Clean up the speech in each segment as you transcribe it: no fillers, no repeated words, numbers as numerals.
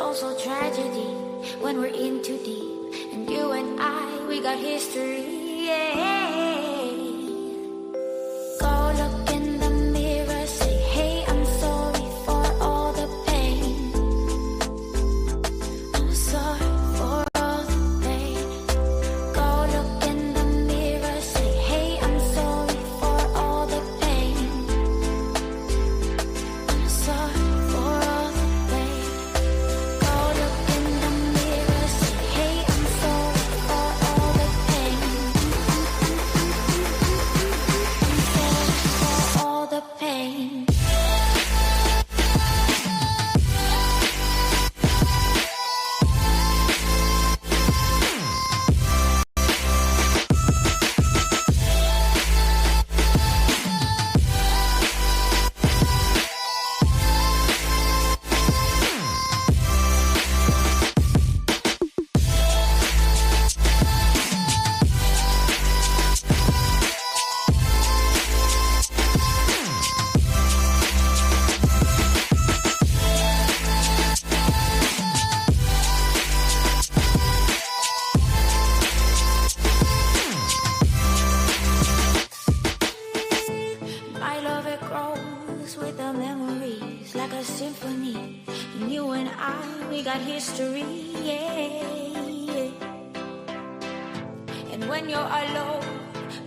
also tragedy when we're in too deep. And you and I, we got history, yeah. Go look in the mirror, say, hey, I'm sorry for all the pain. I'm sorry for all the pain. Go look in the mirror, say, hey, I'm sorry for all the pain. I'm sorry for all the pain. Go look in the mirror, say, hey, I'm sorry for all the pain. I'm sorry for all the pain. My love, it grows with the memories like a symphony. And you and I, we got history, yeah. And when you're alone,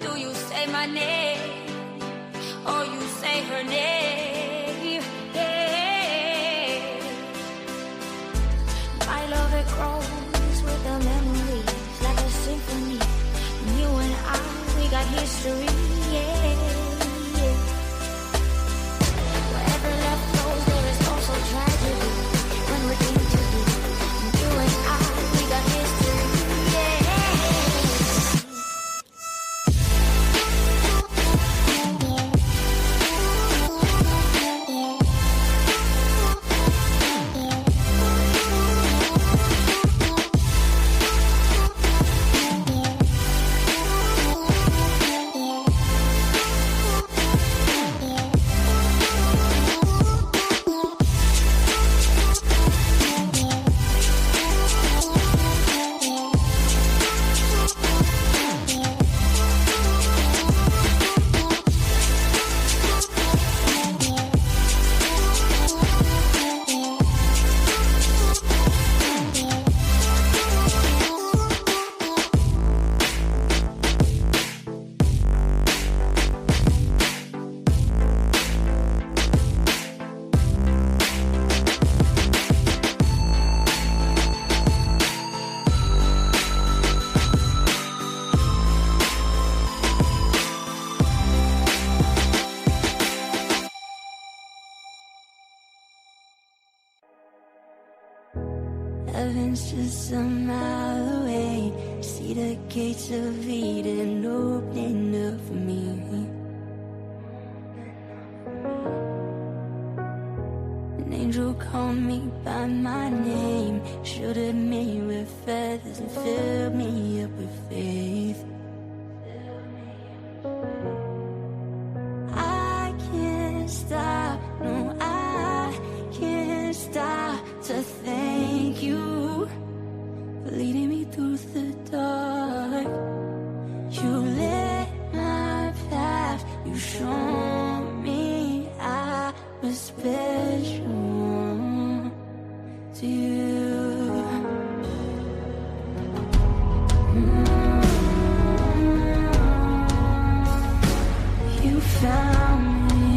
do you say my name or you say her name? Yeah. My love, it grows with the memories like a symphony. And you and I, we got history, yeah. Wherever love goes, there is also tragedy when we're in too deep. And you and I, we got history, yeah. Heaven's just a mile away. See the gates of Eden opening up for me. An angel called me by my name, shielded me with feathers and filled me up with faith. I can't stop, no, I can't stop to thank you for leading me through the dark. You lit my path, you showed me I was special to you. You found me.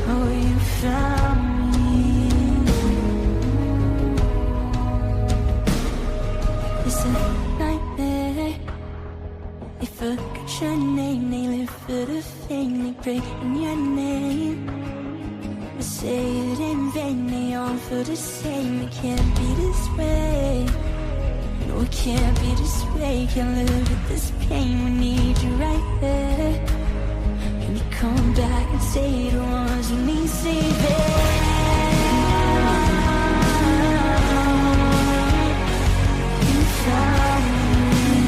Oh, you found me. It's a nightmare. They forgot your name, they live for the fame, they pray in your name. They say it in vain, they all feel the same. It can't be this way. No, it can't be this way. Can't live with this pain. We need you right there. Can you come back and save the ones who need saving? You found me.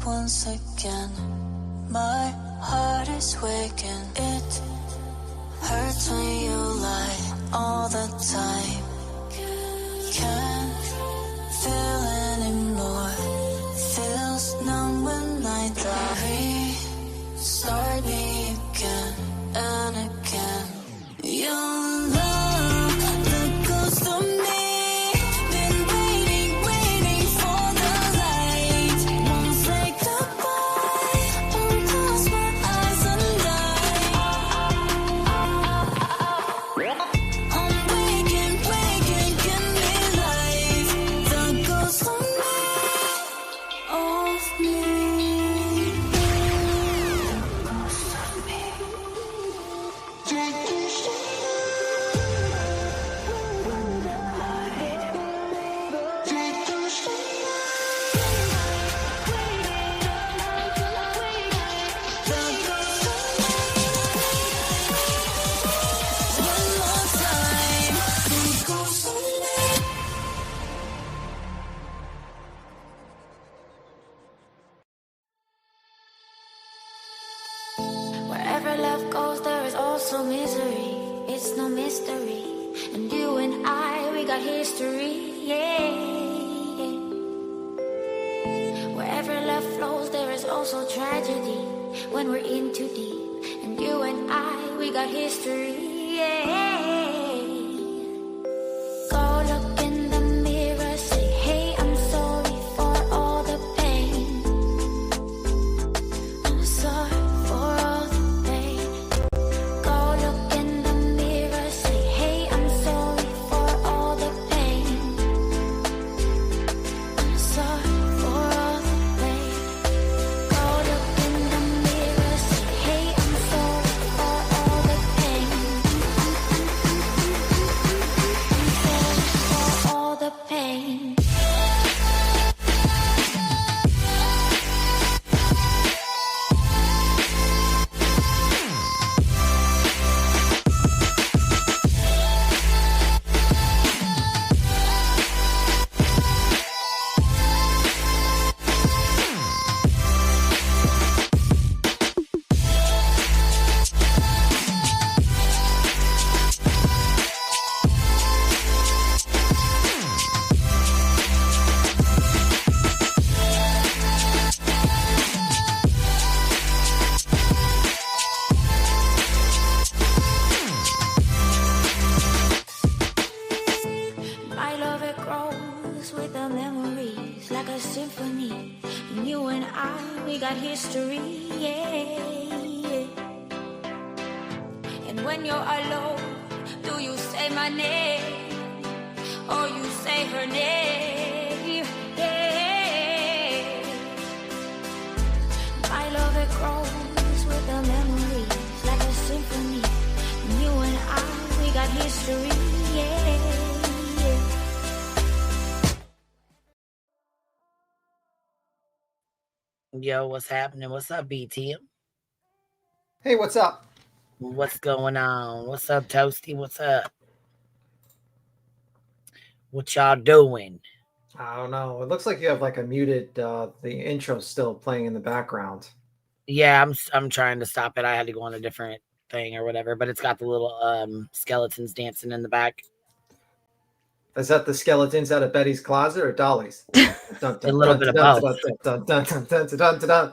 once again. My heart is waking. It hurts when you lie all the time. Can't feel anymore. Feels numb when I die. Restart me again and again. Your love, the ghost of me. Been waiting for the light. Won't say goodbye. Won't close my eyes and die. I'm waking, give me life. The ghost of me. Wherever love goes, there is also misery. It's no mystery. And you and I, we got history. Yeah. Wherever love flows, there is also tragedy. When we're in too deep. And you and I, we got history. Yeah. Go look in the mirror, say, hey, I'm sorry for all the pain. I'm sorry. Yo, what's happening? What's up, BT? Hey, what's up? What's going on? What's up, Toasty? What's up? What y'all doing? I don't know. It looks like you have like a muted, the intro still playing in the background. Yeah, I'm trying to stop it. I had to go on a different thing or whatever, but it's got the little skeletons dancing in the back. Is that the skeletons out of Betty's closet or Dolly's? A little bit of both.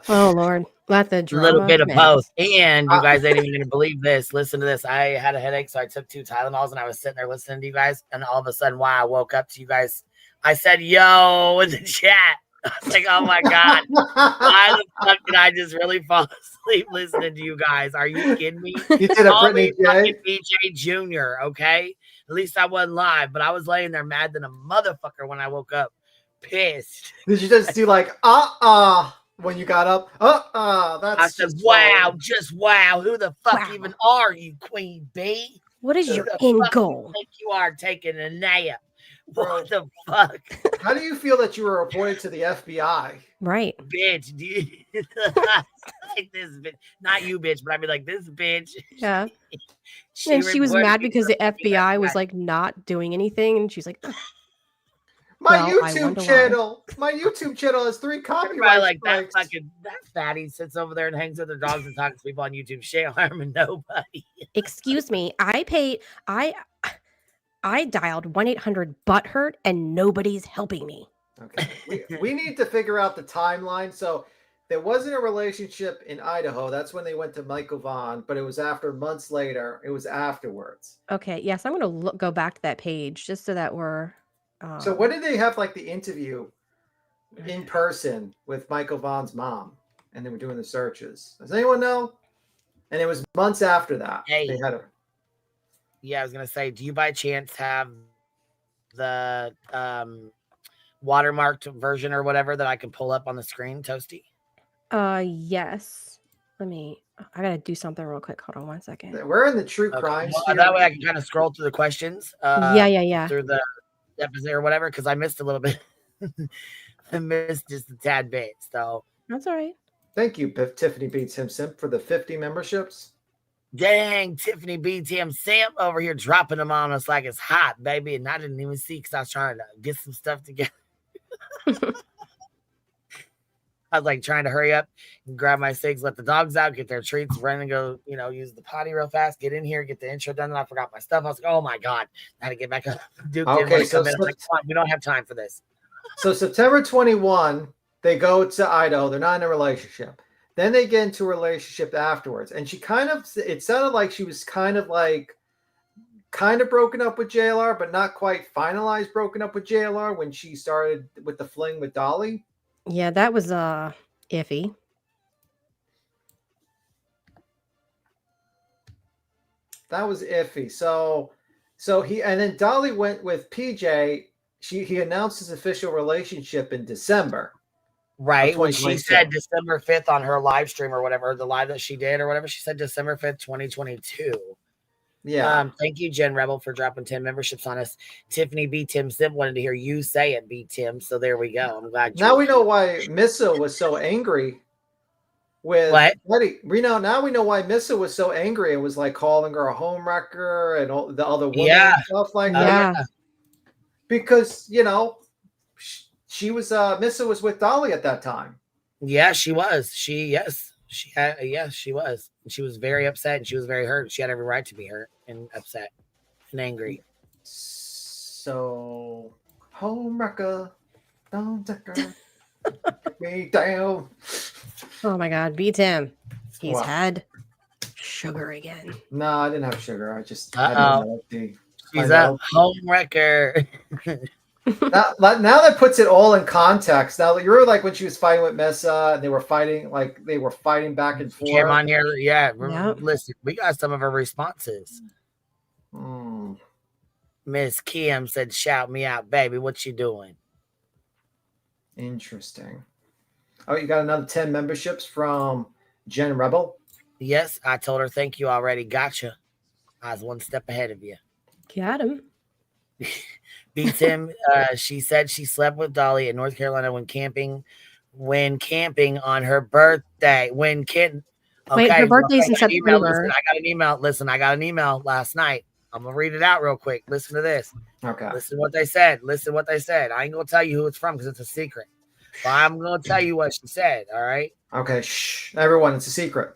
Oh, Lord. Let the drama. A little bit of both. And you guys ain't even going to believe this. Listen to this. I had a headache, so I took 2 Tylenols, and I was sitting there listening to you guys. And all of a sudden, while I woke up to you guys, I said, yo, in the chat. I was like, oh, my God. Why the fuck did I just really fall asleep listening to you guys? Are you kidding me? You did a Britney fucking BJ Jr., okay? At least I wasn't live, but I was laying there mad than a motherfucker when I woke up. Pissed. Did you just do like, when you got up? That's I said, wow, just wow. Who the fuck even are you, Queen B? What is your end goal? Think you are taking a nap. What the fuck? How do you feel that you were reported to the FBI? Right. Bitch, dude. Like this bitch. Not you, bitch, but I mean like this bitch. Yeah. She was mad because the FBI was like not doing anything, and she's like, My Well, I YouTube wonder why. channel. My YouTube channel has 3 Everybody copyright like strikes. that fatty sits over there and hangs with their dogs and talks to people on YouTube. She ain't harming nobody. Excuse me. I dialed 1-800-BUTT-HURT and nobody's helping me. Okay. We need to figure out the timeline. So there wasn't a relationship in Idaho. That's when they went to Michael Vaughn, but it was after months later. It was afterwards. Okay, yes, I'm gonna go back to that page just so that we're. So when did they have like the interview in person with Michael Vaughn's mom, and they were doing the searches? Does anyone know? And it was months after that. Hey. They had a. Yeah, I was gonna say, do you by chance have the watermarked version or whatever that I can pull up on the screen, Toasty? Yes. I gotta do something real quick. Hold on one second. We're in the true crime. Well, that way I can kind of scroll through the questions. Yeah. Through the episode or whatever, because I missed a little bit. I missed just a tad bit. So That's all right. Thank you, Tiffany B. Simpson, for the 50 memberships. Dang, Tiffany B. Tim Sam over here dropping them on us like it's hot, baby. And I didn't even see because I was trying to get some stuff together. I was like trying to hurry up and grab my cigs, let the dogs out, get their treats, run and go, use the potty real fast, get in here, get the intro done. And I forgot my stuff. I was like, oh my God, I had to get back up. Duke didn't want to come in. I was like, come on, we don't have time for this. So September 21, they go to Idaho. They're not in a relationship. Then they get into a relationship afterwards. And it sounded like she was kind of broken up with JLR, but not quite finalized broken up with JLR when she started with the fling with Dolly. Yeah, that was iffy. That was iffy. So and then Dolly went with PJ. He announced his official relationship in December. Right. When she said December 5th on her live stream or whatever, the live that she did or whatever, she said December 5th, 2022. Yeah. Thank you, Jen Rebel, for dropping 10 memberships on us. Tiffany B. Tim Sim wanted to hear you say it, B. Tim. So there we go. I'm glad. Now we know why Missa was so angry with Betty. Now we know why Missa was so angry and was like calling her a homewrecker and all the other women and stuff like that. Yeah. Because, she was Missa was with Dolly at that time. Yeah, she was. She was. She was very upset and she was very hurt. She had every right to be hurt and upset and angry. So, homewrecker, don't take her me down. Oh my God, beat him. He's had sugar again. No, I didn't have sugar. I just she's a homewrecker. now that puts it all in context. Now you remember, like when she was fighting with Messa, and they were fighting back and forth. Came on here, yeah. Listen, we got some of her responses. Miss Kim said, "Shout me out, baby. What you doing?" Interesting. Oh, you got another 10 memberships from Jen Rebel. Yes, I told her thank you already. Gotcha. I was one step ahead of you. Got him. Beats him. She said she slept with Dolly in North Carolina when camping on her birthday. Wait, her birthday's in September. Listen, I got an email last night. I'm gonna read it out real quick. Listen to this. Okay. Listen what they said. I ain't gonna tell you who it's from because it's a secret. But I'm gonna tell you what she said. All right. Okay. Shh, everyone, it's a secret.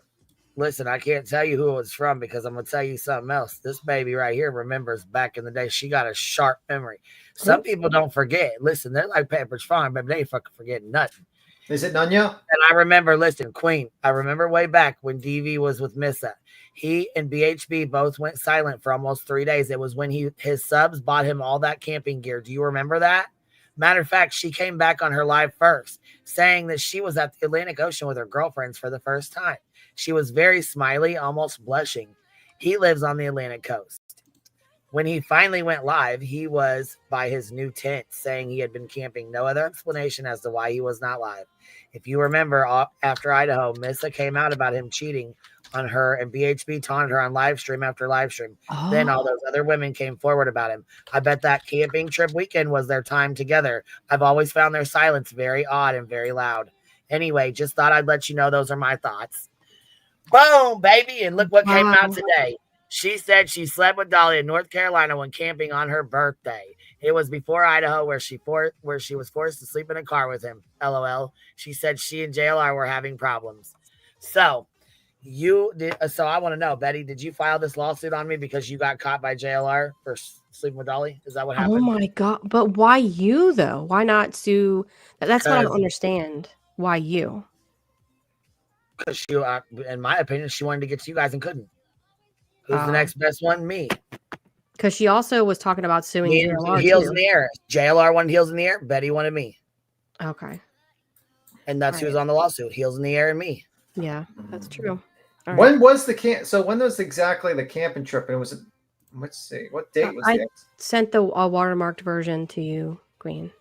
Listen, I can't tell you who it's from because I'm going to tell you something else. This baby right here remembers back in the day. She got a sharp memory. Some people don't forget. Listen, they're like Pepperidge Farm, but they ain't fucking forgetting nothing. Is it Nunya? And I remember, listen, Queen, I remember way back when DV was with Missa. He and BHB both went silent for almost 3 days. It was when his subs bought him all that camping gear. Do you remember that? Matter of fact, she came back on her live first, saying that she was at the Atlantic Ocean with her girlfriends for the first time. She was very smiley, almost blushing. He lives on the Atlantic coast. When he finally went live, he was by his new tent, saying he had been camping. No other explanation as to why he was not live. If you remember, after Idaho, Missa came out about him cheating on her, and BHB taunted her on live stream after live stream. Then all those other women came forward about him. I bet that camping trip weekend was their time together. I've always found their silence very odd and very loud. Anyway, just thought I'd let you know those are my thoughts. Boom, baby. And look what came out today. She said she slept with Dolly in North Carolina when camping on her birthday. It was before Idaho, where she was forced to sleep in a car with him. LOL. She said she and JLR were having problems. So you did. So I want to know, Betty, did you file this lawsuit on me because you got caught by JLR for sleeping with Dolly? Is that what Oh happened? my God. But why you though? Why not sue? That's what I don't understand. Why you? Because she, in my opinion, she wanted to get to you guys and couldn't. Who's the Oh. next best one? Me. Because she also was talking about suing Me and JLR heels too. in the air. JLR wanted heels in the air. Betty wanted me. Okay. And that's who's on the lawsuit. Heels in the air and me. Yeah, that's true. All When was the camp? So when was exactly the camping trip? And it was, let's see, what date was it? Sent the watermarked version to you, Green.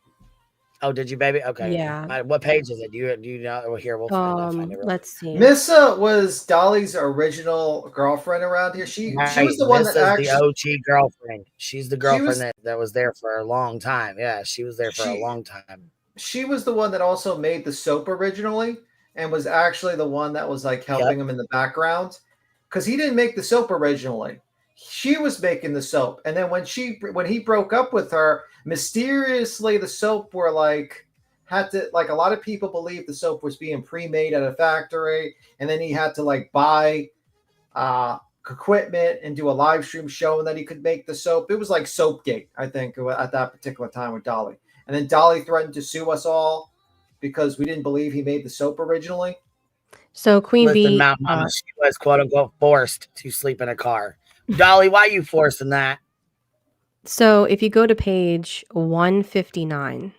Oh, did you, baby? Okay. Yeah. What page is it? Do you know? Well, here, we'll find it. Let's see. Missa was Dolly's original girlfriend around here. She was the one that actually the OG girlfriend. She's the girlfriend that was there for a long time. Yeah, she was there for a long time. She was the one that also made the soap originally and was actually the one that was like helping him in the background because he didn't make the soap originally. She was making the soap, and then when he broke up with her, mysteriously the soap were like had to like a lot of people believe the soap was being pre-made at a factory, and then he had to like buy equipment and do a live stream showing that he could make the soap. It was like Soapgate, I think, at that particular time with Dolly. And then Dolly threatened to sue us all because we didn't believe he made the soap originally. So Queen Bee, Mount Mama, she was quote unquote forced to sleep in a car. Dolly, why are you forcing that? So if you go to page 159,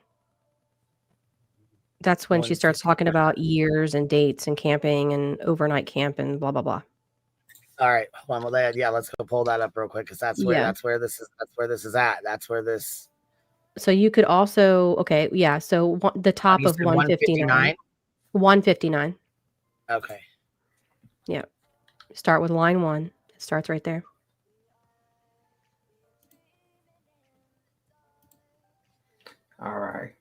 that's when she starts talking about years and dates and camping and overnight camp and blah blah blah. All right, hold on. Well, yeah, let's go pull that up real quick because that's where this is at. That's where this. So you could also So the top of 159. 159. Okay. Yeah. Start with line 1. It starts right there. All right. It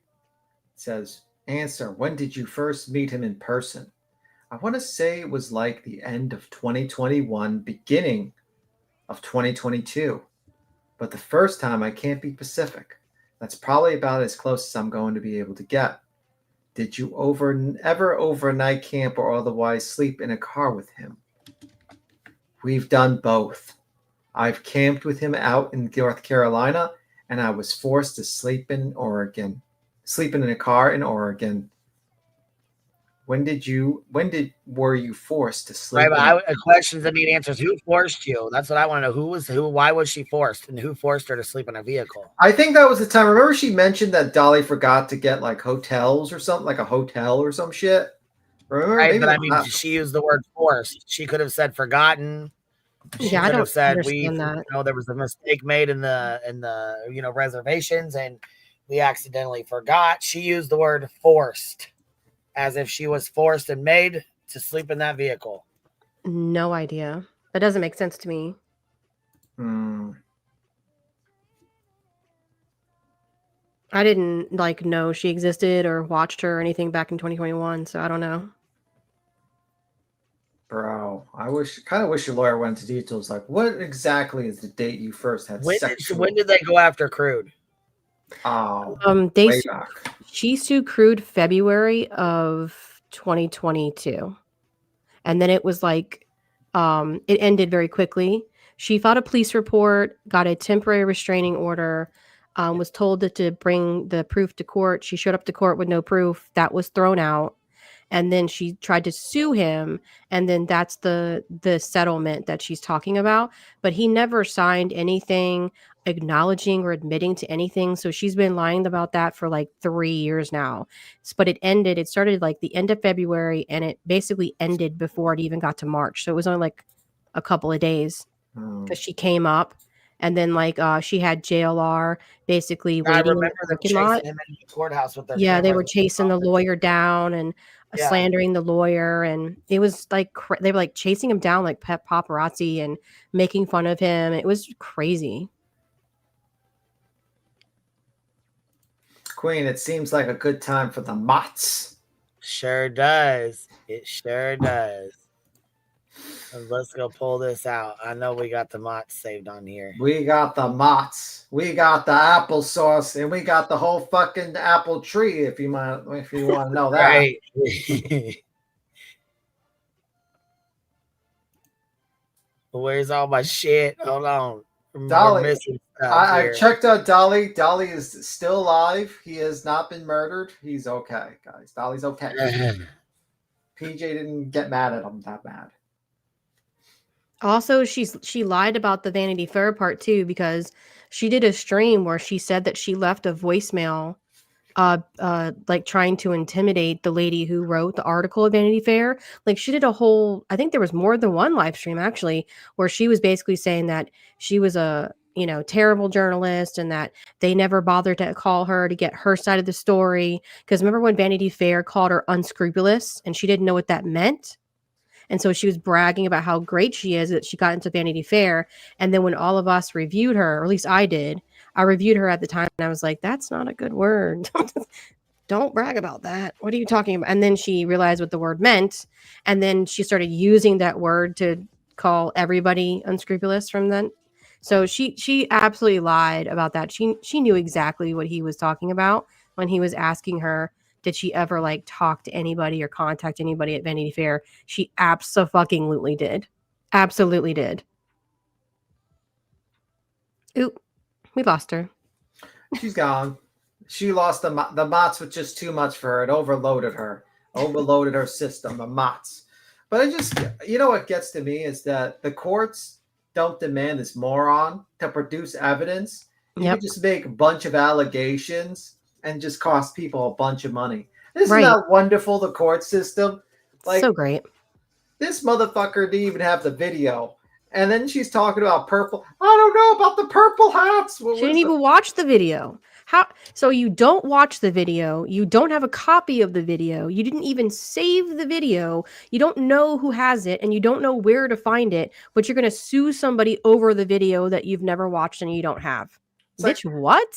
says, answer, when did you first meet him in person? I want to say it was like the end of 2021, beginning of 2022. But the first time I can't be specific. That's probably about as close as I'm going to be able to get. Did you ever overnight camp or otherwise sleep in a car with him? We've done both. I've camped with him out in North Carolina, and I was forced to sleep in Oregon. Sleeping in a car in Oregon. Were you forced to sleep? Right, but questions that need answers. Who forced you? That's what I want to know. Who? Why was she forced? And who forced her to sleep in a vehicle? I think that was the time. Remember she mentioned that Dolly forgot to get like hotels or something, like a hotel or some shit? Remember? Right, but I mean, she used the word forced. She could have said forgotten. She could have said there was a mistake made in the reservations and we accidentally forgot. She used the word forced as if she was forced and made to sleep in that vehicle. No idea. That doesn't make sense to me. I didn't know she existed or watched her or anything back in 2021, so I don't know. Bro, I kind of wish your lawyer went into details. Like, what exactly is the date you first had sex? When did they go after Crude? She sued Crude February of 2022, and then it was it ended very quickly. She filed a police report, got a temporary restraining order, was told to bring the proof to court. She showed up to court with no proof. That was thrown out. And then she tried to sue him, and then that's the settlement that she's talking about. But he never signed anything acknowledging or admitting to anything. So she's been lying about that for 3 years now. But it started the end of February, and it basically ended before it even got to March. So it was only a couple of days because she came up. And then she had JLR basically waiting in the parking lot. Him in the courthouse with their they were chasing the lawyer down and slandering the lawyer, and it was they were chasing him down like paparazzi and making fun of him. It was crazy. Queen, it seems like a good time for the Mots. Sure does. It sure does. Let's go pull this out. I know we got the mots saved on here. We got the mots. We got the applesauce, and we got the whole fucking apple tree. If you want to know that. Right. Where's all my shit? Hold on. Dolly. I checked out Dolly. Dolly is still alive. He has not been murdered. He's okay, guys. Dolly's okay. PJ didn't get mad at him that bad. Also, she lied about the Vanity Fair part too, because she did a stream where she said that she left a voicemail like trying to intimidate the lady who wrote the article of Vanity Fair. Like she did a whole, I think there was more than one live stream actually, where she was basically saying that she was a, you know, terrible journalist and that they never bothered to call her to get her side of the story. Because remember when Vanity Fair called her unscrupulous and she didn't know what that meant? And so she was bragging about how great she is that she got into Vanity Fair. And then when all of us reviewed her, or at least I did, I reviewed her at the time and I was like, that's not a good word. Don't brag about that. What are you talking about? And then she realized what the word meant. And then she started using that word to call everybody unscrupulous from then. So she absolutely lied about that. She knew exactly what he was talking about when he was asking her, did she ever like talk to anybody or contact anybody at Vanity Fair? She absolutely did. Absolutely did. Oop, we lost her. She's gone. She lost the mots was just too much for her. It overloaded her system, the mots. But I just, you know what gets to me is that the courts don't demand this moron to produce evidence. You can just make a bunch of allegations and just cost people a bunch of money. Isn't that wonderful, the court system? Like, so great. This motherfucker didn't even have the video. And then she's talking about purple. I don't know about the purple hats. She didn't even watch the video. How? So you don't watch the video. You don't have a copy of the video. You didn't even save the video. You don't know who has it, and you don't know where to find it. But you're going to sue somebody over the video that you've never watched and you don't have. Bitch, like, what?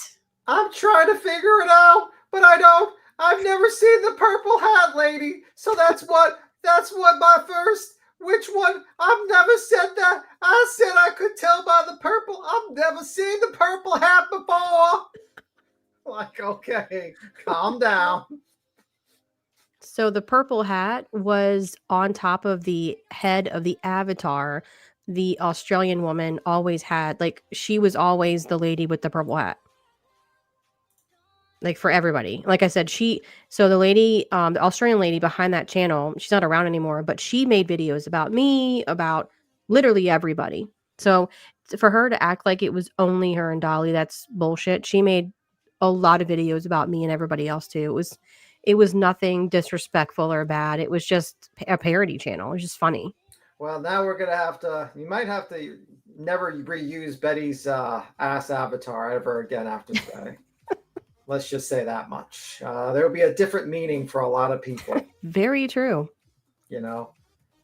I'm trying to figure it out, but I don't. I've never seen the purple hat lady. So that's what my first. Which one? I've never said that. I said I could tell by the purple. I've never seen the purple hat before. Like, okay, calm down. So the purple hat was on top of the head of the avatar. The Australian woman always had, like, she was always the lady with the purple hat. Like for everybody. Like I said, so the lady, the Australian lady behind that channel, she's not around anymore, but she made videos about me, about literally everybody. So for her to act like it was only her and Dolly, that's bullshit. She made a lot of videos about me and everybody else too. It was nothing disrespectful or bad. It was just a parody channel. It was just funny. Well, now we're gonna you might have to never reuse Betty's ass avatar ever again after today. Let's just say that much. There will be a different meaning for a lot of people. Very true. You know,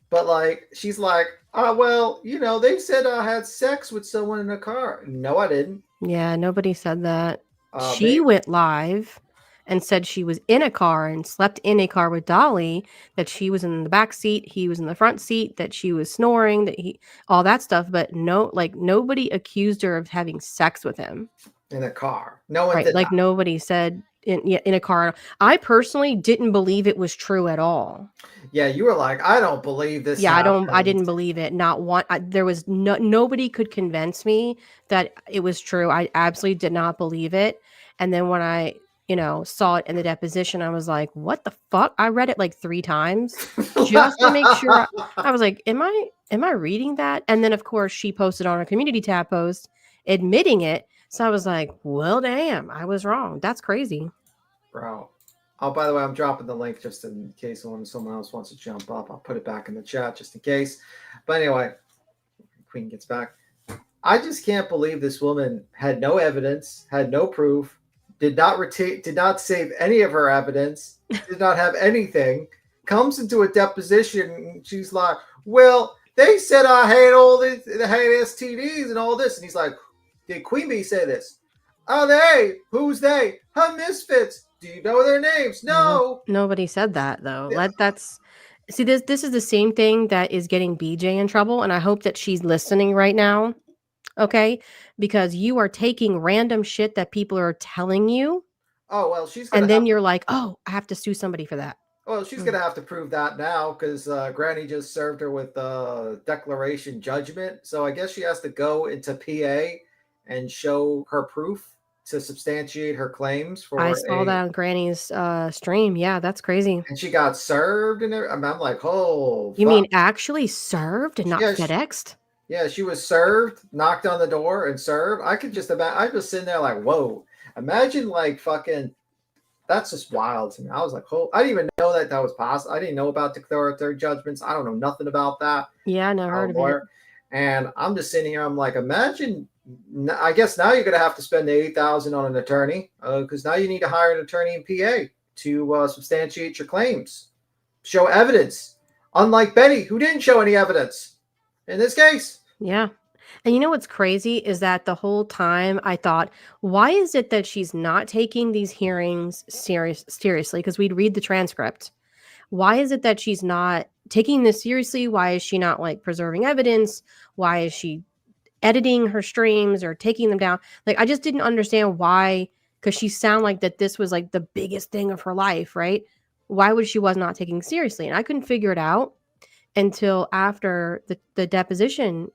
but like, she's like, well, you know, they said I had sex with someone in a car. No, I didn't. Yeah, nobody said that. She went live and said she was in a car and slept in a car with Dolly, that she was in the back seat, he was in the front seat, that she was snoring, all that stuff. But no, like nobody accused her of having sex with him. In a car. No one did like that. Nobody said in a car. I personally didn't believe it was true at all. Yeah, you were like, I don't believe this. Yeah, I didn't believe it. Not one. There was nobody could convince me that it was true. I absolutely did not believe it. And then when I, saw it in the deposition, I was like, what the fuck? I read it like 3 times just to make sure. I was like, am I reading that? And then of course she posted on a community tab post admitting it. So I was like, well, damn, I was wrong. That's crazy. Bro. Oh, by the way, I'm dropping the link just in case someone else wants to jump up. I'll put it back in the chat just in case. But anyway, Queen gets back. I just can't believe this woman had no evidence, had no proof, did not save any of her evidence, did not have anything, comes into a deposition and she's like, well, they said I had STDs and all this. And he's like, did Queen Bee say this? Oh, they? Who's they? Her misfits. Do you know their names? No. Nobody said that though. Yeah. See, this is the same thing that is getting BJ in trouble, and I hope that she's listening right now, okay? Because you are taking random shit that people are telling you, Oh well, she's gonna and have then to. you're like, "Oh, I have to sue somebody for that." Well, she's Mm. gonna have to prove that now because Granny just served her with declaration judgment. So I guess she has to go into PA and show her proof to substantiate her claims I for saw a. that on Granny's stream. Yeah, that's crazy. And she got served, and I'm like, oh You fuck. mean actually served and not Yeah, FedExed? yeah, she was served, knocked on the door, and served. I could just imagine. I was sitting there like, whoa. Imagine like fucking. That's just wild to me. I was like, oh, I didn't even know that was possible. I didn't know about declaratory judgments. I don't know nothing about that. Yeah, I never I'm heard a of it. lawyer, and I'm just sitting here. I'm like, imagine. I guess now you're gonna have to spend $80,000 on an attorney because now you need to hire an attorney in PA to substantiate your claims, show evidence. Unlike Betty, who didn't show any evidence in this case. Yeah. And you know what's crazy is that the whole time I thought, why is it that she's not taking these hearings seriously? Because we'd read the transcript. Why is it that she's not taking this seriously? Why is she not like preserving evidence? Why is she editing her streams or taking them down? Like I just didn't understand why, because she sounded like that this was like the biggest thing of her life, right? Why would she was not taking seriously? And I couldn't figure it out until after the deposition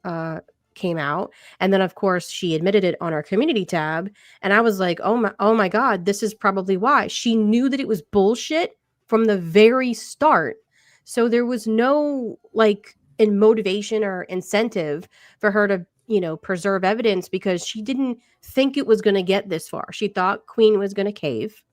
came out, and then of course she admitted it on our community tab, and I was like, oh my god, this is probably why. She knew that it was bullshit from the very start, so there was no like in motivation or incentive for her to preserve evidence, because she didn't think it was going to get this far. She thought Queen was going to cave,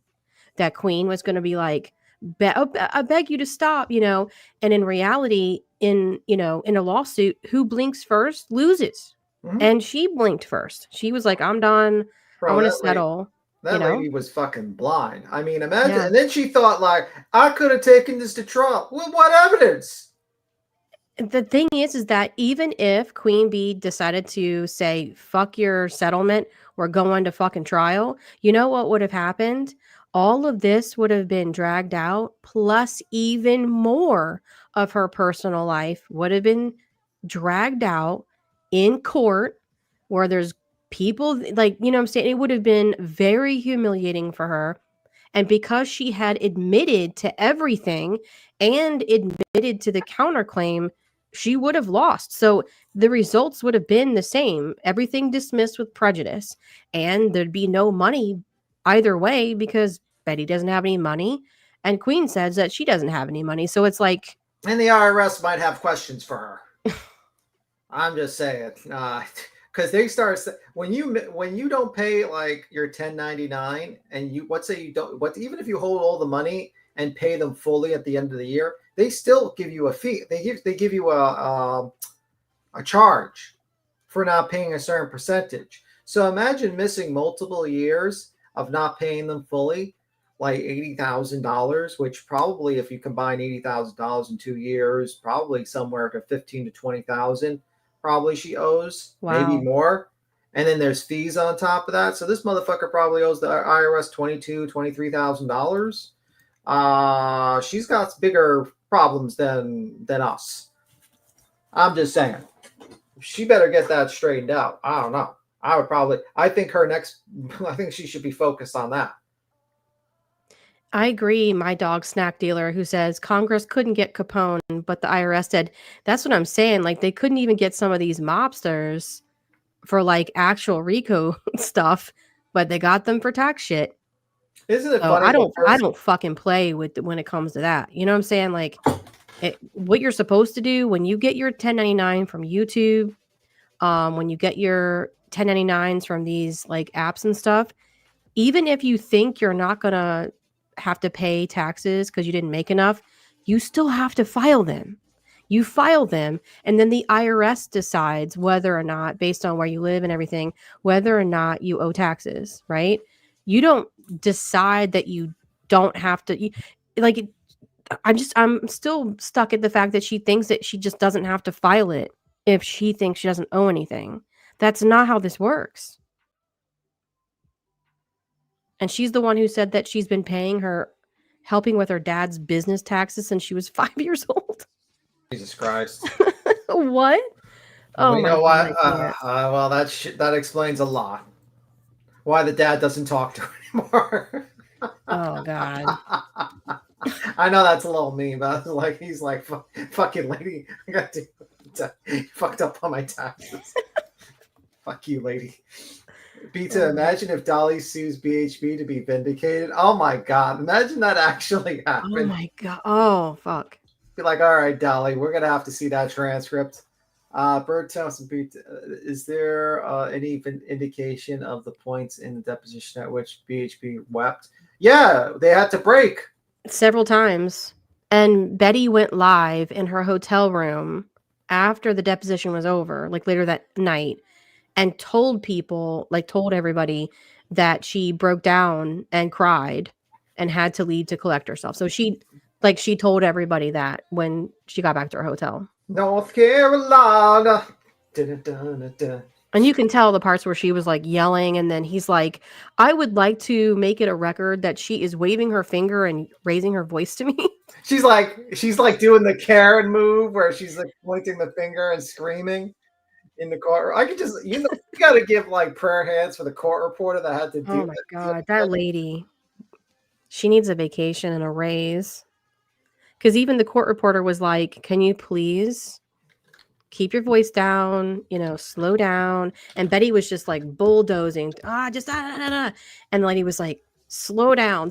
that Queen was going to be like, I beg you to stop, and in reality, in a lawsuit, who blinks first loses. Mm-hmm. And she blinked first. She was like, I'm done. Bro, I want to that lady, settle. that lady was fucking blind. I mean, imagine. Yeah. And then she thought, like, I could have taken this to trial. Well, what evidence? The thing is that even if Queen Bee decided to say, fuck your settlement, we're going to fucking trial, you know what would have happened? All of this would have been dragged out, plus even more of her personal life would have been dragged out in court, where there's people like, what I'm saying? It would have been very humiliating for her. And because she had admitted to everything and admitted to the counterclaim, she would have lost. So the results would have been the same. Everything dismissed with prejudice. And there'd be no money either way, because Betty doesn't have any money. And Queen says that she doesn't have any money. So it's like. And the IRS might have questions for her. I'm just saying. Because they start when you don't pay like your 1099, and even if you hold all the money and pay them fully at the end of the year, they still give you a fee. They give you a charge for not paying a certain percentage. So imagine missing multiple years of not paying them fully, like $80,000, which probably, if you combine $80,000 in 2 years, probably somewhere to 15 to 20,000. Probably she owes, maybe more. And then there's fees on top of that. So this motherfucker probably owes the IRS $22,000-$23,000. She's got bigger problems than us. I'm just saying. She better get that straightened out. I don't know. I think she should be focused on that. I agree. My dog snack dealer, who says Congress couldn't get Capone, but the IRS did. That's what I'm saying. Like, they couldn't even get some of these mobsters for like actual RICO stuff, but they got them for tax shit. Isn't it So funny? I don't fucking play with when it comes to that. You know what I'm saying? Like, what you're supposed to do when you get your 1099 from YouTube, when you get your 1099s from these like apps and stuff, even if you think you're not gonna have to pay taxes because you didn't make enough, you still have to file them. You file them, and then the IRS decides whether or not, based on where you live and everything, whether or not you owe taxes, right? You don't decide that you don't have to. I'm still stuck at the fact that she thinks that she just doesn't have to file it if she thinks she doesn't owe anything. That's not how this works. And she's the one who said that she's been paying her helping with her dad's business taxes since she was 5 years old. Jesus Christ. What? Well, Oh you my know what? God. Well, that explains a lot. Why the dad doesn't talk to her anymore. Oh God. I know that's a little mean, but like he's like, fucking lady, I got to fucked up on my taxes. Fuck you, lady. Pizza, imagine if Dolly sues BHB to be vindicated. Oh my God. Imagine that actually happened. Oh my God. Oh, fuck. Be like, all right, Dolly, we're going to have to see that transcript. Bird Thompson, is there any indication of the points in the deposition at which BHB wept? Yeah, they had to break. Several times. And Betty went live in her hotel room after the deposition was over, like later that night, and told people, like told everybody that she broke down and cried and had to leave to collect herself. So she told everybody that when she got back to her hotel. North Carolina. Dun-dun-dun-dun. And you can tell the parts where she was like yelling, and then he's like, I would like to make it a record that she is waving her finger and raising her voice to me. She's like doing the Karen move where she's like pointing the finger and screaming in the court. I could just, you got to give like prayer hands for the court reporter that had to do. Oh my God, that lady, she needs a vacation and a raise. Because even the court reporter was like, can you please keep your voice down, slow down. And Betty was just like bulldozing, And the lady was like, slow down.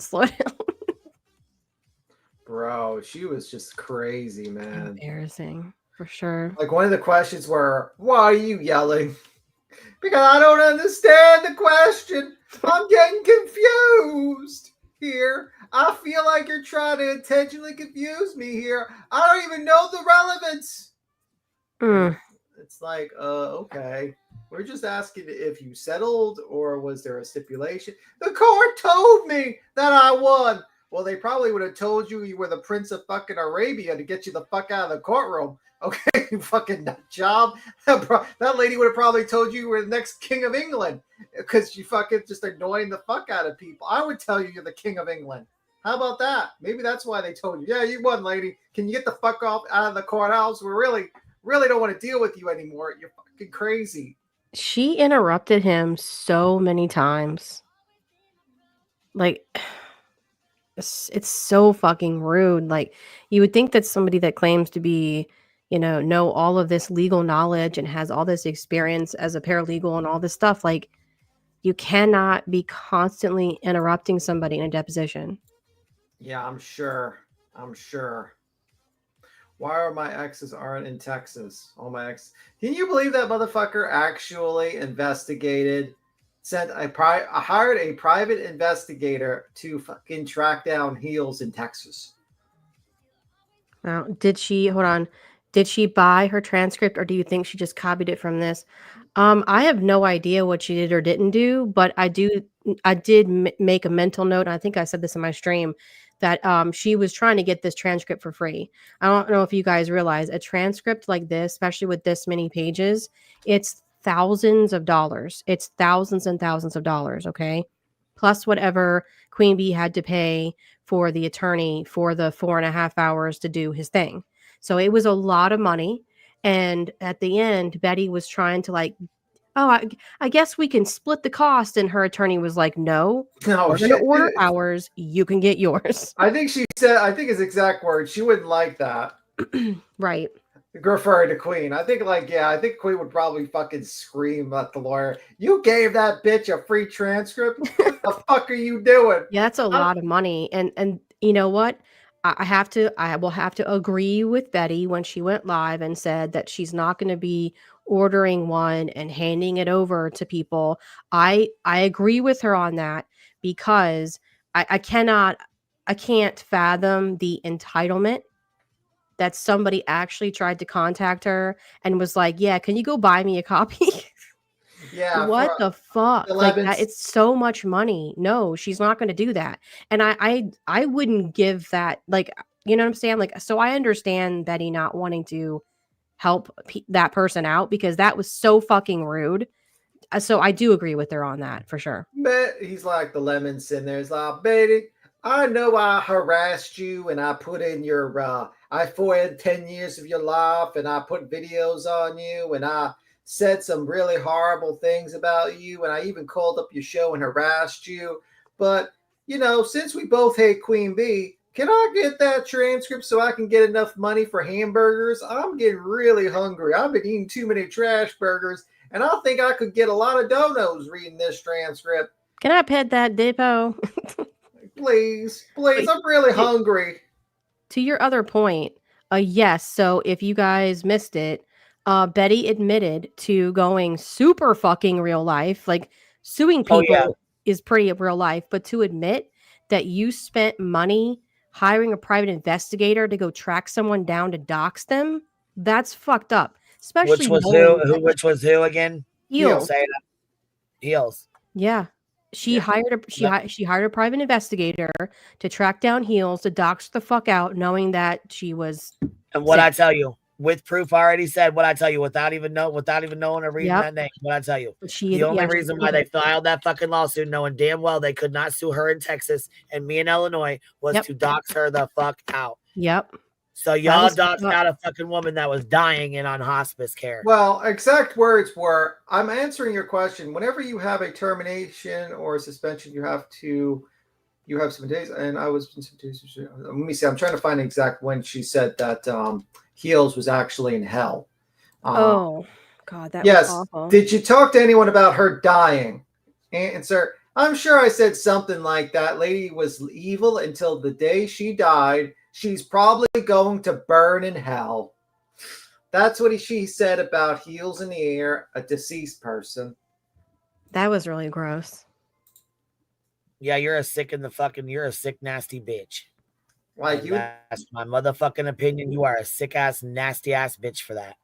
Bro, she was just crazy, man. Embarrassing, for sure. Like one of the questions were, why are you yelling? Because I don't understand the question. I'm getting confused here. I feel like you're trying to intentionally confuse me here. I don't even know the relevance. It's like, okay. We're just asking if you settled or was there a stipulation? The court told me that I won. Well, they probably would have told you were the Prince of fucking Arabia to get you the fuck out of the courtroom. Okay, you fucking nut job. That lady would have probably told you were the next king of England because you fucking just annoying the fuck out of people. I would tell you you're the king of England. How about that? Maybe that's why they told you. Yeah, you won, lady. Can you get the fuck off out of the courthouse? We really don't want to deal with you anymore. You're fucking crazy. She interrupted him so many times. Like, it's so fucking rude. Like, you would think that somebody that claims to be, know all of this legal knowledge and has all this experience as a paralegal and all this stuff, like, you cannot be constantly interrupting somebody in a deposition. Yeah, I'm sure. Why are my exes aren't in Texas? All my exes. Can you believe that motherfucker actually investigated, hired a private investigator to fucking track down heels in Texas? Now, did she buy her transcript, or do you think she just copied it from this? I have no idea what she did or didn't do, but I did make a mental note. I think I said this in my stream that she was trying to get this transcript for free. I don't know if you guys realize a transcript like this, especially with this many pages, it's thousands of dollars. It's thousands and thousands of dollars. Okay. Plus whatever Queen Bee had to pay for the attorney for the 4.5 hours to do his thing. So it was a lot of money. And at the end, Betty was trying to like, I guess we can split the cost. And her attorney was like, no, we're going to order ours. You can get yours. I think his exact words, she wouldn't like that. Right. Referring to Queen. I think Queen would probably fucking scream at the lawyer. You gave that bitch a free transcript? What the fuck are you doing? Yeah, that's a lot of money. And you know what? I will have to agree with Betty when she went live and said that she's not going to be ordering one and handing it over to people. I agree with her on that because I can't fathom the entitlement that somebody actually tried to contact her and was like, yeah, can you go buy me a copy? Yeah. What the fuck? Like that, it's so much money. No, she's not going to do that. And I wouldn't give that, like, you know what I'm saying? Like, so I understand Betty not wanting to help that person out because that was so fucking rude. So I do agree with her on that for sure. He's like the lemon sitting there. He's like, Betty, I know I harassed you and I put in your, I forwarded 10 years of your life and I put videos on you and I said some really horrible things about you and I even called up your show and harassed you. But, since we both hate Queen Bee, can I get that transcript so I can get enough money for hamburgers? I'm getting really hungry. I've been eating too many trash burgers and I think I could get a lot of donos reading this transcript. Can I pet that dippo? Please, I'm really hungry. To your other point, yes. So if you guys missed it, Betty admitted to going super fucking real life, like suing people is pretty real life, but to admit that you spent money hiring a private investigator to go track someone down to dox them, that's fucked up. Especially which was who again? Heels. Say it. Heels. Yeah. She hired a private investigator to track down Heels to dox the fuck out, knowing that she was. And what I tell you, with proof, I already said what I tell you without even knowing or reading that name. What I tell you, the only reason why they filed that fucking lawsuit, knowing damn well they could not sue her in Texas and me in Illinois, was to dox her the fuck out. Yep. So y'all doxed out a fucking woman that was dying and on hospice care. Well, exact words were, I'm answering your question. Whenever you have a termination or a suspension, you have 7 days. And I was, let me see, I'm trying to find exact when she said that Heels was actually in hell. Oh, God, that was awful. Did you talk to anyone about her dying? Answer, I'm sure I said something like that. Lady was evil until the day she died. She's probably going to burn in hell. That's what she said about Heels in the air, a deceased person. That was really gross. Yeah, you're a sick, nasty bitch. Like you. That's my motherfucking opinion. You are a sick ass, nasty ass bitch for that.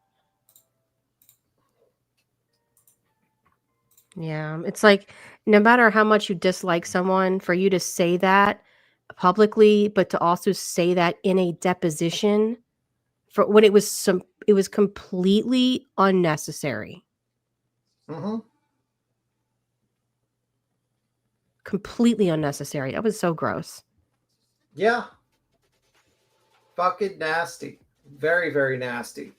Yeah, it's like no matter how much you dislike someone, for you to say that publicly, but to also say that in a deposition, for when it was completely unnecessary. Mm-hmm. Completely unnecessary. That was so gross. Yeah. Fucking nasty. Very, very nasty.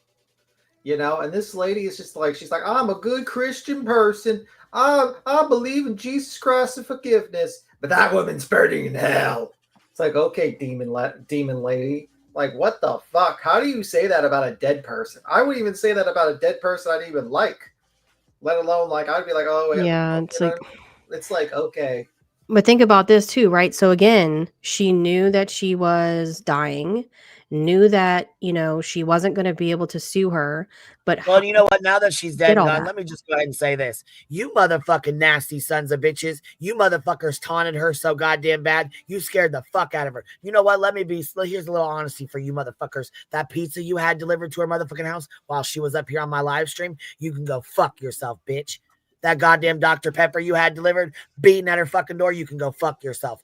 And this lady is just like, she's like, I'm a good Christian person. I believe in Jesus Christ and forgiveness, but that woman's burning in hell. It's like, okay, demon lady. Like, what the fuck? How do you say that about a dead person? I wouldn't even say that about a dead person I didn't even like, let alone like, I'd be like, oh, yeah, it's like, okay. But think about this too, right? So again, she knew that she was dying, knew that, she wasn't going to be able to sue her. But well, you know what? Now that she's dead and gone, let me just go ahead and say this. You motherfucking nasty sons of bitches. You motherfuckers taunted her so goddamn bad. You scared the fuck out of her. You know what? Here's a little honesty for you motherfuckers. That pizza you had delivered to her motherfucking house while she was up here on my live stream, you can go fuck yourself, bitch. That goddamn Dr. Pepper you had delivered, beating at her fucking door, you can go fuck yourself.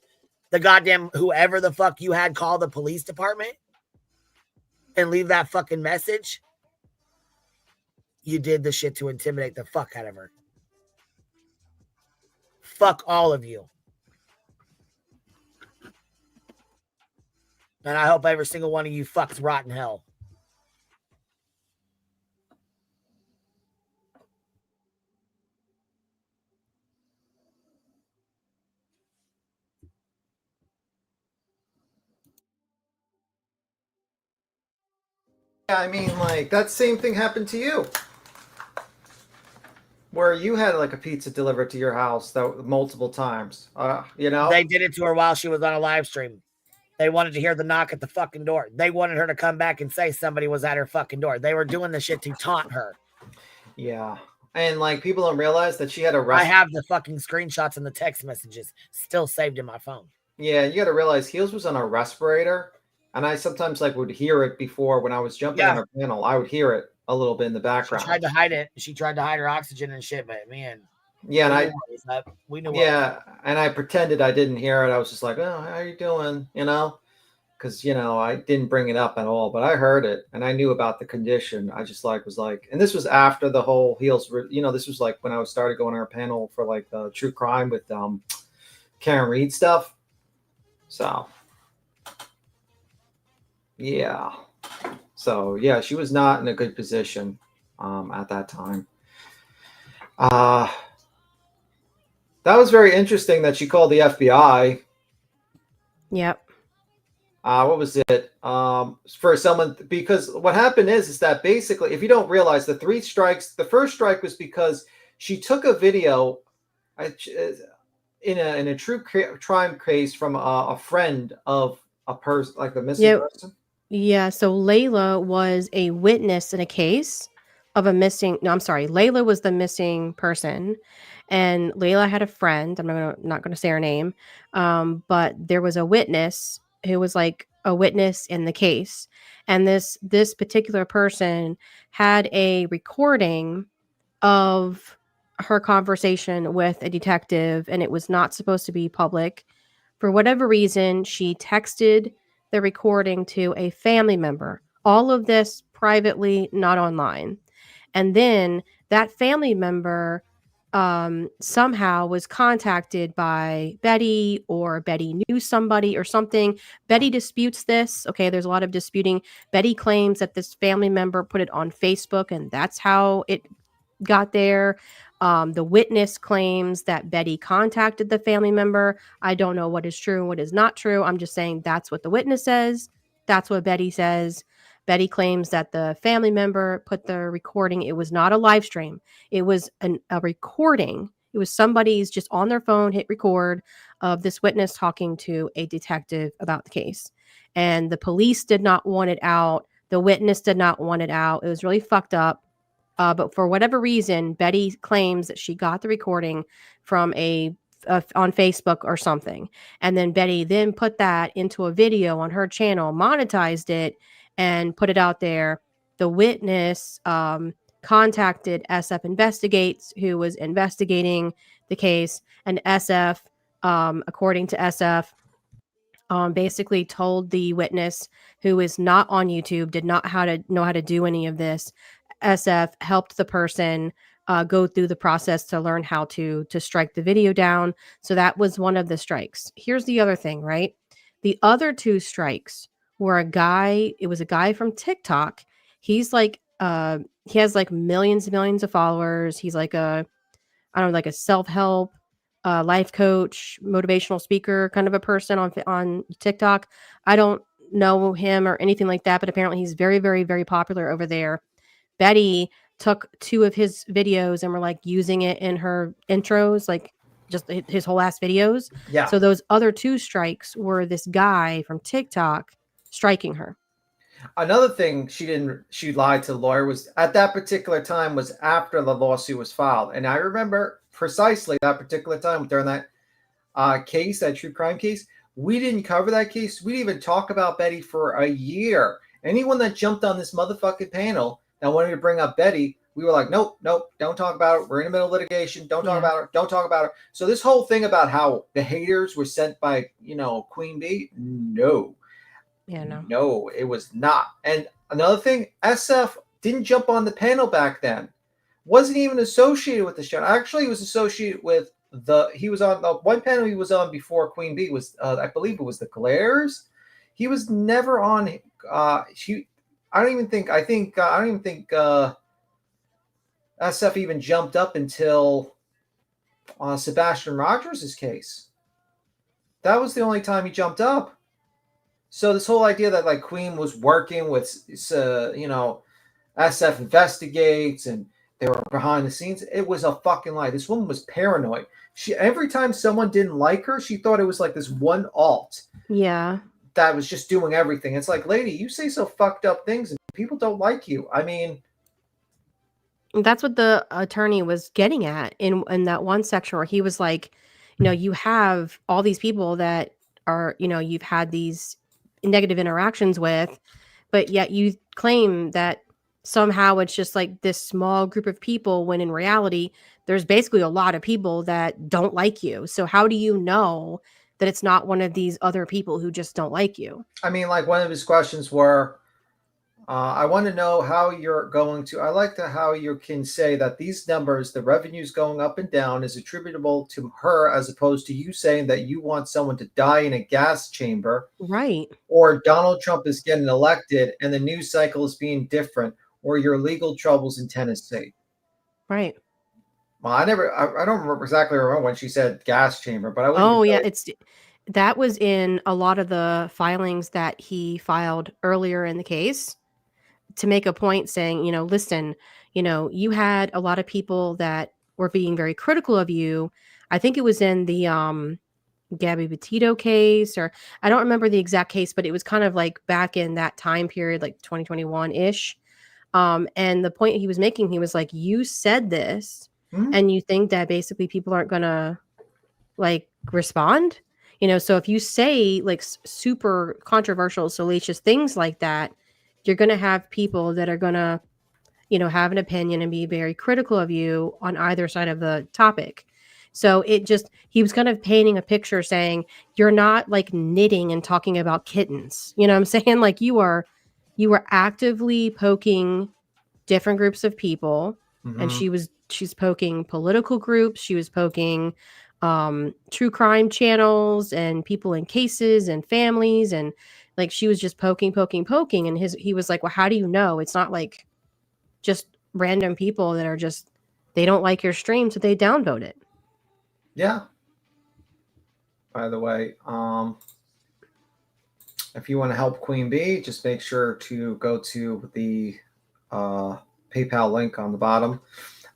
The goddamn whoever the fuck you had call the police department and leave that fucking message, you did the shit to intimidate the fuck out of her. Fuck all of you. And I hope every single one of you fucks rot in hell. Yeah, I mean, like, that same thing happened to you. Where you had like a pizza delivered to your house multiple times. They did it to her while she was on a live stream. They wanted to hear the knock at the fucking door. They wanted her to come back and say somebody was at her fucking door. They were doing the shit to taunt her. Yeah. And like people don't realize that she had a I have the fucking screenshots and the text messages still saved in my phone. Yeah, you got to realize Heels was on a respirator. And I sometimes like would hear it before when I was jumping on her panel. I would hear it a little bit in the background. She tried to hide it. She tried to hide her oxygen and shit, but man. Yeah, and we knew. Yeah, and I pretended I didn't hear it. I was just like, "Oh, how are you doing?" Because I didn't bring it up at all, but I heard it and I knew about the condition. I just was like, and this was after the whole Heels. This was like when I started going on our panel for like true crime with Karen Reed stuff. So, yeah. So, yeah, she was not in a good position at that time. That was very interesting that she called the FBI. Yep. What was it? For someone, because what happened is that basically, if you don't realize, the 3 strikes, the first strike was because she took a video in a true crime case from a friend of a person, like a missing person. Yeah. So Layla was a witness in a case of a missing. No, I'm sorry. Layla was the missing person, and Layla had a friend. I'm not gonna say her name, but there was a witness who was like a witness in the case, and this particular person had a recording of her conversation with a detective, and it was not supposed to be public. For whatever reason, she texted the recording to a family member. All of this privately, not online. And then that family member somehow was contacted by Betty, or Betty knew somebody or something. Betty disputes this. Okay, there's a lot of disputing. Betty claims that this family member put it on Facebook, and that's how it got there. The witness claims that Betty contacted the family member. I don't know what is true and what is not true. I'm just saying that's what the witness says. That's what Betty says. Betty claims that the family member put the recording. It was not a live stream. It was a recording. It was somebody's just on their phone, hit record of this witness talking to a detective about the case. And the police did not want it out. The witness did not want it out. It was really fucked up. But for whatever reason, Betty claims that she got the recording from on Facebook or something. And then Betty then put that into a video on her channel, monetized it, and put it out there. The witness contacted SF Investigates, who was investigating the case. And SF, according to SF, basically told the witness, who is not on YouTube, did not know how to do any of this. SF helped the person go through the process to learn how to strike the video down. So that was one of the strikes. Here's the other thing, right? The other 2 strikes were it was a guy from TikTok. He's like he has like millions and millions of followers. He's like I don't know, like a self-help life coach, motivational speaker kind of a person on TikTok. I don't know him or anything like that, but apparently he's very, very, very popular over there. Betty took 2 of his videos and were like using it in her intros, like just his whole ass videos. Yeah. So those other 2 strikes were this guy from TikTok striking her. Another thing she lied to the lawyer was at that particular time was after the lawsuit was filed. And I remember precisely that particular time during that case, that true crime case. We didn't cover that case. We didn't even talk about Betty for a year. Anyone that jumped on this motherfucking panel that wanted to bring up Betty, we were like, nope, don't talk about it. We're in the middle of litigation. Don't talk about it. Don't talk about it. So this whole thing about how the haters were sent by, Queen Bee, no. Yeah, no. No, it was not. And another thing, SF didn't jump on the panel back then. Wasn't even associated with the show. Actually, he was associated with he was on the one panel he was on before Queen Bee was, I believe it was the Glares. He was never on. I don't even think SF even jumped up until Sebastian Rogers' case. That was the only time he jumped up. So this whole idea that like Queen was working with, SF Investigates and they were behind the scenes, it was a fucking lie. This woman was paranoid. Every time someone didn't like her, she thought it was like this one alt. Yeah. That was just doing everything. It's like, lady, you say so fucked up things and people don't like you. I mean, that's what the attorney was getting at in that one section where he was like, you have all these people that are, you've had these negative interactions with, but yet you claim that somehow it's just like this small group of people, when in reality there's basically a lot of people that don't like you. So how do you know that it's not one of these other people who just don't like you? I mean, like one of his questions were, I want to know how you're going to. I like how you can say that these numbers, the revenues going up and down, is attributable to her, as opposed to you saying that you want someone to die in a gas chamber, Right. or Donald Trump is getting elected and the news cycle is being different, or your legal troubles in Tennessee. Right. Well, I don't remember exactly when she said gas chamber, but I wouldn't. Oh yeah, that was in a lot of the filings that he filed earlier in the case, to make a point saying, listen, you had a lot of people that were being very critical of you. I think it was in the Gabby Petito case, or I don't remember the exact case, but it was kind of like back in that time period, like 2021-ish. And the point he was making, he was like, you said this, and you think that basically people aren't going to like respond? So if you say like super controversial, salacious things like that, you're going to have people that are going to, have an opinion and be very critical of you on either side of the topic. So he was kind of painting a picture saying, you're not like knitting and talking about kittens. You know what I'm saying? Like you were actively poking different groups of people. And she's poking political groups. She was poking true crime channels and people in cases and families, and like she was just poking. And he was like, well, how do you know? It's not like just random people that are just, they don't like your stream, so they downvote it. Yeah. By the way, if you want to help Queen Bee, just make sure to go to the PayPal link on the bottom.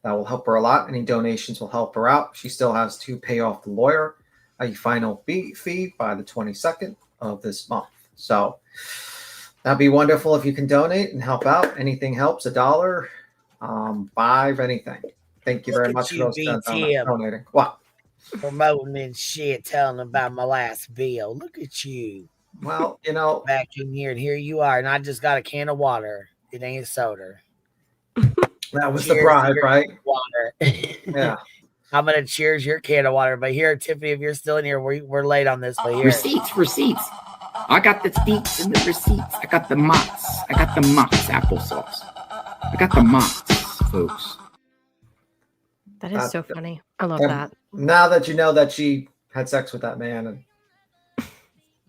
That will help her a lot. Any donations will help her out. She still has to pay off the lawyer a final fee by the 22nd of this month. So that'd be wonderful if you can donate and help out. Anything helps. $1, $5, anything. Thank you very much for those donating. What? Promoting and shit, telling them about my last bill. Look at you. Well, back in here, and here you are, and I just got a can of water. It ain't soda. That was the bribe, right? Water. Yeah. I'm gonna cheers your can of water. But here, Tiffany, if you're still in here, we're late on this. But here, receipts. I got the deets and the receipts. I got the Mott's. I got the Mott's applesauce. I got the Mott's, folks. That is so funny. I love that. Now that you know that she had sex with that man, and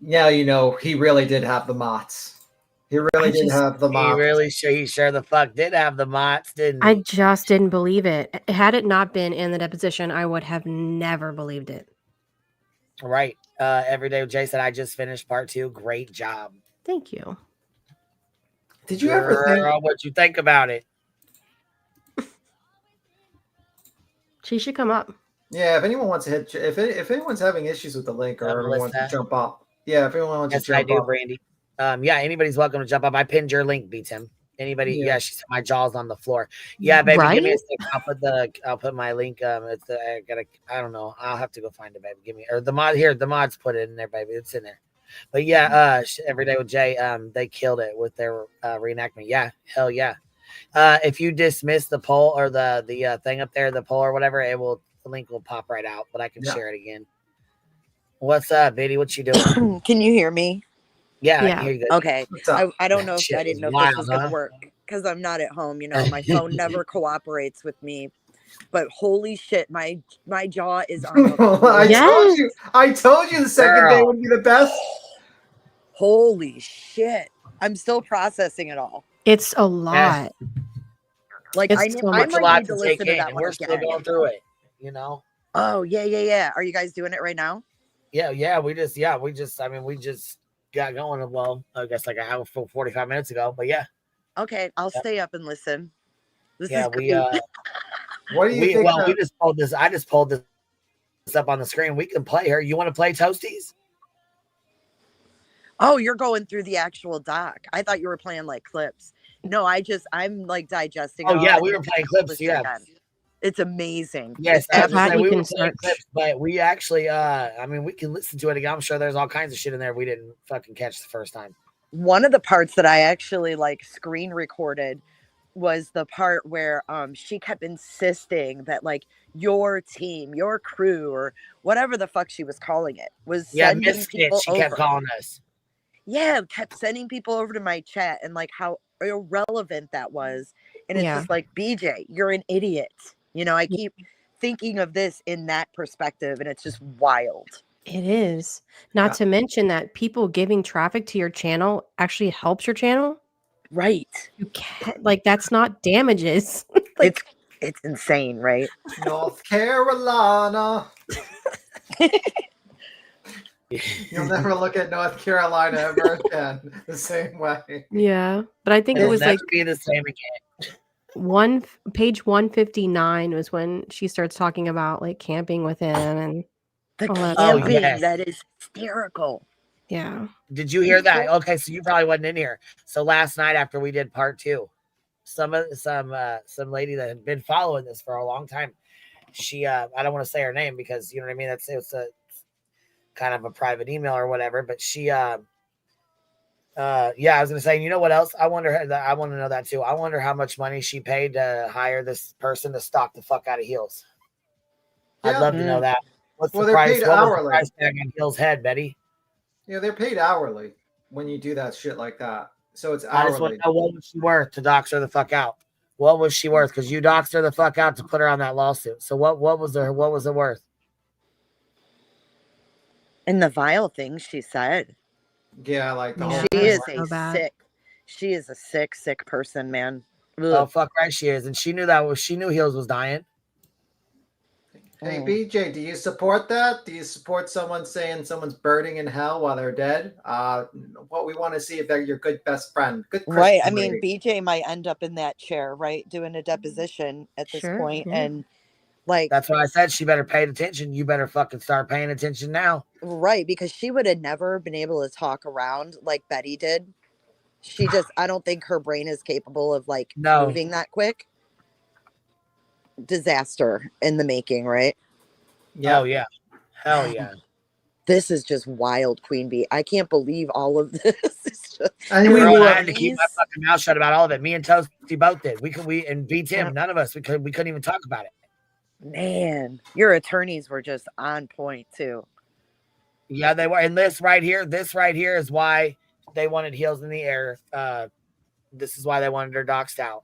he really did have the Mott's. He really did have the Mott's. He sure the fuck did have the Mott's, didn't he? I just didn't believe it. Had it not been in the deposition, I would have never believed it. Right. Every day with Jay said, I just finished part 2. Great job. Thank you. Did you ever think what you think about it? She should come up. Yeah, if anyone wants to hit, if anyone's having issues with the link, or everyone wants to jump up. Yeah, if anyone wants to jump up. Yes, I do, Brandy. Yeah, anybody's welcome to jump up. I pinned your link, B-Tim. Anybody? Yeah, she said my jaw's on the floor. Yeah, baby, give me a sec. I'll put my link. I don't know. I'll have to go find it, baby. Give me, or the mod here. The mods put it in there, baby. It's in there. But yeah, Every Day with Jay, they killed it with their reenactment. Yeah, hell yeah. If you dismiss the poll or the thing up there, the poll or whatever, the link will pop right out. But I can share it again. What's up, Biddy? What you doing? Can you hear me? Yeah. I hear you good. Okay. I don't know if I didn't know if this was gonna work because I'm not at home. My phone never cooperates with me. But holy shit, my jaw is on the floor. I told you the second day would be the best. Holy shit. I'm still processing it all. It's a lot. Like I might need to listen to that one. We're still going through it, Oh, yeah. Are you guys doing it right now? Yeah. We just got going. Well, I guess like an hour 45 minutes ago, but yeah. Okay, I'll stay up and listen. This What is do you think? Well, we just pulled this. I just pulled this up on the screen. We can play her. You want to play Toasties? Oh, you're going through the actual doc. I thought you were playing like clips. No, I'm like digesting. Oh yeah, we were playing clips. Yeah, it's amazing. Yes, we were playing clips, but we actually, we can listen to it again. I'm sure there's all kinds of shit in there we didn't fucking catch the first time. One of the parts that I actually like screen recorded was the part where she kept insisting that like your team, your crew, or whatever the fuck she was calling it, was sending people over. Kept calling us. Yeah, kept sending people over to my chat, and like how irrelevant that was. And it's Yeah. just like, BJ, you're an idiot. You know, I keep thinking of this in that perspective, and it's just wild. It is. Not to mention that people giving traffic to your channel actually helps your channel. Right. You can't, like, that's not damages. Like, It's insane, right? North Carolina. You'll never look at North Carolina ever again the same way. yeah. But I think it It'll was never like be the same again. page 159 was when she starts talking about like camping with him and The all that camping, stuff. yes. that is hysterical. Yeah. Did you hear that? Okay, so you probably wasn't in here. So last night after we did part 2, some lady that had been following this for a long time, she I don't want to say her name because you know what I mean, it's a kind of a private email or whatever, but she yeah, I was gonna say, you know what else? I want to know that too. I wonder how much money she paid to hire this person to stalk the fuck out of Heels. I'd love to know that. What's the price? Paid what hourly. was the price tag on Heels' head, Betty? Yeah, they're paid hourly when you do that shit like that. So it's I just want hourly. to know what was she worth to dox her the fuck out. What was she worth? Because you doxed her the fuck out to put her on that lawsuit. So what was it worth? And the vile things she said. Yeah, like the whole She thing. is so bad. a sick person, man. Ugh. Oh fuck right she is. And she knew Heels was dying. Hey BJ, do you support that? Do you support someone saying someone's burning in hell while they're dead? What we want to see if they're your good best friend. Good Christian right. I mean, lady. BJ might end up in that chair, right? Doing a deposition at this point. Yeah. And like, that's why I said she better pay attention. You better fucking start paying attention now. right, because she would have never been able to talk around like Betty did. She just, I don't think her brain is capable of like moving that quick. Disaster in the making, right? Yeah. Oh yeah. Hell yeah. This is just wild, Queen Bee. I can't believe all of this. It's just, I Girl, I had to keep my fucking mouth shut about all of it. Me and Toasty both did. We and beat him. None of us we couldn't even talk about it. Man, your attorneys were just on point too. Yeah, they were. And this right here is why they wanted Heels in the air. This is why they wanted her doxed out.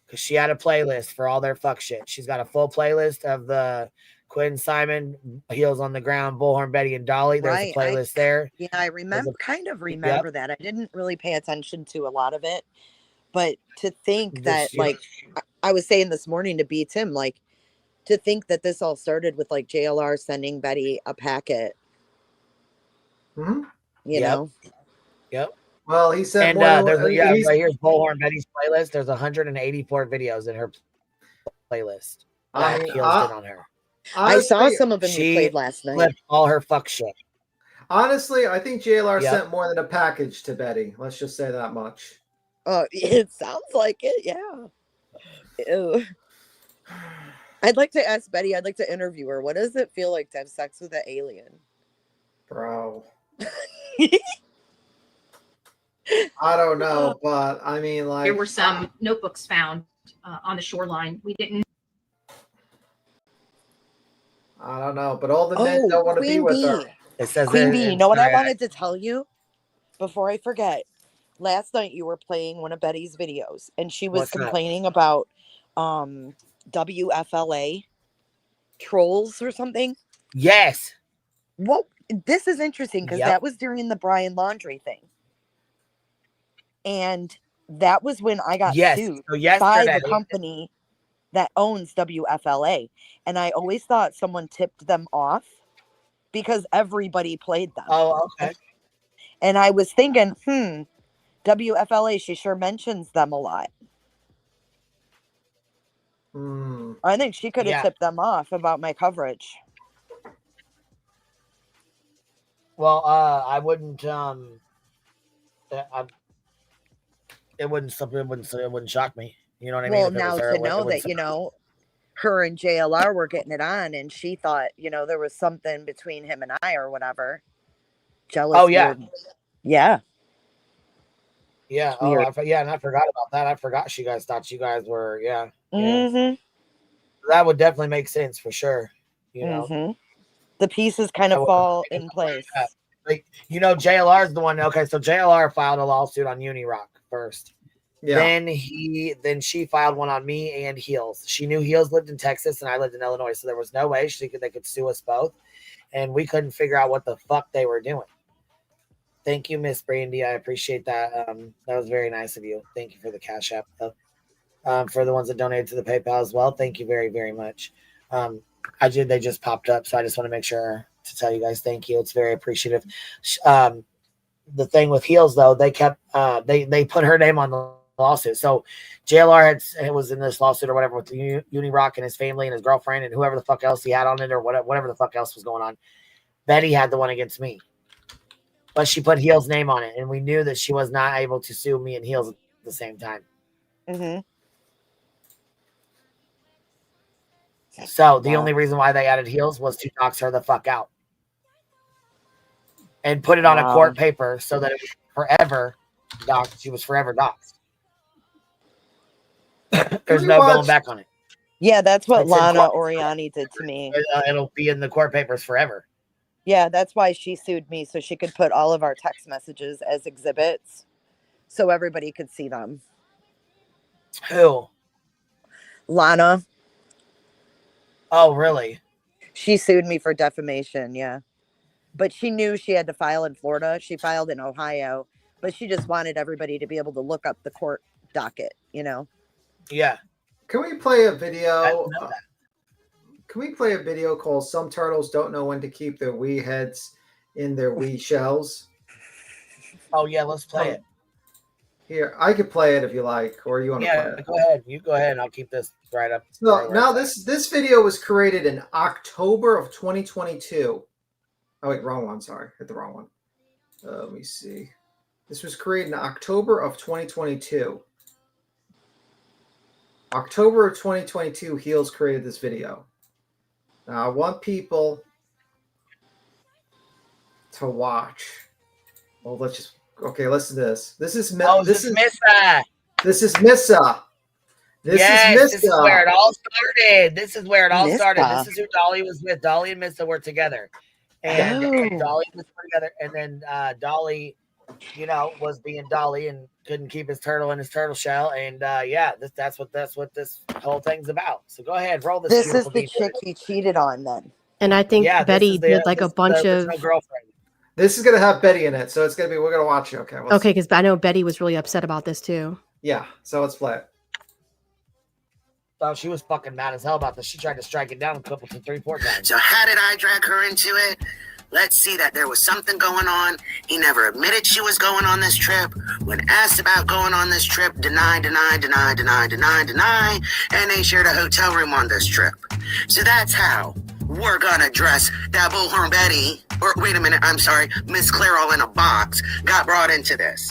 Because she had a playlist for all their fuck shit. She's got a full playlist of the Quinn, Simon, Heels on the Ground, Bullhorn, Betty, and Dolly. There's a playlist there. Yeah, I remember that. I didn't really pay attention to a lot of it. But to think that, like, I was saying this morning to B. Tim, like, to think that this all started with, like, JLR sending Betty a packet. Mm-hmm. You know? Yep. Well, he said, and there's right here's Bullhorn Betty's playlist. There's 184 videos in her playlist. Heels did on her. Honestly, I saw some of them you played last night. All her fuck shit. Honestly, I think JLR sent more than a package to Betty. Let's just say that much. It sounds like it, yeah. Ew. I'd like to ask Betty, I'd like to interview her. What does it feel like to have sex with an alien? Bro. I don't know, but I mean, like, there were some notebooks found on the shoreline. We didn't. I don't know, but all the men don't want to be with her. It says Queen Bee, you know what I wanted to tell you before I forget? Last night you were playing one of Betty's videos, and she was complaining about WFLA trolls or something. Yes. Well, this is interesting because that was during the Brian Laundrie thing. And that was when I got sued by the company that owns WFLA. And I always thought someone tipped them off because everybody played them. Oh, okay. And I was thinking, WFLA, she sure mentions them a lot. I think she could have tipped them off about my coverage. Well, I wouldn't. It wouldn't shock me. You know what I mean? Well, now to know that, you know, her and JLR were getting it on, and she thought, you know, there was something between him and I or whatever. Jealous. Oh yeah. Yeah. Yeah. Oh, and I forgot about that. I forgot you guys thought you guys were. Yeah. Mm-hmm. That would definitely make sense for sure. You know, the pieces kind of fall in place. Like, you know, JLR is the one. Okay, so JLR filed a lawsuit on Unirock first. Yeah. Then she filed one on me and Heels. She knew Heels lived in Texas and I lived in Illinois, so there was no way they could sue us both, and we couldn't figure out what the fuck they were doing. Thank you, Miss Brandy. I appreciate that. That was very nice of you. Thank you for the Cash App. For the ones that donated to the PayPal as well, thank you very, very much. They just popped up, so I just want to make sure to tell you guys thank you. It's very appreciative. The thing with Heels, though, they kept they put her name on the lawsuit. So JLR was in this lawsuit or whatever with Unirock and his family and his girlfriend and whoever the fuck else he had on it or whatever the fuck else was going on. Betty had the one against me, but she put Heels' name on it, and we knew that she was not able to sue me and Heels at the same time. Mm-hmm. So the only reason why they added Heels was to dox her the fuck out and put it on a court paper so that it was forever doxed. She was forever doxed. There's no going back on it. Yeah, that's what Lana Oriani did to me. It'll be in the court papers forever. Yeah, that's why she sued me, so she could put all of our text messages as exhibits so everybody could see them. Who? Lana. Oh, really? She sued me for defamation, yeah. But she knew she had to file in Florida. She filed in Ohio, but she just wanted everybody to be able to look up the court docket, you know? Yeah. Can we play a video? Can we play a video called "Some Turtles Don't Know When to Keep Their Wee Heads in Their Wee Shells"? Oh, yeah, let's play it. Here, I could play it if you like, or you want to play it. Go ahead. You go ahead, and I'll keep this right up. So now this video was created in October of 2022. Oh, wait, wrong one. Sorry, hit the wrong one. Let me see. This was created in October of 2022. October of 2022, Heels created this video. Now, I want people to watch. Well, okay, listen to this. This is Missa. This is Missa. This is Missa. This is where it all started. This is where it all started. This is who Dolly was with. Dolly and Missa were together. And Dolly was together. And then Dolly, was being Dolly and couldn't keep his turtle in his turtle shell. And that's what this whole thing's about. So go ahead, roll this. This is the chick he cheated on then. And I think Betty did like a bunch of girlfriend. This is gonna have Betty in it, so it's gonna be. We're gonna watch it. Okay. Okay, because I know Betty was really upset about this too. Yeah. So let's play it. Oh, she was fucking mad as hell about this. She tried to strike it down a couple to 3-4 times. So how did I drag her into it? Let's see that there was something going on. He never admitted she was going on this trip. When asked about going on this trip, deny. And they shared a hotel room on this trip. So that's how we're gonna dress that bullhorn Betty. Or wait a minute, I'm sorry, Miss Claire all in a box got brought into this.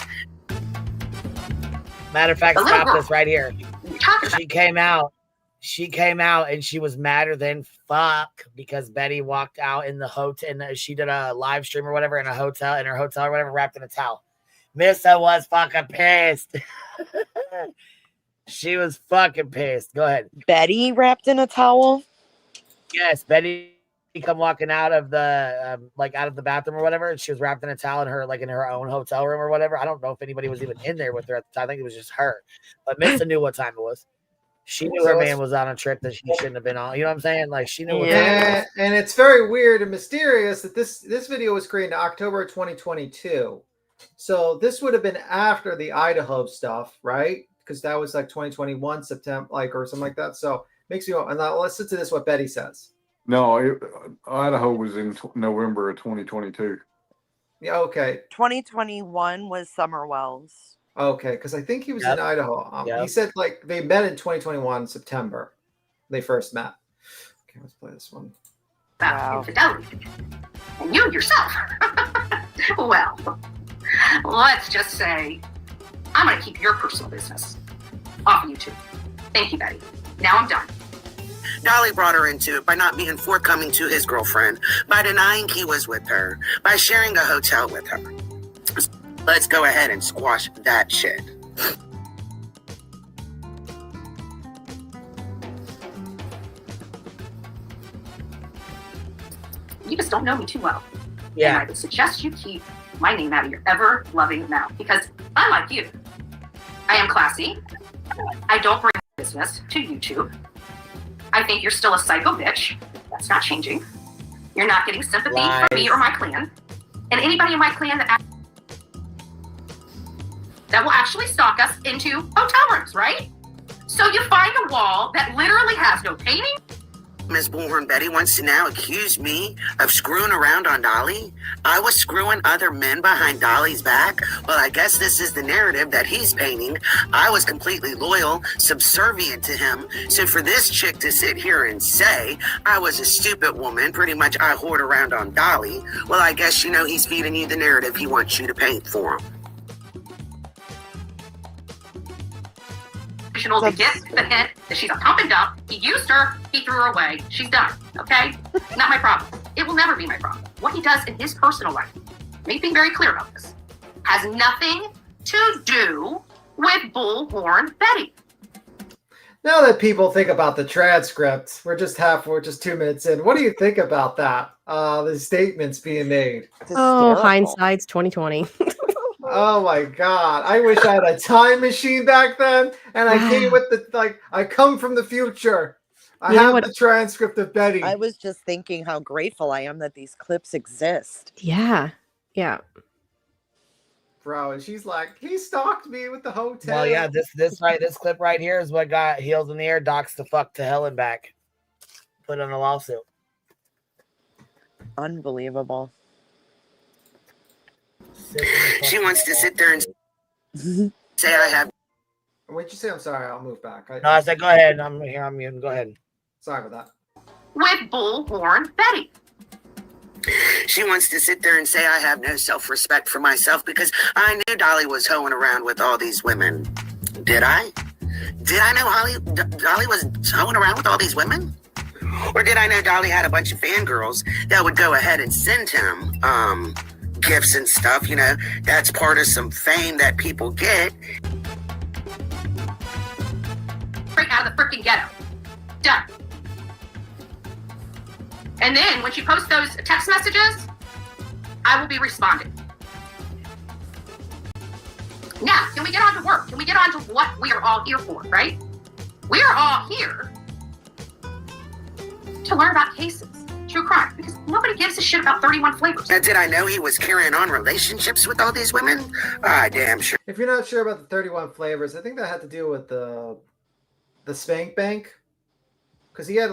Matter of fact, stop this right here. She came out and she was madder than fuck because Betty walked out in the hotel and she did a live stream or whatever in her hotel or whatever, wrapped in a towel. Missa was fucking pissed. She was fucking pissed. Go ahead. Betty wrapped in a towel? Yes, Betty come walking out of the out of the bathroom or whatever, and she was wrapped in a towel in her own hotel room or whatever. I don't know if anybody was even in there with her at the time. I think it was just her. But Missa knew what time it was. She knew her man was on a trip that she shouldn't have been on. You know what I'm saying? Like she knew. And it's very weird and mysterious that this video was created in October of 2022. So this would have been after the Idaho stuff, right? Because that was like 2021 September, or something like that. So makes me. And now let's listen to this. What Betty says. No, Idaho was in November of 2022. Yeah. Okay. 2021 was Summer Wells. Okay, because I think he was in Idaho. He said they met in 2021 September. They first met. Okay, let's play this one. Wow. Infidelity. And you yourself. Well, let's just say I'm going to keep your personal business off of you two. Thank you, Betty. Now I'm done. Dolly brought her into it by not being forthcoming to his girlfriend, by denying he was with her, by sharing a hotel with her. Let's go ahead and squash that shit. You just don't know me too well. Yeah. And I would suggest you keep my name out of your ever-loving mouth because unlike you, I am classy. I don't bring business to YouTube. I think you're still a psycho bitch. That's not changing. You're not getting sympathy from me or my clan. And anybody in my clan that will actually stalk us into hotel rooms, right? So you find a wall that literally has no painting. Ms. Bullhorn Betty wants to now accuse me of screwing around on Dolly. I was screwing other men behind Dolly's back. Well, I guess this is the narrative that he's painting. I was completely loyal, subservient to him. So for this chick to sit here and say I was a stupid woman, pretty much I whored around on Dolly, well, I guess, he's feeding you the narrative he wants you to paint for him. To get the hint that she's a pump and dump. He used her, he threw her away. She's done. Okay? Not my problem. It will never be my problem. What he does in his personal life, make me very clear about this, has nothing to do with Bullhorn Betty. Now that people think about the transcript, we're just 2 minutes in. What do you think about that? The statements being made. Oh, hindsight's 2020. Oh my God. I wish I had a time machine back then. And I came with I come from the future. I have the transcript of Betty. I was just thinking how grateful I am that these clips exist. Yeah. Yeah. Bro, and she's like, he stalked me with the hotel. Well, yeah, this clip right here is what got Heels in the Air doxed the fuck to hell and back. Put in a lawsuit. Unbelievable. She wants to sit there and say I have. What'd you say? I'm sorry. I'll move back. I said, go ahead. I'm here. I'm muting. Go ahead. Sorry about that. With Bullhorn Betty. She wants to sit there and say I have no self-respect for myself because I knew Dolly was hoeing around with all these women. Did I? Did I know Dolly was hoeing around with all these women? Or did I know Dolly had a bunch of fangirls that would go ahead and send him gifts and stuff? That's part of some fame that people get. Straight out of the freaking ghetto. Done. And then when she posts those text messages, I will be responding. Now, can we get on to work? Can we get on to what we are all here for, right? We are all here to learn about cases, true crime, because nobody gives a shit about 31 flavors. And did I know he was carrying on relationships with all these women? Damn sure. If you're not sure about the 31 flavors, I think that had to do with the spank bank. Because he had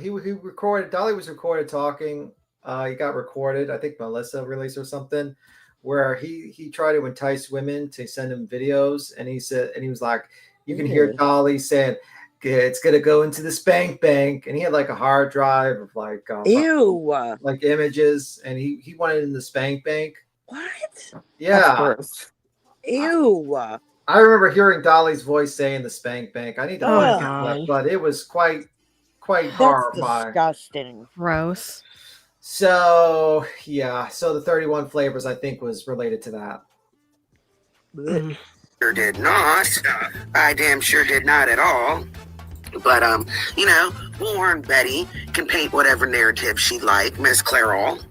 he recorded, Dolly was recorded talking. He got recorded. I think Melissa released or something, where he tried to entice women to send him videos. And he was like, you can hear Dolly saying, it's going to go into the spank bank. And he had a hard drive of ew, images. And he wanted in the spank bank. What? Yeah. Ew. I remember hearing Dolly's voice saying the spank bank. I need to find that, but it was quite horrifying. Disgusting. Gross. So the 31 flavors I think was related to that. Sure did not. I damn sure did not at all. But Bullhorn Betty can paint whatever narrative she'd like, Miss Clairol.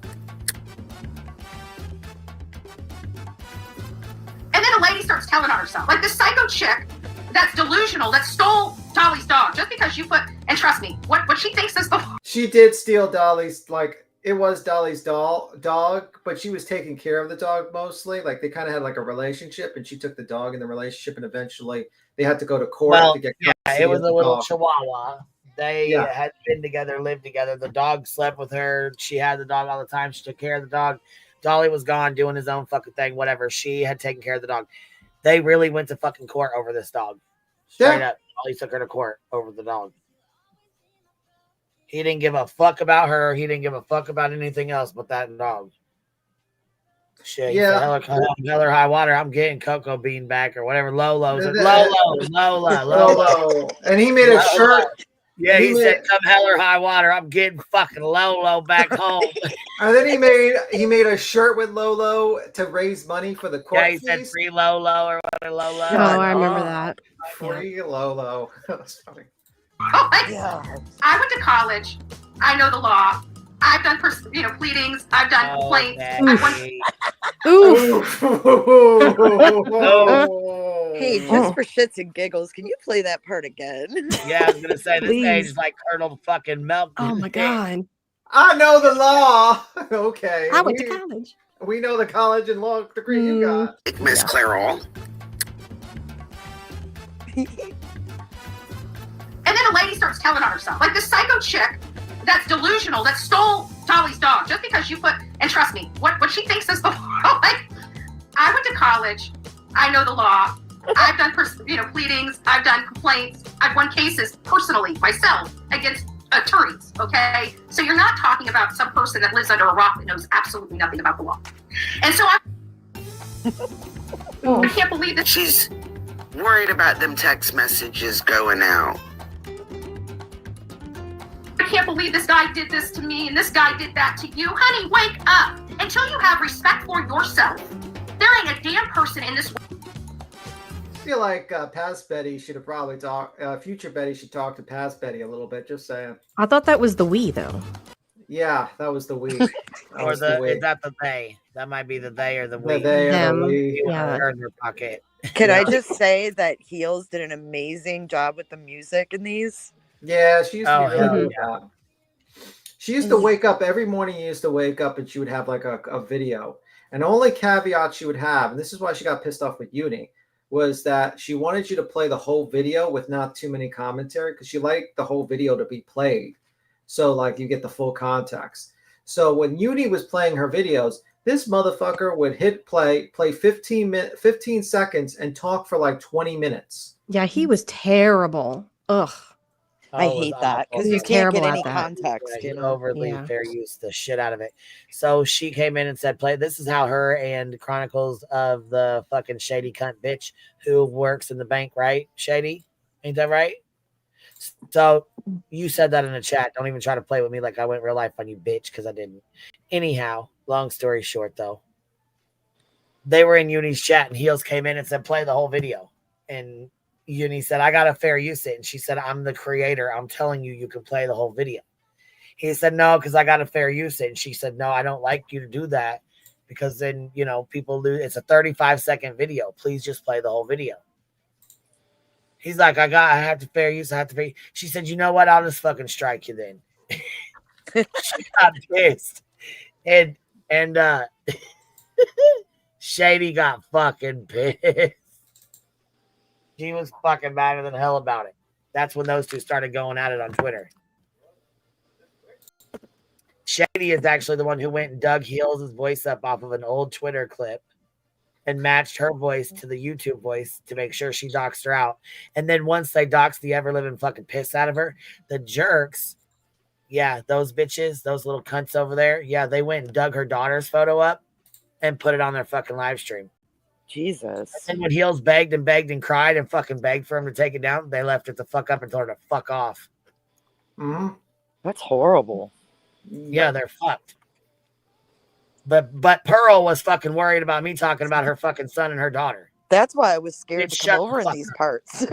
And then a lady starts telling on herself, like this psycho chick that's delusional that stole Dolly's dog just because you put. And trust me, what she thinks is the. She did steal Dolly's, it was Dolly's dog, but she was taking care of the dog mostly. They kind of had a relationship, and she took the dog in the relationship, and eventually they had to go to court to get. Yeah, it was a little Chihuahua. They had been together, lived together. The dog slept with her. She had the dog all the time. She took care of the dog. Dolly was gone doing his own fucking thing, whatever. She had taken care of the dog. They really went to fucking court over this dog. Straight up. Dolly took her to court over the dog. He didn't give a fuck about her. He didn't give a fuck about anything else but that dog. Shit. Yeah. Hell or high water. I'm getting cocoa bean back or whatever. Lolo. And he made a shirt. Yeah, he said, "Come hell or high water, I'm getting fucking Lolo back home." And then he made a shirt with Lolo to raise money for the court. Yeah, he said free Lolo or whatever Lolo. Oh, I remember that. Free Lolo. That's funny. Oh my God. I went to college. I know the law. I've done pleadings. I've done complaints. Hey, just for shits and giggles, can you play that part again? Yeah, I was gonna say this Please. age is like Colonel fucking Milk. Oh my god. I know the law. Okay. I went to college. We know the college and law degree you got. Miss Clairol. And then a lady starts telling on herself, like this psycho chick that's delusional that stole Dolly's dog just because you put. And trust me, what she thinks is the law. Like, I went to college. I know the law. I've done pleadings. I've done complaints. I've won cases personally myself against attorneys. Okay, so you're not talking about some person that lives under a rock that knows absolutely nothing about the law. And so I can't believe that She's worried about them text messages going out. I can't believe this guy did this to me and this guy did that to you. Honey, wake up. Until you have respect for yourself, there ain't a damn person in this world. I feel like past Betty should have probably talked. Future Betty should talk to past Betty a little bit. Just saying. I thought that was the we though. Yeah, that was the we. Or is that the they? That might be the they or the we. The they or Them. the we. Yeah. Or in their pocket. Can I just say that Heels did an amazing job with the music in these? Yeah, she used to be really hell good at that. She used to wake up every morning. Used to wake up and she would have like a video. And the only caveat she would have, and this is why she got pissed off with Uni, was that she wanted you to play the whole video with not too many commentary because she liked the whole video to be played. So like you get the full context. So when Uni was playing her videos, this motherfucker would hit play 15 seconds and talk for like 20 minutes. Yeah, he was terrible. Ugh. I hate that because you He's can't get terrible any at that. context. He You know? overly Yeah. fair use the shit out of it. So she came in and said, "Play." This is how her and Chronicles of the fucking shady cunt bitch who works in the bank, right? Shady, ain't that right? So you said that in the chat. Don't even try to play with me like I went real life on you, bitch, because I didn't. Anyhow, long story short, though, they were in Uni's chat and Heels came in and said, "Play the whole video," and Uni said, "I got to fair use it." And she said, "I'm the creator. I'm telling you, you can play the whole video." He said, "No, because I got to fair use it." And she said, "No, I don't like you to do that because then, people lose. It's a 35-second video. Please just play the whole video." He's like, I have to fair use. She said, "You know what? I'll just fucking strike you then." She got pissed. And Shady got fucking pissed. She was fucking madder than hell about it. That's when those two started going at it on Twitter. Shady is actually the one who went and dug Heels' voice up off of an old Twitter clip and matched her voice to the YouTube voice to make sure she doxed her out. And then once they doxed the ever-living fucking piss out of her, the jerks, yeah, those bitches, those little cunts over there, yeah, they went and dug her daughter's photo up and put it on their fucking live stream. Jesus. And when Heels begged and cried and fucking begged for him to take it down, they left it the fuck up and told her to fuck off. Mm-hmm. That's horrible. Yeah, they're fucked. But Pearl was fucking worried about me talking about her fucking son and her daughter. That's why I was scared to Shut come over the in fuck these up. parts.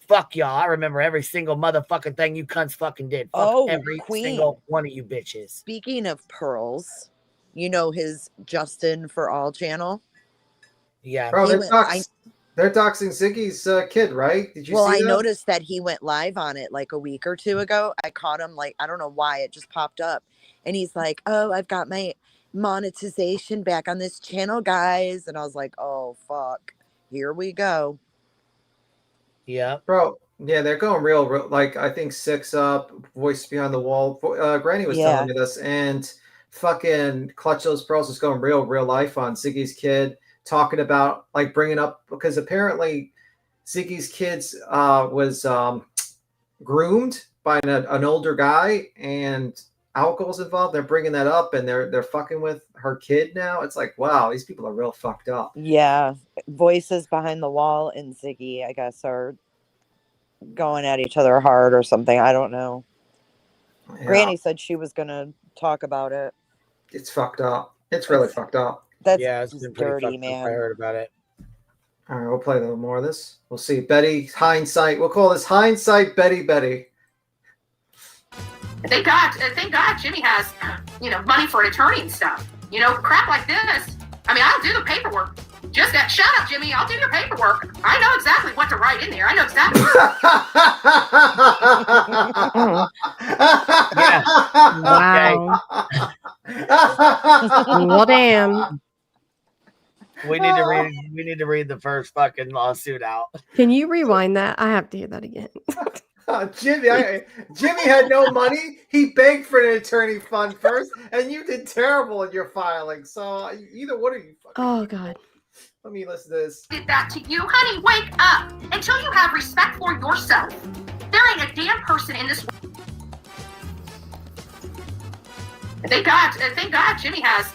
Fuck y'all. I remember every single motherfucking thing you cunts fucking did. Fuck every single one of you bitches. Speaking of pearls, you know his Justin for All channel? Yeah. Bro, they're doxing Ziggy's kid, right? Did you see that? I noticed that he went live on it like a week or two ago. I caught him, I don't know why, it just popped up. And he's like, "Oh, I've got my monetization back on this channel, guys." And I was like, oh, fuck. Here we go. Yeah. Bro, yeah, they're going real like, I think Six Up, Voice Beyond the Wall. Granny was telling me this. And fucking Clutch Those Pearls is going real life on Ziggy's kid. Talking about, like, bringing up, because apparently Ziggy's kids was groomed by an older guy and alcohol's involved. They're bringing that up and they're fucking with her kid now. It's like, wow, these people are real fucked up. Yeah. Voices Behind the Wall and Ziggy, I guess, are going at each other hard or something. I don't know. Yeah. Granny said she was going to talk about it. It's fucked up. It's really fucked up. That's it's been dirty, man. I heard about it. All right, we'll play a little more of this. We'll see. Betty, hindsight. We'll call this hindsight Betty. Thank God Jimmy has, money for an attorney and stuff. Crap like this. I mean, I'll do the paperwork. Just that. Shut up, Jimmy. I'll do your paperwork. I know exactly what to write in there. I know exactly. Wow. Well, damn. We need to read the first fucking lawsuit out. Can you rewind that? I have to hear that again. Jimmy had no money. He begged for an attorney fund first, and you did terrible in your filing. So either one of you. Oh God. Let me listen to this. Did that to you, honey? Wake up! Until you have respect for yourself, there ain't a damn person in this world. Thank God, Jimmy has,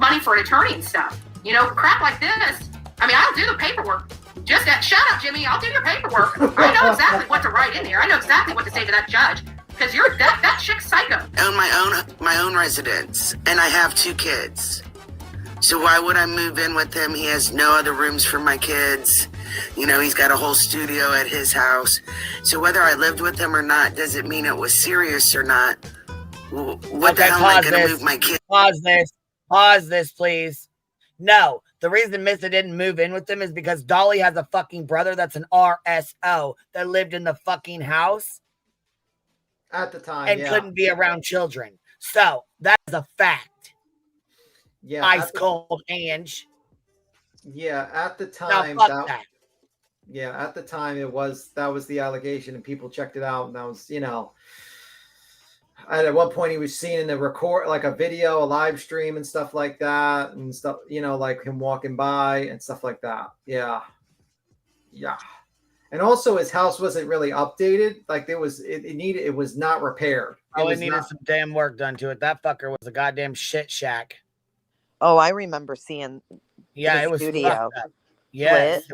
money for an attorney and stuff. Crap like this. I mean, I'll do the paperwork. Just that. Shut up, Jimmy. I'll do your paperwork. I know exactly what to write in there. I know exactly what to say to that judge. Because you're that chick's psycho. I own my own residence, and I have 2 kids. So why would I move in with him? He has no other rooms for my kids. He's got a whole studio at his house. So whether I lived with him or not doesn't mean it was serious or not. What the hell am I going to move my kids? Pause this, please. No, the reason Missa didn't move in with them is because Dolly has a fucking brother that's an RSO that lived in the fucking house at the time and couldn't be around children. So that's a fact. Yeah, ice cold, Ange. Yeah, at the time. Now, that. Yeah, at the time that was the allegation, and people checked it out, and that was, And at one point, he was seen in a video, a live stream, and stuff like that, and stuff, like him walking by and stuff like that. Yeah. And also, his house wasn't really updated. Like it was not repaired. It needed some damn work done to it. That fucker was a goddamn shit shack. Oh, I remember seeing. Yeah, it was studio. Yes.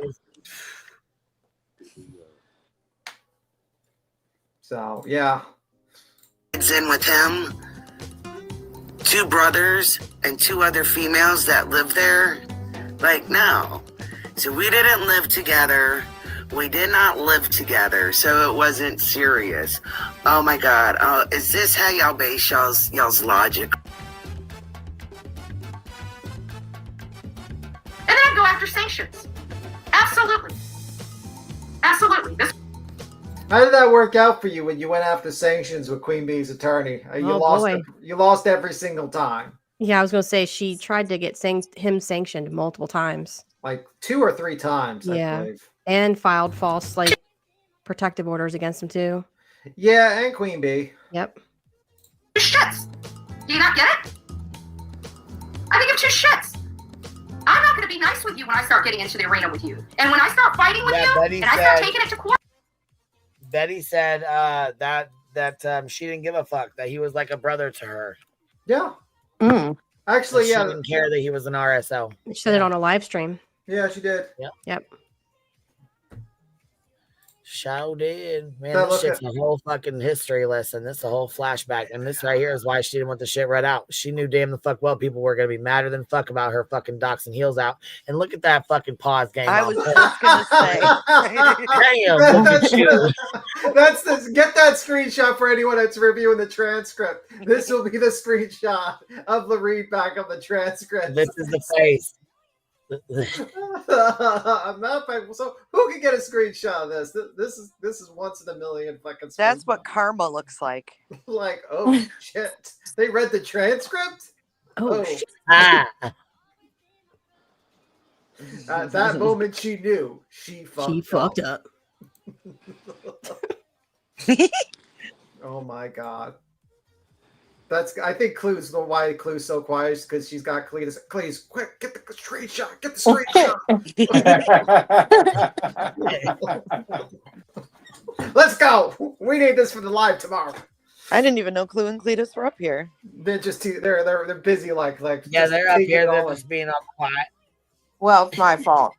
So yeah. In with him, 2 brothers and 2 other females that live there. No. So we didn't live together. We did not live together, so it wasn't serious. Oh my God. Is this how y'all base y'all's logic? And then I'd go after sanctions. Absolutely. How did that work out for you when you went after sanctions with Queen Bee's attorney? You lost every single time. Yeah, I was going to say she tried to get him sanctioned multiple times. Like 2 or 3 times, I believe. And filed false protective orders against him too. Yeah, and Queen Bee. Yep. 2 shits. Do you not get it? I think of 2 shits. I'm not going to be nice with you when I start getting into the arena with you. And when I start fighting with you, and I start taking it to court. Betty said that she didn't give a fuck, that he was like a brother to her. Yeah. Actually, she didn't care that he was an RSO. She said it on a live stream. Yeah, she did. Yep. Show did. Man, this shit's a whole fucking history lesson. This is a whole flashback. And this right here is why she didn't want the shit read out. She knew damn the fuck well people were going to be madder than fuck about her fucking doxing heels out. And look at that fucking pause game. I was just going to say. Damn, look at you. Get that screenshot for anyone that's reviewing the transcript. This will be the screenshot of the read back of the transcript. This is the face. So who can get a screenshot of this? This is once in a million fucking. That's what karma looks like. Like, oh shit! They read the transcript. Oh shit! At that moment, she knew she fucked up. Oh my god! I think Clue's why Clue's so quiet is because she's got Cletus. Please, quick, get the screenshot. Get the screenshot. Let's go. We need this for the live tomorrow. I didn't even know Clue and Cletus were up here. They're just they're busy like yeah, they're up here. They're just being all quiet. Well, it's my fault.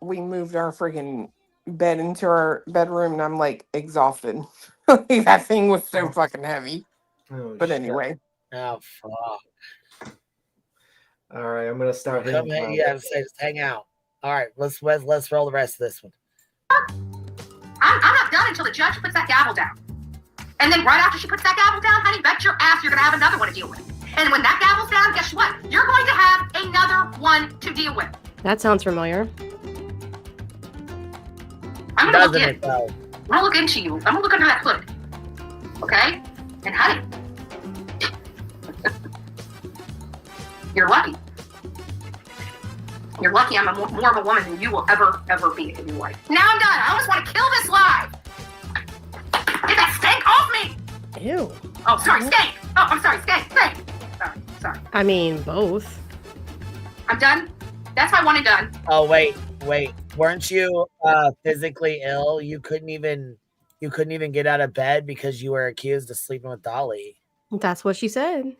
We moved our freaking bed into our bedroom, and I'm exhausted. That thing was so fucking heavy. Oh, but anyway. Oh fuck. All right, I'm gonna start. Come in, yeah, just hang out. All right, let's roll the rest of this one. I'm not done until the judge puts that gavel down. And then right after she puts that gavel down, honey, bet your ass you're gonna have another one to deal with. And when that gavel's down, guess what? You're going to have another one to deal with. That sounds familiar. I'm going to look Doesn't in. it though? I'm going to look into you. I'm going to look under that hood. Okay? And honey, you're lucky. You're lucky I'm more of a woman than you will ever be in your life. Now I'm done. I almost want to kill this live. Get that stank off me. Ew. Oh, sorry, stank. Oh, I'm sorry, stank. Sorry. I mean, both. I'm done. That's my one and done. Oh wait. Weren't you physically ill? You couldn't even get out of bed because you were accused of sleeping with Dolly. That's what she said.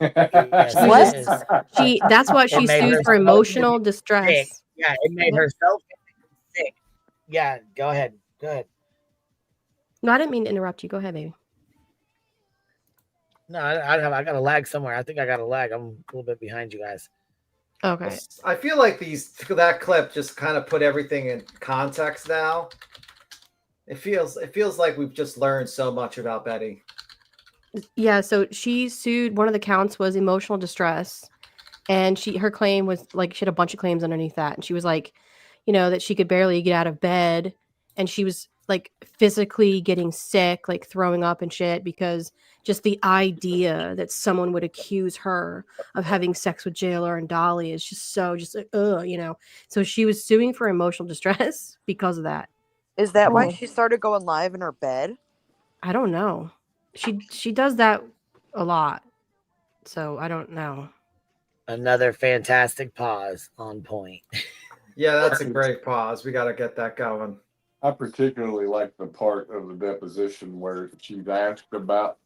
Yes, What? it is. That's what she made sued her for so emotional sick. distress. Yeah, it made her so sick. Yeah, go ahead. No, I didn't mean to interrupt you. Go ahead, baby. No, I got a lag somewhere. I think I got a lag. I'm a little bit behind you guys. Okay. I feel like that clip just kind of put everything in context now. It feels like we've just learned so much about Betty. Yeah, so she sued. One of the counts was emotional distress, and her claim was like she had a bunch of claims underneath that, and she was like, that she could barely get out of bed, and she was like physically getting sick, like throwing up and shit, because just the idea that someone would accuse her of having sex with JLR and Dolly is just like, ugh. So she was suing for emotional distress because of that. Is that why she started going live in her bed? I don't know. She does that a lot, so I don't know. Another fantastic pause on point. Yeah, that's a great pause. We got to get that going. I particularly like the part of the deposition where she's asked about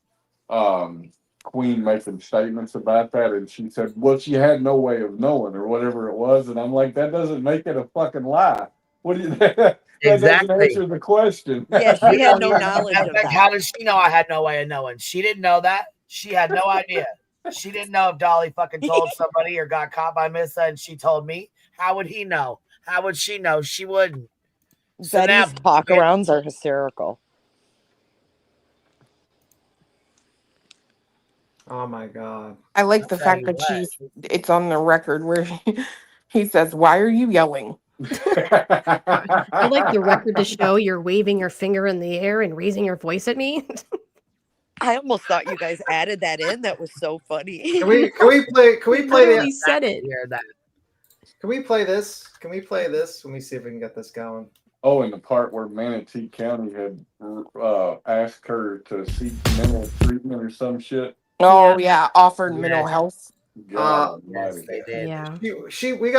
Queen making statements about that, and she said, well, she had no way of knowing, or whatever it was, and I'm like, that doesn't make it a fucking lie. What do you that Exactly. doesn't answer the question. Yeah, she had no knowledge of that. How did she know I had no way of knowing? She didn't know that. She had no idea. She didn't know if Dolly fucking told somebody or got caught by Missa and she told me. How would he know? How would she know? She wouldn't. So Betty's talk-arounds are hysterical. Oh my God. I like the fact that it's on the record where he says, why are you yelling? I like the record to show you're waving your finger in the air and raising your voice at me. I almost thought you guys added that in. That was so funny. Can we play He said it. Can we play this? Let me see if we can get this going. Oh, and the part where Manatee County had asked her to seek mental treatment or some shit. Oh yeah, offered mental health. God, yes, they did. Yeah. We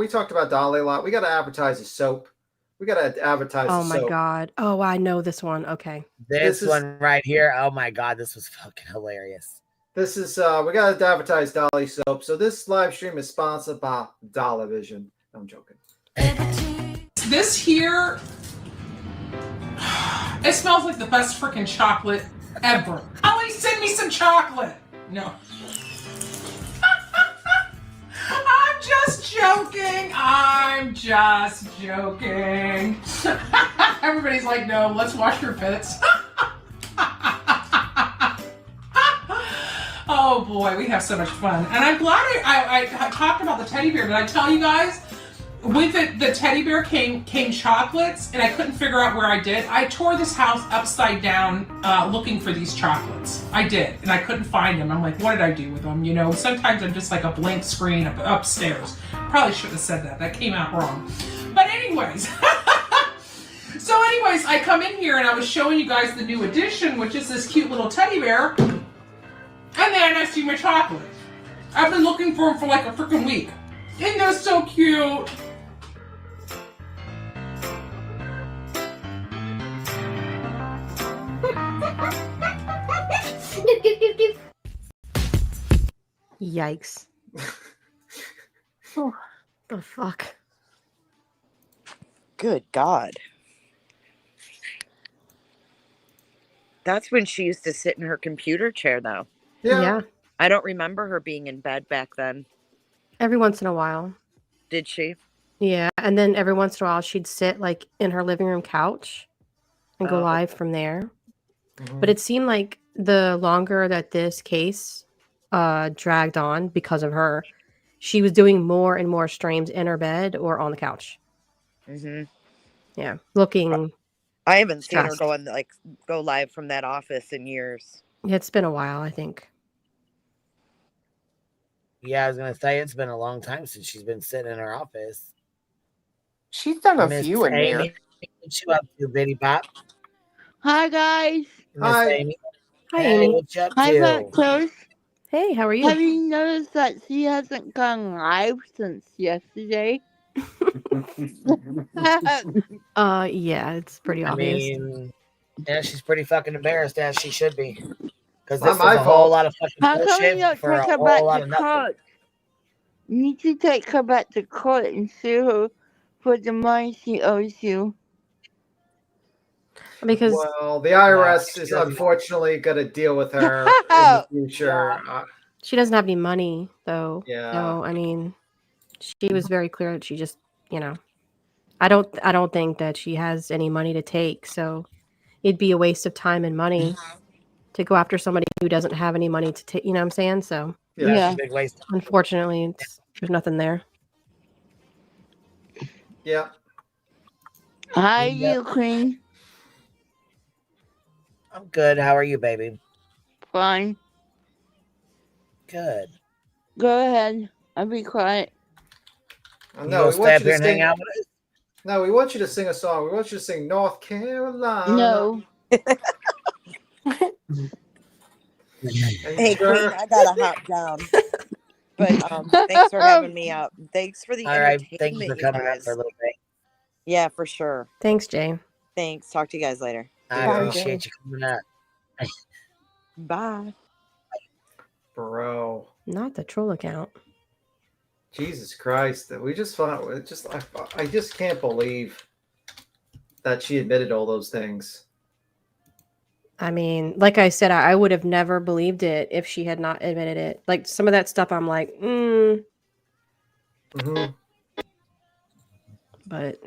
talked about Dolly a lot. We gotta advertise the soap. We gotta advertise Oh the my soap. God. Oh, I know this one. Okay. This one right here. Oh my God, this was fucking hilarious. This is we gotta advertise Dolly soap. So this live stream is sponsored by Dollar Vision. I'm joking. This here, it smells like the best freaking chocolate ever. Holly, send me some chocolate. No. I'm just joking. Everybody's like, no, let's wash your pits. Oh boy, we have so much fun. And I'm glad I talked about the teddy bear. Did I tell you guys? With the teddy bear came chocolates, and I couldn't figure out where I did. I tore this house upside down looking for these chocolates. I did, and I couldn't find them. I'm like, what did I do with them? Sometimes I'm just like a blank screen upstairs. Probably shouldn't have said that. That came out wrong. But anyways, I come in here and I was showing you guys the new addition, which is this cute little teddy bear. And then I see my chocolate. I've been looking for them for like a freaking week. And they're so cute. Yikes. Oh, the fuck. Good God. That's when she used to sit in her computer chair, though. Yeah. I don't remember her being in bed back then. Every once in a while. Did she? Yeah. And then every once in a while, she'd sit like in her living room couch and go live from there. Mm-hmm. But it seemed like the longer that this case dragged on because of her, she was doing more and more streams in her bed or on the couch. Mm-hmm. Yeah, looking. I haven't seen her stressed. go live from that office in years. It's been a while, I think. Yeah, I was gonna say it's been a long time since she's been sitting in her office. She's done a Miss few in there. Amy, what you up to, Bitty Bop? Hi guys. Miss Hi. Amy. Hi, Hey, Amy. what you up Hi to? Factors. Hey, how are you? Have you noticed that she hasn't gone live since yesterday? Yeah, it's pretty I obvious. mean, yeah, she's pretty fucking embarrassed, as she should be. Because Not this my was a whole fault. lot of fucking How come you bullshit don't for take a her whole back lot to of nothing. court? You need to take her back to court and sue her for the money she owes you. Because Well, the IRS is unfortunately going to deal with her in the future. she doesn't have any money, though. Yeah. So I mean, she was very clear that she just, I don't think that she has any money to take. So it'd be a waste of time and money to go after somebody who doesn't have any money to take. You know what I'm saying? So That's a big waste. unfortunately, there's nothing there. Yeah. Hi, Yep. you queen. I'm good. How are you, baby? Fine. Good. Go ahead. I'll be quiet. Oh, You no, gonna we stay want up you here to and hang sing. out with us? No, we want you to sing a song. We want you to sing North Carolina. No. Hey, Queen, I gotta hop down. But thanks for having me up. Thanks for the All right. entertainment, Thank you for you coming up guys. for a little bit. Yeah, for sure. Thanks, Jay. Thanks. Talk to you guys later. I appreciate you coming up. Bye. Bro. Not the troll account. Jesus Christ. We just found it. I just can't believe that she admitted all those things. I mean, like I said, I would have never believed it if she had not admitted it. Like some of that stuff, I'm like, But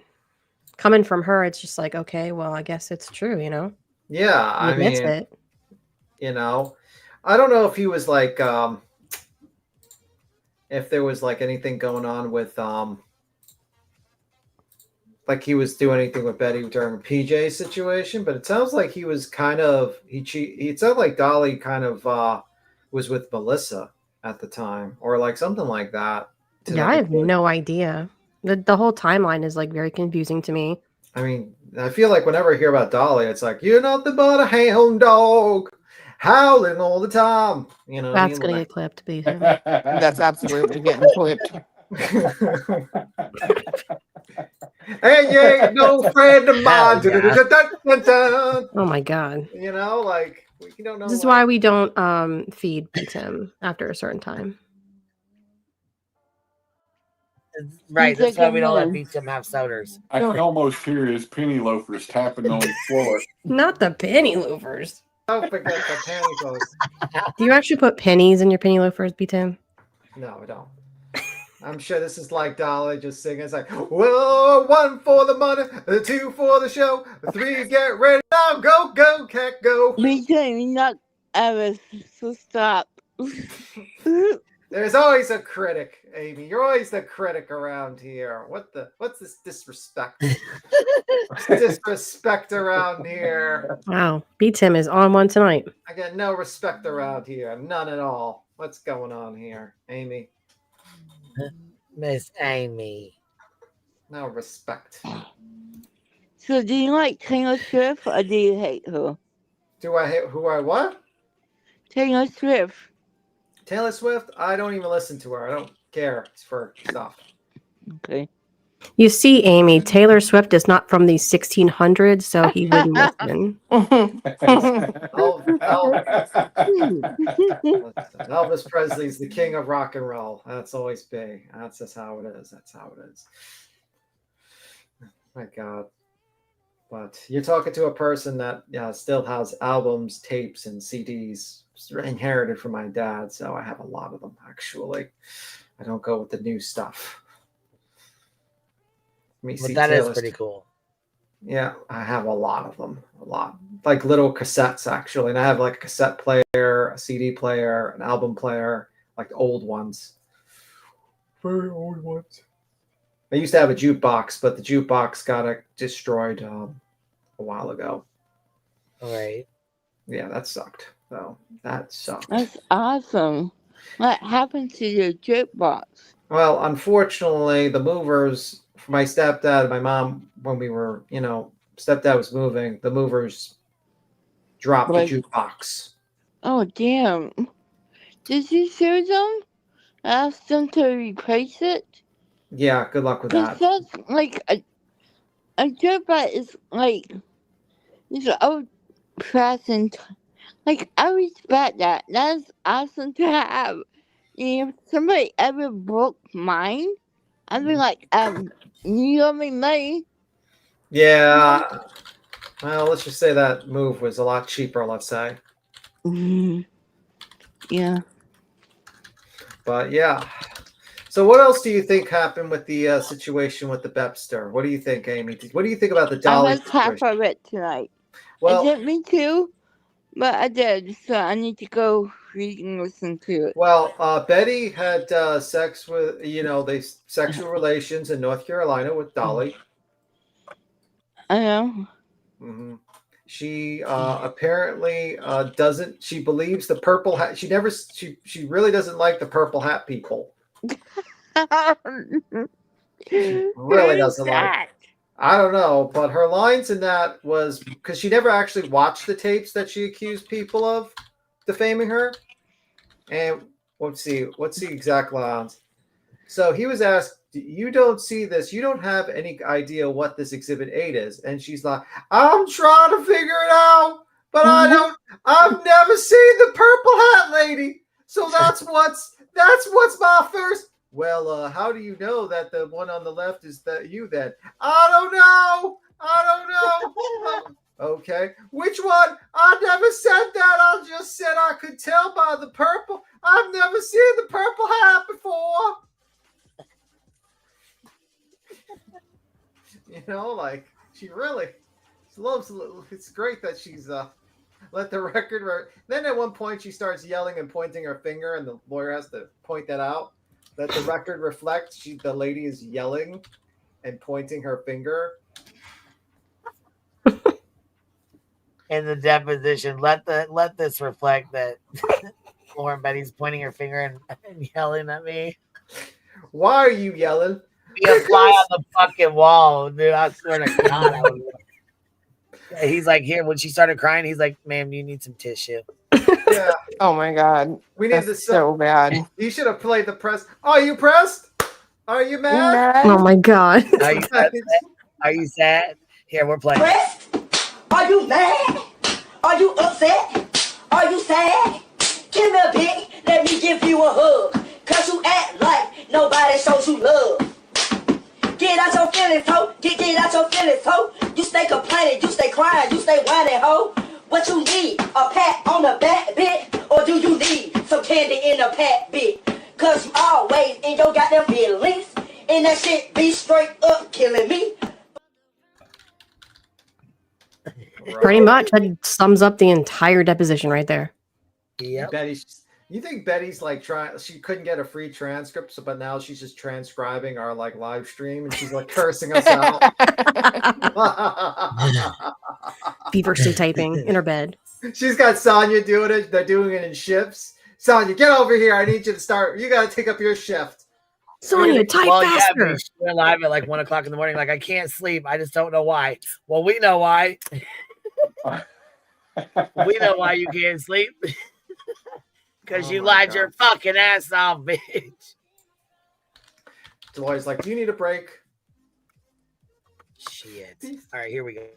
coming from her, it's just like, okay, well, I guess it's true, Yeah, He I admits mean, it. I don't know if he was like, if there was like anything going on with, like he was doing anything with Betty during PJ situation, but it sounds like he was kind of, it sounded like Dolly kind of was with Melissa at the time or like something like that. Yeah, I have no idea. The whole timeline is like very confusing to me. I mean, I feel like whenever I hear about Dolly, it's like, you're nothing but a hound dog howling all the time. You know, That's going to get clipped. That's absolutely getting clipped. And you ain't no friend of mine. Oh my God. You know, like, we don't know. This is why we don't feed Tim after a certain time. Right, that's why we don't let Tim have sodas. I can almost hear his penny loafers tapping on the floor. Not the penny loafers. Don't forget the penny loafers. Do you actually put pennies in your penny loafers, B-Tim? No, I don't. I'm sure this is like Dolly just singing. It's like, whoa, 1 for the money, 2 for the show, 3 get ready now, go, go, cat, go. B-Tim, you're not ever, so stop. There's always a critic, Amy. You're always the critic around here. What's this disrespect? Disrespect around here. Wow. B-Tim is on one tonight. I get no respect around here. None at all. What's going on here, Amy? Miss Amy. No respect. So do you like Taylor Swift or do you hate her? Do I hate who I what? Taylor Swift. Taylor Swift? I don't even listen to her. I don't care for stuff. Okay. You see, Amy, Taylor Swift is not from the 1600s, so he wouldn't listen. Elvis Presley's the king of rock and roll. That's always big. That's just how it is. That's how it is. My God. But you're talking to a person that still has albums, tapes, and CDs inherited from my dad. So I have a lot of them, actually. I don't go with the new stuff. But that is pretty cool. Yeah, I have a lot of them. A lot. Like little cassettes, actually. And I have like a cassette player, a CD player, an album player, like the old ones. Very old ones. I used to have a jukebox, but the jukebox got destroyed a while ago. All right. Yeah, that sucked. So that sucked. That's awesome. What happened to your jukebox? Well, unfortunately, the movers, my stepdad and my mom, when we were, stepdad was moving, the movers dropped the jukebox. Oh, damn. Did you sue them? Ask them to replace it? Yeah, good luck with that. Because that's like a jukebox is like this old fashioned. Like, I respect that. That's awesome to have. If somebody ever broke mine, I'd be like, you owe me money. Yeah. Well, let's just say that move was a lot cheaper, let's say. Yeah. But yeah. So what else do you think happened with the situation with the Bepster? What do you think, Amy? What do you think about the Dolly I watched half situation? of it tonight. Well, I didn't mean to, but I did. So I need to go read and listen to it. Well, Betty had sex with, sexual relations in North Carolina with Dolly. I know. Mm-hmm. She apparently doesn't. She believes the purple hat. She really doesn't like the purple hat people. She really doesn't like. I don't know, but her lines in that was because she never actually watched the tapes that she accused people of defaming her. And let's see, what's the exact lines? So he was asked, "You don't see this. You don't have any idea what this Exhibit 8 is." And she's like, "I'm trying to figure it out, but I don't. I've never seen the purple hat lady. So that's what's my first. Well, how do you know that the one on the left is that you then? I don't know. Okay. Which one? I never said that. I just said I could tell by the purple. I've never seen the purple hat before. Like she loves. It's great that she's let the record. Then at one point she starts yelling and pointing her finger, and the lawyer has to point that out. That the record reflects the lady is yelling and pointing her finger. In the deposition, let this reflect that Lauren Betty's pointing her finger and yelling at me. Why are you yelling? Be a fly on the fucking wall, dude. I swear to God. He's like, here, when she started crying, he's like, ma'am, you need some tissue. Yeah. Oh my God. We need this so bad. You should have played the press. Are you pressed? Are you mad? Oh my God. Are you sad? Here, we're playing. Pressed? Are you mad? Are you upset? Are you sad? Give me a big, let me give you a hug. Cause you act like nobody shows you love. Get out your feelings, ho. Get out your feelings, ho. You stay complaining, you stay crying, you stay whining, ho. What you need? A pat on the back bit? Or do you need some candy in the pat bit? Cause you always in your goddamn feelings. And that shit be straight up killing me. Pretty much. That sums up the entire deposition right there. Yeah. You think Betty's like she couldn't get a free transcript, but now she's just transcribing our like live stream and she's like cursing us out. Feverishly typing in her bed. She's got Sonya doing it. They're doing it in shifts. Sonya, get over here. I need you to start. You got to take up your shift. Sonya, type faster. Yeah, we're live at like 1 o'clock in the morning. Like, I can't sleep. I just don't know why. Well, we know why. We know why you can't sleep. Because you lied your fucking ass off, bitch. Deloitte's like, do you need a break? Shit. All right, here we go.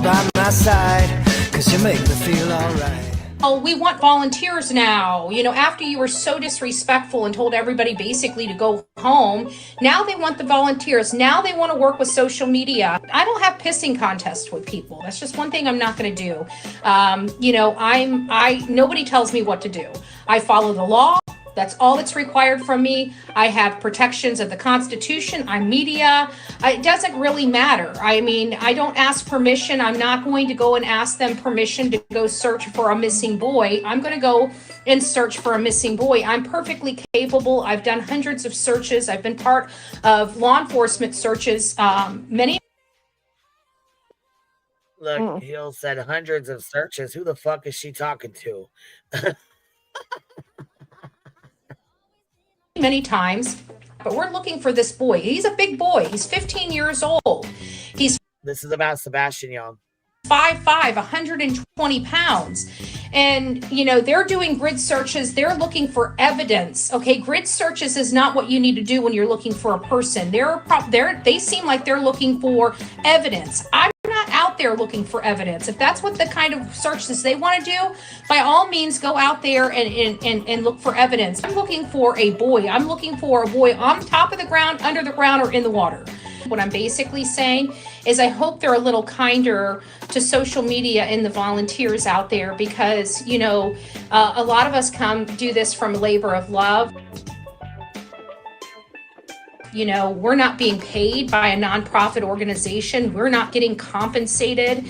By my side, because you make me feel all right. Oh, we want volunteers now. After you were so disrespectful and told everybody basically to go home, now they want the volunteers. Now they want to work with social media. I don't have pissing contests with people. That's just one thing I'm not going to do. Nobody tells me what to do. I follow the law. That's all that's required from me. I have protections of the Constitution. I'm media. It doesn't really matter. I mean, I don't ask permission. I'm not going to go and ask them permission to go search for a missing boy. I'm going to go and search for a missing boy. I'm perfectly capable. I've done hundreds of searches. I've been part of law enforcement searches. Many. Look, Hill said hundreds of searches. Who the fuck is she talking to? Many times, but we're looking for this boy. He's a big boy. He's 15 years old. This is about Sebastian Young. 5'5", 120 pounds. And, they're doing grid searches. They're looking for evidence. Okay, grid searches is not what you need to do when you're looking for a person. They seem like they're looking for evidence. I'm not out there looking for evidence. If that's what the kind of searches they want to do, by all means, go out there and look for evidence. I'm looking for a boy. I'm looking for a boy on top of the ground, under the ground, or in the water. What I'm basically saying is I hope they're a little kinder to social media and the volunteers out there because, a lot of us do this from labor of love. We're not being paid by a nonprofit organization. We're not getting compensated.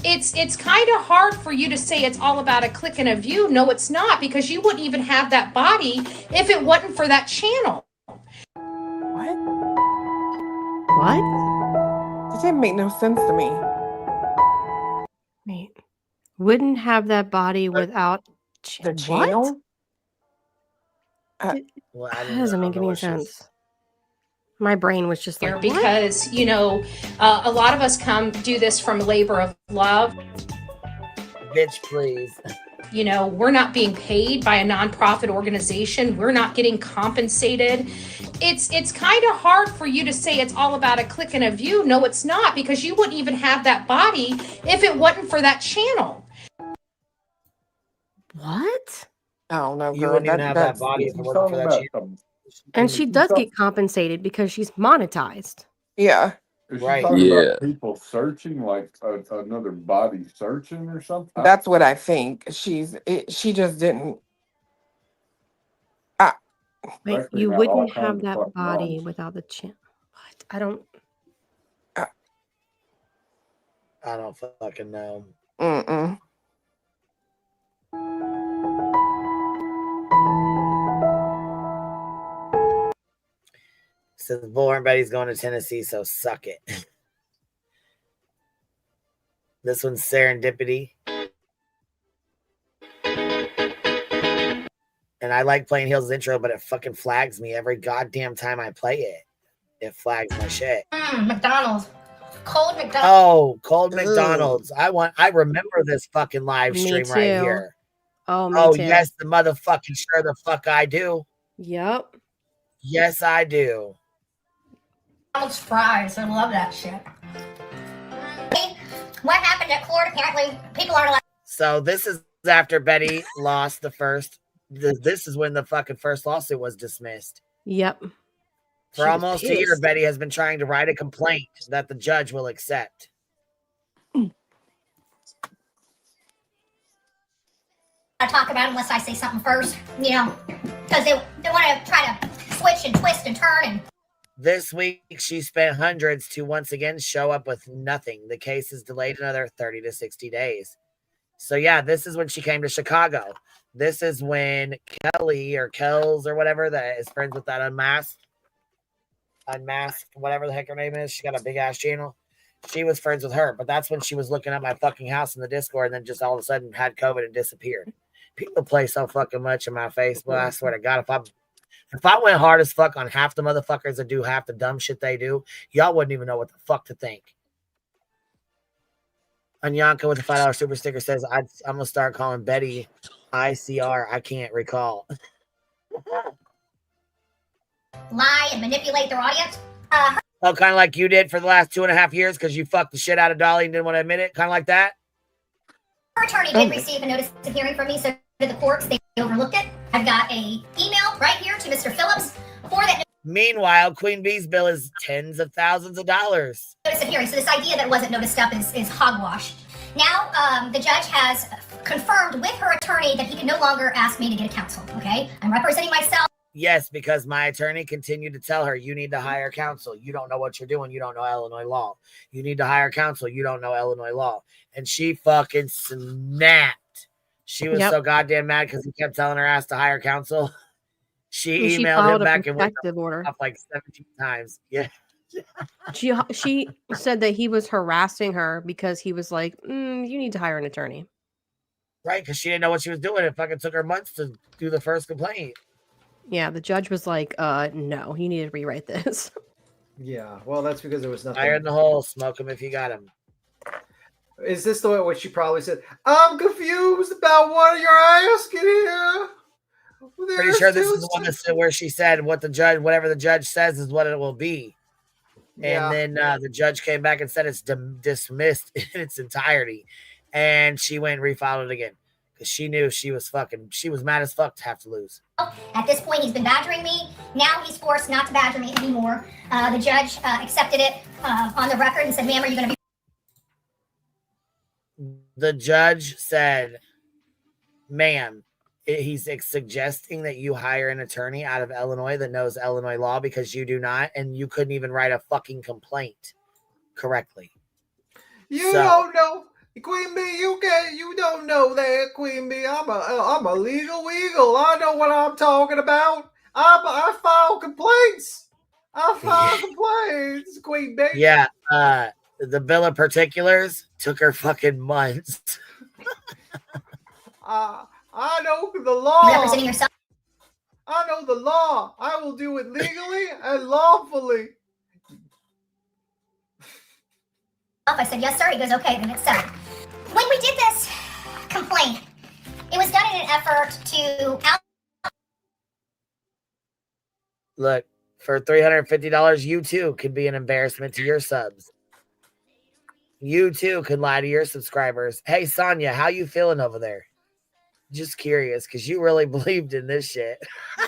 It's kind of hard for you to say it's all about a click and a view. No, it's not, because you wouldn't even have that body if it wasn't for that channel. What? That didn't make no sense to me. Wait. Wouldn't have that body without the channel? That doesn't make any sense. My brain was just like, because, a lot of us do this from labor of love. Bitch, please. We're not being paid by a nonprofit organization. We're not getting compensated. It's kind of hard for you to say it's all about a click and a view. No, it's not, because you wouldn't even have that body if it wasn't for that channel. What? Oh, no, You wouldn't even have that body if it wasn't for that channel. And she does get compensated because she's monetized. Yeah. Is she Right. talking about people searching, like another body searching or something? That's what I think. She just didn't. Wait, you wouldn't have that body without the channel. What? I don't fucking know. Says Bullhorn Betty's going to Tennessee, so suck it. This one's Serendipity. And I like playing Hill's intro, but it fucking flags me every goddamn time I play it. It flags my shit. McDonald's. Cold McDonald's. Oh, cold McDonald's. I remember this fucking live stream right here. Oh, me too. Yes, the motherfucking sure the fuck I do. Yep. Yes, I do. McDonald's fries. I love that shit. What happened at court? Apparently, people aren't allowed. So this is after Betty lost the first. This is when the fucking first lawsuit was dismissed. Yep. For almost a year, Betty has been trying to write a complaint that the judge will accept. I talk about it unless I say something first, because they want to try to switch and twist and turn. And this week, she spent hundreds to once again show up with nothing. The case is delayed another 30 to 60 days. So yeah, this is when she came to Chicago. This is when Kelly or Kells or whatever that is friends with that unmasked, whatever the heck her name is. She got a big ass channel. She was friends with her, but that's when she was looking at my fucking house in the Discord and then just all of a sudden had COVID and disappeared. People play so fucking much in my face, but I swear to God, if I went hard as fuck on half the motherfuckers that do half the dumb shit they do, y'all wouldn't even know what the fuck to think. Anyanka with the $5 super sticker says, I'm going to start calling Betty ICR. I can't recall. lie and manipulate their audience. Oh, kind of like you did for the last 2.5 years because you fucked the shit out of Dolly and didn't want to admit it? Kind of like that? Her attorney did receive a notice of hearing from me, so did the courts. They overlooked it. I've got a email right here to Mr. Phillips for that Meanwhile, Queen Bee's bill is tens of thousands of dollars. notice of hearing. So this idea that it wasn't noticed up is hogwash. Now, the judge has confirmed with her attorney that he can no longer ask me to get a counsel, okay? I'm representing myself. Yes, because my attorney continued to tell her, you need to hire counsel. You don't know what you're doing. You don't know Illinois law. You need to hire counsel. You don't know Illinois law. And she fucking snapped. She was so goddamn mad because he kept telling her ass to hire counsel. She emailed him back and went off like 17 times. Yeah. She said that he was harassing her because he was like, you need to hire an attorney. Right, because she didn't know what she was doing. It fucking took her months to do the first complaint. Yeah, the judge was like, no, you need to rewrite this. Yeah, well, that's because there was nothing. Fire in the hole, smoke him if you got him. Is this the way what she probably said? I'm confused about what you're asking here. Pretty sure this is the one that's where she said what the judge, whatever the judge says is what it will be. Yeah. And then the judge came back and said it's dismissed in its entirety. And she went and refiled it again. Because she knew she was mad as fuck to have to lose. At this point, he's been badgering me. Now he's forced not to badger me anymore. The judge accepted it on the record and said, ma'am, are you going to be... The judge said, ma'am, he's suggesting that you hire an attorney out of Illinois that knows Illinois law because you do not, and you couldn't even write a fucking complaint correctly. You don't know, Queen Bee. You don't know that, Queen Bee. I'm a legal eagle. I know what I'm talking about. I file complaints. Complaints, Queen Bee. Yeah. The bill of particulars took her fucking months. I know the law. Representing yourself. I know the law. I will do it legally and lawfully. I said, yes, sir. He goes, okay, then it's settled. When we did this complaint, it was done in an effort to Look, for $350, you too could be an embarrassment to your subs. You too could lie to your subscribers. Hey, Sonia, how you feeling over there? Just curious, because you really believed in this shit.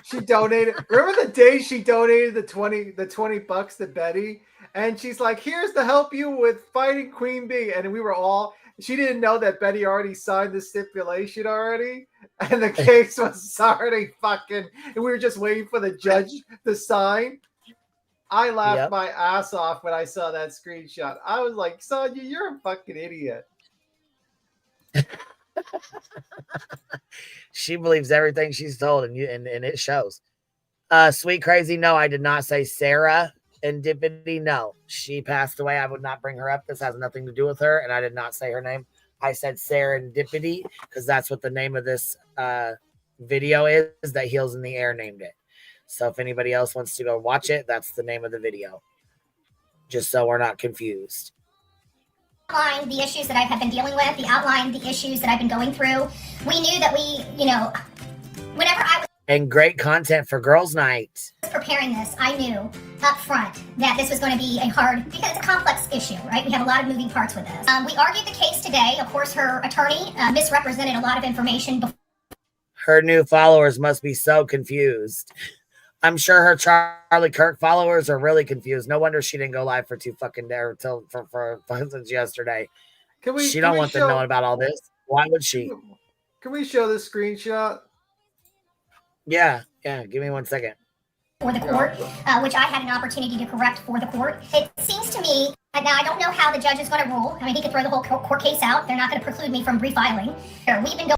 She donated. Remember the day she donated the $20 to Betty? And she's like, here's to help you with fighting Queen Bee. And we were all, she didn't know that Betty already signed the stipulation already. And the case was already fucking, and we were just waiting for the judge to sign. I laughed my ass off when I saw that screenshot. I was like, Sonia, you're a fucking idiot. She believes everything she's told, and it shows. Sweet Crazy, no, I did not say Sarah and Dippity. No, she passed away. I would not bring her up. This has nothing to do with her, and I did not say her name. I said Sarah and Dippity because that's what the name of this video is that Heels in the Air named it. So if anybody else wants to go watch it, that's the name of the video. Just so we're not confused. Outline the issues that I have been dealing with, outline the issues that I've been going through. We knew that whenever I was and great content for girls' night. Preparing this, I knew up front that this was going to be because it's a complex issue, right? We have a lot of moving parts with this. We argued the case today. Of course, her attorney misrepresented a lot of information. Her new followers must be so confused. I'm sure her Charlie Kirk followers are really confused. No wonder she didn't go live for 2 fucking days since yesterday. She don't want them knowing about all this. Why would she? Can we show this screenshot? Yeah. Give me 1 second. For the court, which I had an opportunity to correct for the court. It seems to me, now I don't know how the judge is going to rule. I mean, he could throw the whole court case out. They're not going to preclude me from refiling. We've been going.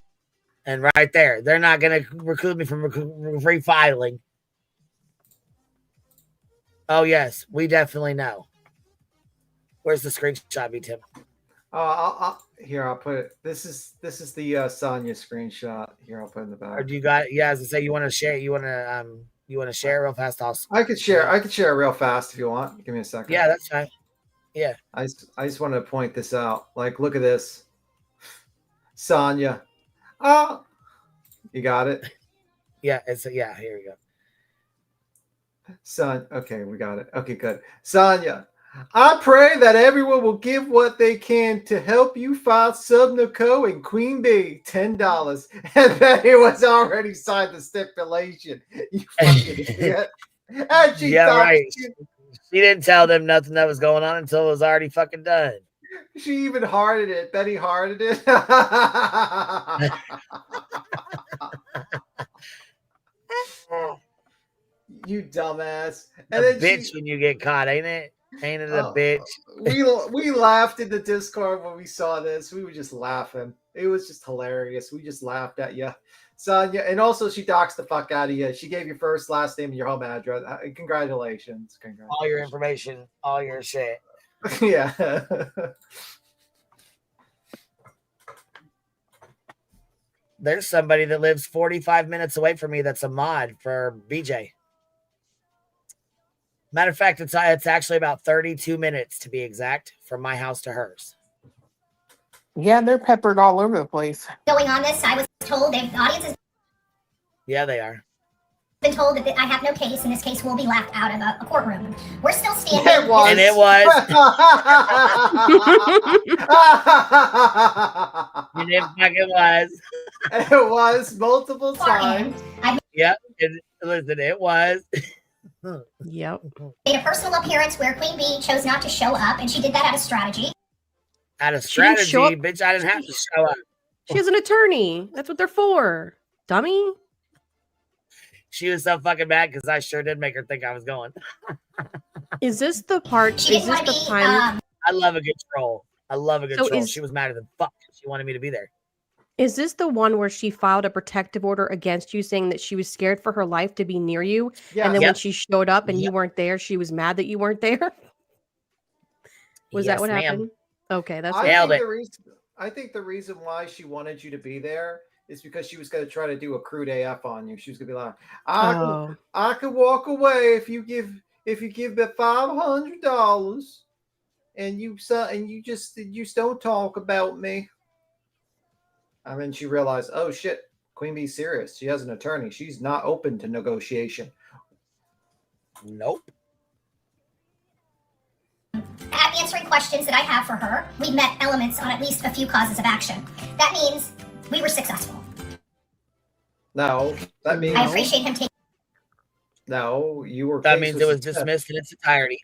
And right there, they're not going to preclude me from refiling. Oh, yes, we definitely know. Where's the screenshot, B-Tim? Here, I'll put it. This is the Sonya screenshot. Here, I'll put it in the back. Or do you got? Yeah, as I say, you want to share? You want to share real fast? Also, I could share real fast if you want. Give me a second. Yeah, that's fine. Yeah, I just wanted to point this out. Like, look at this, Sonya. Oh, you got it. Yeah, here we go. Okay, we got it. Okay, good. Sonya, I pray that everyone will give what they can to help you file Subnoco and Queen Bee $10. And then it was already signed the stipulation. You fucking idiot. And right. She didn't tell them nothing that was going on until it was already fucking done. She even hearted it. Betty hearted it. You dumbass. And then bitch when you get caught, ain't it? Ain't it a bitch? We laughed in the Discord when we saw this. We were just laughing. It was just hilarious. We just laughed at you, Sonya. And also, she doxed the fuck out of you. She gave your first, last name, and your home address. Congratulations. All your information, all your shit. Yeah. There's somebody that lives 45 minutes away from me that's a mod for BJ. Matter of fact, it's actually about 32 minutes to be exact from my house to hers. Yeah, they're peppered all over the place. Going on this, I was told the audience has Yeah, they are. been told that I have no case, and this case will be laughed out of a courtroom. We're still standing. It was. And it was. And it fucking was. It was multiple times. Yep. Listen, it was. Yep. Made a personal appearance where Queen Bee chose not to show up, and she did that out of strategy. Out of She didn't strategy, show up. bitch, I didn't have to show up. She has an attorney. That's what they're for. Dummy. She was so fucking mad because I sure did make her think I was going. Is this the part? She Is didn't this want the to be. time? I love a good troll. I love a good So troll. is- She was madder than fuck. She wanted me to be there. Is this the one where she filed a protective order against you, saying that she was scared for her life to be near you, Yeah. and then Yep. when she showed up and you weren't there, she was mad that you weren't there? Was that Yes, what ma'am. happened? Okay, that's what Nailed it. I think the reason why she wanted you to be there is because she was going to try to do a crude AF on you. She was going to be like, I could walk away if you give me $500 and you just don't talk about me. And then she realized, oh shit, Queen Bee's serious. She has an attorney. She's not open to negotiation. Nope. At answering questions that I have for her, we met elements on at least a few causes of action. That means we were successful. No, that means I appreciate him taking. no. You were. That means it was dismissed in its entirety.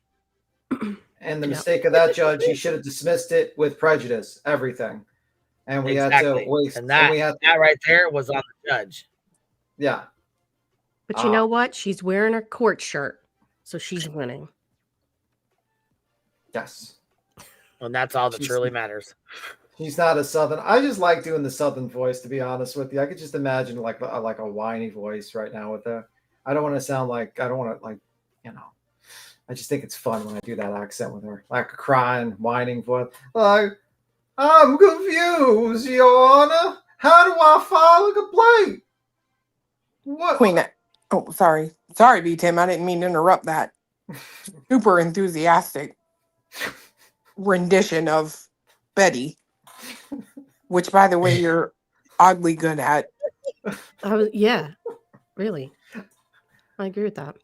And the mistake of that judge, he should have dismissed it with prejudice. Everything. And we had to waste. And that right there was on the judge. Yeah. But you know what? She's wearing her court shirt, so she's winning. Yes. And that's all that truly matters. He's not a Southern. I just like doing the Southern voice, to be honest with you. I could just imagine like a whiny voice right now with the. I don't want to sound like. I don't want to I just think it's fun when I do that accent with her, like a crying, whining voice. Like, I'm confused, Your Honor. How do I file a complaint? What? Queen. Oh, sorry, B Tim. I didn't mean to interrupt that. Super enthusiastic rendition of Betty, which, by the way, you're oddly good at. Yeah, really. I agree with that.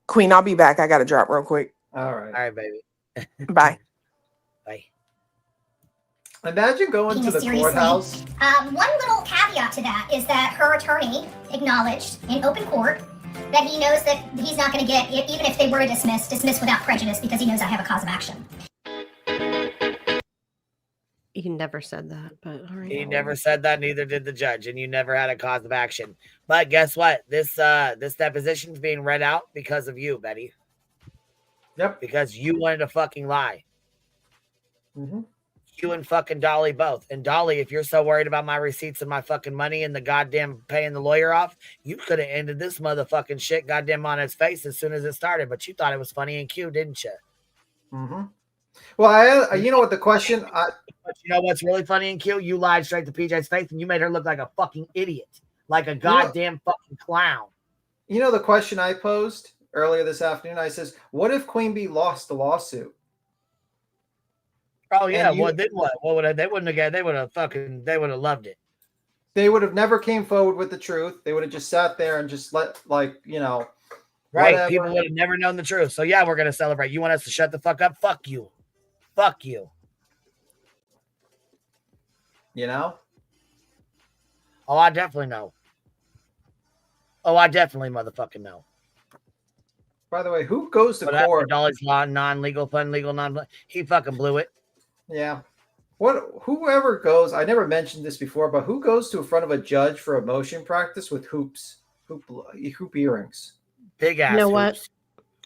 Queen, I'll be back. I got to drop real quick. All right. All right, baby. Bye. Bye. Imagine going to the Seriously. courthouse. One little caveat to that is that her attorney acknowledged in open court that he knows that he's not going to get, even if they were dismissed without prejudice, because he knows I have a cause of action. He never said that, but all right. He never said that, neither did the judge, and you never had a cause of action. But guess what? This deposition is being read out because of you, Betty. Yep. Because you wanted to fucking lie. Mm-hmm. You and fucking Dolly both. And Dolly, if you're so worried about my receipts and my fucking money and the goddamn paying the lawyer off, you could have ended this motherfucking shit goddamn on its face as soon as it started. But you thought it was funny and cute, didn't you? Mm-hmm. Well, you know what the question? But you know what's really funny and cute? You lied straight to PJ's face and you made her look like a fucking idiot. Like a goddamn fucking clown. You know the question I posed earlier this afternoon? I says, what if Queen Bee lost the lawsuit? Oh yeah, well then what? What would they wouldn't have they would have loved it. They would have never came forward with the truth. They would have just sat there and just let Right. whatever. People would have never known the truth. So yeah, we're gonna celebrate. You want us to shut the fuck up? Fuck you. Fuck you. You know? Oh, I definitely know. Oh, I definitely motherfucking know. By the way, who goes to What happened court? to Dolly's non-legal, fun, legal, non. He fucking blew it. Yeah. Whoever goes, I never mentioned this before, but who goes to in front of a judge for a motion practice with hoop earrings? Big ass You know hoops. what?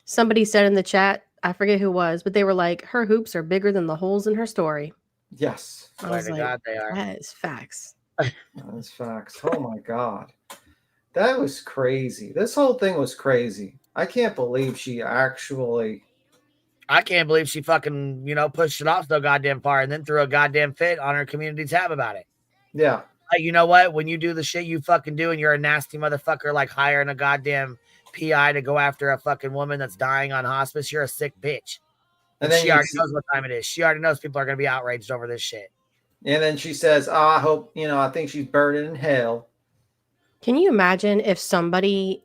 Somebody said in the chat, I forget who was, but they were like, her hoops are bigger than the holes in her story. Yes. I was like, God, they are. that is facts. That's facts. Oh my God. That was crazy. This whole thing was crazy. I can't believe she actually. I can't believe she fucking, pushed it off so goddamn far and then threw a goddamn fit on her community tab about it. Yeah. Like, you know what? When you do the shit you fucking do and you're a nasty motherfucker, like hiring a goddamn PI to go after a fucking woman that's dying on hospice, you're a sick bitch. And then she you already see- knows what time it is. She already knows people are going to be outraged over this shit. And then she says, "Oh, I hope, I think she's burning in hell." Can you imagine if somebody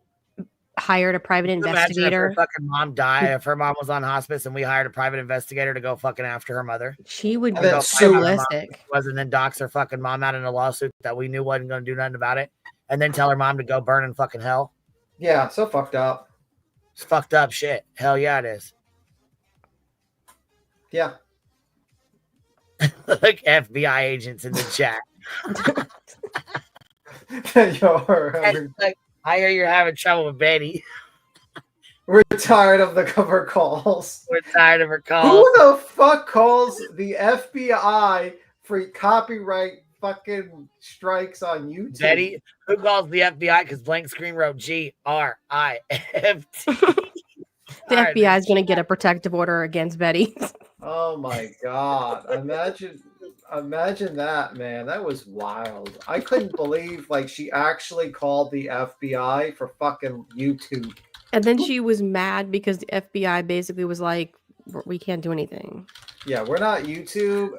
hired a private Imagine if investigator? her fucking mom died, if her mom was on hospice and we hired a private investigator to go fucking after her mother. She would And be go so find out her mom ballistic. was, and then dox her fucking mom out in a lawsuit that we knew wasn't going to do nothing about it. And then tell her mom to go burn in fucking hell. Yeah, so fucked up. It's fucked up shit. Hell yeah, it is. Yeah. Look, FBI agents in the chat. Like, I hear you're having trouble with Betty. We're tired of her calls. We're tired of her calls. Who the fuck calls the FBI for copyright fucking strikes on YouTube? Betty, who calls the FBI because blank screen wrote GRIFT? The FBI is going to get a protective order against Betty. Oh my God. Imagine that, man. That was wild. I couldn't believe she actually called the FBI for fucking YouTube. And then she was mad because the FBI basically was like, we can't do anything. Yeah, we're not YouTube.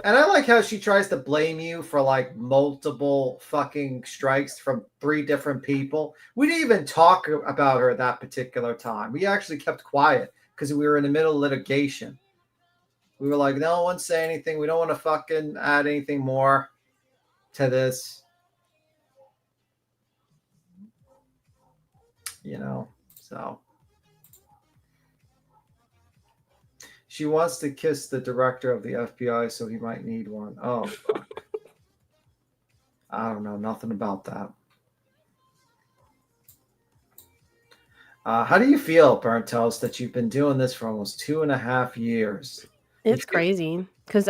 And I like how she tries to blame you for multiple fucking strikes from 3 different people. We didn't even talk about her that particular time. We actually kept quiet because we were in the middle of litigation. We were like, no one say anything. We don't want to fucking add anything more to this. So. She wants to kiss the director of the FBI, so he might need one. Oh, fuck. I don't know nothing about that. How do you feel, Burnt Toast, that you've been doing this for almost 2.5 years? It's crazy because,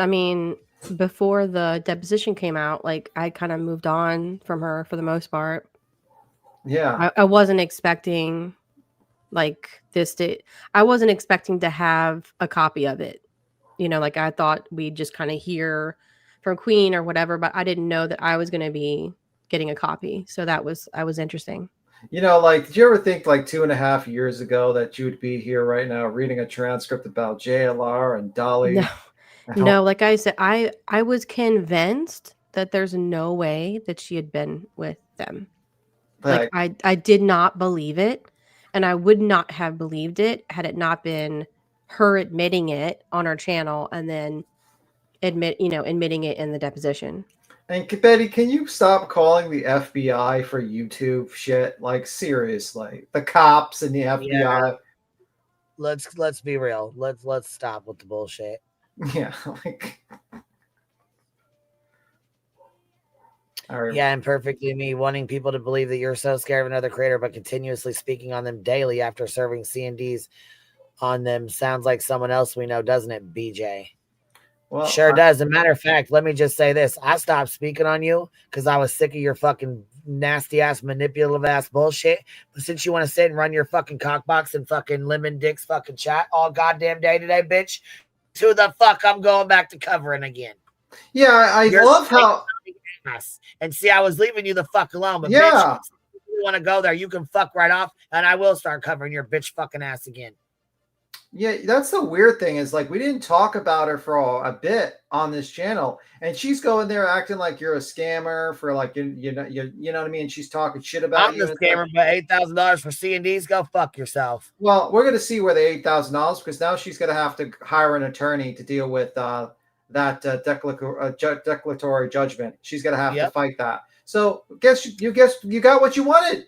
before the deposition came out, I kind of moved on from her for the most part. Yeah. I wasn't expecting I wasn't expecting to have a copy of it. I thought we'd just kind of hear from Queen or whatever, but I didn't know that I was going to be getting a copy. So that was interesting. Did you ever think 2.5 years ago that you would be here right now reading a transcript about JLR and Dolly? No, like I said, I was convinced that there's no way that she had been with them. I did not believe it. And I would not have believed it had it not been her admitting it on her channel and then admitting it in the deposition. And Betty, can you stop calling the FBI for YouTube shit? Seriously, the cops and the FBI. Yeah. Let's be real. Let's stop with the bullshit. Yeah. Yeah, and perfectly me wanting people to believe that you're so scared of another creator, but continuously speaking on them daily after serving C&Ds on them sounds like someone else we know, doesn't it, BJ? Well, sure does. As a matter of fact, let me just say this. I stopped speaking on you because I was sick of your fucking nasty ass, manipulative ass bullshit. But since you want to sit and run your fucking cockbox and fucking lemon dicks fucking chat all goddamn day today, bitch, to the fuck I'm going back to covering again. Yeah, I love how... And see, I was leaving you the fuck alone, but yeah, bitch, if you want to go there, you can fuck right off, and I will start covering your bitch fucking ass again. Yeah, that's the weird thing is we didn't talk about her for a bit on this channel, and she's going there acting like you're a scammer for you know what I mean. She's talking shit about I'm the scammer, but $8,000 for C&Ds, go fuck yourself. Well, we're gonna see where the $8,000 because now she's gonna have to hire an attorney to deal with that declaratory judgment. She's gonna have to fight that. So guess you got what you wanted,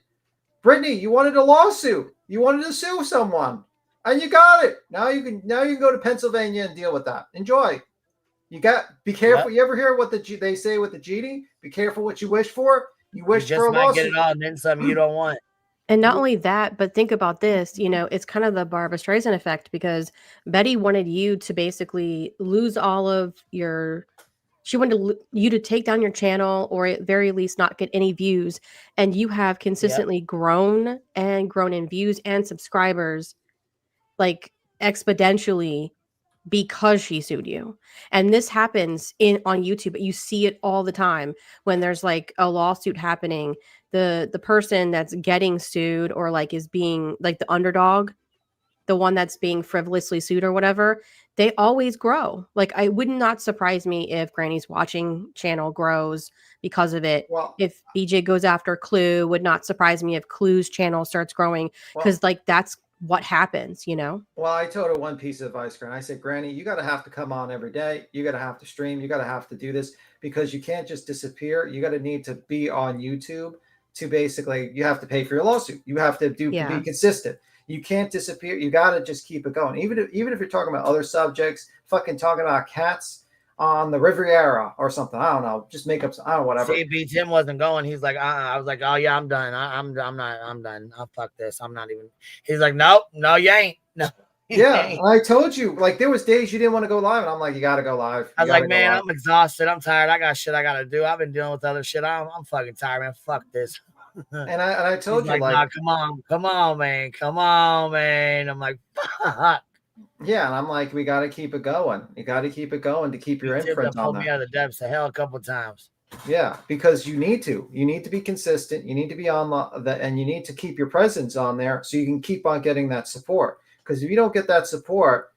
Brittany. You wanted a lawsuit. You wanted to sue someone, and you got it. Now you can go to Pennsylvania and deal with that. Enjoy. You got be careful. You ever hear what they say with the genie? Be careful what you wish for. You wish You for just a might lawsuit. get it all and then some you don't want. And not only that, but think about this, you know, it's kind of the Barbara Streisand effect because Betty wanted you to basically lose all of your she wanted you to take down your channel or at very least not get any views, and you have consistently grown in views and subscribers like exponentially because she sued you. And this happens on YouTube, but you see it all the time when there's like a lawsuit happening. The person that's getting sued or like is being like the underdog, the one that's being frivolously sued or whatever, they always grow. Like I would not surprise me if Granny's watching channel grows because of it. Well, if BJ goes after Clue, would not surprise me if Clue's channel starts growing because like that's what happens, you know? Well, I told her one piece of advice, Granny. I said, Granny, you got to have to come on every day. You got to have to stream. You got to have to do this because you can't just disappear. You got to need to be on YouTube to basically, you have to pay for your lawsuit. You have to be consistent. You can't disappear. You got to just keep it going. Even if you're talking about other subjects, fucking talking about cats on the Riviera or something. I don't know. Just make up some, I don't know, whatever. See, Tim wasn't going. He's like, I was like, oh yeah, I'm done. I'm done. I'll fuck this. I'm not even. He's like, nope, no, you ain't. No. Yeah, I told you. Like there was days you didn't want to go live, and I'm like, you got to go live. I was like, man, I'm exhausted. I'm tired. I got shit I got to do. I've been dealing with other shit. I'm fucking tired, man. Fuck this. And I told you, like, nah, come on, man. I'm like, fuck. Yeah, and I'm like, we got to keep it going. You got to keep it going to keep your imprint on pulled me out of the depths of hell a couple of times. Yeah, because you need to be consistent. You need to be on the, and you need to keep your presence on there so you can keep on getting that support. Because if you don't get that support,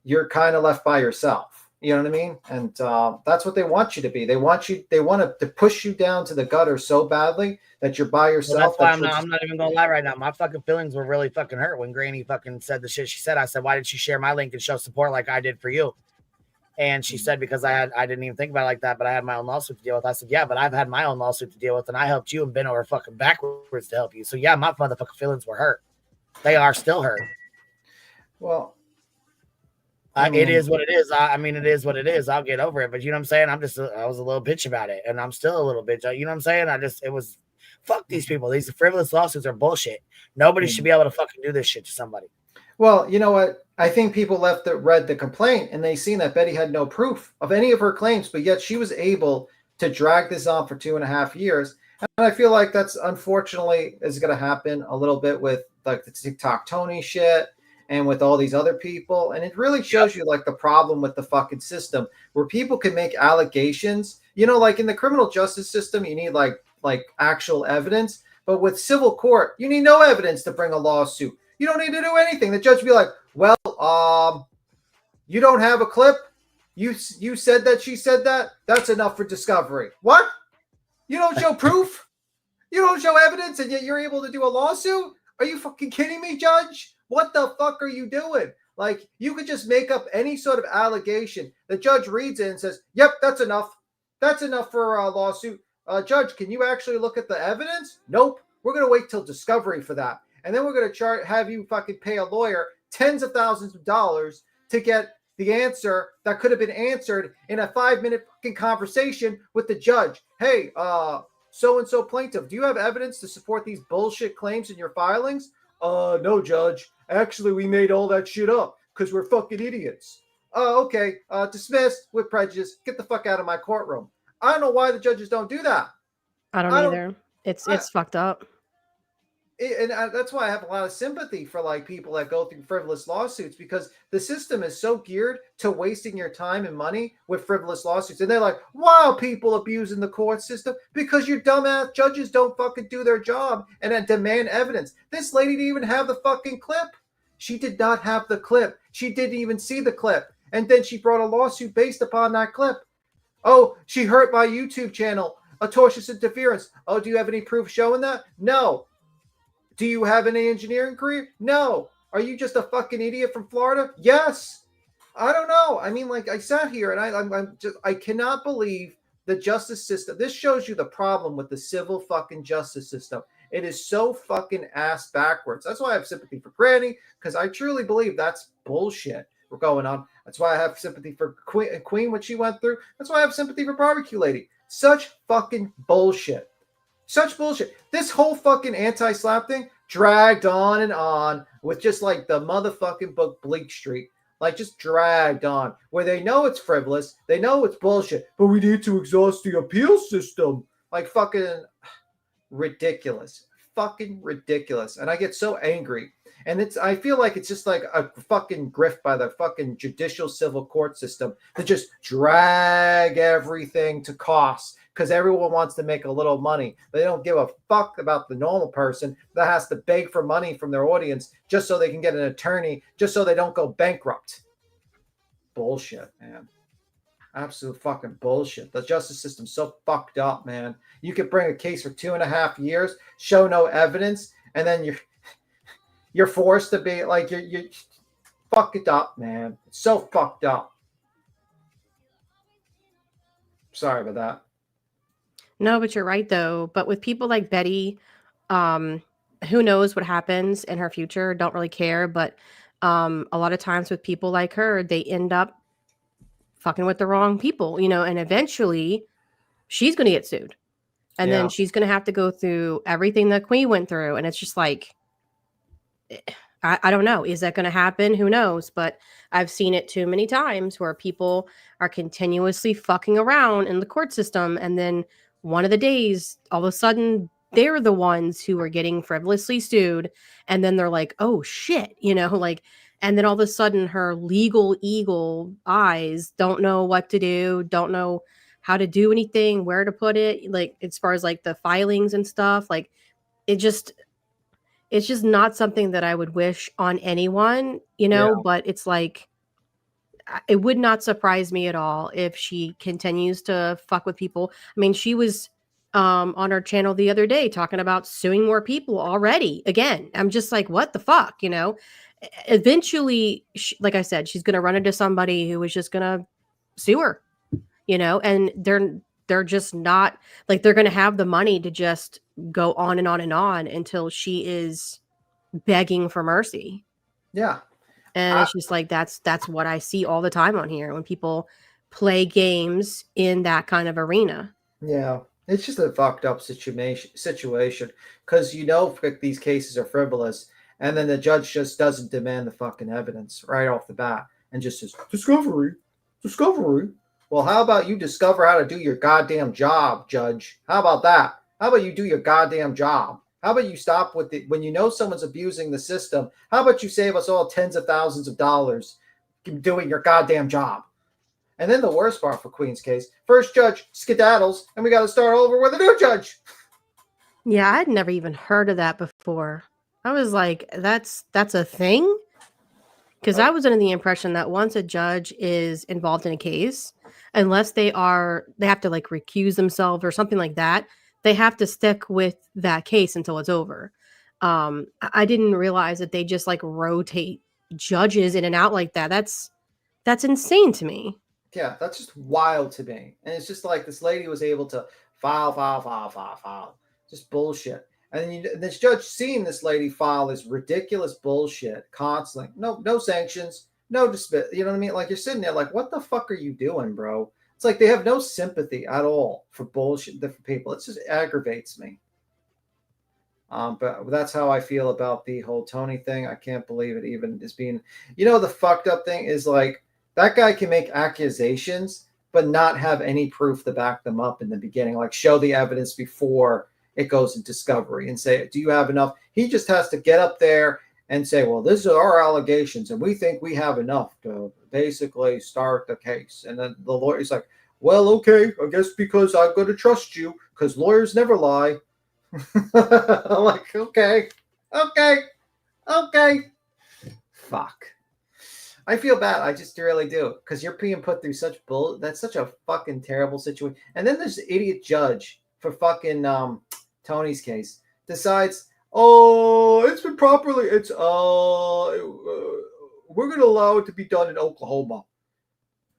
you're kind of left by yourself. You know what I mean? And that's what they want you to be. They want to push you down to the gutter so badly that you're by yourself. Well, that's why I'm not even gonna lie right now. My fucking feelings were really fucking hurt when Granny fucking said the shit she said. I said, why did she share my link and show support like I did for you? And she said, because I didn't even think about it like that, but I had my own lawsuit to deal with. I said, yeah, but I've had my own lawsuit to deal with, and I helped you and been over fucking backwards to help you. So yeah, my motherfucking feelings were hurt. They are still hurt. Well, it is what it is. I mean, it is what it is. I'll get over it. But you know what I'm saying? I was a little bitch about it, and I'm still a little bitch. You know what I'm saying? It was, fuck these people. These frivolous lawsuits are bullshit. Nobody should be able to fucking do this shit to somebody. Well, you know what? I think people read the complaint and they seen that Betty had no proof of any of her claims, but yet she was able to drag this on for 2.5 years. And I feel like that's unfortunately is going to happen a little bit with like the TikTok Tony shit and with all these other people. And it really shows you like the problem with the fucking system where people can make allegations, you know, like in the criminal justice system, you need like actual evidence, but with civil court, you need no evidence to bring a lawsuit. You don't need to do anything. The judge will be like, well, you don't have a clip. You said that she said that. That's enough for discovery. What? You don't show proof? You don't show evidence and yet you're able to do a lawsuit? Are you fucking kidding me, judge? What the fuck are you doing? Like, you could just make up any sort of allegation. The judge reads it and says, yep, that's enough. That's enough for a lawsuit. Judge, can you actually look at the evidence? Nope. We're going to wait till discovery for that. And then we're going to have you fucking pay a lawyer tens of thousands of dollars to get the answer that could have been answered in a 5-minute fucking conversation with the judge. Hey, so-and-so plaintiff, do you have evidence to support these bullshit claims in your filings? No, judge. Actually, we made all that shit up because we're fucking idiots. Okay. Dismissed with prejudice. Get the fuck out of my courtroom. I don't know why the judges don't do that. I don't either. It's fucked up. And that's why I have a lot of sympathy for like people that go through frivolous lawsuits because the system is so geared to wasting your time and money with frivolous lawsuits. And they're like, wow, people abusing the court system because your dumbass judges don't fucking do their job and then demand evidence. This lady didn't even have the fucking clip. She did not have the clip. She didn't even see the clip. And then she brought a lawsuit based upon that clip. Oh, she hurt my YouTube channel. Atrocious interference. Oh, do you have any proof showing that? No. Do you have any engineering career? No. Are you just a fucking idiot from Florida? Yes. I don't know. I mean, like I sat here and I cannot believe the justice system. This shows you the problem with the civil fucking justice system. It is so fucking ass backwards. That's why I have sympathy for Granny because I truly believe that's bullshit. going on. That's why I have sympathy for Queen, what she went through. That's why I have sympathy for Barbecue Lady. Such fucking bullshit. Such bullshit. This whole fucking anti-slap thing dragged on and on with just like the motherfucking book Bleak Street. Like just dragged on, where they know it's frivolous, they know it's bullshit, but we need to exhaust the appeal system. Like fucking ridiculous. Fucking ridiculous. And I get so angry. And I feel like it's just like a fucking grift by the fucking judicial civil court system to just drag everything to cost because everyone wants to make a little money. They don't give a fuck about the normal person that has to beg for money from their audience just so they can get an attorney, just so they don't go bankrupt. Bullshit, man. Absolute fucking bullshit. The justice system's so fucked up, man. You could bring a case for 2.5 years, show no evidence, and then you're forced to be like you fuck it up, man. It's so fucked up. Sorry about that. No, but you're right though. But with people like Betty, who knows what happens in her future? Don't really care. But a lot of times with people like her, they end up fucking with the wrong people, and eventually she's going to get sued. And then she's going to have to go through everything that Queen went through. And it's just like, I don't know. Is that going to happen? Who knows? But I've seen it too many times where people are continuously fucking around in the court system. And then one of the days, all of a sudden, they're the ones who are getting frivolously sued. And then they're like, oh, shit, and then all of a sudden her legal eagle eyes don't know what to do, don't know how to do anything, where to put it, like as far as like the filings and stuff. Like it's just not something that I would wish on anyone, but it's like, it would not surprise me at all if she continues to fuck with people. I mean, she was on her channel the other day talking about suing more people already. Again, I'm just like, what the fuck, Eventually, like I said, she's going to run into somebody who is just going to sue her, and they're just not like, they're going to have the money to just go on and on and on until she is begging for mercy. Yeah. And it's just like, that's what I see all the time on here when people play games in that kind of arena. Yeah. It's just a fucked up situation because, these cases are frivolous. And then the judge just doesn't demand the fucking evidence right off the bat and just says, discovery. Well, how about you discover how to do your goddamn job, judge? How about that? How about you do your goddamn job? How about you stop with it when you know someone's abusing the system? How about you save us all tens of thousands of dollars doing your goddamn job? And then the worst part for Queen's case, first judge skedaddles and we got to start over with a new judge. Yeah, I'd never even heard of that before. I was like, that's a thing? Because I was under the impression that once a judge is involved in a case, unless they have to like recuse themselves or something like that, they have to stick with that case until it's over. I didn't realize that they just like rotate judges in and out like that. That's insane to me. Yeah, that's just wild to me. And it's just like this lady was able to file. Just bullshit. And then this judge seeing this lady file this ridiculous bullshit constantly. No sanctions, no dismiss. You know what I mean? Like you're sitting there like, what the fuck are you doing, bro? It's like they have no sympathy at all for bullshit, different people. It just aggravates me. But that's how I feel about the whole Tony thing. I can't believe it even is being, the fucked up thing is like that guy can make accusations, but not have any proof to back them up in the beginning. Like show the evidence before it goes to discovery and say, do you have enough? He just has to get up there and say, well, these are our allegations and we think we have enough to basically start the case. And then the lawyer's like, well, okay, I guess because I'm going to trust you because lawyers never lie. I'm like, okay. Fuck. I feel bad. I just really do because you're being put through such bull. That's such a fucking terrible situation. And then this idiot judge for fucking Tony's case decides, it's been properly. It's we're gonna allow it to be done in Oklahoma.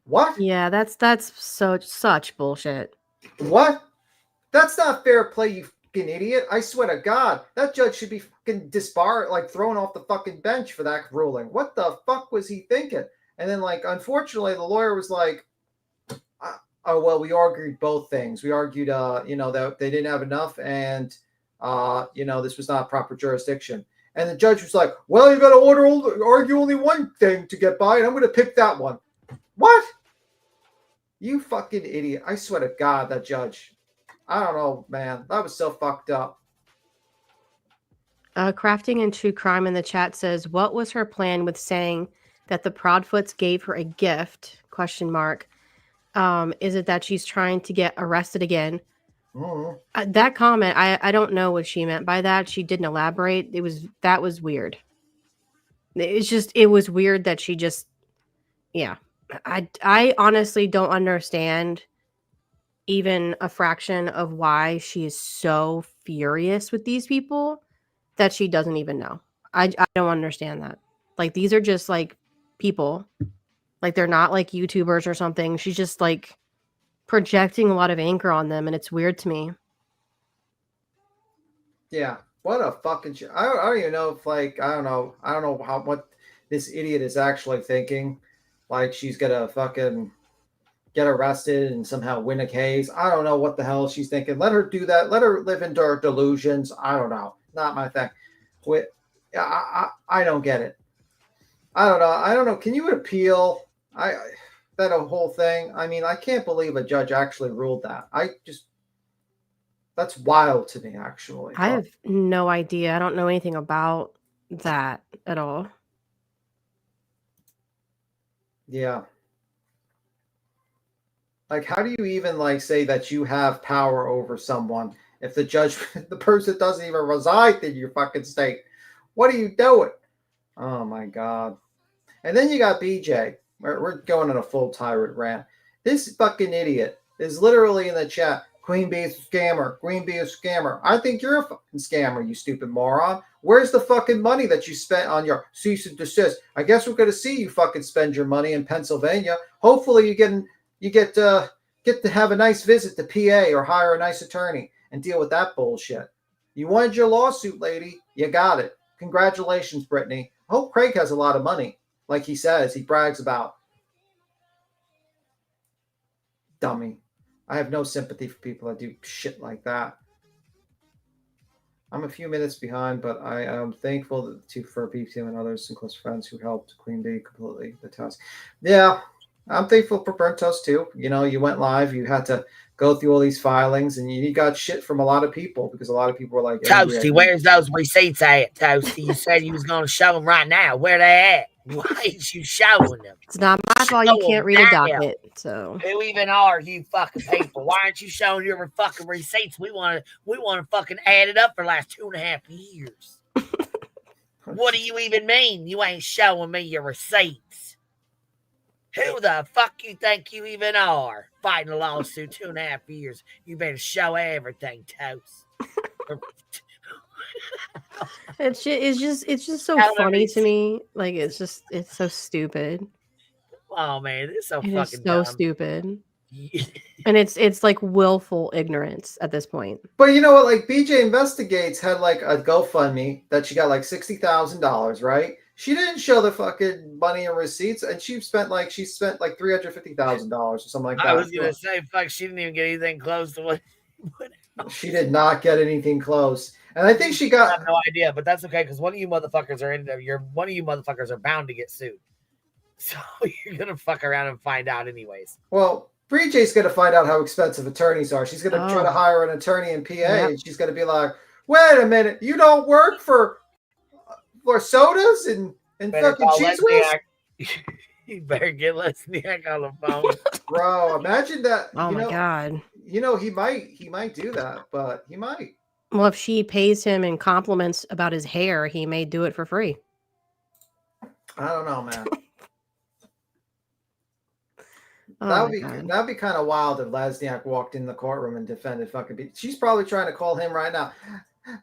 What? Yeah, that's such bullshit. What? That's not fair play, you fucking idiot. I swear to God, that judge should be fucking disbarred, like thrown off the fucking bench for that ruling. What the fuck was he thinking? And then, like, unfortunately, the lawyer was like, oh, well, we argued both things. We argued, that they didn't have enough, and, this was not proper jurisdiction. And the judge was like, well, you got to argue only one thing to get by, and I'm going to pick that one. What? You fucking idiot. I swear to God, that judge. I don't know, man. That was so fucked up. Crafting and True Crime in the chat says, what was her plan with saying that the Proudfoots gave her a gift? ? Is it that she's trying to get arrested again? Mm-hmm. That comment, I don't know what she meant by that. She didn't elaborate. That was weird. It was weird that she just, yeah. I honestly don't understand even a fraction of why she is so furious with these people that she doesn't even know. I don't understand that. Like, these are just like people. Like, they're not like YouTubers or something. She's just like projecting a lot of anger on them, and it's weird to me. Yeah, what a fucking shit. I don't even know if, like, I don't know what this idiot is actually thinking. Like, she's gonna fucking get arrested and somehow win a case. I don't know what the hell she's thinking. Let her do that. Let her live into her delusions. I don't know. Not my thing. I don't get it. I don't know. Can you appeal? That whole thing. I mean, I can't believe a judge actually ruled that. That's wild to me, actually. I have no idea. I don't know anything about that at all. Yeah. Like, how do you even, like, say that you have power over someone if the person doesn't even reside in your fucking state? What are you doing? Oh, my God. And then you got BJ. We're going on a full tyrant rant. This fucking idiot is literally in the chat. Queen Bee is a scammer. Queen Bee is a scammer. I think you're a fucking scammer, you stupid moron. Where's the fucking money that you spent on your cease and desist? I guess we're going to see you fucking spend your money in Pennsylvania. Hopefully you get to have a nice visit to PA or hire a nice attorney and deal with that bullshit. You wanted your lawsuit, lady. You got it. Congratulations, Brittany. I hope Craig has a lot of money, like he says, he brags about. Dummy. I have no sympathy for people that do shit like that. I'm a few minutes behind, but I am thankful for BTM and others and close friends who helped Queen Bee completely the task. Yeah, I'm thankful for Burnt Toast too. You went live, you had to go through all these filings, and you got shit from a lot of people because a lot of people were like, Toasty, where's those receipts at, Toasty? You said you was going to show them right now. Where they at? Why ain't you showing them? It's not my fault you can't read a docket. So who even are you fucking people? Why aren't you showing your fucking receipts? We want to fucking add it up for the last 2.5 years. What do you even mean? You ain't showing me your receipts. Who the fuck you think you even are? Fighting a lawsuit 2.5 years. You better show everything, Toast. it's just so funny to me. Like, it's so stupid. Oh man, it's so fucking so dumb. Stupid. And it's like willful ignorance at this point. But you know what? Like, BJ Investigates had like a GoFundMe that she got like $60,000, right? She didn't show the fucking money and receipts, and she spent like $350,000 or something like that. I was gonna say, fuck, she didn't even get anything close to what she did not get anything close. And I think she got I have no idea, but that's okay because one of you motherfuckers are bound to get sued. So you're gonna fuck around and find out anyways. Well, BJ's gonna find out how expensive attorneys are. She's gonna try to hire an attorney in PA, and she's gonna be like, "Wait a minute, you don't work for sodas and fucking cheese whiz?" You better get Lesniak on the phone, bro. Imagine that. Oh my God. He might do that, but he might. Well, if she pays him in compliments about his hair, he may do it for free. I don't know, man. That'd be kind of wild if Lesniak walked in the courtroom and defended fucking B. She's probably trying to call him right now.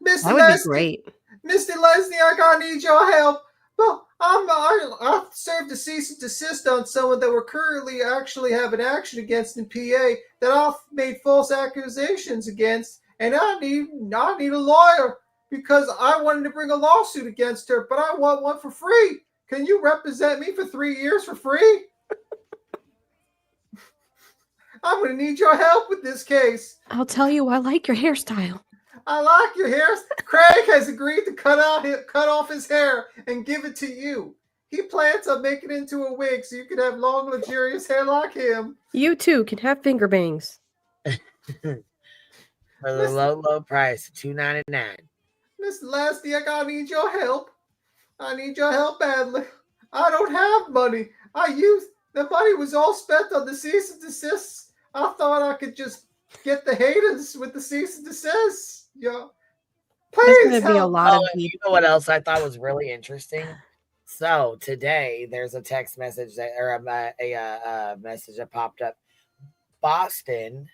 That would be great. Mr. Lesniak, I need your help. Well, I served a cease and desist on someone that we're currently actually having action against in PA that I've made false accusations against, and I need a lawyer because I wanted to bring a lawsuit against her, but I want one for free. Can you represent me for 3 years for free? I'm going to need your help with this case. I'll tell you, I like your hairstyle. I like your hair. Craig has agreed to cut off his hair and give it to you. He plans on making it into a wig so you can have long, luxurious hair like him. You too can have finger bangs. For the low price of $2.99. Mr. Lasty, I need your help. I need your help badly. I don't have money. The money was all spent on the cease and desist. I thought I could just get the haters with the cease and desist. Yeah. Please There's going to be a lot of you know what else I thought was really interesting? So today there's a text message or a message that popped up. Boston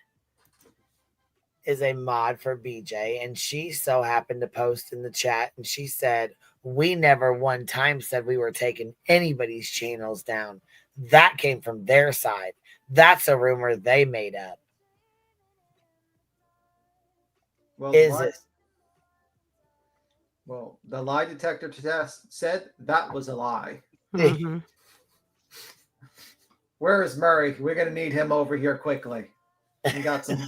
is a mod for BJ, and she so happened to post in the chat, and she said, "We never one time said we were taking anybody's channels down. That came from their side. That's a rumor they made up." Well, Is it? Well, the lie detector test said that was a lie. Mm-hmm. Where is Murray? We're going to need him over here quickly. We got some.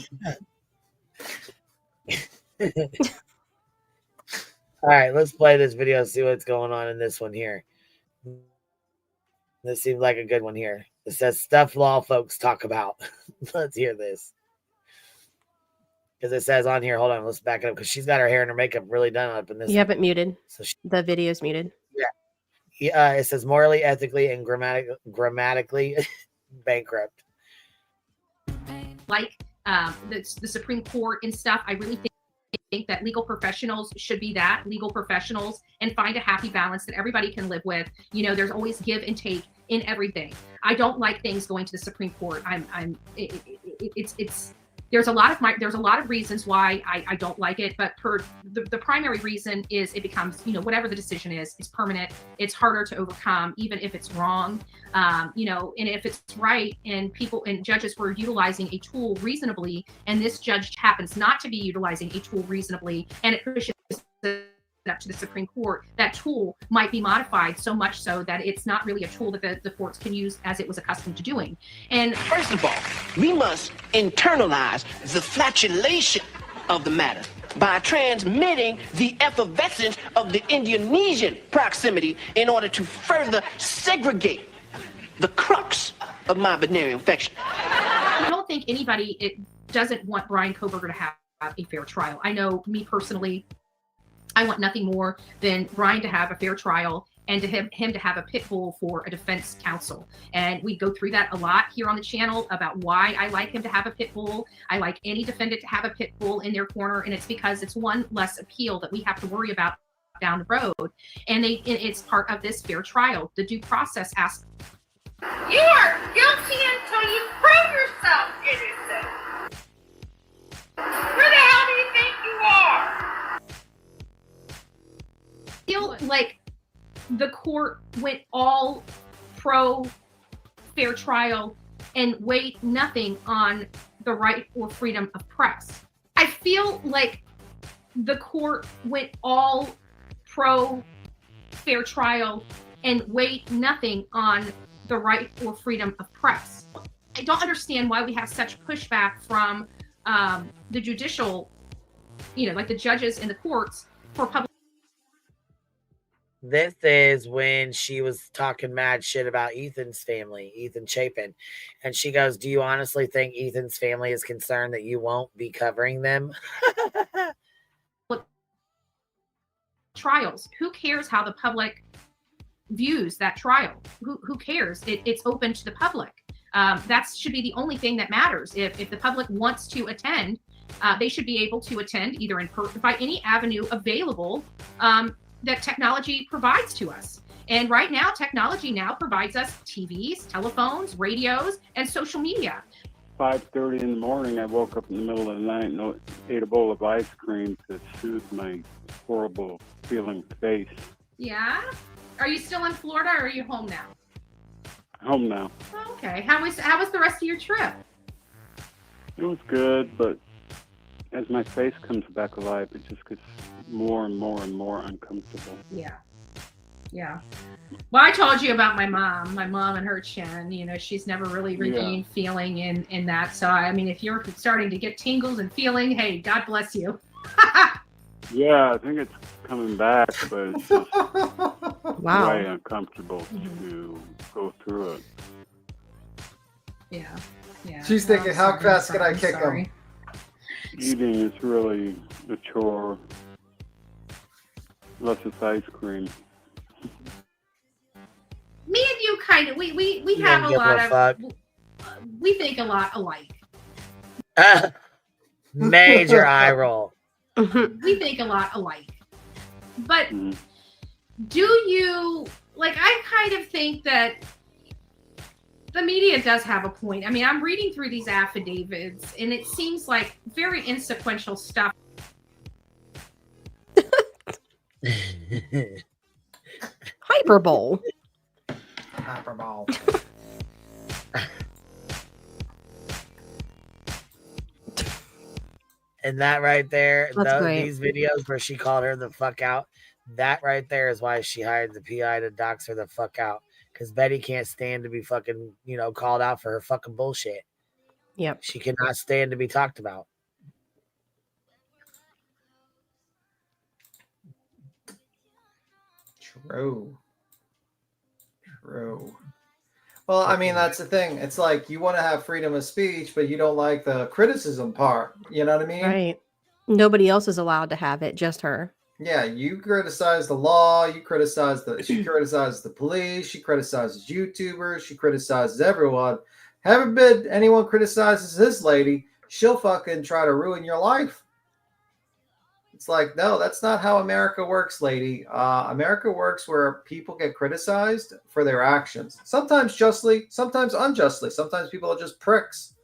All right, let's play this video and see what's going on in this one here. This seems like a good one here. It says stuff law folks talk about. Let's hear this. Because it says on here, hold on, let's back it up because she's got her hair and her makeup really done up in this. You have it muted. So the video's muted. Yeah. It says morally, ethically, and grammatically bankrupt. Like the Supreme Court and stuff, I really think that legal professionals should be legal professionals and find a happy balance that everybody can live with. You know, there's always give and take in everything. I don't like things going to the Supreme Court. There's a lot of reasons why I don't like it, but the primary reason is it becomes, you know, whatever the decision is, it's permanent. It's harder to overcome, even if it's wrong, you know, and if it's right and people and judges were utilizing a tool reasonably, and this judge happens not to be utilizing a tool reasonably, and it pushes up to the Supreme Court, that tool might be modified so much so that it's not really a tool that the courts can use as it was accustomed to doing. And first of all, we must internalize the flatulation of the matter by transmitting the effervescence of the Indonesian proximity in order to further segregate the crux of my binary infection. I don't think anybody doesn't want Brian Kohberger to have a fair trial. I know me personally, I want nothing more than Brian to have a fair trial and to him to have a pit bull for a defense counsel. And we go through that a lot here on the channel about why I like him to have a pit bull. I like any defendant to have a pit bull in their corner, and it's because it's one less appeal that we have to worry about down the road. And it's part of this fair trial. The due process aspect. You are guilty until you prove yourself innocent. Who the hell do you think you are? Feel like the court went all pro fair trial and weighed nothing on the right or freedom of press. I feel like the court went all pro fair trial and weighed nothing on the right or freedom of press. I don't understand why we have such pushback from the judicial, you know, like the judges in the courts for public. This is when she was talking mad shit about Ethan's family, Ethan Chapin. And she goes, "Do you honestly think Ethan's family is concerned that you won't be covering them?" Trials. Who cares how the public views that trial? Who cares? It's open to the public. That should be the only thing that matters. If the public wants to attend, they should be able to attend either in person by any avenue available that technology provides to us. And right now, technology now provides us TVs, telephones, radios, and social media. 5:30 in the morning, I woke up in the middle of the night and ate a bowl of ice cream to soothe my horrible feeling face. Yeah? Are you still in Florida or are you home now? Home now. Okay. How was the rest of your trip? It was good, but as my face comes back alive, it just gets more and more and more uncomfortable. Yeah. Yeah. Well, I told you about my mom and her chin. You know, she's never really regained feeling in that. So, I mean, if you're starting to get tingles and feeling, hey, God bless you. Yeah, I think it's coming back, but it's just Wow. way uncomfortable to go through it. Yeah. Yeah. She's thinking, how fast can I kick him? Eating is really a chore. Unless it's ice cream. Me and you kind of, we You have don't a give lot a of, fuck. we think a lot alike. Major eye roll. We think a lot alike. But do you, like, I kind of think that the media does have a point. I mean, I'm reading through these affidavits, and it seems like very insequential stuff. Hyperbole. Hyperbole. And that right there, That's great. these videos where she called her the fuck out, that right there is why she hired the PI to dox her the fuck out. Because Betty can't stand to be fucking, called out for her fucking bullshit. Yep. She cannot stand to be talked about. True. Well, I mean, that's the thing. It's like you want to have freedom of speech, but you don't like the criticism part. You know what I mean? Right. Nobody else is allowed to have it, just her. Yeah, you criticize the law. She criticizes the police. She criticizes YouTubers. She criticizes everyone. Heaven forbid anyone criticizes this lady, she'll fucking try to ruin your life. It's like, no, that's not how America works, lady. America works where people get criticized for their actions. Sometimes justly, sometimes unjustly. Sometimes people are just pricks.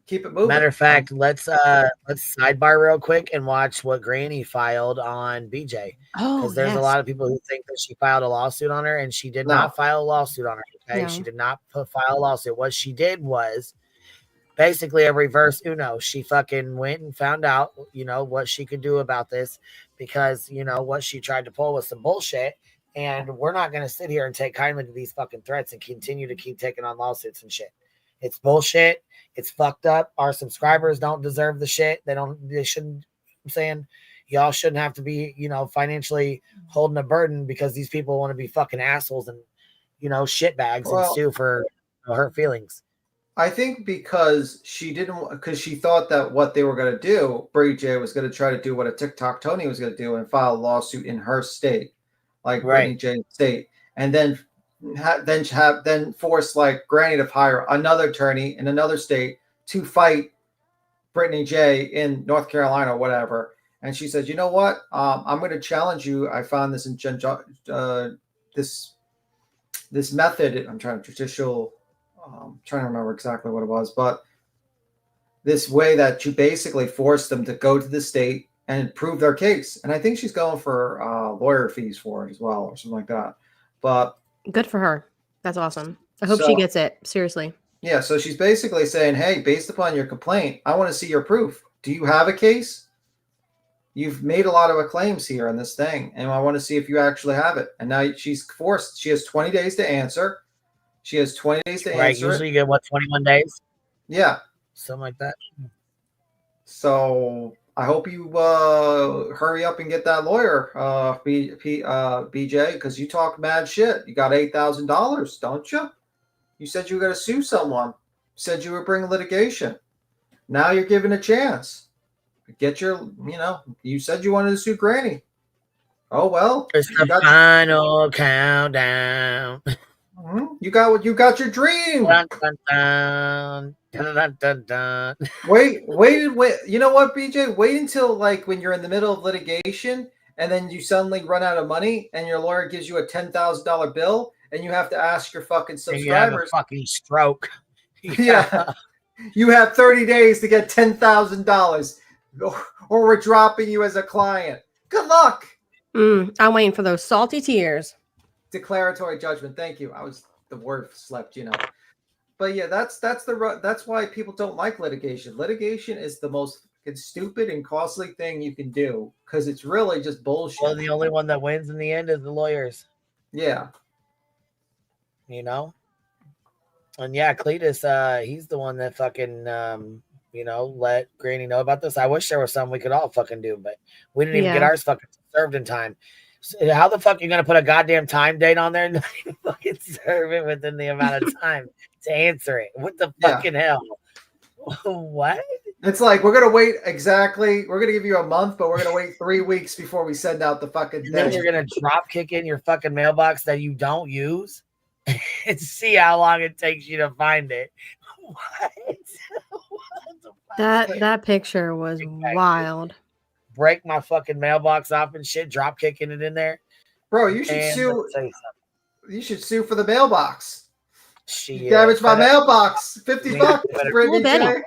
Keep it moving. Matter of fact, let's sidebar real quick and watch what Granny filed on BJ. Because there's a lot of people who think that she filed a lawsuit on her, and she did not file a lawsuit on her. Okay, she did not file a lawsuit. What she did was basically a reverse Uno. She fucking went and found out, what she could do about this, because what she tried to pull was some bullshit. And we're not going to sit here and take kindly to these fucking threats and continue to keep taking on lawsuits and shit. It's bullshit. It's fucked up. Our subscribers don't deserve the shit. They shouldn't. I'm saying y'all shouldn't have to be, financially holding a burden because these people want to be fucking assholes and, shitbags and sue for hurt feelings. I think because she thought that what they were going to do, BJ was going to try to do what a TikTok Tony was going to do and file a lawsuit in her state, like Brittany J's state, and then force like Granny to hire another attorney in another state to fight Brittany J in North Carolina or whatever. And she said, you know what? I'm going to challenge you. I found this in this method. I'm trying to remember exactly what it was, but this way that you basically force them to go to the state and prove their case. And I think she's going for lawyer fees for it as well, or something like that. But good for her. That's awesome. I hope she gets it. Seriously. Yeah. So she's basically saying, hey, based upon your complaint, I want to see your proof. Do you have a case? You've made a lot of claims here on this thing, and I want to see if you actually have it. And now she's forced. She has 20 days to answer. She has 20 days to answer. Right. Usually you get 21 days? Yeah. Something like that. So I hope you hurry up and get that lawyer, BJ, because you talk mad shit. You got $8,000, don't you? You said you were going to sue someone. You said you were bringing litigation. Now you're given a chance. Get your, you said you wanted to sue Granny. Oh, well. It's the final countdown. You got your dream. Dun, dun, dun. Dun, dun, dun, dun. Wait. You know what, BJ? Wait until like when you're in the middle of litigation and then you suddenly run out of money and your lawyer gives you a $10,000 bill and you have to ask your fucking subscribers. And you have a fucking stroke. Yeah. You have 30 days to get $10,000 or we're dropping you as a client. Good luck. I'm waiting for those salty tears. Declaratory judgment. Thank you. I was the word slept, But yeah, that's why people don't like litigation. Litigation is the most stupid and costly thing you can do because it's really just bullshit. Well, the only one that wins in the end is the lawyers. Yeah. You know? And yeah, Cletus, he's the one that fucking, let Granny know about this. I wish there was something we could all fucking do, but we didn't even get ours fucking served in time. So how the fuck are you going to put a goddamn time date on there and not even fucking serve it within the amount of time to answer it? What the fucking hell? What? It's like, we're going to wait exactly. We're going to give you a month, but we're going to wait 3 weeks before we send out the fucking thing. And then you're going to drop kick in your fucking mailbox that you don't use and see how long it takes you to find it. What? That picture was wild. Break my fucking mailbox off and shit, drop kicking it in there. Bro, you should sue. You should sue for the mailbox. You damaged my mailbox. $50, Brittany J.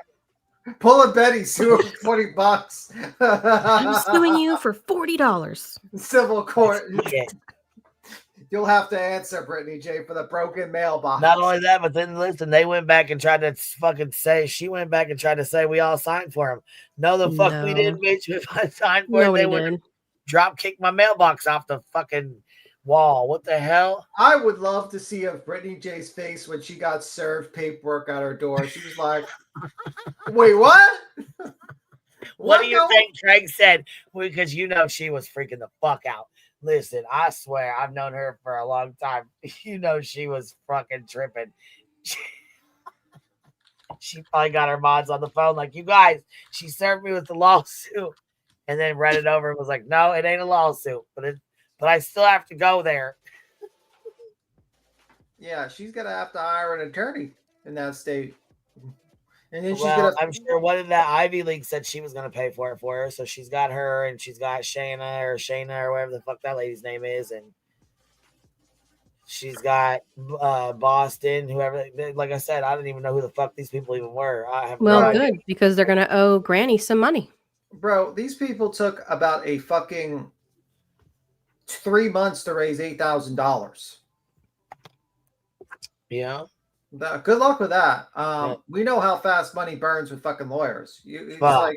Pull a Betty, sue her for $20. I'm suing you for $40. Civil court. You'll have to answer, Brittany J, for the broken mailbox. Not only that, but then listen, they went back and tried to fucking say, she went back and tried to say we all signed for him. No, the fuck we didn't, bitch. If I signed for it, they would drop kick my mailbox off the fucking wall. What the hell? I would love to see of Brittany J's face when she got served paperwork at her door. She was like, wait, what? What do you think Craig said? Because she was freaking the fuck out. Listen, I swear, I've known her for a long time. She was fucking tripping. She probably got her mods on the phone like, you guys, she served me with the lawsuit. And then read it over and was like, no, it ain't a lawsuit. But I still have to go there. Yeah, she's going to have to hire an attorney in that state. And then I'm sure one of that Ivy League said she was going to pay for it for her. So she's got her and she's got Shayna or whatever the fuck that lady's name is. And she's got Boston, whoever. Like I said, I didn't even know who the fuck these people even were. I have no idea. Good, because they're going to owe Granny some money. Bro, these people took about a fucking 3 months to raise $8,000. Yeah. Good luck with that. We know how fast money burns with fucking lawyers. Go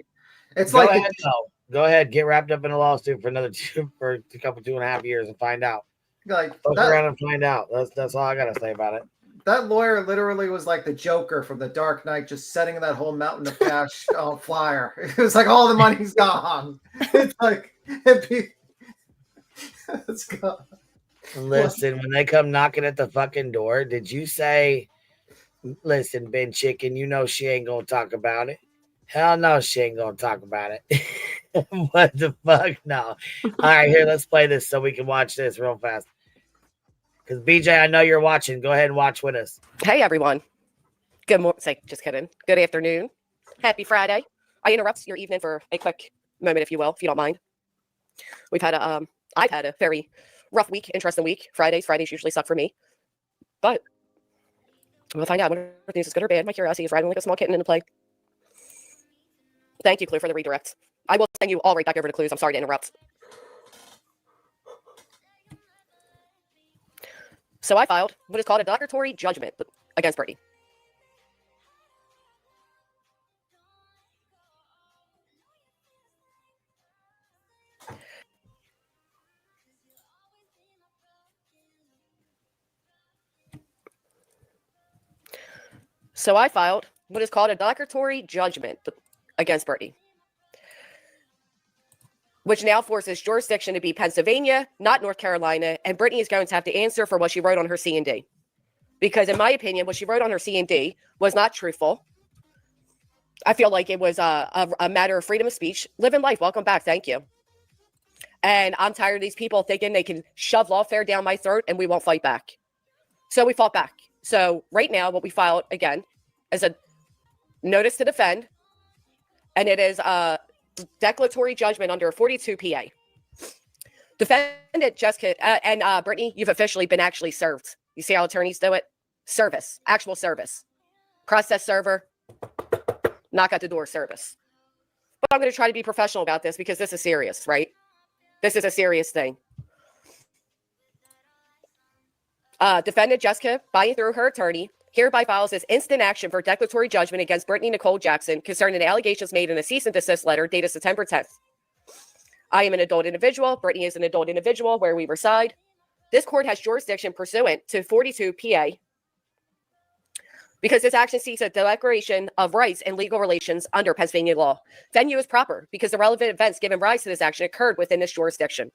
ahead, get wrapped up in a lawsuit for another 2.5 years and find out. Like, look around and find out. That's all I gotta say about it. That lawyer literally was like the Joker from The Dark Knight, just setting that whole mountain of cash on flyer. It was like all the money's gone. It's like it's gone. Listen, when they come knocking at the fucking door, did you say, listen, Ben Chicken, she ain't gonna talk about it? Hell no, she ain't gonna talk about it. What the fuck? No. All right, here, let's play this so we can watch this real fast. Because BJ, I know you're watching. Go ahead and watch with us. Hey, everyone. Good morning. Just kidding. Good afternoon. Happy Friday. I interrupt your evening for a quick moment, if you will, if you don't mind. I've had a very rough week, interesting week. Fridays usually suck for me. But we'll find out whether the news is good or bad. My curiosity is riding like a small kitten in the play. Thank you, Clue, for the redirect. I will send you all right back over to Clues. I'm sorry to interrupt. So I filed what is called a declaratory judgment against Birdie. So I filed what is called a declaratory judgment against Birdie, which now forces jurisdiction to be Pennsylvania, not North Carolina, and Brittany is going to have to answer for what she wrote on her C&D. Because in my opinion, what she wrote on her C&D was not truthful. I feel like it was a matter of freedom of speech. Living life, welcome back, thank you. And I'm tired of these people thinking they can shove lawfare down my throat and we won't fight back. So we fought back. So right now, what we filed, again, is a notice to defend, and it is a declaratory judgment under 42 PA. Defendant Jessica and Brittany, you've officially been actually served. You see how attorneys do it? Service, actual service. Process server, knock at the door service. But I'm going to try to be professional about this because this is serious, right? This is a serious thing. Defendant Jessica, by and through her attorney, hereby files this instant action for declaratory judgment against Brittany Nicole Jackson concerning the allegations made in a cease and desist letter dated September 10th. I am an adult individual. Brittany is an adult individual where we reside. This court has jurisdiction pursuant to 42 PA because this action seeks a declaration of rights and legal relations under Pennsylvania law. Venue is proper because the relevant events giving rise to this action occurred within this jurisdiction.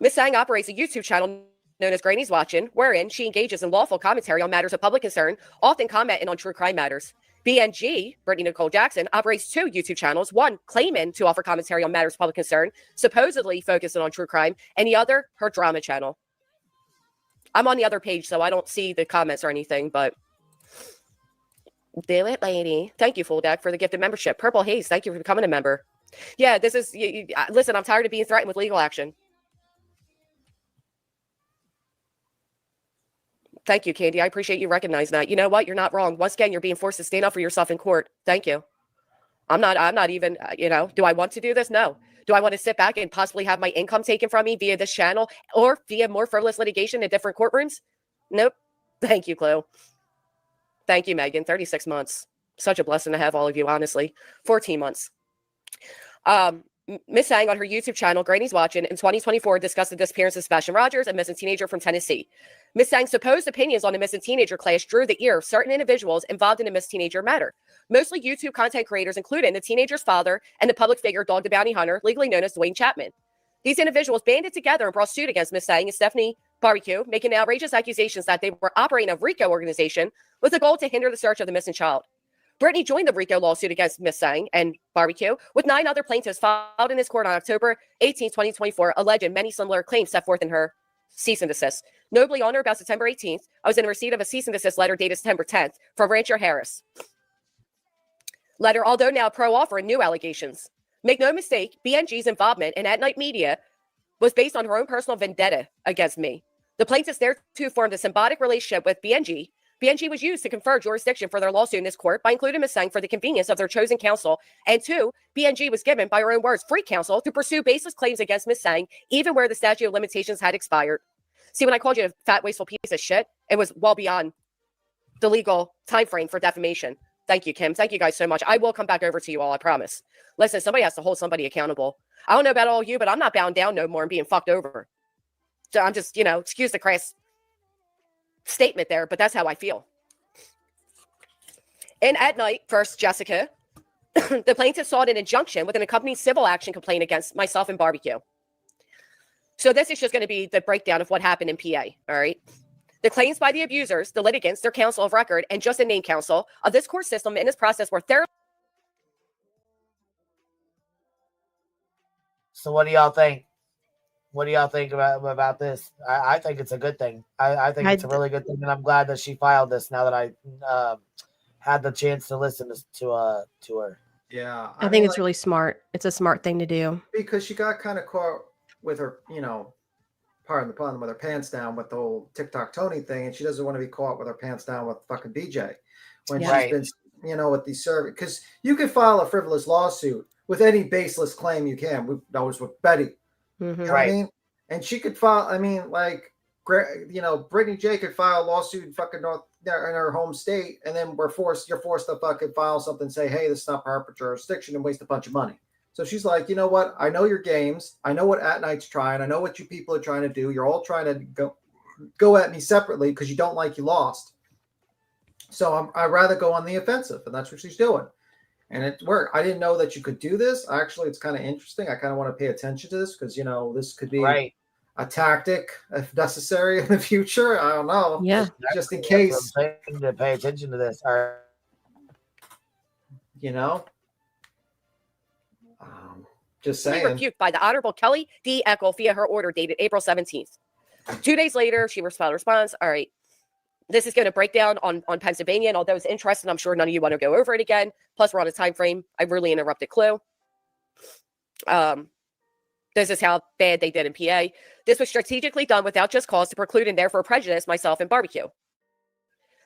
Ms. Sang operates a YouTube channel known as Granny's Watching, wherein she engages in lawful commentary on matters of public concern, often commenting on true crime matters. BNG, Brittany Nicole Jackson, operates 2 YouTube channels, one claiming to offer commentary on matters of public concern, supposedly focusing on true crime, and the other, her drama channel. I'm on the other page, so I don't see the comments or anything, but do it, lady. Thank you, Full Deck, for the gifted membership. Purple Haze, thank you for becoming a member. Yeah, this is, listen, I'm tired of being threatened with legal action. Thank you, Candy. I appreciate you recognizing that. You know what? You're not wrong. Once again, you're being forced to stand up for yourself in court. Thank you. I'm not even, do I want to do this? No. Do I want to sit back and possibly have my income taken from me via this channel or via more frivolous litigation in different courtrooms? Nope. Thank you, Chloe. Thank you, Megan. 36 months. Such a blessing to have all of you, honestly. 14 months. Miss Sang on her YouTube channel, Granny's Watching, in 2024 discussed the disappearance of Sebastian Rogers, a missing teenager from Tennessee. Miss Sang's supposed opinions on the missing teenager clash drew the ear of certain individuals involved in the missing teenager matter. Mostly YouTube content creators, including the teenager's father and the public figure Dog the Bounty Hunter, legally known as Dwayne Chapman. These individuals banded together and brought suit against Miss Sang and Stephanie Barbecue, making outrageous accusations that they were operating a RICO organization with the goal to hinder the search of the missing child. Brittany joined the RICO lawsuit against Miss Sang and Barbecue, with 9 other plaintiffs filed in this court on October 18, 2024, alleging many similar claims set forth in her cease and desist. Notably, on or about September 18th, I was in receipt of a cease and desist letter dated September 10th from Rancher Harris. Letter, although now offering new allegations. Make no mistake, BNG's involvement in At Night Media was based on her own personal vendetta against me. The plaintiffs thereto formed a symbiotic relationship with BNG. BNG was used to confer jurisdiction for their lawsuit in this court by including Ms. Sang for the convenience of their chosen counsel. And 2, BNG was given, by her own words, free counsel to pursue baseless claims against Ms. Sang, even where the statute of limitations had expired. See, when I called you a fat, wasteful piece of shit, it was well beyond the legal time frame for defamation. Thank you, Kim. Thank you guys so much. I will come back over to you all, I promise. Listen, somebody has to hold somebody accountable. I don't know about all of you, but I'm not bound down no more and being fucked over. So I'm just, excuse the crass statement there, but that's how I feel. And At Night, first Jessica, the plaintiff sought an injunction with an accompanying civil action complaint against myself and Barbecue. So this is just going to be the breakdown of what happened in PA, all right? The claims by the abusers, the litigants, their counsel of record, and just a name counsel of this court system in this process were thoroughly. So what do y'all think? What do y'all think about this? I think it's a good thing. I think it's a really good thing, and I'm glad that she filed this now that I had the chance to listen to her. Yeah. I think it's really smart. It's a smart thing to do. Because she got kind of caught with her, pardon the pun, with her pants down with the whole TikTok Tony thing, and she doesn't want to be caught with her pants down with fucking BJ when she's been, with these service. Because you can file a frivolous lawsuit with any baseless claim you can. That was with Betty. Mm-hmm. You know what I mean? And she could file. I mean, Brittany J could file a lawsuit in fucking in her home state, and then you're forced to fucking file something, and say, hey, this is not proper jurisdiction, and waste a bunch of money. So she's like, you know what? I know your games. I know what At Night's trying. I know what you people are trying to do. You're all trying to go at me separately because you don't like you lost. So I'd rather go on the offensive, and that's what she's doing. And it worked. I didn't know that you could do this. Actually, it's kind of interesting. I kind of want to pay attention to this because, this could be a tactic if necessary in the future. I don't know. Yeah. Just in case. To pay attention to this. All right. Just saying. Rebuked by the Honorable Kelly D. Eckel via her order dated April 17th. 2 days later, she filed a response. All right. This is going to break down on Pennsylvania, and although it's interesting, I'm sure none of you want to go over it again. Plus, we're on a time frame. I really interrupted Clue. This is how bad they did in PA. This was strategically done without just cause to preclude and therefore prejudice myself and Barbecue.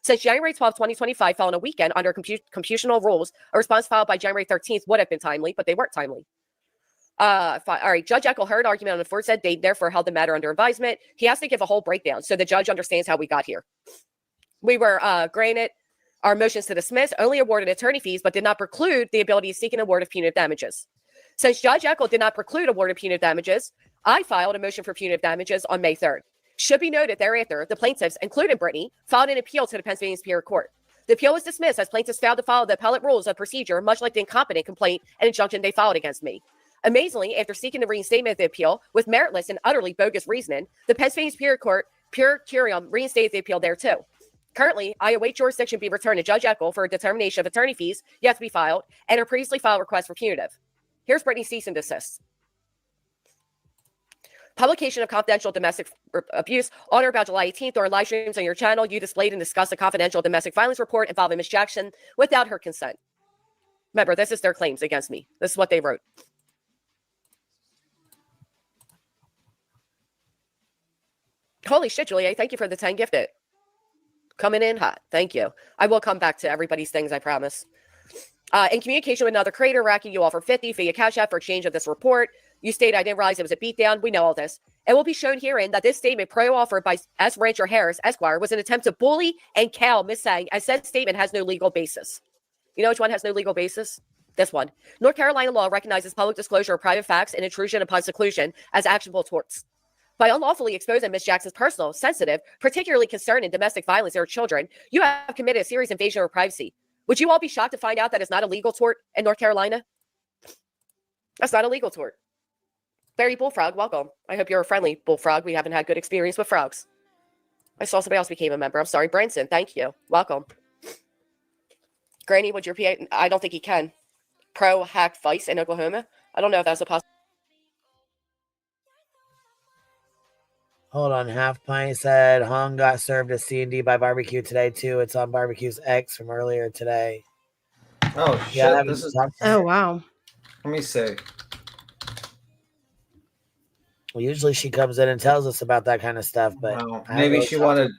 Since January 12, 2025 fell on a weekend under computational rules, a response filed by January 13th would have been timely, but they weren't timely. All right. Judge Eckel heard argument on the floor, said they therefore held the matter under advisement. He has to give a whole breakdown so the judge understands how we got here. We were granted our motions to dismiss, only awarded attorney fees, but did not preclude the ability to seek an award of punitive damages. Since Judge Eckel did not preclude award of punitive damages, I filed a motion for punitive damages on May 3rd. Should be noted thereafter, the plaintiffs, including Brittany, filed an appeal to the Pennsylvania Superior Court. The appeal was dismissed as plaintiffs failed to follow the appellate rules of procedure, much like the incompetent complaint and injunction they filed against me. Amazingly, after seeking the reinstatement of the appeal with meritless and utterly bogus reasoning, the Pennsylvania Superior Court, per curiam, reinstated the appeal there too. Currently, I await jurisdiction be returned to Judge Eckel for a determination of attorney fees yet to be filed and her previously filed request for punitive. Here's Brittany's cease and desist. Publication of confidential domestic abuse on or about July 18th or live streams on your channel. You displayed and discussed a confidential domestic violence report involving Ms. Jackson without her consent. Remember, this is their claims against me. This is what they wrote. Holy shit, Julia. Thank you for the 10 gifted. Coming in hot. Thank you. I will come back to everybody's things, I promise. In communication with another creator, racking you all for 50 via Cash App for exchange of this report. You state I didn't realize it was a beatdown. We know all this. It will be shown herein that this statement pro-offered by S. Rancher Harris, Esquire, was an attempt to bully and cow Miss Sang, as said statement has no legal basis. You know which one has no legal basis? This one. North Carolina law recognizes public disclosure of private facts and intrusion upon seclusion as actionable torts. By unlawfully exposing Ms. Jackson's personal, sensitive, particularly concerning domestic violence or children, you have committed a serious invasion of her privacy. Would you all be shocked to find out that it's not a legal tort in North Carolina? That's not a legal tort. Barry Bullfrog, welcome. I hope you're a friendly bullfrog. We haven't had good experience with frogs. I saw somebody else became a member. I'm sorry, Branson. Thank you. Welcome. Granny, would your PA? I don't think he can. Pro hack vice in Oklahoma. I don't know if that's a possibility. Hold on. Half Pint said Hung got served a C&D by Barbecue today, too. It's on Barbecue's X from earlier today. Oh, shit. Yeah, This is... Oh, wow. Let me see. Well, usually she comes in and tells us about that kind of stuff, but well, maybe she wanted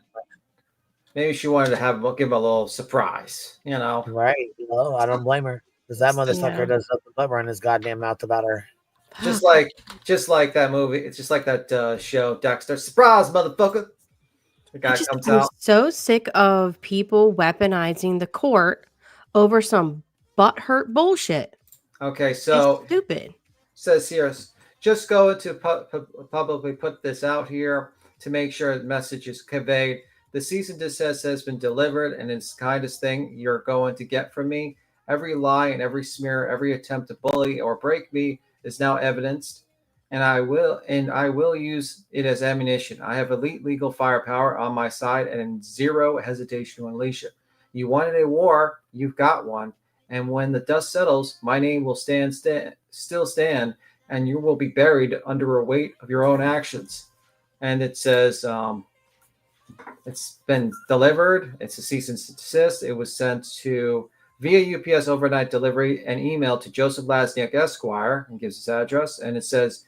to give a little surprise, you know. Right. Well, I don't blame her. Because that motherfucker does nothing but run his goddamn mouth about her. Just like that movie. It's just like that show, Dexter. Surprise, motherfucker. The guy comes I'm out. so sick of people weaponizing the court over some butthurt bullshit. Okay, so it's stupid. Says here, just go to publicly put this out here to make sure the message is conveyed. The cease and desist has been delivered, and it's the kindest thing you're going to get from me. Every lie and every smear, every attempt to bully or break me is now evidenced, and I will use it as ammunition. I have elite legal firepower on my side and zero hesitation to unleash it. You wanted a war, you've got one, and when the dust settles, my name will still stand, and you will be buried under a weight of your own actions. And it says it's been delivered. It's a cease and desist. It was sent to via UPS overnight delivery and email to Joseph Lasniak Esquire, and gives his address. And it says,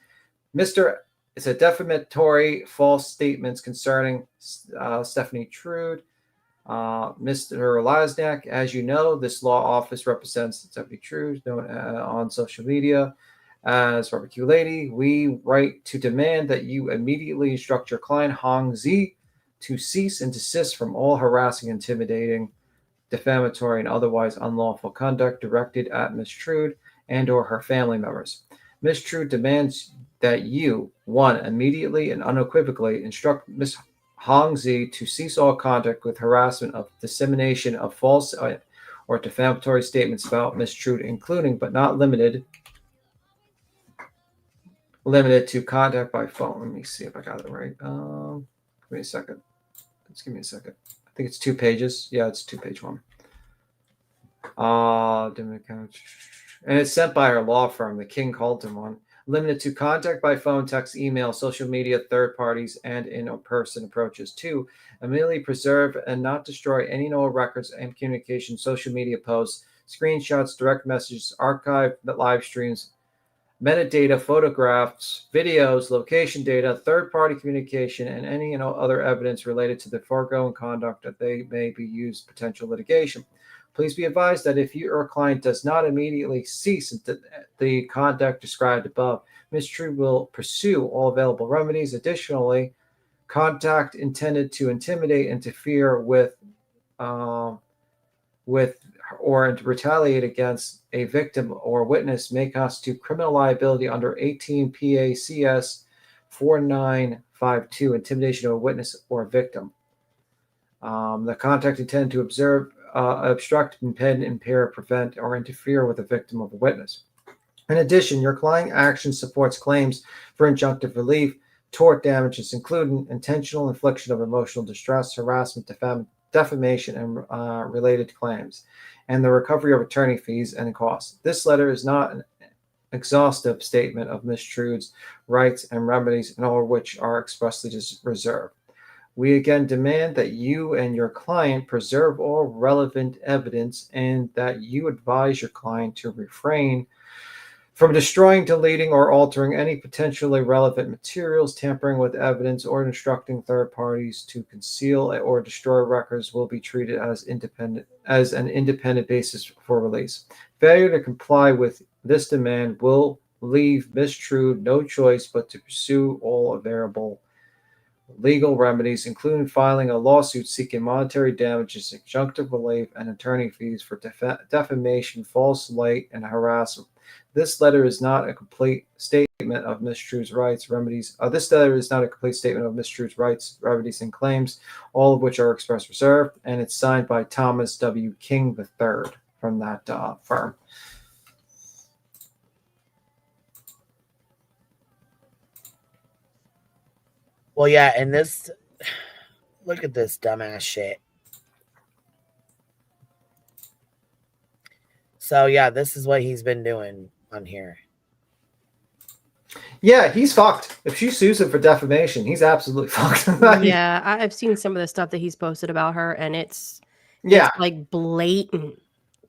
it's a defamatory false statements concerning Stephanie Trude. Mr. Lasniak, as you know, this law office represents Stephanie Trude, known on social media as Barbecue Lady. We write to demand that you immediately instruct your client, Hong Zi, to cease and desist from all harassing, intimidating, defamatory, and otherwise unlawful conduct directed at Ms. Trude and or her family members. Ms. Trude demands that you, 1, immediately and unequivocally instruct Ms. Hong Zi to cease all contact with harassment of dissemination of false or defamatory statements about Ms. Trude, including but not limited to contact by phone. Let me see if I got it right. Give me a second. Just give me a second. I think it's 2 pages. Yeah, it's 2-page one. And it's sent by our law firm, the King Colton one. Limited to contact by phone, text, email, social media, third parties, and in-person approaches. 2, immediately preserve and not destroy any and all records and communication, social media posts, screenshots, direct messages, archive live streams, metadata, photographs, videos, location data, third-party communication, and any and all other evidence related to the foregoing conduct that they may be used potential litigation. Please be advised that if your client does not immediately cease the conduct described above, Ms. Trude will pursue all available remedies. Additionally, conduct intended to intimidate, interfere with or to retaliate against a victim or witness may constitute criminal liability under 18 PACS 4952, intimidation of a witness or a victim. The conduct intended to obstruct, impede, impair, prevent, or interfere with a victim of a witness. In addition, your client action supports claims for injunctive relief, tort damages, including intentional infliction of emotional distress, harassment, defamation, and related claims, and the recovery of attorney fees and costs. This letter is not an exhaustive statement of Ms. Trude's rights and remedies, and all of which are expressly reserved. We again demand that you and your client preserve all relevant evidence and that you advise your client to refrain from destroying, deleting, or altering any potentially relevant materials, tampering with evidence, or instructing third parties to conceal or destroy records will be treated as an independent basis for release. Failure to comply with this demand will leave Ms. Trude no choice but to pursue all available legal remedies, including filing a lawsuit seeking monetary damages, injunctive relief, and attorney fees for defamation, false light, and harassment. This letter is not a complete statement of Ms. Trude's rights, remedies. This letter is not a complete statement of Ms. Trude's rights, remedies, and claims, all of which are express reserved, and it's signed by Thomas W. King III from that firm. Well, yeah, and this, look at this dumbass shit. So, yeah, this is what he's been doing on here. Yeah, he's fucked. If she sues him for defamation, he's absolutely fucked. Yeah, I've seen some of the stuff that he's posted about her, and it's like blatant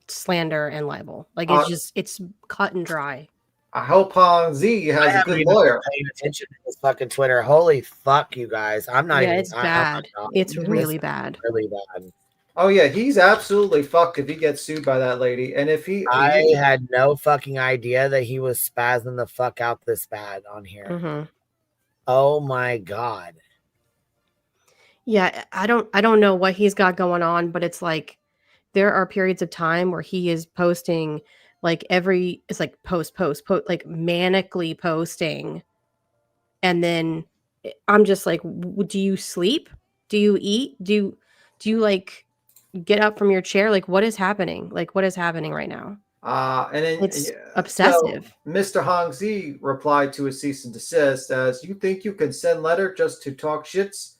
slander and libel. Like it's cut and dry. I hope Hong Z has a good lawyer. Paying attention to this fucking Twitter. Holy fuck, you guys! I'm not even. It's bad. It's really bad. Really bad. Oh yeah, he's absolutely fucked if he gets sued by that lady. And if I had no fucking idea that he was spazzing the fuck out this bad on here. Mm-hmm. Oh my god. Yeah, I don't know what he's got going on, but it's like there are periods of time where he is posting like it's like post, like manically posting. And then I'm just like, do you sleep? Do you eat? Do you like get up from your chair? Like, what is happening? Like, what is happening right now? And then it's obsessive. So Mr. Hong Z replied to a cease and desist as, "You think you can send letter just to talk shits?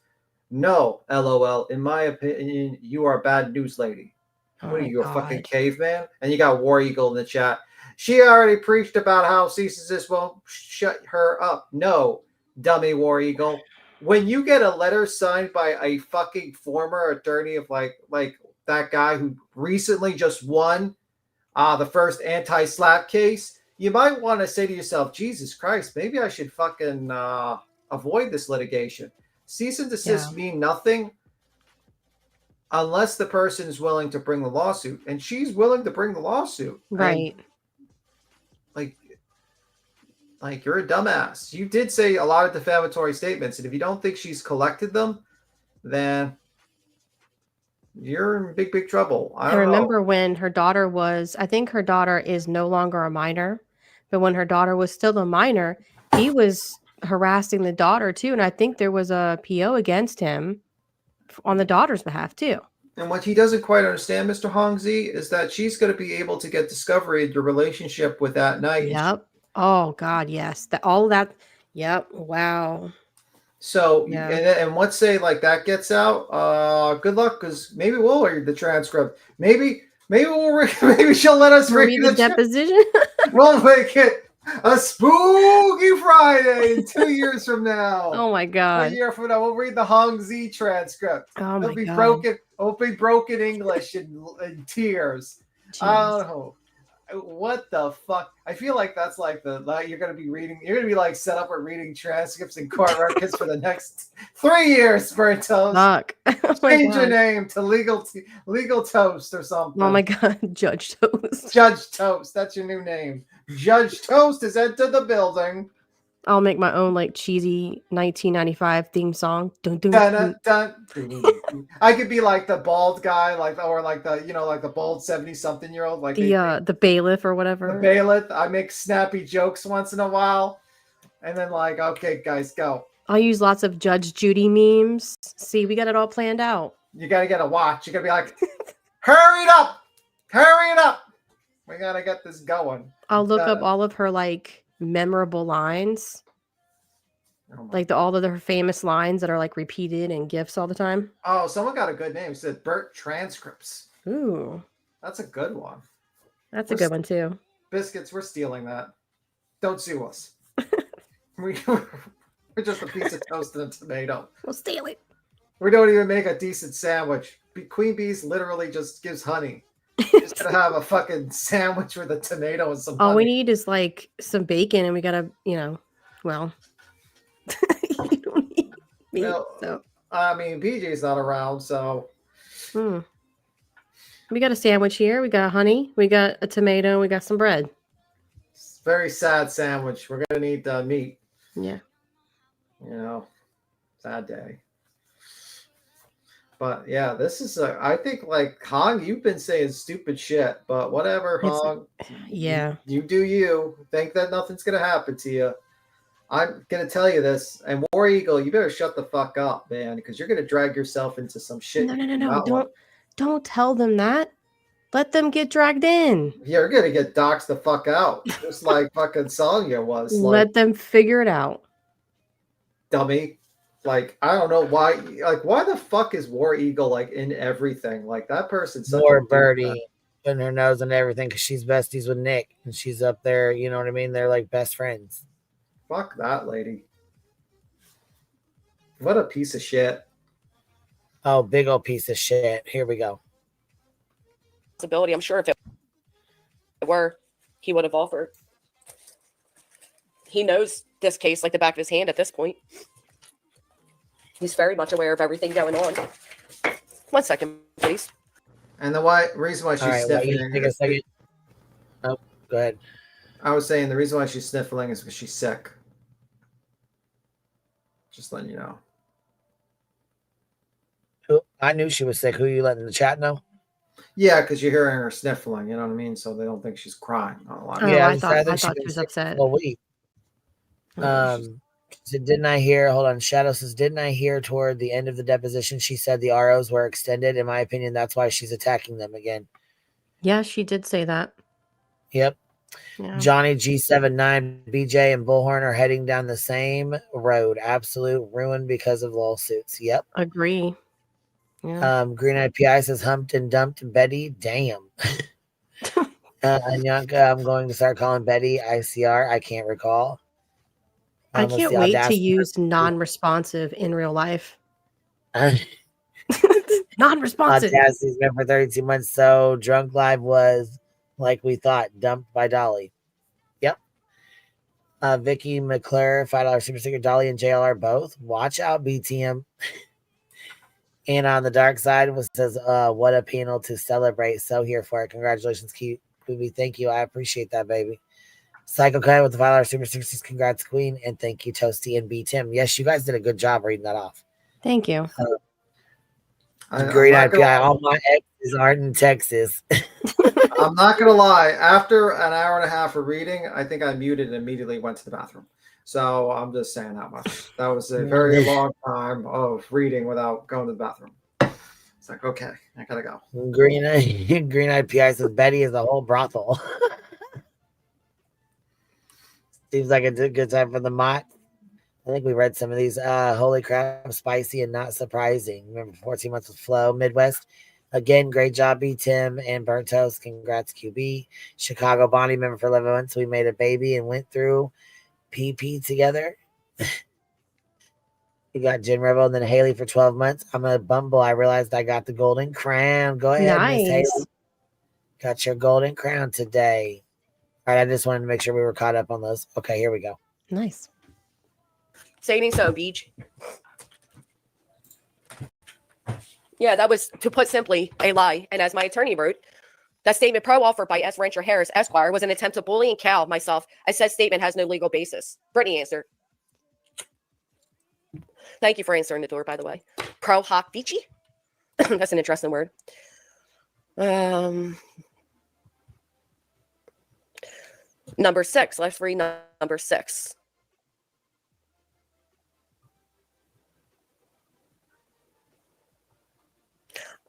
No, LOL. In my opinion, you are a bad news lady." What are you, a fucking caveman? And you got War Eagle in the chat. She already preached about how cease and desist won't shut her up. No, dummy War Eagle. When you get a letter signed by a fucking former attorney of like that guy who recently just won the first anti-slap case, you might want to say to yourself, Jesus Christ, maybe I should fucking avoid this litigation. Cease and desist mean nothing unless the person is willing to bring the lawsuit, and she's willing to bring the lawsuit. Right. And, like you're a dumbass. You did say a lot of defamatory statements, and if you don't think she's collected them, then you're in big trouble. I remember when her daughter I think her daughter is no longer a minor, but when her daughter was still a minor, he was harassing the daughter too. And I think there was a PO against him on the daughter's behalf too. And what he doesn't quite understand, Mr. Hong Z, is that she's going to be able to get discovery of your relationship with that night. Yep. Oh God, yes. All that. Yep. Wow. So, and let's say like that gets out. Good luck, because maybe we'll read the transcript. Maybe she'll let us read the deposition. We'll make it a spooky Friday 2 years from now. Oh my God. 1 year from now, we'll read the Hong Z transcript. Oh my God. It'll be broken English and tears. Jeez. I don't know. what the fuck? I feel like that's like you're gonna be reading. You're gonna be like set up with reading transcripts and court records for the next 3 years, Bertos. Fuck. Oh my Change your God. name to Legal Toast or something. Oh my God, Judge Toast. Judge Toast. That's your new name. Judge Toast has entered the building. I'll make my own like cheesy 1995 theme song. Dun, dun, Dun, dun. dun, dun. I could be like the bald guy, or like the like the bald 70-something-year-old, like The bailiff or the whatever. bailiff. I make snappy jokes once in a while, and then like, okay, guys, go. I'll use lots of Judge Judy memes. See, we got it all planned out. You gotta get a watch. You gotta be like, hurry it up, hurry it up. We gotta get this going. I'll look up all of her like memorable lines, like all of her famous lines that are like repeated in GIFs all the time. Oh, someone got a good name. It said Bert Transcripts. Ooh, that's a good one. That's a good one too. Biscuits, we're stealing that. Don't sue us. We're just a piece of toast and a tomato. We'll steal it. We don't even make a decent sandwich. Queen Bee's literally just gives honey. Just to have a fucking sandwich with a tomato and some All honey. we need is like some bacon, and we gotta, well, you don't need meat. Well, So I mean, PJ's not around, so we got a sandwich here. We got honey. We got a tomato. We got some bread. it's a very sad sandwich. We're gonna need meat. Yeah. Sad day. But yeah, this is I think like Hong, you've been saying stupid shit, but whatever, Hong. Yeah. You do you. Think that nothing's gonna happen to you. I'm gonna tell you this, and War Eagle, you better shut the fuck up, man, because you're gonna drag yourself into some shit. No. Don't tell them that. Let them get dragged in. You're gonna get doxed the fuck out, just like fucking Sonya was. Let them figure it out. Dummy. Like, I don't know why. Like, why the fuck is War Eagle like in everything? Like, that person's such More a Birdie putting her nose in everything because she's besties with Nick and she's up there. You know what I mean? They're like best friends. Fuck that lady. What a piece of shit. Oh, big old piece of shit. Here we go. Possibility. I'm sure if it were, he would have offered. He knows this case like the back of his hand at this point. He's very much aware of everything going on. 1 second, please. And the reason why she's All right, sniffling. take a second. Oh, go ahead. I was saying the reason why she's sniffling is because she's sick. Just letting you know. I knew she was sick. Who are you letting the chat know? Yeah, because you're hearing her sniffling, you know what I mean? So they don't think she's crying. Yeah, I thought she was upset. Well, wait. So didn't I hear? Hold on. Shadow says, didn't I hear toward the end of the deposition she said the ROs were extended? In my opinion, that's why she's attacking them again. Yeah, she did say that. Yep. Yeah. Johnny G79, BJ, and Bullhorn are heading down the same road. Absolute ruin because of lawsuits. Yep. Agree. Yeah. Green Eyed PI says humped and dumped Betty. Damn. Anyanka, I'm going to start calling Betty ICR. I can't recall. I can't wait to use non-responsive in real life. Non-responsive. Audacity's been for 32 months. So Drunk Live was like we thought, dumped by Dolly. Yep. Vicky McClure, $5 super sticker. Dolly and JLR both. Watch out, BTM. And on the dark side was says, what a panel to celebrate. So here for it. Congratulations, QB. Thank you. I appreciate that, baby. Psycho Kai with the $5 super sticker. Congrats, Queen. And thank you, Toasty and B Tim. Yes, you guys did a good job reading that off. Thank you. Great IPI. All my exes aren't in Texas. I'm not gonna lie. After an hour and a half of reading, I think I muted and immediately went to the bathroom. So I'm just saying that much. That was a very long time of reading without going to the bathroom. It's like, okay, I gotta go. Green Eyed PI says Betty is a whole brothel. Seems like a good time for the Mott. I think we read some of these. Holy crap, spicy and not surprising. Remember 14 months with Flow, Midwest. Again, great job, B. Tim and Burnt Toast. Congrats, QB. Chicago Bonnie, remember for 11 months we made a baby and went through PP together. You got Jen Rebel and then Haley for 12 months. I'm a Bumble. I realized I got the golden crown. Go ahead, Miss Nice. Haley. Got your golden crown today. All right, I just wanted to make sure we were caught up on those. Okay, here we go. Nice. Saying so, Beach. Yeah, that was, to put simply, a lie. And as my attorney wrote, that statement pro-offered by S. Rancher Harris, Esquire, was an attempt to bully and cow myself, as said statement has no legal basis. Brittany answered. Thank you for answering the door, by the way. Pro-hoc vici? That's an interesting word. Number 6. Let's read number 6.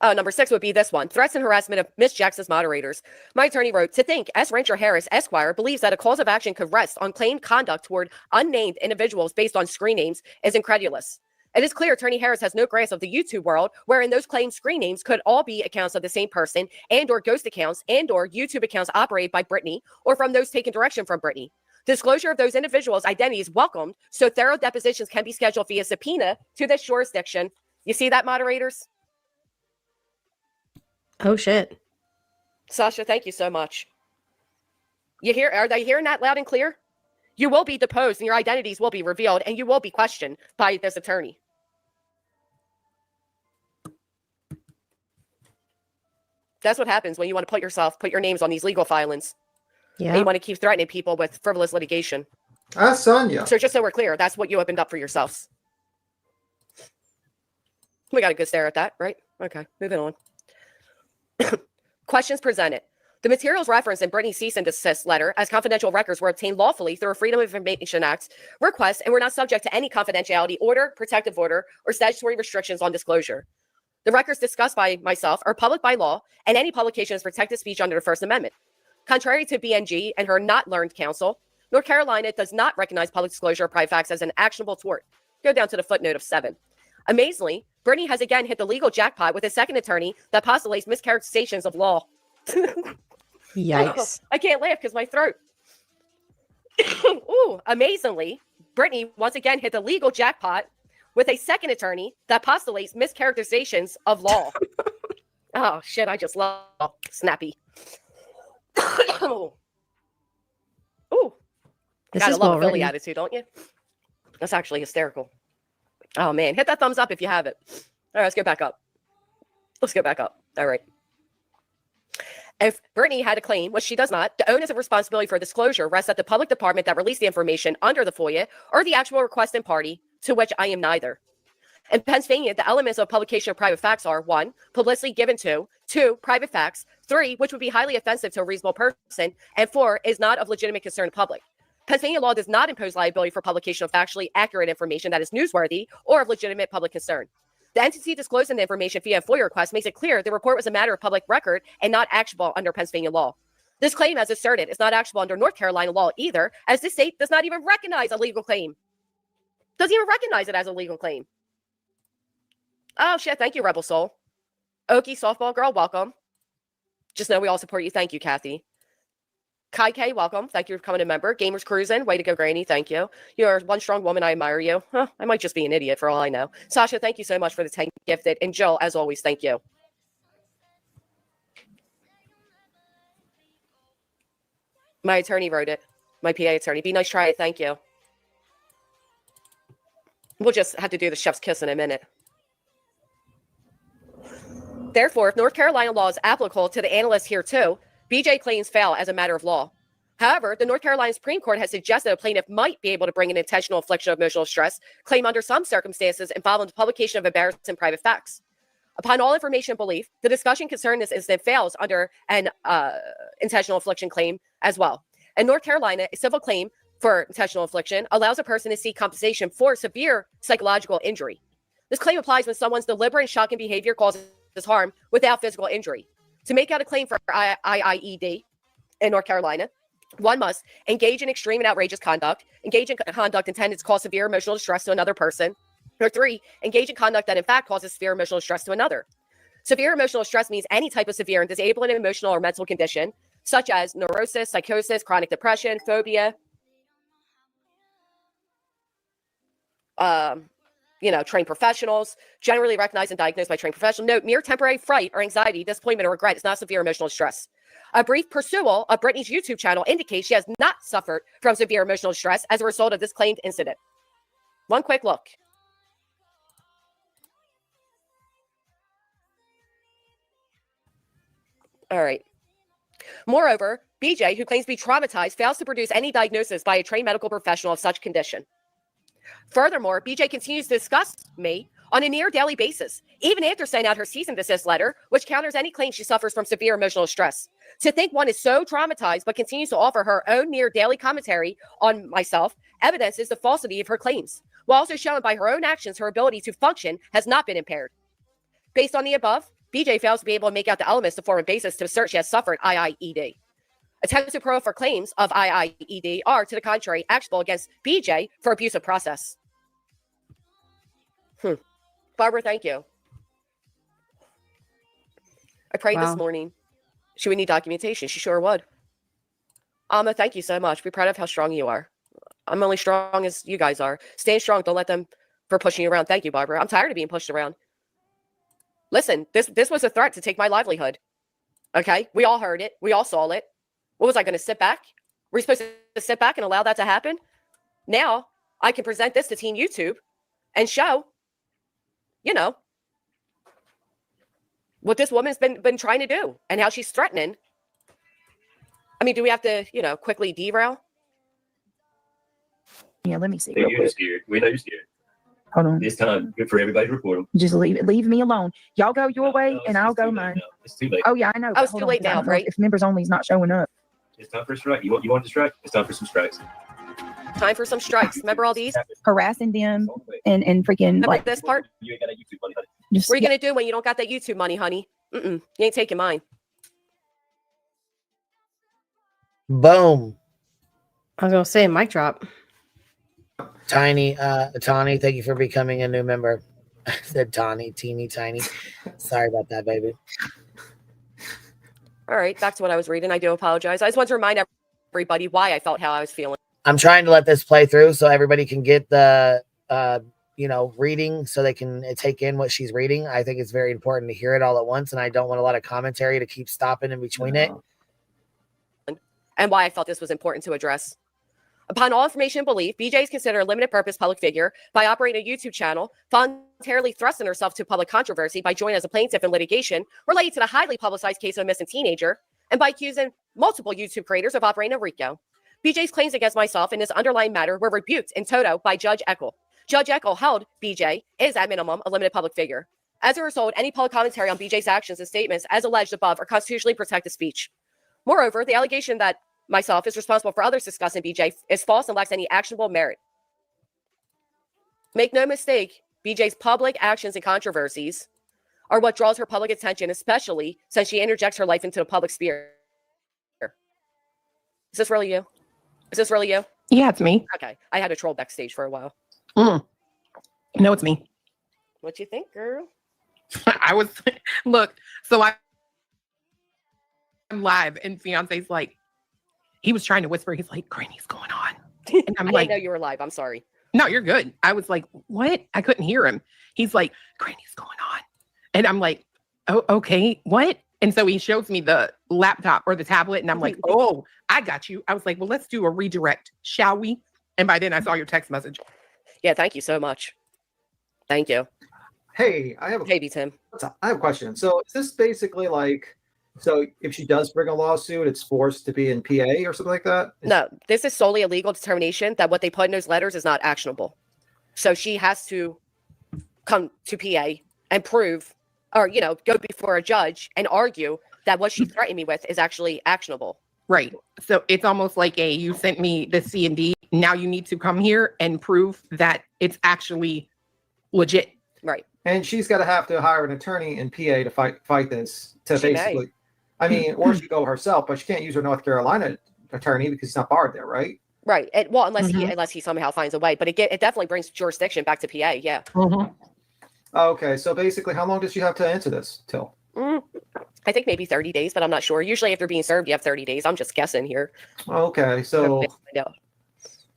Number 6 would be this one. Threats and harassment of Miss Jackson's moderators. My attorney wrote, to think S. Rancher Harris, Esquire, believes that a cause of action could rest on claimed conduct toward unnamed individuals based on screen names is incredulous. It is clear Attorney Harris has no grasp of the YouTube world, wherein those claimed screen names could all be accounts of the same person and or ghost accounts and or YouTube accounts operated by Brittany or from those taking direction from Brittany. Disclosure of those individuals' identities welcomed, so thorough depositions can be scheduled via subpoena to this jurisdiction. You see that, moderators? Oh, shit. Sasha, thank you so much. Are they hearing that loud and clear? You will be deposed and your identities will be revealed and you will be questioned by this attorney. That's what happens when you want to put your names on these legal filings. Yeah. And you want to keep threatening people with frivolous litigation. That's Sonia. So just so we're clear, that's what you opened up for yourselves. We got a good stare at that, right? Okay, moving on. Questions presented. The materials referenced in Brittany's cease and desist letter as confidential records were obtained lawfully through a Freedom of Information Act request and were not subject to any confidentiality order, protective order, or statutory restrictions on disclosure. The records discussed by myself are public by law, and any publication is protected speech under the First Amendment. Contrary to BNG and her not learned counsel, North Carolina does not recognize public disclosure of private facts as an actionable tort. Go down to the footnote of 7. Amazingly, Brittany has again hit the legal jackpot with a second attorney that postulates mischaracterizations of law. Yikes. I can't laugh because my throat. Ooh, amazingly, Brittany once again hit the legal jackpot with a second attorney that postulates mischaracterizations of law. Oh, shit, I just love snappy. Ooh. Gotta love a Philly attitude, don't you? That's actually hysterical. Oh, man. Hit that thumbs up if you have it. All right, let's get back up. All right. If Brittany had a claim, which she does not, the onus of responsibility for disclosure rests at the public department that released the information under the FOIA or the actual requesting party, to which I am neither. In Pennsylvania, the elements of publication of private facts are 1, publicity given to, 2, private facts, 3, which would be highly offensive to a reasonable person, and 4, is not of legitimate concern to the public. Pennsylvania law does not impose liability for publication of factually accurate information that is newsworthy or of legitimate public concern. The entity disclosing the information via a FOIA request makes it clear the report was a matter of public record and not actionable under Pennsylvania law. This claim, as asserted, is not actionable under North Carolina law either, as this state does not even recognize a legal claim. Doesn't even recognize it as a legal claim. Oh, shit. Thank you, Rebel Soul. Okie softball girl, welcome. Just know we all support you. Thank you, Kathy. Kai K, welcome. Thank you for becoming a member. Gamers Cruising, way to go, Granny. Thank you. You're one strong woman. I admire you. Huh, I might just be an idiot for all I know. Sasha, thank you so much for the 10 gifted. And Jill, as always, thank you. My attorney wrote it. My PA attorney. Be nice, try it. Thank you. We'll just have to do the chef's kiss in a minute. Therefore, if North Carolina law is applicable to the analysts here too, BJ claims fail as a matter of law. However, the North Carolina Supreme Court has suggested a plaintiff might be able to bring an intentional infliction of emotional distress claim under some circumstances involving the publication of embarrassing private facts. Upon all information and belief, the discussion concerning this incident fails under an intentional infliction claim as well. In North Carolina, a civil claim for intentional infliction allows a person to seek compensation for severe psychological injury. This claim applies when someone's deliberate and shocking behavior causes harm without physical injury. To make out a claim for IIED in North Carolina, one must engage in extreme and outrageous conduct, engage in conduct intended to cause severe emotional distress to another person, or 3, engage in conduct that in fact causes severe emotional distress to another. Severe emotional distress means any type of severe and disabling emotional or mental condition, such as neurosis, psychosis, chronic depression, phobia, trained professionals, generally recognized and diagnosed by trained professionals. Note, mere temporary fright or anxiety, disappointment, or regret is not severe emotional distress. A brief pursual of Brittany's YouTube channel indicates she has not suffered from severe emotional distress as a result of this claimed incident. One quick look. All right. Moreover, BJ, who claims to be traumatized, fails to produce any diagnosis by a trained medical professional of such condition. Furthermore, BJ continues to discuss me on a near daily basis, even after sending out her cease and desist letter, which counters any claim she suffers from severe emotional stress. To think one is so traumatized but continues to offer her own near daily commentary on myself evidences the falsity of her claims, while also showing by her own actions her ability to function has not been impaired. Based on the above, BJ fails to be able to make out the elements to form a basis to assert she has suffered IIED. Attempts to prove for claims of IIED are, to the contrary, actionable against BJ for abuse of process. Barbara, thank you. I prayed this morning. She would need documentation. She sure would. Amma, thank you so much. Be proud of how strong you are. I'm only strong as you guys are. Stay strong. Don't let them for pushing you around. Thank you, Barbara. I'm tired of being pushed around. Listen, this was a threat to take my livelihood. Okay? We all heard it. We all saw it. What was I going to sit back? Were you supposed to sit back and allow that to happen? Now I can present this to Team YouTube and show, you know, what this woman's been trying to do and how she's threatening. I mean, do we have to, you know, quickly derail? Yeah, let me see. Hey, you're scared. We know you're scared. Hold on. This time, good for everybody to report them. Just leave me alone. Y'all go your way and I'll go mine. It's too late. Oh yeah, I know. Oh, it's Hold too on, late 'cause I now, don't know right? If members only is not showing up. It's time for a strike. You want to strike? It's time for some strikes. Time for some strikes. Remember all these? Harassing them and freaking Remember like this part? You ain't got that YouTube money, honey. just What are you going to do when you don't got that YouTube money, honey? You ain't taking mine. Boom. I was gonna say mic drop. Tiny, Tawny, thank you for becoming a new member. I said Tawny, teeny tiny. Sorry about that, baby. All right, back to what I was reading. I do apologize. I just want to remind everybody why I felt how I was feeling. I'm trying to let this play through so everybody can get the you know, reading so they can take in what she's reading. I think it's very important to hear it all at once, and I don't want a lot of commentary to keep stopping in between it. And why I felt this was important to address. Upon all information and belief, BJ is considered a limited purpose public figure by operating a YouTube channel, voluntarily thrusting herself to public controversy by joining as a plaintiff in litigation related to the highly publicized case of a missing teenager, and by accusing multiple YouTube creators of operating a RICO. BJ's claims against myself in this underlying matter were rebuked in toto by Judge Eckel. Judge Eckel held BJ is at minimum a limited public figure. As a result, any public commentary on BJ's actions and statements as alleged above are constitutionally protected speech. Moreover, the allegation that myself is responsible for others discussing BJ is false and lacks any actionable merit. Make no mistake, BJ's public actions and controversies are what draws her public attention, especially since she interjects her life into the public sphere. Is this really you? Is this really you? Yeah, it's me. Okay. I had a troll backstage for a while. No, it's me. What you think, girl? I was look, so I'm live and fiance's like, he was trying to whisper, he's like, Granny's going on. And I'm I like, didn't know you were live. I'm sorry. no, you're good. I was like, what? I couldn't hear him. He's like, Granny's going on. And I'm like, oh, okay, what? And so he shows me the laptop or the tablet, and I'm like, oh, I got you. I was like, well, let's do a redirect, shall we? And by then I saw your text message. Yeah, thank you so much. Thank you. Hey, I have a Tim. I have a question. So is this basically like, so if she does bring a lawsuit, it's forced to be in PA or something like that? No, this is solely a legal determination that what they put in those letters is not actionable. So she has to come to PA and prove, or, you know, go before a judge and argue that what she threatened me with is actually actionable. Right. So it's almost like you sent me the C&D. Now you need to come here and prove that it's actually legit. Right. And she's got to have to hire an attorney in PA to fight this. To She may. basically, I mean, or she go herself, but she can't use her North Carolina attorney because it's not barred there, right? Right. Well, unless he somehow finds a way, but it definitely brings jurisdiction back to PA. Yeah. Okay, so basically, how long does she have to answer this till? I think maybe 30 days, but I'm not sure. Usually after being served, you have 30 days. I'm just guessing here. Okay, so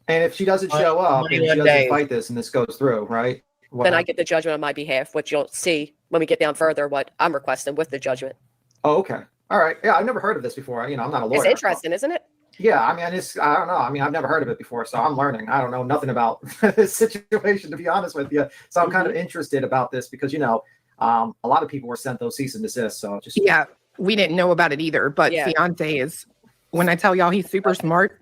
and if she doesn't show up and she 21 doesn't days. fight this and this goes through, right? Then I get the judgment on my behalf, which you'll see when we get down further what I'm requesting with the judgment. Oh, okay. All right. Yeah, I've never heard of this before. I'm not a lawyer. It's interesting, isn't it? Yeah, I mean, I don't know. I mean, I've never heard of it before, so I'm learning. I don't know nothing about this situation, to be honest with you. So I'm kind of interested about this because, a lot of people were sent those cease and desist. So just Yeah, we didn't know about it either. But Yeah. fiance is, when I tell y'all he's super smart,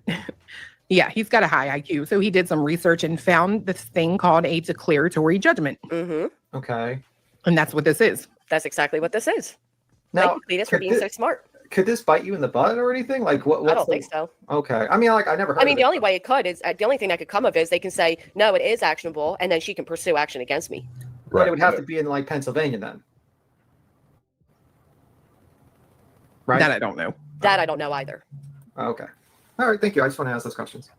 yeah, he's got a high IQ. So he did some research and found this thing called a declaratory judgment. Mm-hmm. Okay. And that's what this is. That's exactly what this is. Now, Thank you, Cletus, for being so smart. Could this bite you in the butt or anything? Like what? I don't think so. Okay. I mean, I never heard. I mean, of the it. only way it could is the only thing that could come of it is they can say, no, it is actionable, and then she can pursue action against me. But it would have to be in like Pennsylvania then. Right. That I don't know. That I don't know either. Okay. All right. Thank you. I just want to ask those questions.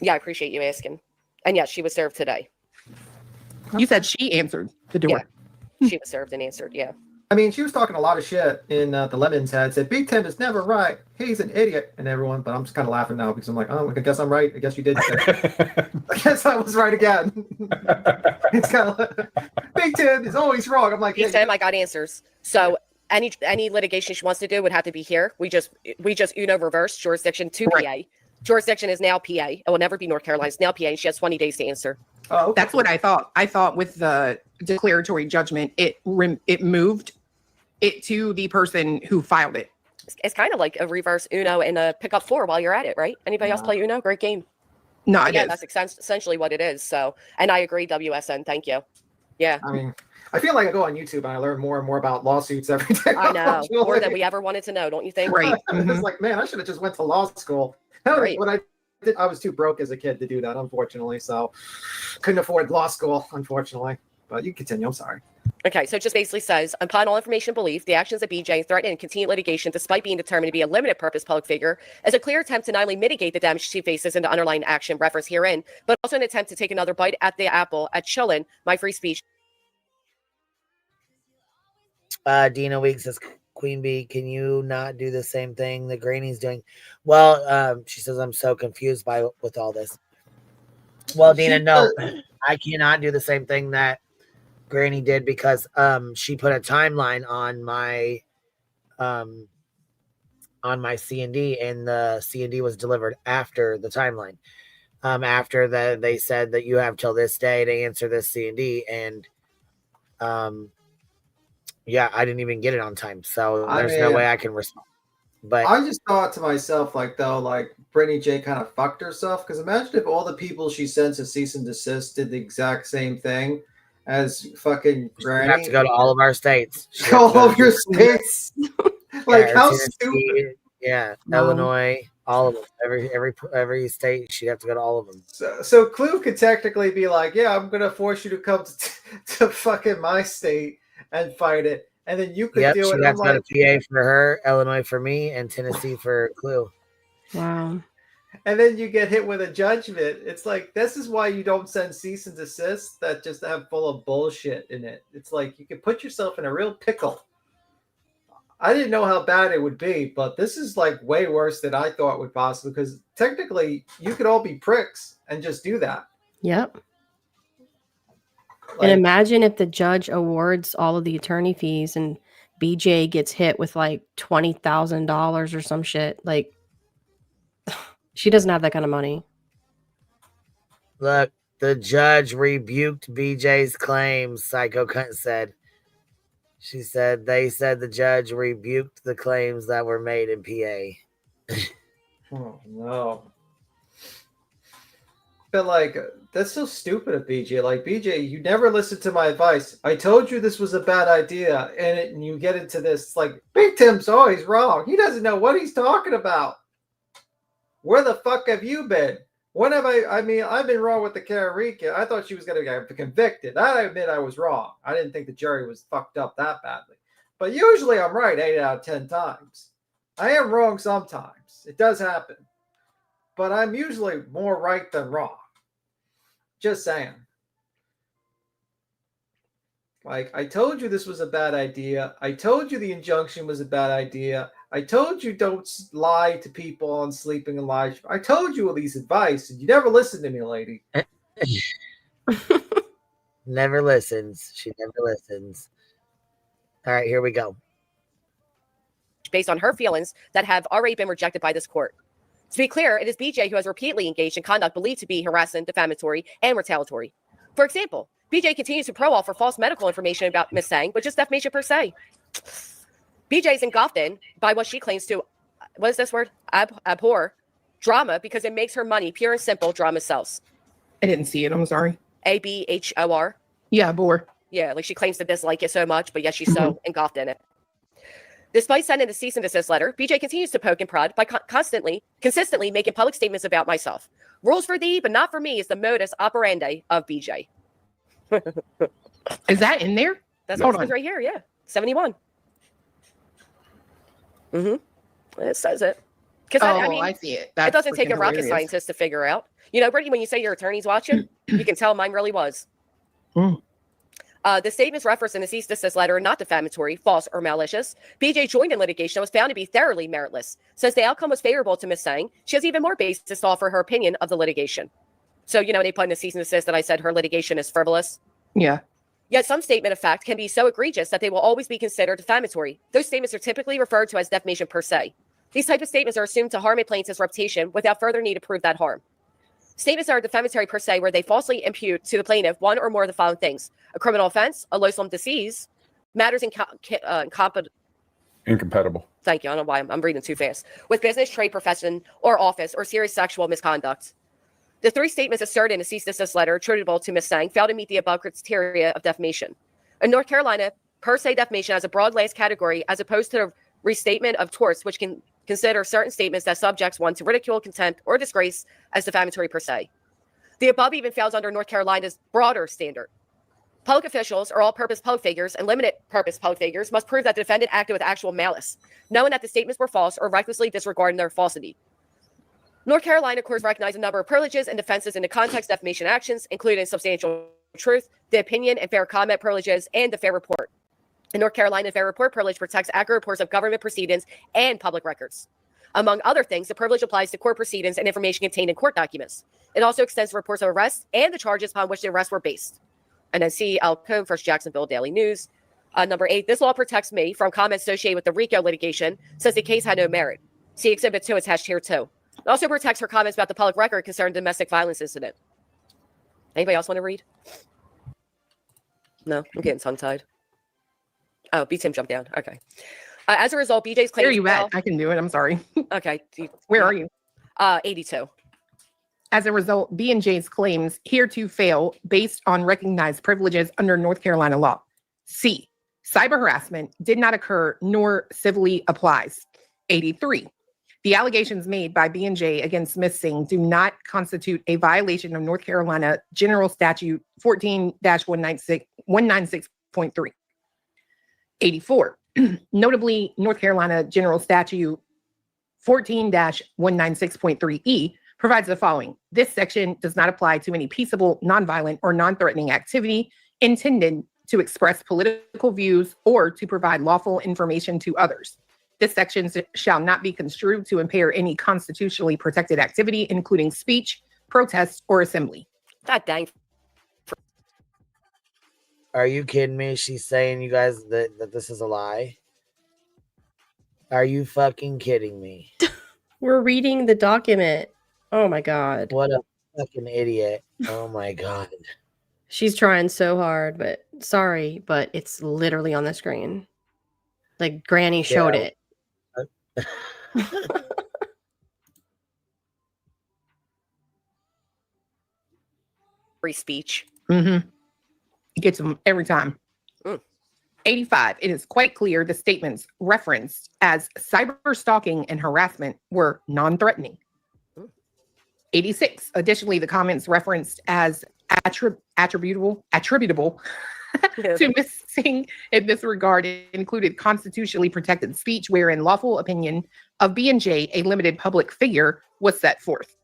Yeah, I appreciate you asking. And yes, she was served today. You said she answered the door. Yeah, she was served and answered. Yeah. I mean, she was talking a lot of shit in the Lemon's head. Said Big Tim is never right. He's an idiot, and everyone. But I'm just kind of laughing now because I'm like, oh, I guess I'm right. I guess you did. I guess I was right again. It's kind of like, Big Tim is always wrong. I'm like, Big Tim, I got answers. So any litigation she wants to do would have to be here. We just Uno reverse jurisdiction to PA. Jurisdiction is now PA. It will never be North Carolina. It's now PA. And she has 20 days to answer. Oh, okay. That's what I thought. I thought with the declaratory judgment, it moved it to the person who filed it. It's kind of like a reverse Uno and a pick up 4 while you're at it, right? Anybody else play Uno? Great game. No, Yeah, that's essentially what it is. So, and I agree, WSN. Thank you. Yeah. I mean, I feel like I go on YouTube and I learn more and more about lawsuits every day. I know. More than we ever wanted to know, don't you think? Right. It's like, man, I should have just went to law school. Right. What I did, I was too broke as a kid to do that, unfortunately. So couldn't afford law school, unfortunately. But you can continue. I'm sorry. Okay, so it just basically says, upon all information belief, the actions of BJ threaten and continue litigation despite being determined to be a limited purpose public figure as a clear attempt to not only mitigate the damage she faces in the underlying action referenced herein, but also an attempt to take another bite at the apple at chilling my free speech. Dina Weeks says, Queen Bee, can you not do the same thing that Granny's doing? Well, she says, I'm so confused with all this. Well, Dina, no, I cannot do the same thing that Granny did because she put a timeline on my C&D, and the C&D was delivered after the timeline. After that, they said that you have till this day to answer this C&D, and yeah, I didn't even get it on time, so there's no way I can respond. But I just thought to myself, like, though, like Brittany J kind of fucked herself, because imagine if all the people she sent to cease and desist did the exact same thing as fucking Granny. You have to go to all of our states. All of your states. Like, Yeah, how Tennessee, stupid. Yeah, Illinois, all of them. Every state, she'd have to go to all of them. So Clue could technically be like, yeah, I'm gonna force you to come to fucking my state and fight it, and then you could do it. She'd have to go to PA for her, Illinois for me, and Tennessee for Clue. Wow. And then you get hit with a judgment. It's like, this is why you don't send cease and desist that just have full of bullshit in it. It's like you can put yourself in a real pickle. I didn't know how bad it would be, but this is like way worse than I thought would possibly, because technically you could all be pricks and just do that. Yep. And imagine if the judge awards all of the attorney fees and BJ gets hit with like $20,000 or some shit. Like, she doesn't have that kind of money. Look, the judge rebuked BJ's claims, Psycho Cunt said. She said, they said the judge rebuked the claims that were made in PA. Oh, no. But, like, that's so stupid of BJ. Like, BJ, you never listened to my advice. I told you this was a bad idea, and you get into this. It's like, Big Tim's always wrong. He doesn't know what he's talking about. Where the fuck have you been? When have I mean, I've been wrong with the Cararica. I thought she was going to get convicted. I admit I was wrong. I didn't think the jury was fucked up that badly. But usually I'm right 8 out of 10 times. I am wrong sometimes. It does happen. But I'm usually more right than wrong. Just saying. Like, I told you this was a bad idea. I told you the injunction was a bad idea. I told you don't lie to people on sleeping and live. I told you all these advice, and you never listened to me, lady. Never listens. She never listens. All right, here we go. based on her feelings that have already been rejected by this court. To be clear, it is BJ who has repeatedly engaged in conduct believed to be harassing, defamatory, and retaliatory. For example, BJ continues to offer false medical information about Miss Sang, which is defamation per se. BJ is engulfed in by what she claims to, what is this word? Abhor drama because it makes her money. Pure and simple, drama sells. I didn't see it. I'm sorry. ABHOR. Yeah, abhor. Yeah, like she claims to dislike it so much, but yet she's so engulfed in it. Despite sending the cease and desist letter, BJ continues to poke and prod by consistently making public statements about myself. Rules for thee, but not for me is the modus operandi of BJ. Is that in there? That's what it says right here. Yeah, 71. It says it. Because I mean, I see it. It doesn't take a rocket scientist to figure out. You know, Brittany, when you say your attorney's watching, you can tell mine really was. The statements referenced in the cease and desist letter are not defamatory, false, or malicious. BJ joined in litigation and was found to be thoroughly meritless. Since the outcome was favorable to Miss Sang, she has even more basis to offer her opinion of the litigation. So, you know, they put in the cease and desist that I said her litigation is frivolous. Yeah. Yet some statement of fact can be so egregious that they will always be considered defamatory. Those statements are typically referred to as defamation per se. These type of statements are assumed to harm a plaintiff's reputation without further need to prove that harm. Statements are defamatory per se where they falsely impute to the plaintiff one or more of the following things: a criminal offense, a loathsome disease, matters Incompatible. Thank you. I don't know why I'm reading too fast. With business, trade, profession, or office, or serious sexual misconduct. The three statements asserted in the cease and desist letter attributable to Ms. Sang fail to meet the above criteria of defamation. In North Carolina, per se defamation has a broad last category as opposed to the restatement of torts, which can consider certain statements that subjects one to ridicule, contempt, or disgrace as defamatory per se. The above even falls under North Carolina's broader standard. Public officials or all-purpose public figures and limited-purpose public figures must prove that the defendant acted with actual malice, knowing that the statements were false or recklessly disregarding their falsity. North Carolina courts recognize a number of privileges and defenses in the context of defamation actions, including substantial truth, the opinion and fair comment privileges, and the fair report. In North Carolina, the fair report privilege protects accurate reports of government proceedings and public records. Among other things, the privilege applies to court proceedings and information contained in court documents. It also extends to reports of arrests and the charges upon which the arrests were based. And then see El Cone, First Jacksonville Daily News. Number 8, this law protects me from comments associated with the RICO litigation since the case had no merit. See Exhibit 2 attached here too. It also protects her comments about the public record concerning domestic violence incident. Anybody else want to read? No, I'm getting tongue-tied. Oh, B. Tim jumped down. Okay. As a result, BJ's claim. Where are you at? I can do it. I'm sorry. Okay. Where are you? 82. As a result, B&J's claims hereto fail based on recognized privileges under North Carolina law. C. Cyber harassment did not occur nor civilly applies. 83. The allegations made by B&J against Ms. Singh do not constitute a violation of North Carolina General Statute 14-196.3. 84. Notably, North Carolina General Statute 14-196.3E provides the following. This section does not apply to any peaceable, nonviolent, or non-threatening activity intended to express political views or to provide lawful information to others. This section shall not be construed to impair any constitutionally protected activity, including speech, protest, or assembly. God dang. Are you kidding me? She's saying, you guys, that this is a lie? Are you fucking kidding me? We're reading the document. Oh my God. What a fucking idiot. Oh my God. She's trying so hard, but sorry, but it's literally on the screen. Like Granny showed it. Free speech. Mm-hmm. It gets them every time. 85. It is quite clear the statements referenced as cyber stalking and harassment were non-threatening. 86. Additionally, the comments referenced as attributable to Ms. Singh in this regard included constitutionally protected speech wherein lawful opinion of B&J, a limited public figure, was set forth.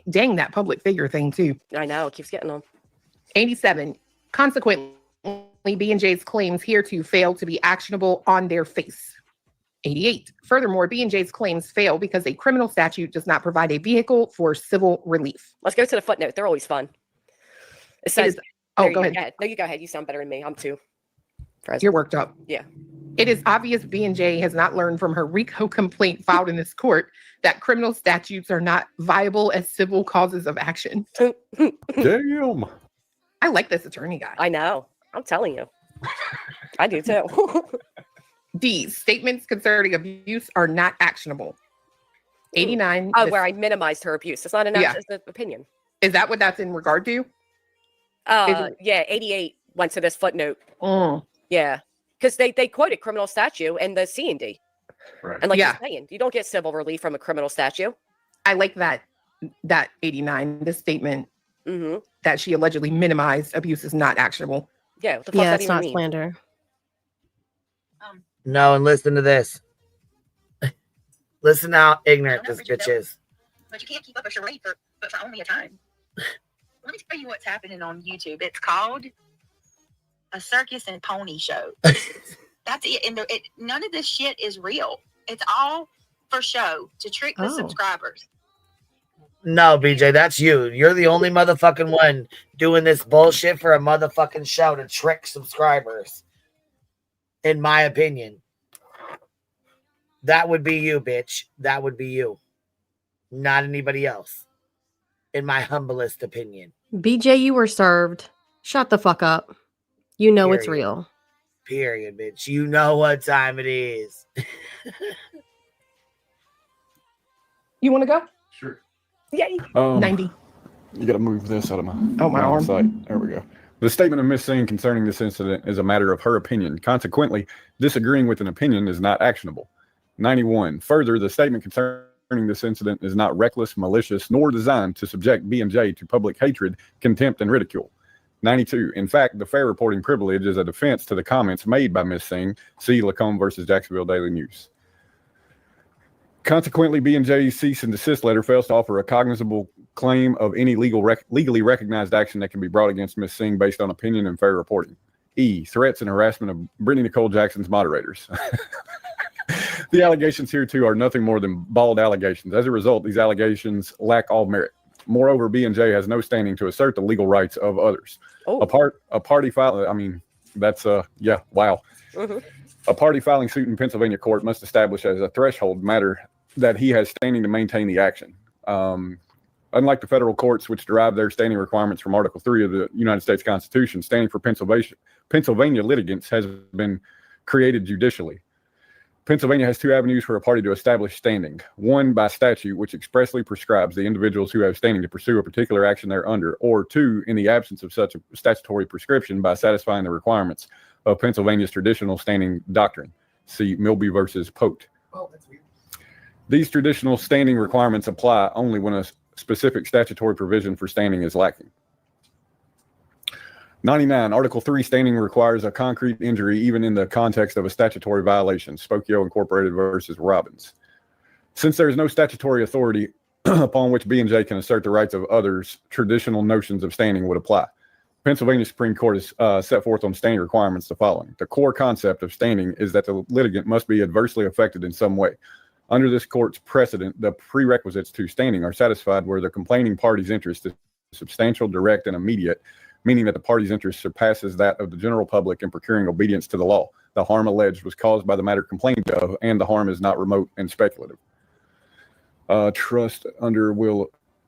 Dang, that public figure thing too. I know, it keeps getting them. 87. Consequently, B&J's claims hereto fail to be actionable on their face. 88. Furthermore, B&J's claims fail because a criminal statute does not provide a vehicle for civil relief. Let's go to the footnote. They're always fun. It says, go ahead. No, you go ahead. You sound better than me. I'm too. You're worked up. Yeah. It is obvious B&J has not learned from her RICO complaint filed in this court that criminal statutes are not viable as civil causes of action. Damn. I like this attorney guy. I know. I'm telling you. I do too. D, statements concerning abuse are not actionable. 89. Oh, where I minimized her abuse. It's not an opinion. Is that what that's in regard to? Yeah, 88 went to this footnote. Yeah. Because they quoted criminal statute and the C&D. Right. And like you're saying, you don't get civil relief from a criminal statute. I like that 89, the statement that she allegedly minimized abuse is not actionable. Yeah, what the fuck Yeah, that it's even not mean? slander. No, and listen to this. Listen how ignorant this bitch is. But you can't keep up a charade for only a time. Let me tell you what's happening on YouTube. It's called a circus and pony show. That's it. And none of this shit is real. It's all for show to trick the subscribers. No, BJ, that's you. You're the only motherfucking one doing this bullshit for a motherfucking show to trick subscribers. In my opinion. That would be you, bitch. That would be you. Not anybody else. In my humblest opinion. BJ, you were served. Shut the fuck up. You know it's real. Period, bitch. You know what time it is. You want to go? Sure. Yay. 90. You got to move this out of my arm. sight. There we go. The statement of Miss Singh concerning this incident is a matter of her opinion. Consequently, disagreeing with an opinion is not actionable. 91. Further, the statement concerning this incident is not reckless, malicious, nor designed to subject B&J to public hatred, contempt, and ridicule. 92. In fact, the fair reporting privilege is a defense to the comments made by Miss Singh. See Lacombe versus Jacksonville Daily News. Consequently, B&J's cease and desist letter fails to offer a cognizable claim of any legally recognized action that can be brought against Miss Singh based on opinion and fair reporting. E. Threats and harassment of Brittany Nicole Jackson's moderators. The allegations here, too, are nothing more than bald allegations. As a result, these allegations lack all merit. Moreover, B&J has no standing to assert the legal rights of others. A party filing, I mean, that's, wow. A party filing suit in Pennsylvania court must establish as a threshold matter that he has standing to maintain the action. Unlike the federal courts, which derive their standing requirements from Article 3 of the United States Constitution, standing for Pennsylvania litigants has been created judicially. Pennsylvania has two avenues for a party to establish standing. One, by statute, which expressly prescribes the individuals who have standing to pursue a particular action thereunder, or two, in the absence of such a statutory prescription, by satisfying the requirements of Pennsylvania's traditional standing doctrine. See Milby versus Pote. Oh, that's weird. These traditional standing requirements apply only when a specific statutory provision for standing is lacking. 99. Article 3 standing requires a concrete injury even in the context of a statutory violation. Spokio Incorporated versus Robbins. Since there is no statutory authority upon which B&J can assert the rights of others, traditional notions of standing would apply. Pennsylvania Supreme Court has set forth on standing requirements the following. The core concept of standing is that the litigant must be adversely affected in some way. Under this court's precedent, the prerequisites to standing are satisfied where the complaining party's interest is substantial, direct, and immediate, meaning that the party's interest surpasses that of the general public in procuring obedience to the law. The harm alleged was caused by the matter complained of, and the harm is not remote and speculative. Trust under will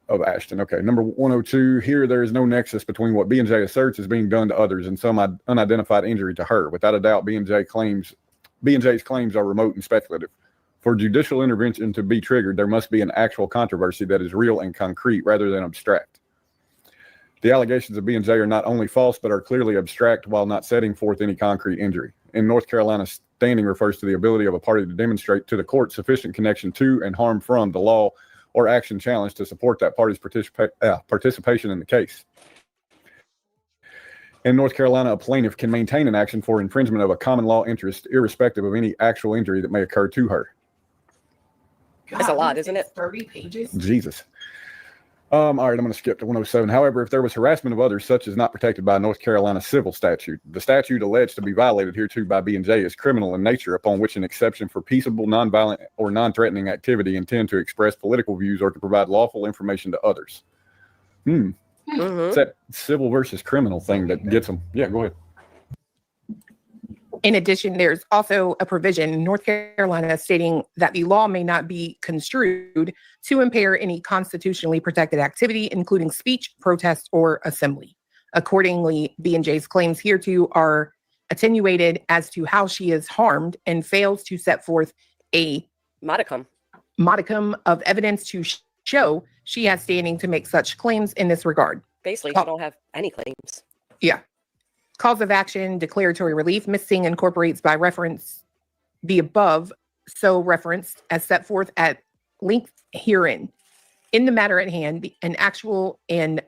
of Ashton. Okay, number 102. Here, there is no nexus between what B&J asserts is being done to others and some unidentified injury to her. Without a doubt, B&J's claims are remote and speculative. For judicial intervention to be triggered, there must be an actual controversy that is real and concrete rather than abstract. The allegations of B&J are not only false, but are clearly abstract while not setting forth any concrete injury. In North Carolina, standing refers to the ability of a party to demonstrate to the court sufficient connection to and harm from the law or action challenged to support that party's participation in the case. In North Carolina, a plaintiff can maintain an action for infringement of a common law interest, irrespective of any actual injury that may occur to her. That's a lot, isn't it? 30 pages. Jesus. All right, I'm going to skip to 107. However, if there was harassment of others, such as not protected by a North Carolina civil statute, the statute alleged to be violated hereto by B&J is criminal in nature, upon which an exception for peaceable, nonviolent, or non-threatening activity intend to express political views or to provide lawful information to others. It's that civil versus criminal thing that gets them. Yeah, go ahead. In addition, there's also a provision in North Carolina stating that the law may not be construed to impair any constitutionally protected activity, including speech, protest, or assembly. Accordingly, B&J's claims hereto are attenuated as to how she is harmed and fails to set forth a modicum of evidence to show she has standing to make such claims in this regard. Basically, she don't have any claims. Yeah. Cause of action, declaratory relief. Ms. Singh incorporates by reference the above so referenced as set forth at length herein. In the matter at hand, an actual and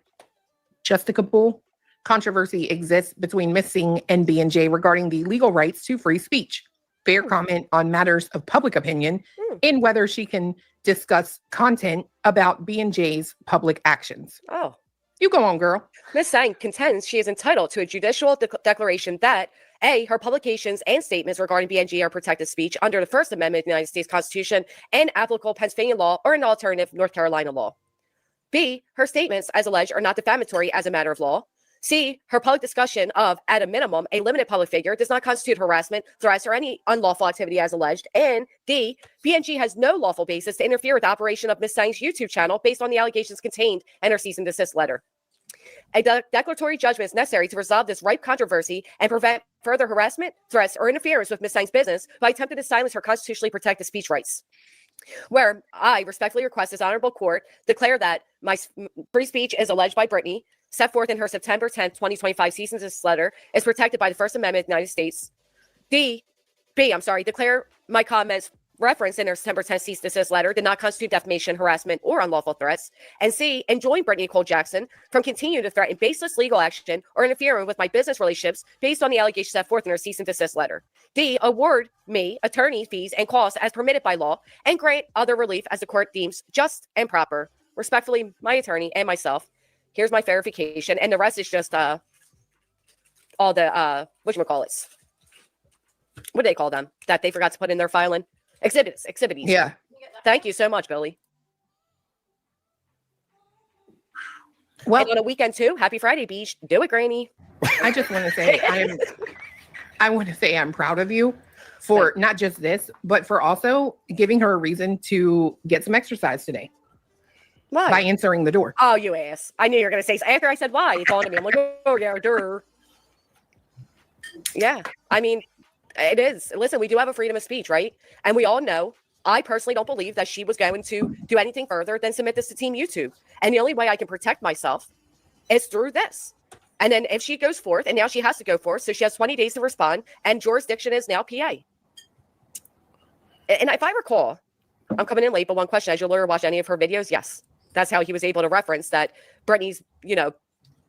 justicable controversy exists between Ms. Singh and B&J regarding the legal rights to free speech, fair comment on matters of public opinion, and whether she can discuss content about B&J's public actions. Oh. You go on, girl. Ms. Singh contends she is entitled to a judicial declaration that A, her publications and statements regarding B&J are protected speech under the First Amendment of the United States Constitution and applicable Pennsylvania law or an alternative North Carolina law. B, her statements as alleged are not defamatory as a matter of law. C, her public discussion of, at a minimum, a limited public figure does not constitute harassment, threats, or any unlawful activity as alleged. And D, B&J has no lawful basis to interfere with the operation of Ms. Singh's YouTube channel based on the allegations contained in her cease and desist letter. A declaratory judgment is necessary to resolve this ripe controversy and prevent further harassment, threats, or interference with Ms. Singh's business by attempting to silence her constitutionally protected speech rights. Where I respectfully request this honorable court declare that my free speech is alleged by Brittany, set forth in her September 10th, 2025 cease and desist letter, is protected by the First Amendment of the United States. Declare my comments referenced in her September 10th cease and desist letter did not constitute defamation, harassment, or unlawful threats. And C, enjoin Brittany Nicole Jackson from continuing to threaten baseless legal action or interfering with my business relationships based on the allegations set forth in her cease and desist letter. D, award me attorney fees and costs as permitted by law and grant other relief as the court deems just and proper. Respectfully, my attorney and myself. Here's my verification, and the rest is just all the whatchamacallits. What do they call them? That they forgot to put in their filing? Exhibits. Yeah. Thank you so much, Billy. Well, and on a weekend too. Happy Friday, Beach. Do it, Granny. I just want to say I'm proud of you for not just this, but for also giving her a reason to get some exercise today. Why? By answering the door. Oh, you ass. I knew you were going to say so. After I said why, it's on to me. I'm like, oh, yeah, durr. Yeah, I mean, it is. Listen, we do have a freedom of speech, right? And we all know, I personally don't believe that she was going to do anything further than submit this to Team YouTube. And the only way I can protect myself is through this. And then if she goes forth, and now she has to go forth, so she has 20 days to respond, and jurisdiction is now PA. And if I recall, I'm coming in late, but one question, has your lawyer watched any of her videos? Yes. That's how he was able to reference that Brittany's,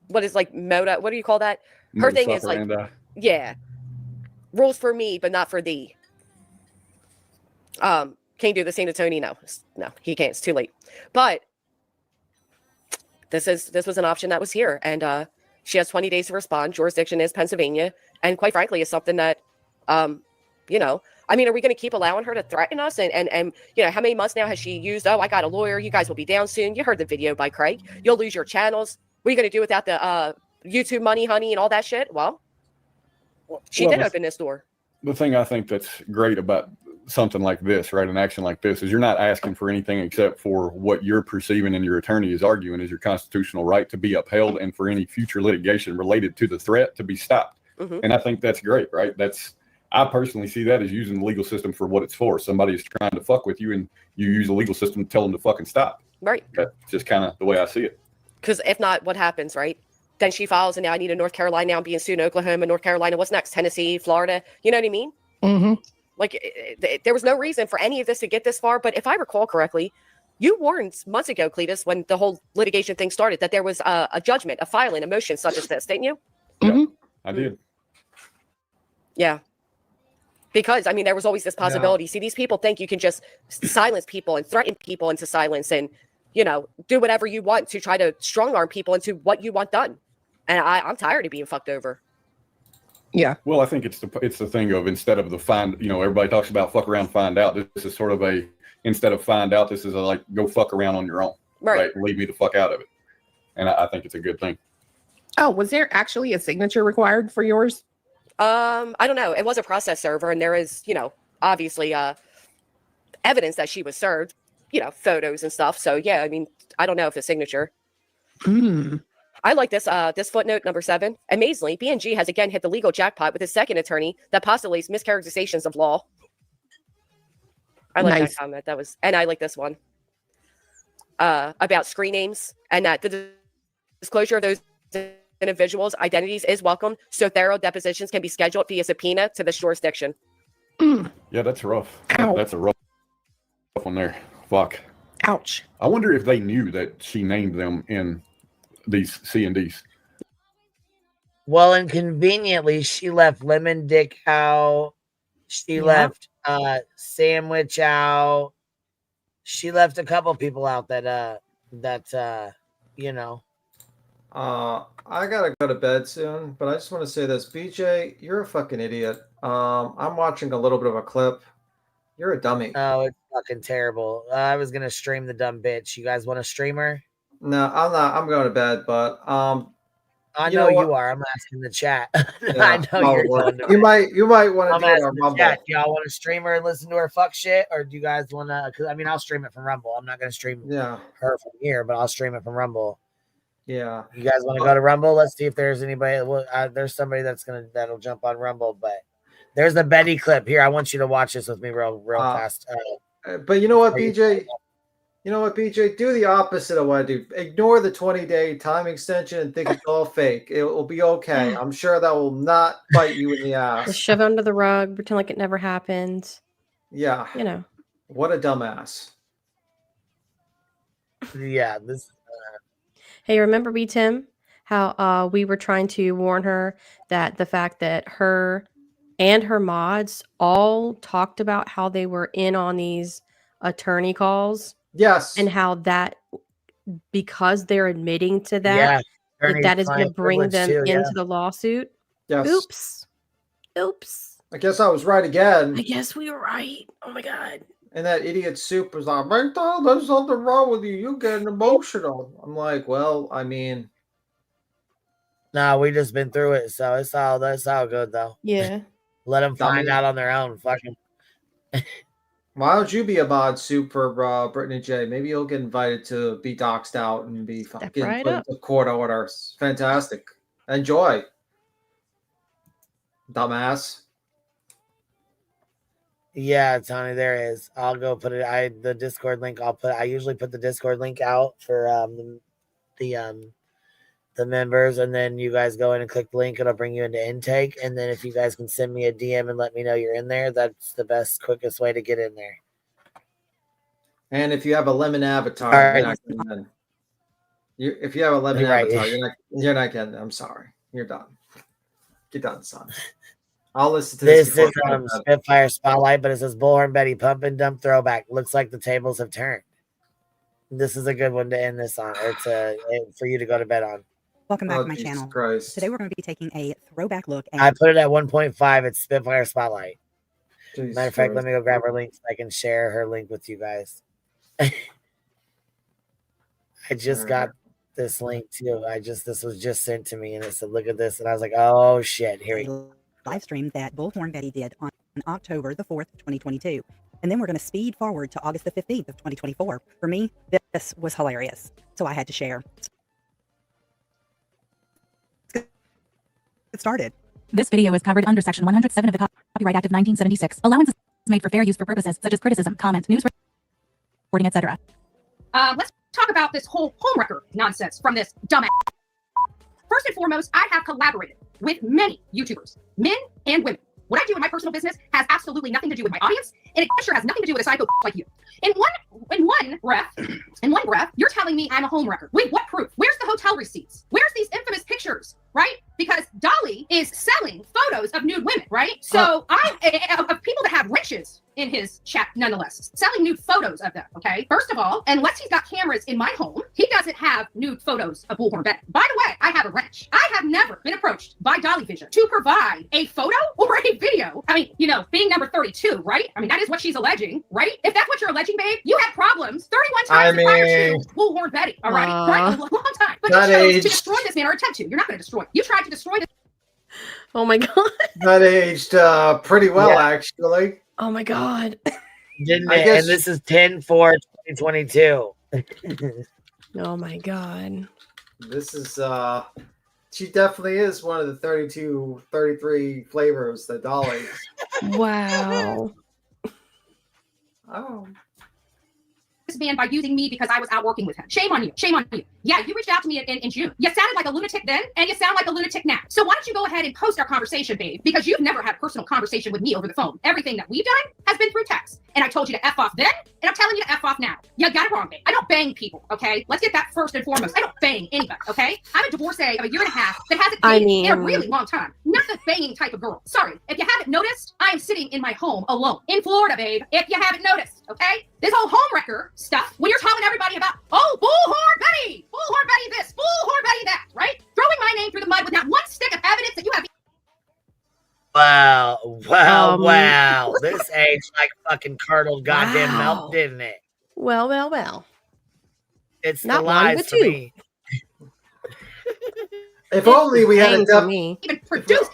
what is like moda, what do you call that? Her thing is like, rules for me, but not for thee. Can you do the same to Tony? No, he can't. It's too late. But this was an option that was here, and she has 20 days to respond. Jurisdiction is Pennsylvania, and quite frankly, is something that, I mean, are we going to keep allowing her to threaten us? And how many months now has she used? Oh, I got a lawyer. You guys will be down soon. You heard the video by Craig. You'll lose your channels. What are you going to do without the YouTube money, honey, and all that shit? Well, she did open this door. The thing I think that's great about something like this, right, an action like this, is you're not asking for anything except for what you're perceiving and your attorney is arguing is your constitutional right to be upheld and for any future litigation related to the threat to be stopped. Mm-hmm. And I think that's great, right? I personally see that as using the legal system for what it's for. Somebody is trying to fuck with you and you use the legal system to tell them to fucking stop. Right. That's just kind of the way I see it. Because if not, what happens, right? Then she files, and now I need a North Carolina. Now I'm being sued in Oklahoma, North Carolina. What's next? Tennessee, Florida. You know what I mean? Mm-hmm. Like, there was no reason for any of this to get this far. But if I recall correctly, you warned months ago, Cletus, when the whole litigation thing started, that there was a judgment, a filing, a motion such as this, didn't you? Mm-hmm. Yeah, I did. Yeah. Because, I mean, there was always this possibility. See, these people think you can just silence people and threaten people into silence and, do whatever you want to try to strong arm people into what you want done. And I'm tired of being fucked over. Yeah. Well, I think it's the thing of instead of the find, everybody talks about fuck around, find out. This is sort of instead of find out, this is go fuck around on your own. Right. Leave me the fuck out of it. And I think it's a good thing. Oh, was there actually a signature required for yours? I don't know. It was a process server, and there is, obviously evidence that she was served, photos and stuff. So yeah, I mean, I don't know if it's signature. I like this this footnote number 7. Amazingly, B&G has again hit the legal jackpot with his second attorney that postulates mischaracterizations of law. I like that comment. And I like this one about screen names and that the disclosure of those individuals' identities is welcome, so thorough depositions can be scheduled via subpoena to this jurisdiction. Yeah, that's rough. That's a rough one there. Fuck. Ouch. I wonder if they knew that she named them in these C&Ds. Well, and conveniently, she left Lemon Dick out. She left Sandwich out. She left a couple people out that I gotta go to bed soon, but I just want to say this. BJ, you're a fucking idiot. I'm watching a little bit of a clip. You're a dummy. Oh, it's fucking terrible. I was gonna stream the dumb bitch. You guys want to stream her? No, I'm not. I'm going to bed, but I know you are. I'm asking the chat. Yeah, I know you're going to you might want to do it on asking the Rumble. chat. Do y'all want to stream her and listen to her fuck shit, or do you guys want to? Because I mean, I'll stream it from Rumble. I'm not gonna stream her from here, but I'll stream it from Rumble. Yeah. You guys want to go to Rumble? Let's see if there's anybody. Well, there's somebody that'll jump on Rumble, but there's the Betty clip here. I want you to watch this with me real fast. But you know what, BJ? You know what, BJ? Do the opposite of what I do. Ignore the 20-day time extension and think it's all fake. It will be okay. I'm sure that will not bite you in the ass. Just shove it under the rug, pretend like it never happened. Yeah. What a dumbass. Yeah. This. Hey, remember B. Tim? How we were trying to warn her that the fact that her and her mods all talked about how they were in on these attorney calls. Yes. And how that, because they're admitting to that, that is going to bring them into the lawsuit. Yes. Oops. I guess I was right again. I guess we were right. Oh my God. And that idiot Soup was like, there's something wrong with you. You're getting emotional. I'm like, well, I mean. No, we just been through it, so that's all good though. Yeah. Let them find out on their own. Fucking. Why don't you be a mod, Soup, for Brittany J? Maybe you'll get invited to be doxxed out and be fucking put into court order. Fantastic. Enjoy. Dumbass. Yeah, Tony, there is. I'll go put it. The Discord link. I usually put the Discord link out for the members, and then you guys go in and click the link. It'll bring you into intake, and then if you guys can send me a DM and let me know you're in there, that's the best, quickest way to get in there. And if you have a lemon avatar, if you have a lemon avatar, you're not getting. I'm sorry, you're done. Get done, son. I'll listen to this. This is Spitfire Spotlight, but it says Bullhorn Betty Pump and Dump Throwback. Looks like the tables have turned. This is a good one to end this on. It's for you to go to bed on. Welcome back to my channel. Today we're going to be taking a throwback look at. I put it at 1.5. It's Spitfire Spotlight. Jeez, Matter of fact, let me go grab her link so I can share her link with you guys. I just got this link too. This was just sent to me, and it said, "Look at this," and I was like, "Oh shit, here we go." Live stream that Bullhorn Betty did on October the 4th, 2022. And then we're going to speed forward to August the 15th of 2024. For me, this was hilarious. So I had to share. Let's get started. This video is covered under Section 107 of the Copyright Act of 1976. Allowances made for fair use for purposes such as criticism, comment, news reporting, etc. Let's talk about this whole homewrecker nonsense from this dumbass. First and foremost, I have collaborated with many YouTubers, men and women. What I do in my personal business has absolutely nothing to do with my audience, and it sure has nothing to do with a psycho like you. In one breath, you're telling me I'm a homewrecker. Wait, what proof? Where's the hotel receipts? Where's these infamous pictures, right? Because Dolly is selling photos of nude women, right? So of people that have riches in his chat, nonetheless, selling nude photos of them, okay? First of all, unless he's got cameras in my home, he doesn't have nude photos of Bullhorn Betty. By the way, I have a wrench. I have never been approached by Dolly Vision to provide a photo or a video. I mean, being number 32, right? I mean, that is what she's alleging, right? If that's what you're alleging, babe, you had problems 31 times prior to Bullhorn Betty, all right? Right? A long time. But you chose to destroy this man, or attempt to. You're not going to destroy. You tried to destroy this. Oh my god. That aged pretty well, Yeah. actually. Oh my god. Didn't I it? guess- And this is 10/4/2022. Oh my god. This is she definitely is one of the 33 flavors that Dolly. Wow. Oh. This man by using me because I was out working with him. Shame on you. Shame on you. Yeah, you reached out to me in June. You sounded like a lunatic then, and you sound like a lunatic now. So why don't you go ahead and post our conversation, babe? Because you've never had a personal conversation with me over the phone. Everything that we've done has been through text. And I told you to F off then, and I'm telling you to F off now. You got it wrong, babe. I don't bang people, okay? Let's get that first and foremost. I don't bang anybody, okay? I'm a divorcee of a 1.5 years that hasn't dated in a really long time. Not the banging type of girl. Sorry. If you haven't noticed, I am sitting in my home alone in Florida, babe. If you haven't noticed, okay? This whole homewrecker stuff, when you're telling everybody about, oh, Bullhorn Betty this, Bullhorn Betty that, right? Throwing my name through the mud with not one stick of evidence that you have. Wow. Um, This aged like fucking curdled goddamn Wow. milk, didn't it? Well. It's Not the one, lies but for two. me. If only we had a Bang for me. Even produce.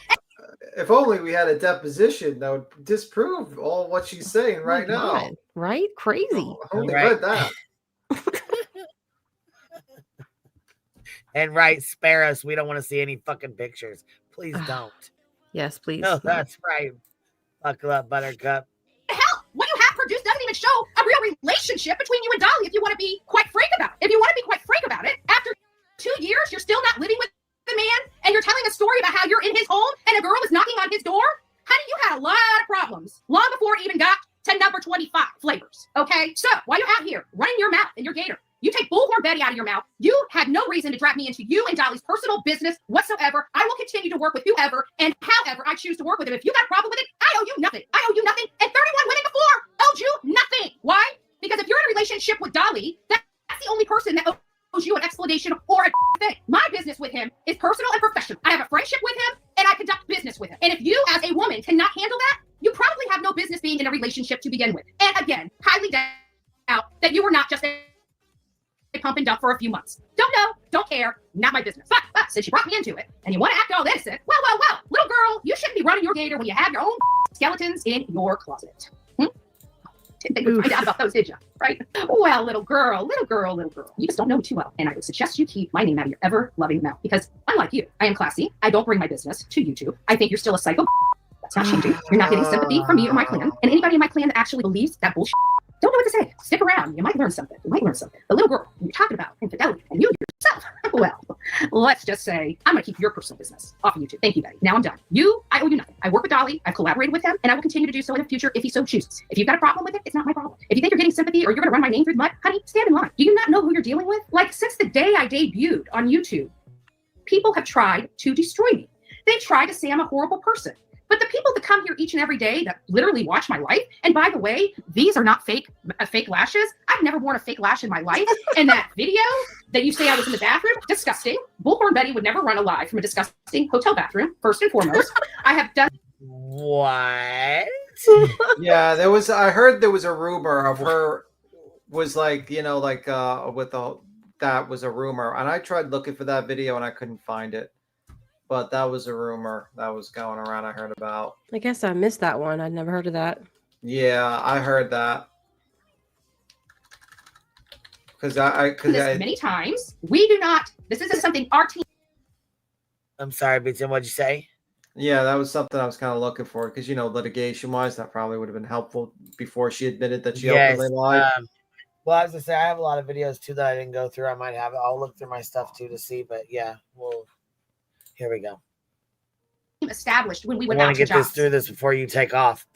if only we had a deposition that would disprove all what she's saying right Oh my now. God. Right? Crazy. I only Right. read that. And right, spare us. We don't want to see any fucking pictures. Please don't. Yes, please. No, that's right. Buckle up, Buttercup. Hell, what you have produced doesn't even show a real relationship between you and Dolly if you want to be quite frank about it. If you want to be quite frank about it, after 2 years, you're still not living with the man and you're telling a story about how you're in his home and a girl is knocking on his door? Honey, you had a lot of problems long before it even got to number 25 flavors, okay? So while you're out here running your mouth and your gator, you take Bullhorn Betty out of your mouth. You had no reason to drag me into you and Dolly's personal business whatsoever. I will continue to work with whoever and however I choose to work with him. If you got a problem with it, I owe you nothing. I owe you nothing. And 31 women before owed you nothing. Why? Because if you're in a relationship with Dolly, that's the only person that owes you an explanation or a thing. My business with him is personal and professional. I have a friendship with him and I conduct business with him. And if you as a woman cannot handle that, you probably have no business being in a relationship to begin with. And again, highly doubt that you were not just a pump and dump for a few months. Don't know, don't care, not my business. But since you brought me into it and you want to act all innocent, well, little girl, you shouldn't be running your gator when you have your own skeletons in your closet. Didn't think we'd find out about those, did you? Right? Well, little girl, you just don't know me too well. And I would suggest you keep my name out of your ever-loving mouth because unlike you, I am classy. I don't bring my business to YouTube. I think you're still a psycho. That's not changing. You're not getting sympathy from me or my clan. And anybody in my clan that actually believes that bullshit, don't know what to say. Stick around. You might learn something. The little girl you're talking about, infidelity, and you yourself. Well, let's just say I'm going to keep your personal business off of YouTube. Thank you, Betty. Now I'm done. I owe you nothing. I work with Dolly. I've collaborated with him, and I will continue to do so in the future if he so chooses. If you've got a problem with it, it's not my problem. If you think you're getting sympathy or you're going to run my name through the mud, honey, stand in line. Do you not know who you're dealing with? Like, since the day I debuted on YouTube, people have tried to destroy me. They try to say I'm a horrible person. But the people that come here each and every day that literally watch my life, and by the way, these are not fake lashes. I've never worn a fake lash in my life. And that video that you say I was in the bathroom, disgusting. Bullhorn Betty would never run alive from a disgusting hotel bathroom, first and foremost. I have done. What? Yeah, I heard there was a rumor of her was like, with that was a rumor. And I tried looking for that video and I couldn't find it. But that was a rumor that was going around I heard about. I guess I missed that one. I'd never heard of that. Yeah, I heard that. Because many times. We do not. This isn't something our team. I'm sorry, Bitchin, what'd you say? Yeah, that was something I was kind of looking for. Because, litigation-wise, that probably would have been helpful before she admitted that she openly lied. Well, I was going to say, I have a lot of videos, too, that I didn't go through. I might have it. I'll look through my stuff, too, to see. But, yeah, here we go. Established when we went I out want to to get jobs. through this before you take off.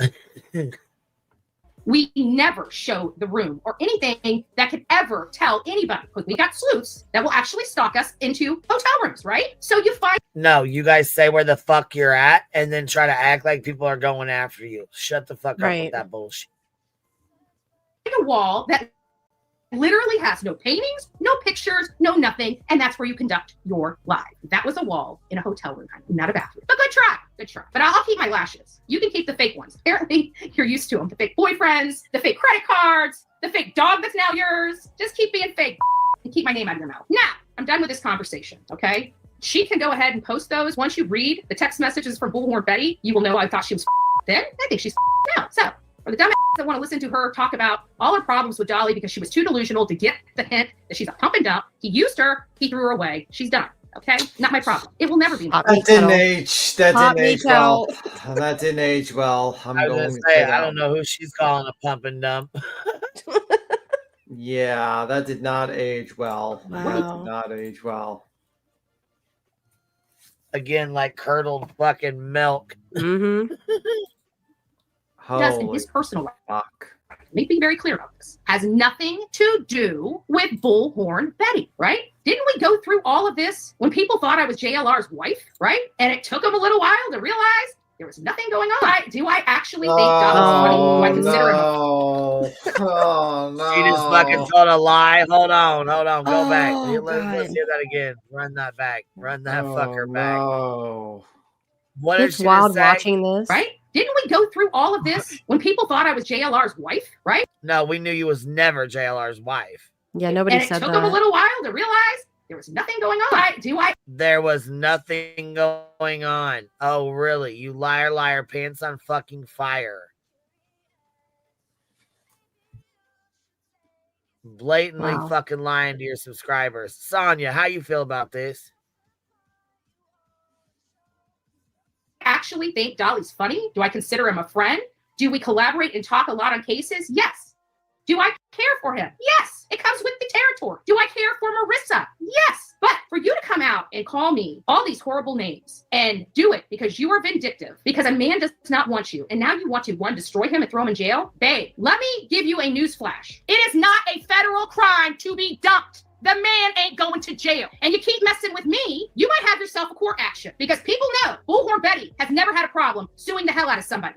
We never show the room or anything that could ever tell anybody because we got sleuths that will actually stalk us into hotel rooms, right? So you find. No, you guys say where the fuck you're at and then try to act like people are going after you. Shut the fuck up with that bullshit. A wall that literally has no paintings, no pictures, no nothing, and that's where you conduct your live. That was a wall in a hotel room, not a bathroom. But good try. But I'll keep my lashes. You can keep the fake ones. Apparently, you're used to them. The fake boyfriends, the fake credit cards, the fake dog that's now yours. Just keep being fake and keep my name out of your mouth. Now, I'm done with this conversation, okay? She can go ahead and post those. Once you read the text messages from Bullhorn Betty, you will know I thought she was then. I think she's now. So for the dumb that want to listen to her talk about all her problems with Dolly because she was too delusional to get the hint that she's a pump and dump. He used her. He threw her away. She's done. Okay, not my problem. It will never be. That didn't age. That didn't age well. That didn't age well. I was going to say, I don't know who she's calling a pump and dump. Yeah, that did not age well. That Wow. did not age well. Again, like curdled fucking milk. Mm-hmm. Does in his personal life. Let me be very clear about this. Has nothing to do with Bullhorn Betty, right? Didn't we go through all of this when people thought I was JLR's wife, right? And it took them a little while to realize there was nothing going on. Do I actually think Dolly's funny? Do I consider him Oh, no. She just fucking told a lie. Hold on. Go back. Oh, Let's God. hear that again. Run that back. Run that fucker back. No. What did It's she wild just say? watching this. right? Didn't we go through all of this when people thought I was JLR's wife, right? No, we knew you was never JLR's wife. Yeah, nobody And it said took them a that. little while to realize there was nothing going on. There was nothing going on. Oh, really? You liar, pants on fucking fire. Blatantly Wow. fucking lying to your subscribers. Sonya, how you feel about this? Actually think Dolly's funny? Do I consider him a friend? Do we collaborate and talk a lot on cases? Yes. Do I care for him? Yes. It comes with the territory. Do I care for Marissa? Yes. But for you to come out and call me all these horrible names and do it because you are vindictive, because a man does not want you, and now you want to, one, destroy him and throw him in jail? Babe, let me give you a news flash. It is not a federal crime to be dumped. The man ain't going to jail. And you keep messing with me, you might have yourself a court action because people know Bullhorn Betty has never had a problem suing the hell out of somebody.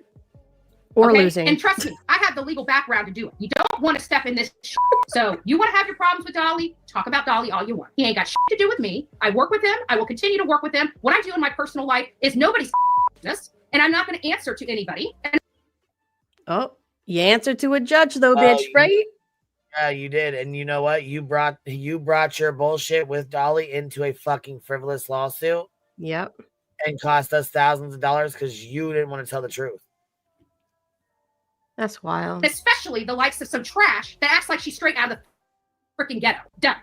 Or losing. And trust me, I have the legal background to do it. You don't want to step in this shit. So you want to have your problems with Dolly? Talk about Dolly all you want. He ain't got shit to do with me. I work with him. I will continue to work with him. What I do in my personal life is nobody's business, and I'm not going to answer to anybody. And Oh, you answered to a judge though, bitch, right? Yeah, you did. And you know what? You brought your bullshit with Dolly into a fucking frivolous lawsuit. Yep. And cost us thousands of dollars because you didn't want to tell the truth. That's wild. especially the likes of some trash that acts like she's straight out of the freaking ghetto. Done.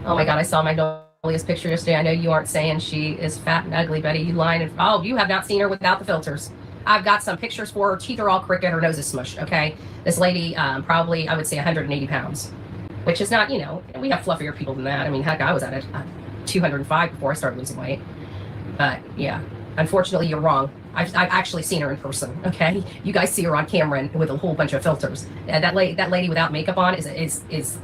Oh my God, I saw Magnolia's picture yesterday. I know you aren't saying she is fat and ugly, Betty. You lying. Oh, you have not seen her without the filters. I've got some pictures for her. Teeth are all crooked. Her nose is smushed. Okay. This lady, probably, I would say 180 pounds, which is not, we have fluffier people than that. I mean, heck, I was at 205 before I started losing weight. But yeah, unfortunately, you're wrong. I've actually seen her in person. Okay. You guys see her on camera and with a whole bunch of filters. That lady without makeup on is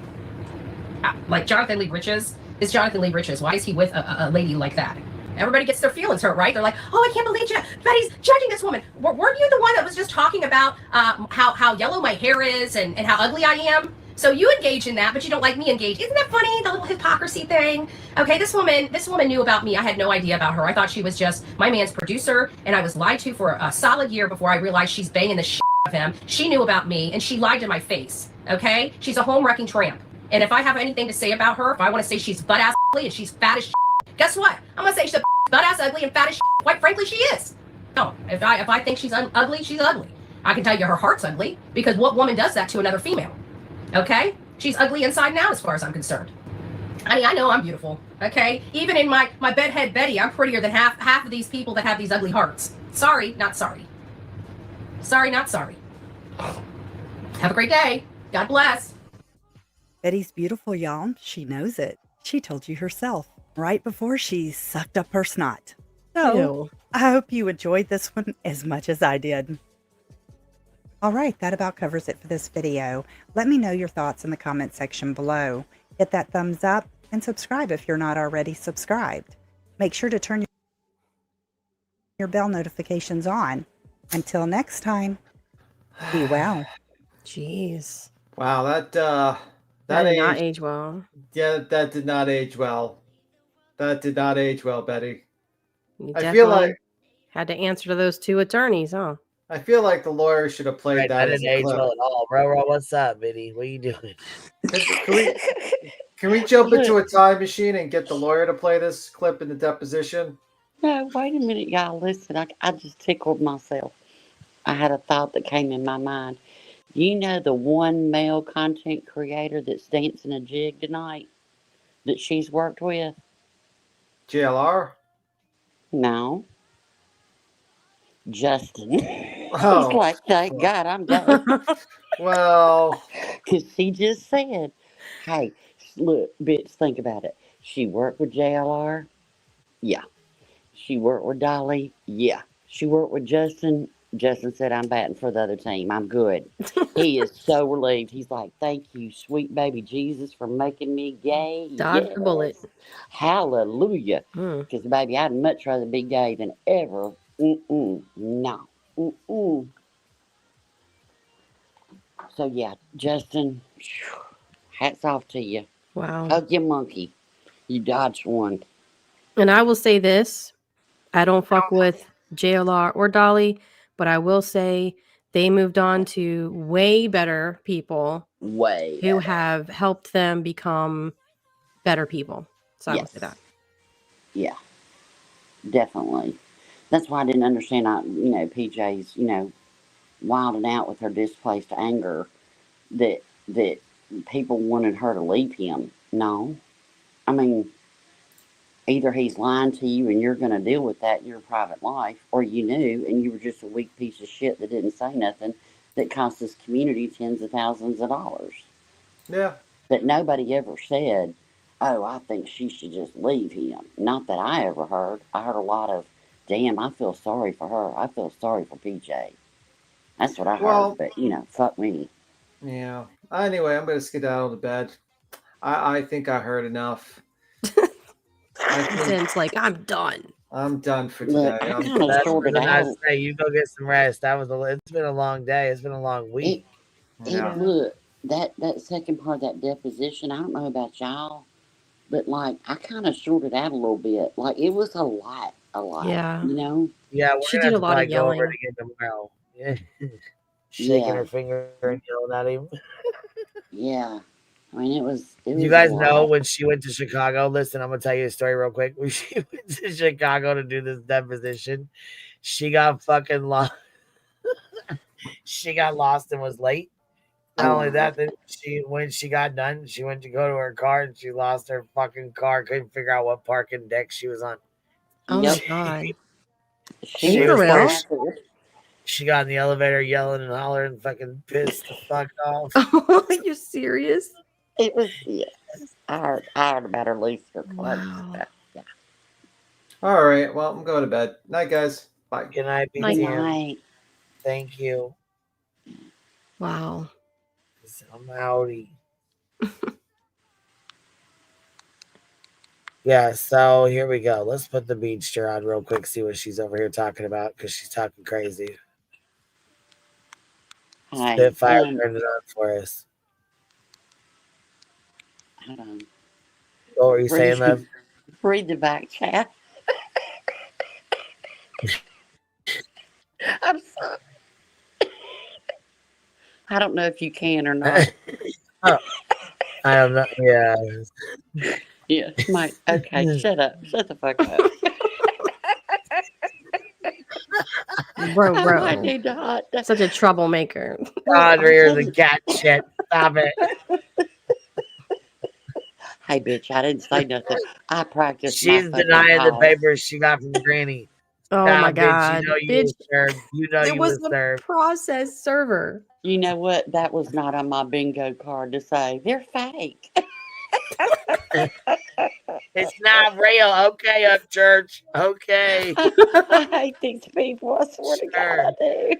like Jonathan Lee Riches. Is Jonathan Lee Riches? Why is he with a lady like that? Everybody gets their feelings hurt, right? They're like, oh, I can't believe Betty's judging this woman. Weren't you the one that was just talking about how yellow my hair is and how ugly I am? So you engage in that, but you don't like me engage. Isn't that funny? The little hypocrisy thing. Okay, this woman knew about me. I had no idea about her. I thought she was just my man's producer, and I was lied to for a solid year before I realized she's banging the shit out of him. She knew about me, and she lied to my face. Okay, she's a home wrecking tramp. And if I have anything to say about her, if I want to say she's butt ass ugly and she's fat as shit, guess what? I'm gonna say she's butt ass ugly and fat as shit. Quite frankly, she is. No, if I think she's ugly, she's ugly. I can tell you her heart's ugly because what woman does that to another female? Okay, she's ugly inside and out as far as I'm concerned. I mean, I know I'm beautiful. Okay, even in my bedhead Betty, I'm prettier than half of these people that have these ugly hearts. Sorry, not sorry. Sorry, not sorry. Have a great day. God bless. Betty's beautiful, y'all. She knows it. She told you herself right before she sucked up her snot. So, Ew. I hope you enjoyed this one as much as I did. All right, that about covers it for this video. Let me know your thoughts in the comment section below. Hit that thumbs up and subscribe if you're not already subscribed. Make sure to turn your bell notifications on. Until next time, be well. Jeez. Wow, that did not age well. Yeah, that did not age well. That did not age well, Betty. You I feel definitely like had to answer to those two attorneys, huh? I feel like the lawyer should have played Right, that that as didn't a age clip. well at all, bro. What's up, Biddy? What are you doing? Can we jump into a time machine and get the lawyer to play this clip in the deposition? No, wait a minute, y'all. Listen, I just tickled myself. I had a thought that came in my mind. You know the one male content creator that's dancing a jig tonight that she's worked with? JLR? No. Justin. Oh. He's like, thank God I'm gay. Well. Because she just said, hey, look, bitch, think about it. She worked with JLR? Yeah. She worked with Dolly? Yeah. She worked with Justin? Justin said, I'm batting for the other team. I'm good. He is so relieved. He's like, thank you, sweet baby Jesus, for making me gay. Dodged the bullet. Hallelujah. Because, baby, I'd much rather be gay than ever. No. So, yeah, Justin, hats off to you. Wow. Hug your monkey. You dodged one. And I will say this. I don't fuck with JLR or Dolly, but I will say they moved on to way better people who have helped them become better people. So I will say that. Yeah, definitely. That's why I didn't understand, PJ's, wilding out with her displaced anger that people wanted her to leave him. No. I mean, either he's lying to you and you're going to deal with that in your private life, or you knew and you were just a weak piece of shit that didn't say nothing that cost this community tens of thousands of dollars. Yeah. That nobody ever said, oh, I think she should just leave him. Not that I ever heard. I heard a lot of, damn, I feel sorry for her. I feel sorry for PJ. That's what I heard, but, fuck me. Yeah. Anyway, I'm going to skedaddle to bed. I think I heard enough. It's like, I'm done. I'm done for today. You go get some rest. It's been a long day. It's been a long week. Look, that second part of that deposition, I don't know about y'all, but like I kind of sorted out a little bit. Like it was a lot. Yeah. Yeah, She did a lot of yelling. Go over it again tomorrow. Yeah. Shaking her finger and yelling at him. Yeah. I mean, it was you guys know when she went to Chicago? Listen, I'm gonna tell you a story real quick. When she went to Chicago to do this deposition, she got fucking lost. She got lost and was late. Not only that, then when she got done, she went to go to her car and she lost her fucking car. Couldn't figure out what parking deck she was on. Oh my God. She got in the elevator yelling and hollering, fucking pissed the fuck off. Oh, you're serious? It was, yes. I heard about her lose her clothes. Wow. Yeah. All right. Well, I'm going to bed. Night, guys. Bye. Good night. Good night. Thank you. Wow. I'm outie. Yeah, so here we go. Let's put the beach chair on real quick, see what she's over here talking about, because she's talking crazy. Spitfire turned it on for us. Hold on. What were you saying, Lev? Read the back chat. I'm sorry. I don't know if you can or not. Oh, I don't know. Yeah. Yeah, Mike. Okay, shut up. Shut the fuck up. Bro. I need to Such a troublemaker. Audrey or the cat shit. Stop it. Hey, bitch, I didn't say nothing. I practiced. She's denying the papers she got from Granny. Oh my God. Bitch, you know it was the process server. You know what? That was not on my bingo card to say. They're fake. It's not real. Okay, up church. Okay. I hate these people. I swear to God, I do.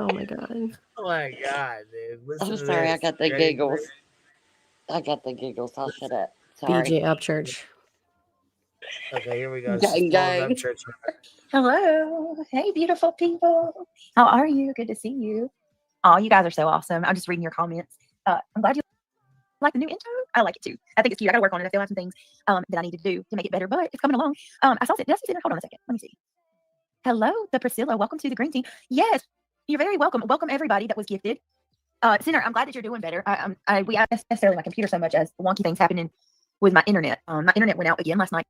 Oh my God. Oh my God, dude. Listen I'm to sorry. this. I got the Ready? giggles. I'll shut up. Sorry. BJ Upchurch. Okay, here we go. Gang, gang. Church. Hello. Hey, beautiful people. How are you? Good to see you. Oh, you guys are so awesome. I'm just reading your comments. I'm glad you like the new intro. I like it too. I think it's cute. I got to work on it. I still have some things that I need to do to make it better, but it's coming along. I saw it. Did I see it? Hold on a second. Let me see. Hello, the Priscilla. Welcome to the Green Team. Yes, you're very welcome. Welcome everybody that was gifted. Sinner, I'm glad that you're doing better. We aren't necessarily my computer so much as wonky things happening with my internet. My internet went out again last night,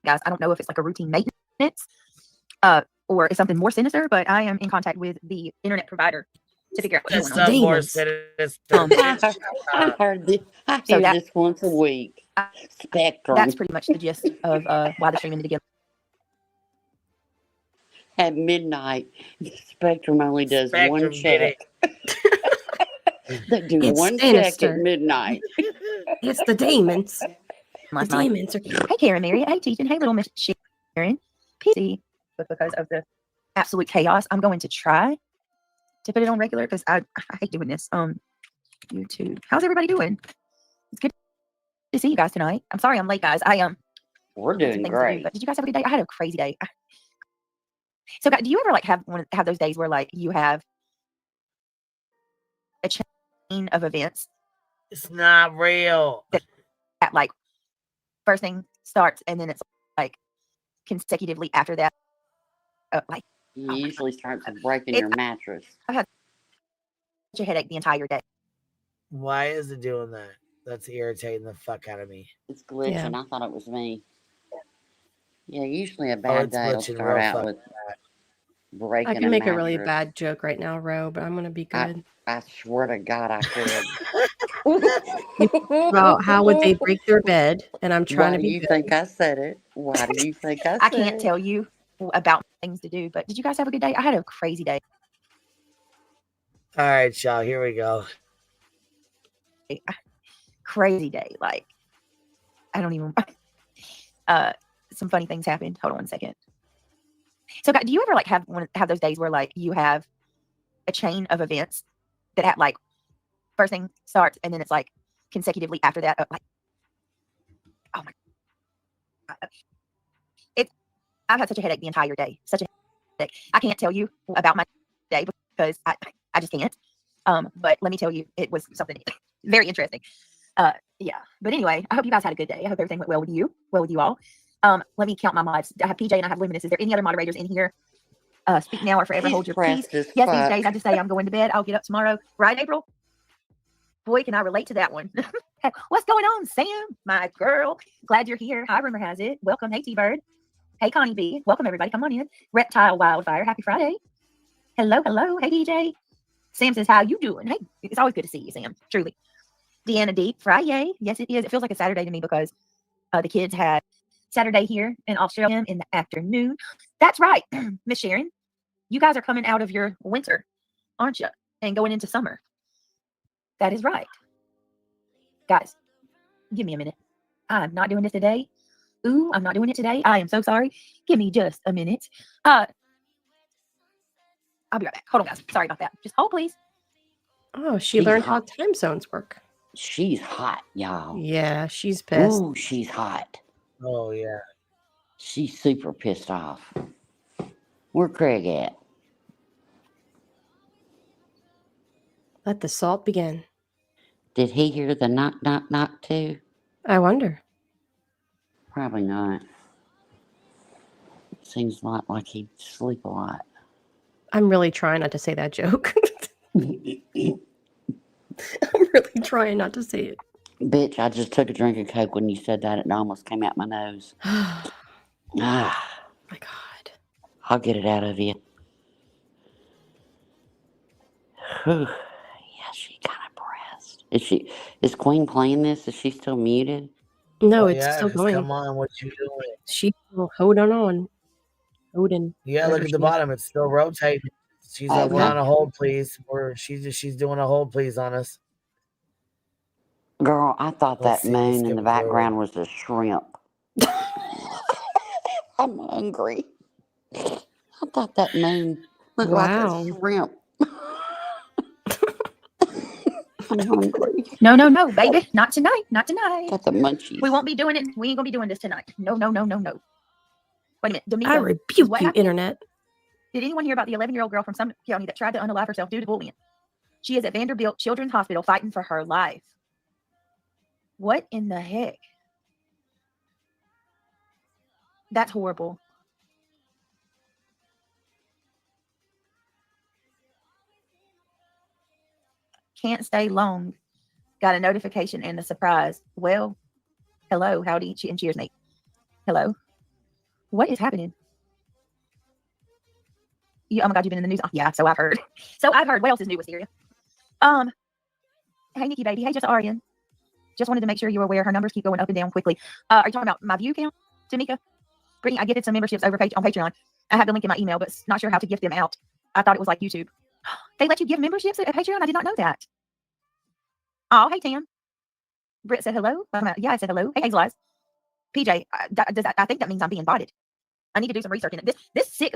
guys. I don't know if it's like a routine maintenance, or it's something more sinister. But I am in contact with the internet provider to figure out what's going on. More sinister. I hear this once a week. Spectrum. That's pretty much the gist of why the stream ended again. At midnight, Spectrum only does one check. They do It's one sinister. check at midnight. It's the demons. Last The night. demons are. Hey, Karen, Mary. Hey, Tegan. Hey, little Miss Sharon. PC. But because of the absolute chaos, I'm going to try to put it on regular because I hate doing this. YouTube. How's everybody doing? It's good to see you guys tonight. I'm sorry I'm late, guys. We're doing great. But did you guys have a good day? I had a crazy day. So, guys, do you ever like have those days where like you have a chain of events? It's not real. That like first thing starts and then it's like consecutively after that. Like You usually start with breaking your mattress. I've had such a headache the entire day. Why is it doing that? That's irritating the fuck out of me. It's glitching. Yeah. I thought it was me. Yeah, usually a bad it's day will glitching start real out fuck with breaking I can make a mattress. really bad joke right now, Ro, but I'm gonna be good. I swear to God I could. About how would they break their bed? And I'm trying Why to do be you good. think I said it? Why do you think I said I can't it? tell you about things to do, but did you guys have a good day? I had a crazy day. All right, y'all. Here we go. Crazy day. Like I don't even. Some funny things happened. Hold on 1 second. So, guys, do you ever like have those days where like you have a chain of events that have like first thing starts and then it's like consecutively after that? Like, oh my God. I've had such a headache the entire day. Such a headache. I can't tell you about my day because I just can't. But let me tell you, it was something very interesting. Yeah. But anyway, I hope you guys had a good day. I hope everything went well with you all. Let me count my mods. I have PJ and I have Luminous. Is there any other moderators in here? Speak now or forever hold your peace. As Yes, fuck. these days I just say I'm going to bed. I'll get up tomorrow. Right, April? Boy, can I relate to that one. What's going on, Sam? My girl. Glad you're here. Hi, rumor has it. Welcome. Hey, T-Bird. Hey, Connie B. Welcome, everybody. Come on in. Reptile Wildfire. Happy Friday. Hello, hello. Hey, DJ. Sam says, how you doing? Hey, it's always good to see you, Sam. Truly. Deanna D. Friday. Yes, it is. It feels like a Saturday to me because the kids had Saturday here in Australia in the afternoon. That's right, Miss Sharon. You guys are coming out of your winter, aren't you? And going into summer. That is right. Guys, give me a minute. I'm not doing this today. Ooh, I'm not doing it today. I am so sorry. Give me just a minute. I'll be right back. Hold on, guys. Sorry about that. Just hold, please. Oh, she learned how time zones work. She's hot, y'all. Yeah, she's pissed. Ooh, she's hot. Oh, yeah. She's super pissed off. Where Craig at? Let the salt begin. Did he hear the knock, knock, knock too? I wonder. Probably not. Seems a lot like he'd sleep a lot. I'm really trying not to say that joke. I'm really trying not to say it. Bitch, I just took a drink of Coke when you said that. It almost came out my nose. Ah. My God. I'll get it out of you. Whew. Yeah, she kind of pressed. Is Queen playing this? Is she still muted? No, Oh, it's yeah, still 'cause going. Come on, what you doing? She will hold on. Odin. Yeah, look at the bottom. It's still rotating. She's like, we're Okay. on a hold, please. She's doing a hold, please, on us. Girl, I thought Let's that see, moon in skip the forward. background was a shrimp. I'm hungry. I thought that moon looked like a shrimp. I'm hungry. No, baby. Not tonight. Not tonight. Got the munchies. We won't be doing it. We ain't gonna be doing this tonight. No. Wait a minute. Dominica, I rebuke what you, happened? internet. Did anyone hear about the 11-year-old girl from Summit County that tried to unalive herself due to bullying? She is at Vanderbilt Children's Hospital fighting for her life. What in the heck? That's horrible. Can't stay long. Got a notification and a surprise. Well, hello, howdy, and cheers, Nate. Hello. What is happening? Oh my God, you've been in the news. Oh, yeah, so I've heard. What else is new with Syria? Hey, Nikki, baby. Hey, just Arian. Just wanted to make sure you were aware her numbers keep going up and down quickly. Are you talking about my view count, Tamika? Brittany, I gifted some memberships over on Patreon. I have the link in my email, but not sure how to gift them out. I thought it was like YouTube. They let you give memberships at Patreon? I did not know that. Oh, hey, Tam. Britt said hello. Yeah, I said hello. Hey, Hazel Eyes. PJ, I think that means I'm being botted. I need to do some research in it.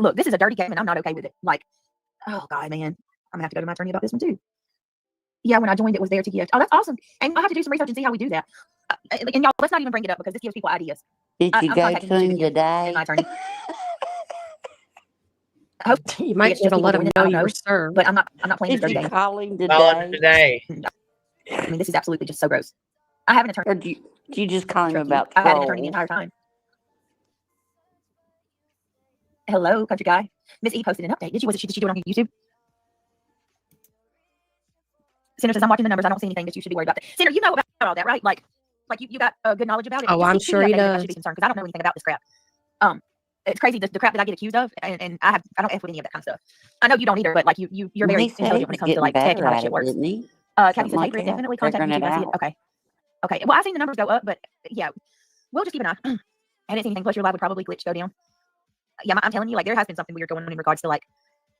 Look, this is a dirty game, and I'm not okay with it. Like, oh, God, man. I'm going to have to go to my attorney about this one, too. Yeah, when I joined, it was there to gift. Oh, that's awesome. And I'll have to do some research and see how we do that. And y'all, let's not even bring it up because this gives people ideas. Did you go to him today? My attorney. You might should have let him know you were served. But I'm not playing this Did dirty you game. call him today? I mean, this is absolutely just so gross. I have an attorney. Or do you just call him about I had an attorney the trolls? entire time. Hello, country guy. Miss E posted an update. Did she do it on YouTube? Senator says, I'm watching the numbers. I don't see anything that you should be worried about. Senator, you know about all that, right? Like you got good knowledge about it. Oh, I'm sure he does. I should be concerned because I don't know anything about this crap. It's crazy the crap that I get accused of, and I don't F with any of that kind of stuff. I know you don't either, but like you're very intelligent when it comes to like tech and how that shit works. Kathy says, hey, Britt, definitely contact me. I see it. Okay. Well, I've seen the numbers go up, but yeah, we'll just keep an eye. I didn't see anything. Plus, your live would probably glitch, go down. Yeah, I'm telling you, like there has been something weird going on in regards to like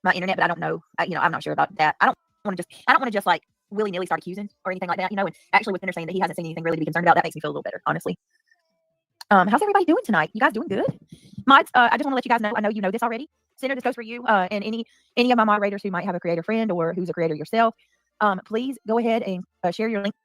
my internet, but I don't know. I'm not sure about that. I don't want to just like willy nilly start accusing or anything like that. And actually, with Fender saying that he hasn't seen anything really to be concerned about, that makes me feel a little better, honestly. How's everybody doing tonight? You guys doing good? Mods, I just want to let you guys know. I know you know this already. Senator, this goes for you and any of my moderators who might have a creator friend or who's a creator yourself. Please go ahead and share your link.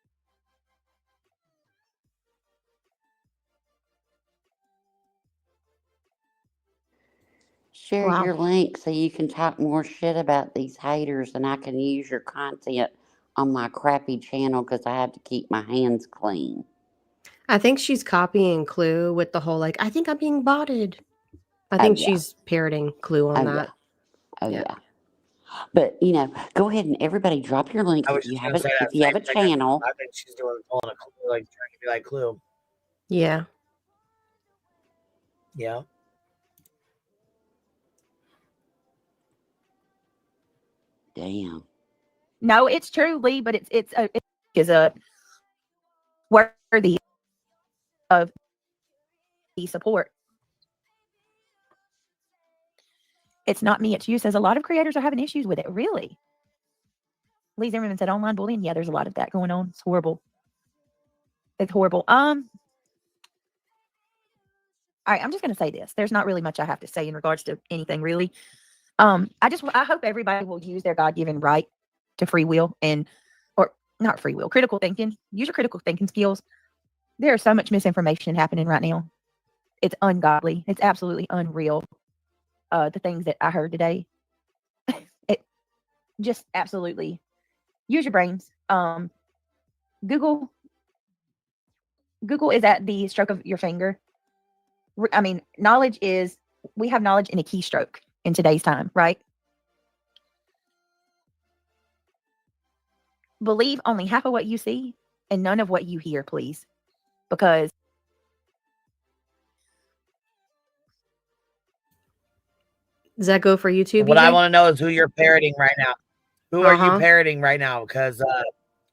Share your link so you can talk more shit about these haters and I can use your content on my crappy channel because I have to keep my hands clean. I think she's copying Clue with the whole like, I think I'm being botted. I think she's parroting Clue on that. Yeah. But go ahead and everybody drop your link if you have a channel. I think she's pulling a Clue, like trying to be like Clue. Yeah. Yeah. Damn. No, it's true, Lee, but it's worthy of the support. It's not me, it's you. Says a lot of creators are having issues with it. Really? Lee Zimmerman said online bullying. Yeah, there's a lot of that going on. It's horrible. It's horrible. All right, I'm just gonna say this. There's not really much I have to say in regards to anything, really. I hope everybody will use their God-given right to free will or not free will, critical thinking. Use your critical thinking skills. There's so much misinformation happening right now. It's ungodly. It's absolutely unreal. The things that I heard today, it just absolutely use your brains. Google is at the stroke of your finger. I mean, we have knowledge in a keystroke in today's time, right? Believe only half of what you see and none of what you hear, please. Because does that go for YouTube? What I want to know is who you're parroting right now. Who are you parroting right now? Because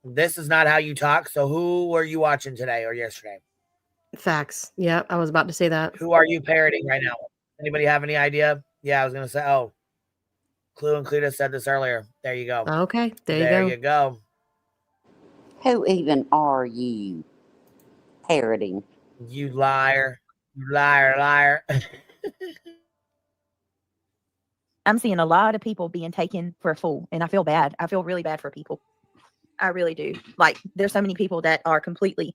this is not how you talk. So who were you watching today or yesterday? Facts. Yeah, I was about to say that. Who are you parroting right now? Anybody have any idea? Yeah, I was going to say, Clue and Cleta said this earlier. There you go. Okay, there you go. Who even are you parroting? You liar. You liar. I'm seeing a lot of people being taken for a fool, and I feel bad. I feel really bad for people. I really do. Like, there's so many people that are completely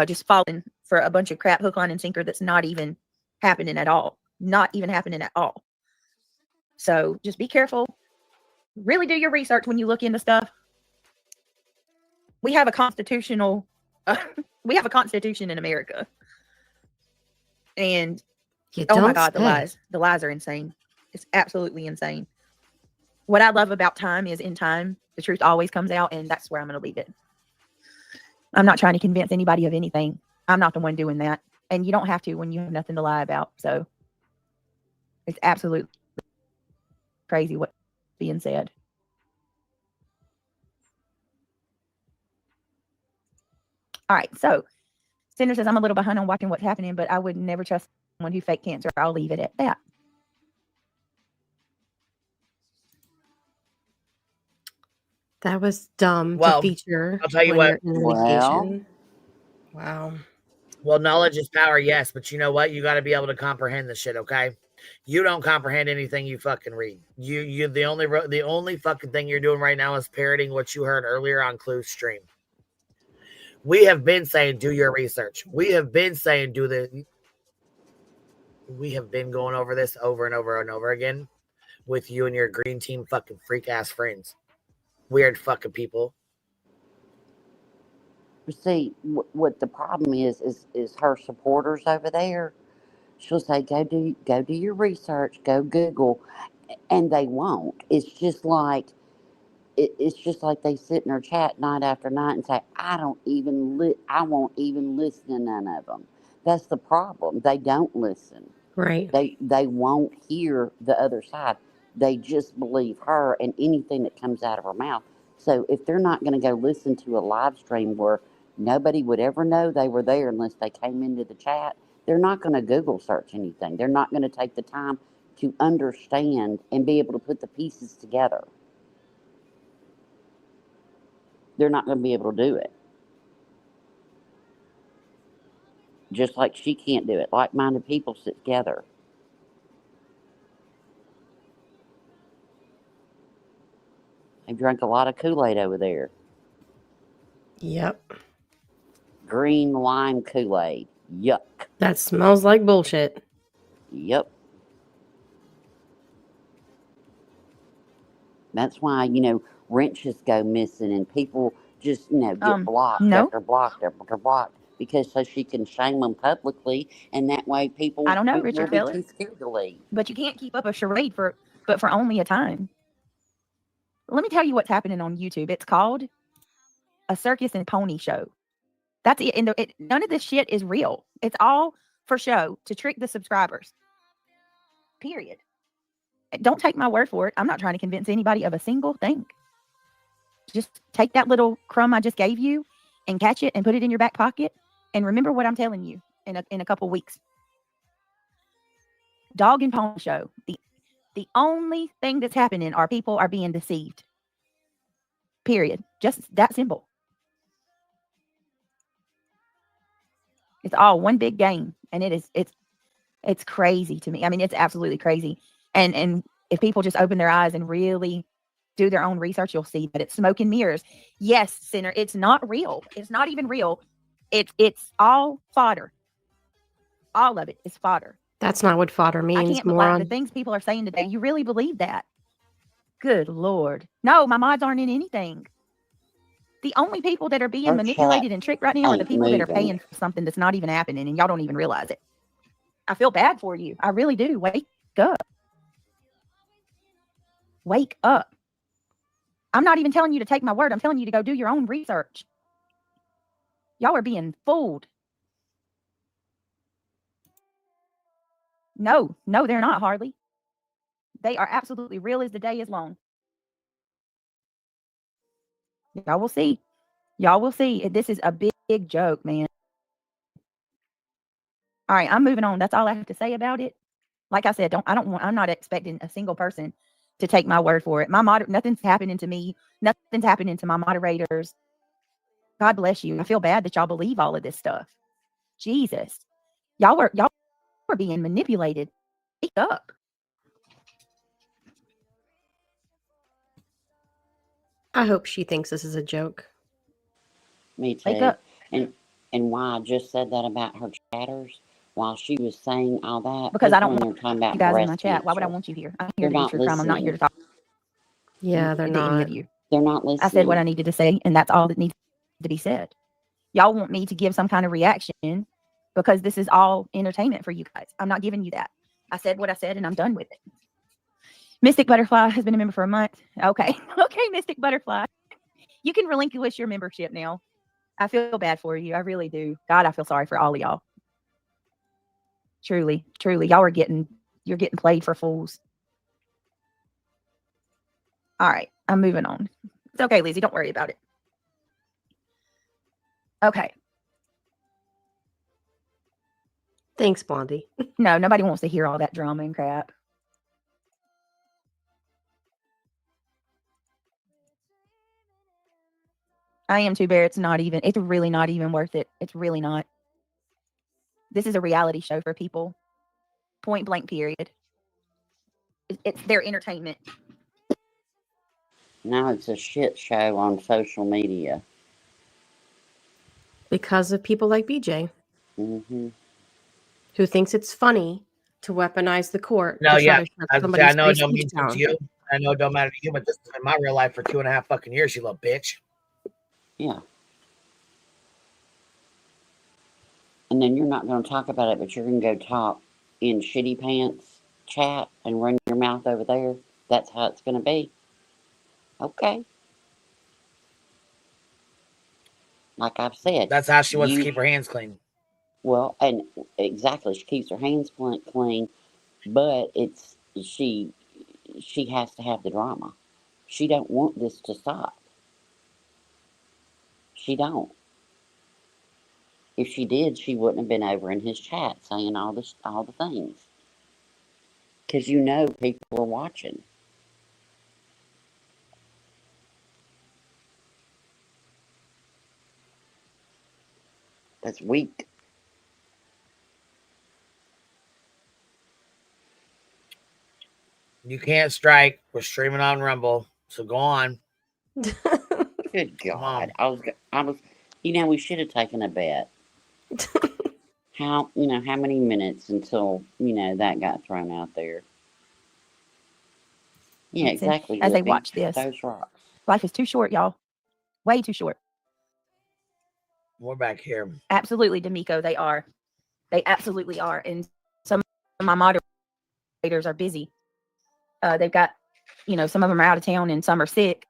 just falling for a bunch of crap, hook, line, and sinker that's not even happening at all. Not even happening at all. So just be careful. Really do your research when you look into stuff. We have a constitution in America. And oh my God, the lies are insane. It's absolutely insane. What I love about time is in time, the truth always comes out, and that's where I'm going to leave it. I'm not trying to convince anybody of anything. I'm not the one doing that. And you don't have to when you have nothing to lie about. So it's absolutely crazy what's being said. All right. So Cinder says, I'm a little behind on watching what's happening, but I would never trust someone who faked cancer. I'll leave it at that. That was dumb Well, to feature. I'll tell you when what. you're in litigation. Wow. Well, knowledge is power, yes, but you know what? You got to be able to comprehend the shit, okay? You don't comprehend anything you fucking read. You the only fucking thing you're doing right now is parroting what you heard earlier on Clue's stream. We have been saying do your research. We have been saying do the. We have been going over this over and over and over again with you and your green team fucking freak ass friends, weird fucking people. See, what the problem is her supporters over there. She'll say, go do your research, go Google, and they won't. It's just like they sit in their chat night after night and say, I won't even listen to none of them. That's the problem. They don't listen. Right. They won't hear the other side. They just believe her and anything that comes out of her mouth. So if they're not going to go listen to a live stream where nobody would ever know they were there unless they came into the chat, they're not going to Google search anything. They're not going to take the time to understand and be able to put the pieces together. They're not going to be able to do it. Just like she can't do it. Like-minded people sit together. They drank a lot of Kool-Aid over there. Yep. Green lime Kool-Aid. Yuck. That smells like bullshit. Yep. That's why, wrenches go missing and people just, get blocked. No. They're blocked. They're blocked. Because so she can shame them publicly, and that way people I don't know, will Richard be Phillips. too scared to leave. But you can't keep up a charade for only a time. Let me tell you what's happening on YouTube. It's called a circus and pony show. That's it. And none of this shit is real. It's all for show to trick the subscribers. Period. Don't take my word for it. I'm not trying to convince anybody of a single thing. Just take that little crumb I just gave you and catch it and put it in your back pocket and remember what I'm telling you in a couple weeks. Dog and pony show. The only thing that's happening are people are being deceived. Period. Just that simple. It's all one big game, and it's crazy to me. I mean, it's absolutely crazy. And if people just open their eyes and really do their own research, you'll see that it's smoke and mirrors. Yes, Sinner, it's not real. It's not even real. It's all fodder. All of it is fodder. That's not what fodder means, I can't moron. believe the things people are saying today. You really believe that? Good Lord. No, my mods aren't in anything. The only people that are being Her manipulated chat and tricked right now are the ain't people that are moving. paying for something that's not even happening, and y'all don't even realize it. I feel bad for you. I really do. Wake up. Wake up. I'm not even telling you to take my word. I'm telling you to go do your own research. Y'all are being fooled. No, they're not, Harley. They are absolutely real as the day is long. Y'all will see. Y'all will see. This is a big joke, man. All right, I'm moving on. That's all I have to say about it. Like I said, I'm not expecting a single person to take my word for it. Nothing's happening to me. Nothing's happening to my moderators. God bless you. I feel bad that y'all believe all of this stuff. Jesus. Y'all were being manipulated. Wake up. I hope she thinks this is a joke. Me Wake too. up. And why I just said that about her chatters while she was saying all that. Because I don't people in want there talking about you guys in my breast chat. Why would I cancer. want you here? I'm here They're to do not true crime. I'm not here to listening. talk Yeah, they're to any not. of you. They're not listening. I said what I needed to say, and that's all that needs to be said. Y'all want me to give some kind of reaction because this is all entertainment for you guys. I'm not giving you that. I said what I said, and I'm done with it. Mystic Butterfly has been a member for a month. Okay. Okay, Mystic Butterfly. You can relinquish your membership now. I feel bad for you. I really do. God, I feel sorry for all of y'all. Truly, truly. You're getting played for fools. All right. I'm moving on. It's okay, Lizzie. Don't worry about it. Okay. Thanks, Blondie. No, nobody wants to hear all that drama and crap. I am too, Bear. It's really not even worth it. It's really not. This is a reality show for people. Point blank, period. It's their entertainment. Now it's a shit show on social media. Because of people like BJ, Mm-hmm. who thinks it's funny to weaponize the court. No, to try yeah. to shut I somebody's know it free don't speech mean down. to you. I know it don't matter to you, but this is in my real life for 2.5 fucking years, you little bitch. Yeah. And then you're not going to talk about it, but you're going to go talk in shitty pants chat and run your mouth over there. That's how it's going to be. Okay. Like I've said. That's how she wants to keep her hands clean. Well, and exactly. She keeps her hands clean, but she has to have the drama. She don't want this to stop. She don't. If she did, she wouldn't have been over in his chat saying all the things. Because people are watching. That's weak. You can't strike. We're streaming on Rumble, so go on. Good God. I was we should have taken a bet. How many minutes until, that got thrown out there? Yeah, exactly. As they watch this. Those rocks. Life is too short, y'all. Way too short. We're back here. Absolutely, D'Amico, they are. They absolutely are. And some of my moderators are busy. They've got, some of them are out of town and some are sick.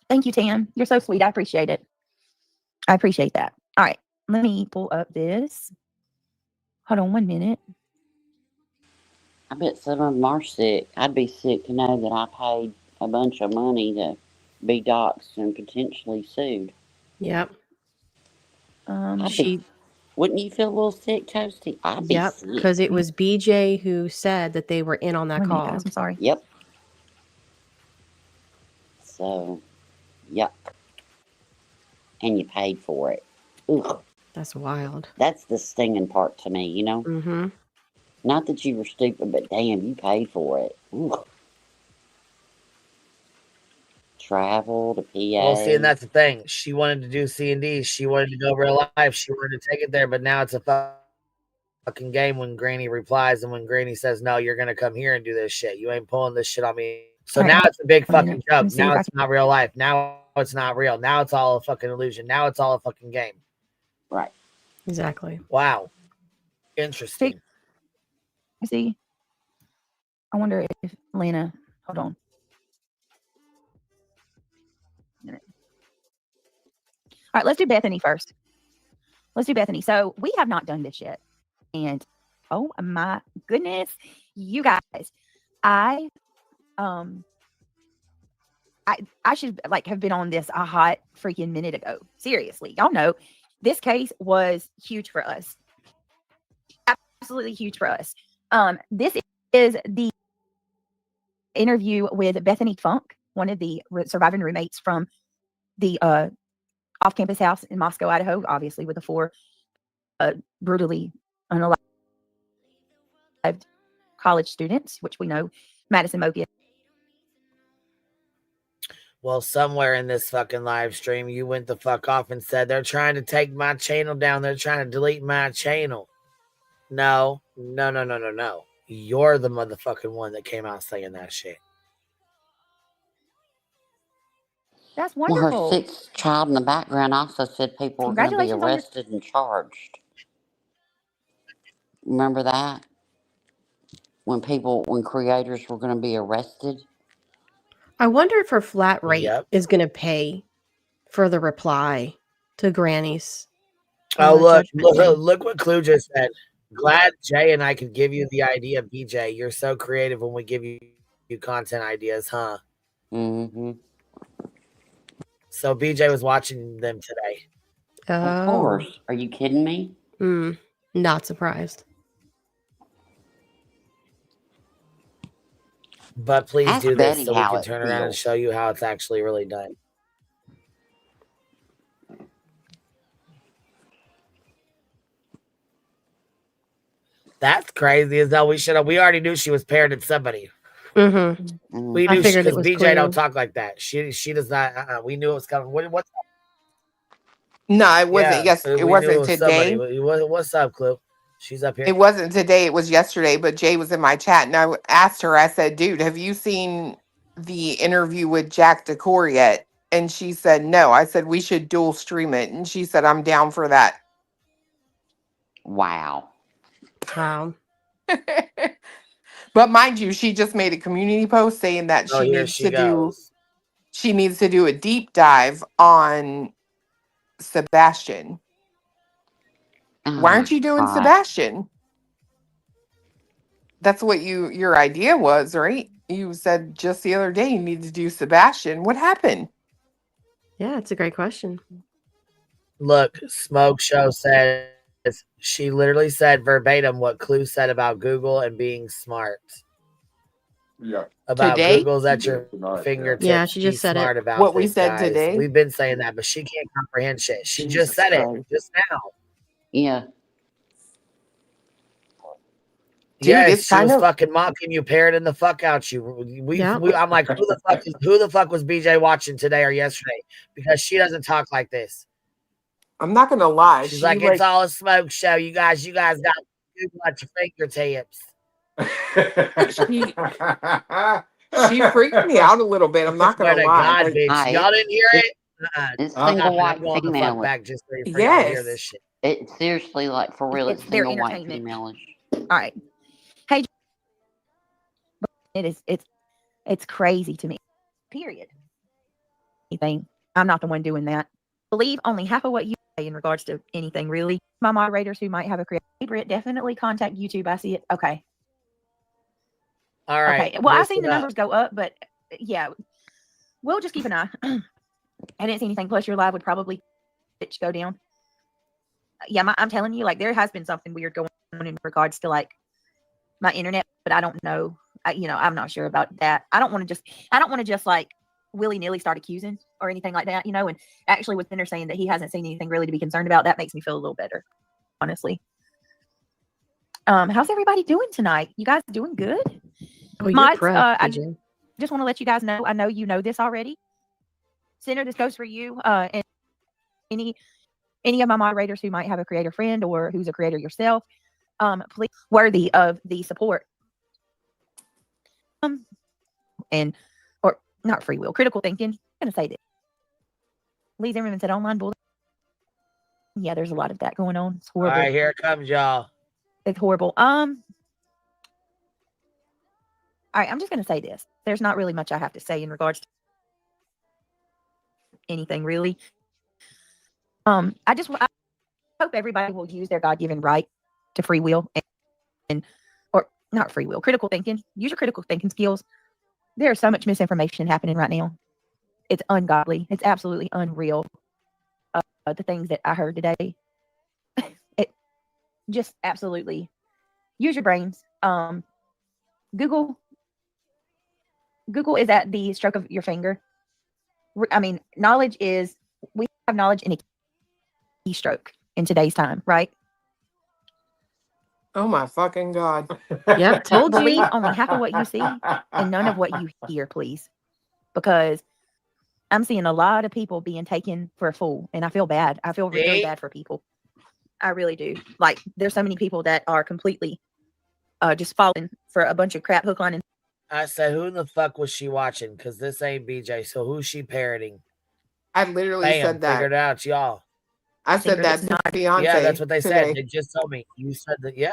Thank you, Tam. You're so sweet. I appreciate it. I appreciate that. All right. Let me pull up this. Hold on 1 minute. I bet some of them are sick. I'd be sick to know that I paid a bunch of money to be doxxed and potentially sued. Yep. Wouldn't you feel a little sick, Toasty? I'd be sick. Because it was BJ who said that they were in on that call. I'm sorry. Yep. So, yuck. And you paid for it. Ugh. That's wild. That's the stinging part to me, Mm-hmm. Not that you were stupid, but damn, you paid for it. Ugh. Travel to PA. Well, see, and that's the thing. She wanted to do C&D. She wanted to go real life. She wanted to take it there, but now it's a fucking game when Granny replies and when Granny says, no, you're going to come here and do this shit. You ain't pulling this shit on me. So now it's a big fucking joke. Now it's not real life. Now it's not real. Now it's all a fucking illusion. Now it's all a fucking game. Right. Exactly. Wow. Interesting. See, I wonder if Lena, hold on. All right, let's do Bethany first. Let's do Bethany. So we have not done this yet. And oh my goodness, you guys, I should have been on this a hot freaking minute ago. Seriously. Y'all know this case was huge for us. Absolutely huge for us. This is the interview with Bethany Funk, one of the surviving roommates from the off-campus house in Moscow, Idaho, obviously with the 4 brutally unalived college students, which we know Madison Mopia. Well, somewhere in this fucking live stream, you went the fuck off and said, they're trying to take my channel down. They're trying to delete my channel. No. You're the motherfucking one that came out saying that shit. That's wonderful. Well, her 6th child in the background also said people were going to be arrested and charged. Remember that? When creators were going to be arrested? I wonder if her flat rate Yep. is going to pay for the reply to Granny's. Oh, look judgment thing. what Clue just said. Glad Jay and I could give you the idea, BJ. You're so creative when we give you content ideas, huh? Mm-hmm. So BJ was watching them today. Of course. Are you kidding me? Not surprised. But please Ask do this Betty so we how can it turn around and feels. show you how it's actually really done. That's crazy as hell. We already knew she was paired with somebody. Mm-hmm. We I knew figured it because was BJ Clue. don't talk like that. She does not. We knew it was coming. What's up? No, it wasn't. Yes, it we knew wasn't was somebody. today. What's up, Clue? She's up here. It wasn't today. It was yesterday. But Jay was in my chat, and I asked her. I said, "Dude, have you seen the interview with Jack Decor yet?" And she said, "No." I said, "We should dual stream it," and she said, "I'm down for that." Wow. Wow. But mind you, she just made a community post saying that Oh, she here needs she to do goes. she needs to do a deep dive on Sebastian. Why aren't you doing Sebastian? That's what your idea was, right? You said just the other day you need to do Sebastian. What happened? Yeah, it's a great question. Look, Smoke Show says she literally said verbatim what Clue said about Google and being smart. Yeah. About Today? Google's at your fingertips. Yeah, she Be just said it. smart about What we this, said guys. today? We've been saying that, but she can't comprehend shit. She just Jesus said it Christ. just now. Yeah. Dude, Yes, it's she was kind of fucking mocking you, parroting the fuck out you. I'm like, who the fuck was BJ watching today or yesterday? Because she doesn't talk like this. I'm not gonna lie. She's She like, it's all a smoke show. You guys got Google at your fingertips. she freaked me out a little bit. I'm not Swear gonna to lie. God, Like, bitch. Y'all didn't hear it? It's I'm single white going the fuck female. back just for y'all to hear this shit. It's seriously, like, for real, it's It's their single white entertainment. female-ish. All right. Hey, it's crazy to me. Period. Anything. I'm not the one doing that. Believe only half of what you say in regards to anything, really. My moderators who might have a favorite, definitely contact YouTube. I see it. Okay. All right. Okay. Well, I've listen seen the up. numbers go up, but yeah, we'll just keep an eye. I didn't see anything. Plus, your live would probably go down. Yeah, I'm telling you, like, there has been something weird going on in regards to, like, my internet, but I don't know. I'm not sure about that. I don't want to just like willy-nilly start accusing or anything like that, and actually with Benner saying that he hasn't seen anything really to be concerned about, that makes me feel a little better, honestly. How's everybody doing tonight? You guys doing good? Oh, you're Mods, prep, I BJ. just want to let you guys know, I know you know this already. Center, this goes for you, and any of my moderators who might have a creator friend or who's a creator yourself, please worthy of the support. Or not free will, critical thinking. I'm gonna say this. Lee Zimmerman said online bullying. Yeah, there's a lot of that going on. It's All horrible. right, here it comes, y'all. It's horrible. All right, I'm just gonna say this. There's not really much I have to say in regards to anything, really. I hope everybody will use their God-given right to free will or not free will, critical thinking. Use your critical thinking skills. There's so much misinformation happening right now. It's ungodly. It's absolutely unreal. The things that I heard today. It just absolutely use your brains. Google is at the stroke of your finger. I mean, we have knowledge in a keystroke in today's time, right? oh my fucking God. Yep, told you. Believe only half of what you see and none of what you hear, please. Because I'm seeing a lot of people being taken for a fool, and I feel bad. I feel really bad for people. I really do. Like, there's so many people that are completely just falling for a bunch of crap, hook, line, and I said, who the fuck was she watching? Because this ain't BJ. So who's she parroting? I literally Bam, said that. figured it out, y'all. I said that's his fiance. Yeah, that's what they today. said. They just told me. You said that, yeah.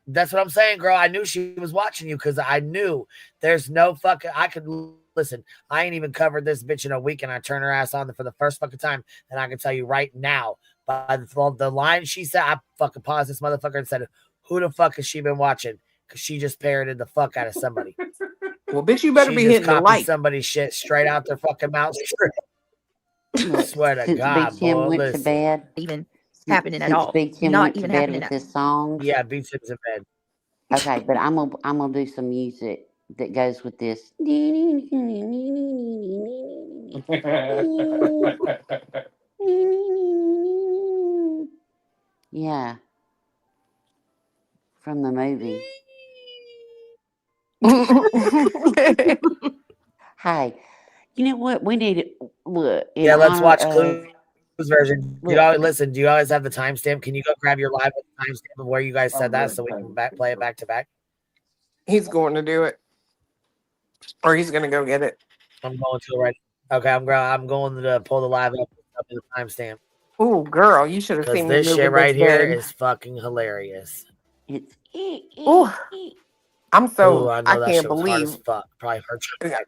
That's what I'm saying, girl. I knew she was watching you because I knew there's no fucking. I could listen. I ain't even covered this bitch in a week, and I turn her ass on for the first fucking time. And I can tell you right now, by the line she said, I fucking paused this motherfucker and said, "Who the fuck has she been watching?" Because she just parroted the fuck out of somebody. Well, bitch, you better she be just hitting the copied light. somebody's shit straight out their fucking mouth. Swear to Since God, Big Tim boy, went listen. to bed, Even happening at since all. Big Tim Not went to even bed happening with at his songs. Yeah, beat him to bed. Okay, but I'm gonna do some music that goes with this. Yeah, from the movie. Hey, you know what? We need to look in Yeah, let's honor watch of. Clue's version. Do you Look, always listen? Do you always have the timestamp? Can you go grab your live with the timestamp of where you guys said that so we can play it back to back? He's going to do it, or he's going to go get it. I'm going to right. Okay, I'm going to pull the live up to the timestamp. Oh, girl, you should have Because seen me this moving shit right this here bed. is fucking hilarious. It's Oh, I'm so Ooh, I know that can't shit was hard as believe. fuck. Probably hurt your back.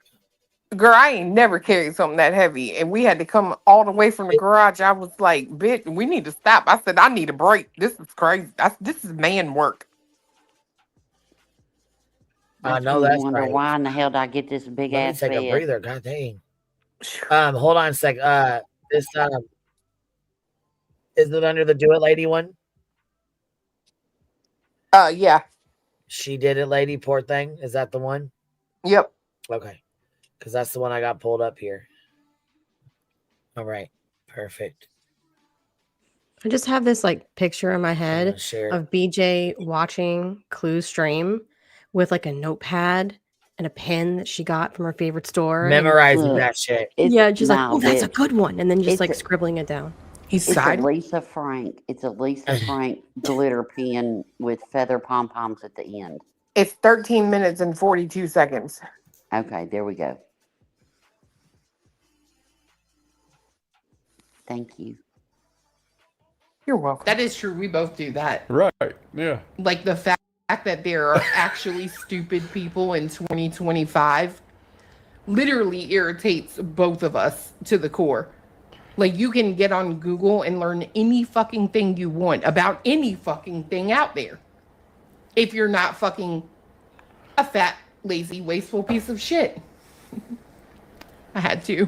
Girl, I ain't never carried something that heavy, and we had to come all the way from the garage. I was like, "Bitch, we need to stop." I said, "I need a break. This is crazy. This is man work." I that's know when you that's wonder right. why in the hell did I get this big Let me ass take a bed. breather. God dang. Hold on a sec. This is it under the Do It Lady one? Yeah. She Did It Lady, poor thing. Is that the one? Yep. Okay. Because that's the one I got pulled up here. All right. Perfect. I just have this like picture in my head share it. of BJ watching Clue's stream with like a notepad and a pen that she got from her favorite store. and- Memorizing that shit. Yeah, just like, nah, oh, that's a bitch. good one. And then just It's like a- scribbling it down. He's It's a side. Lisa Frank. It's a Lisa Frank glitter pen with feather pom poms at the end. It's 13 minutes and 42 seconds. Okay, there we go. Thank you. You're welcome. That is true. We both do that. Right. Yeah. Like the fact that there are actually stupid people in 2025 literally irritates both of us to the core. Like you can get on Google and learn any fucking thing you want about any fucking thing out there. If you're not fucking a fat, lazy, wasteful piece of shit. I had to.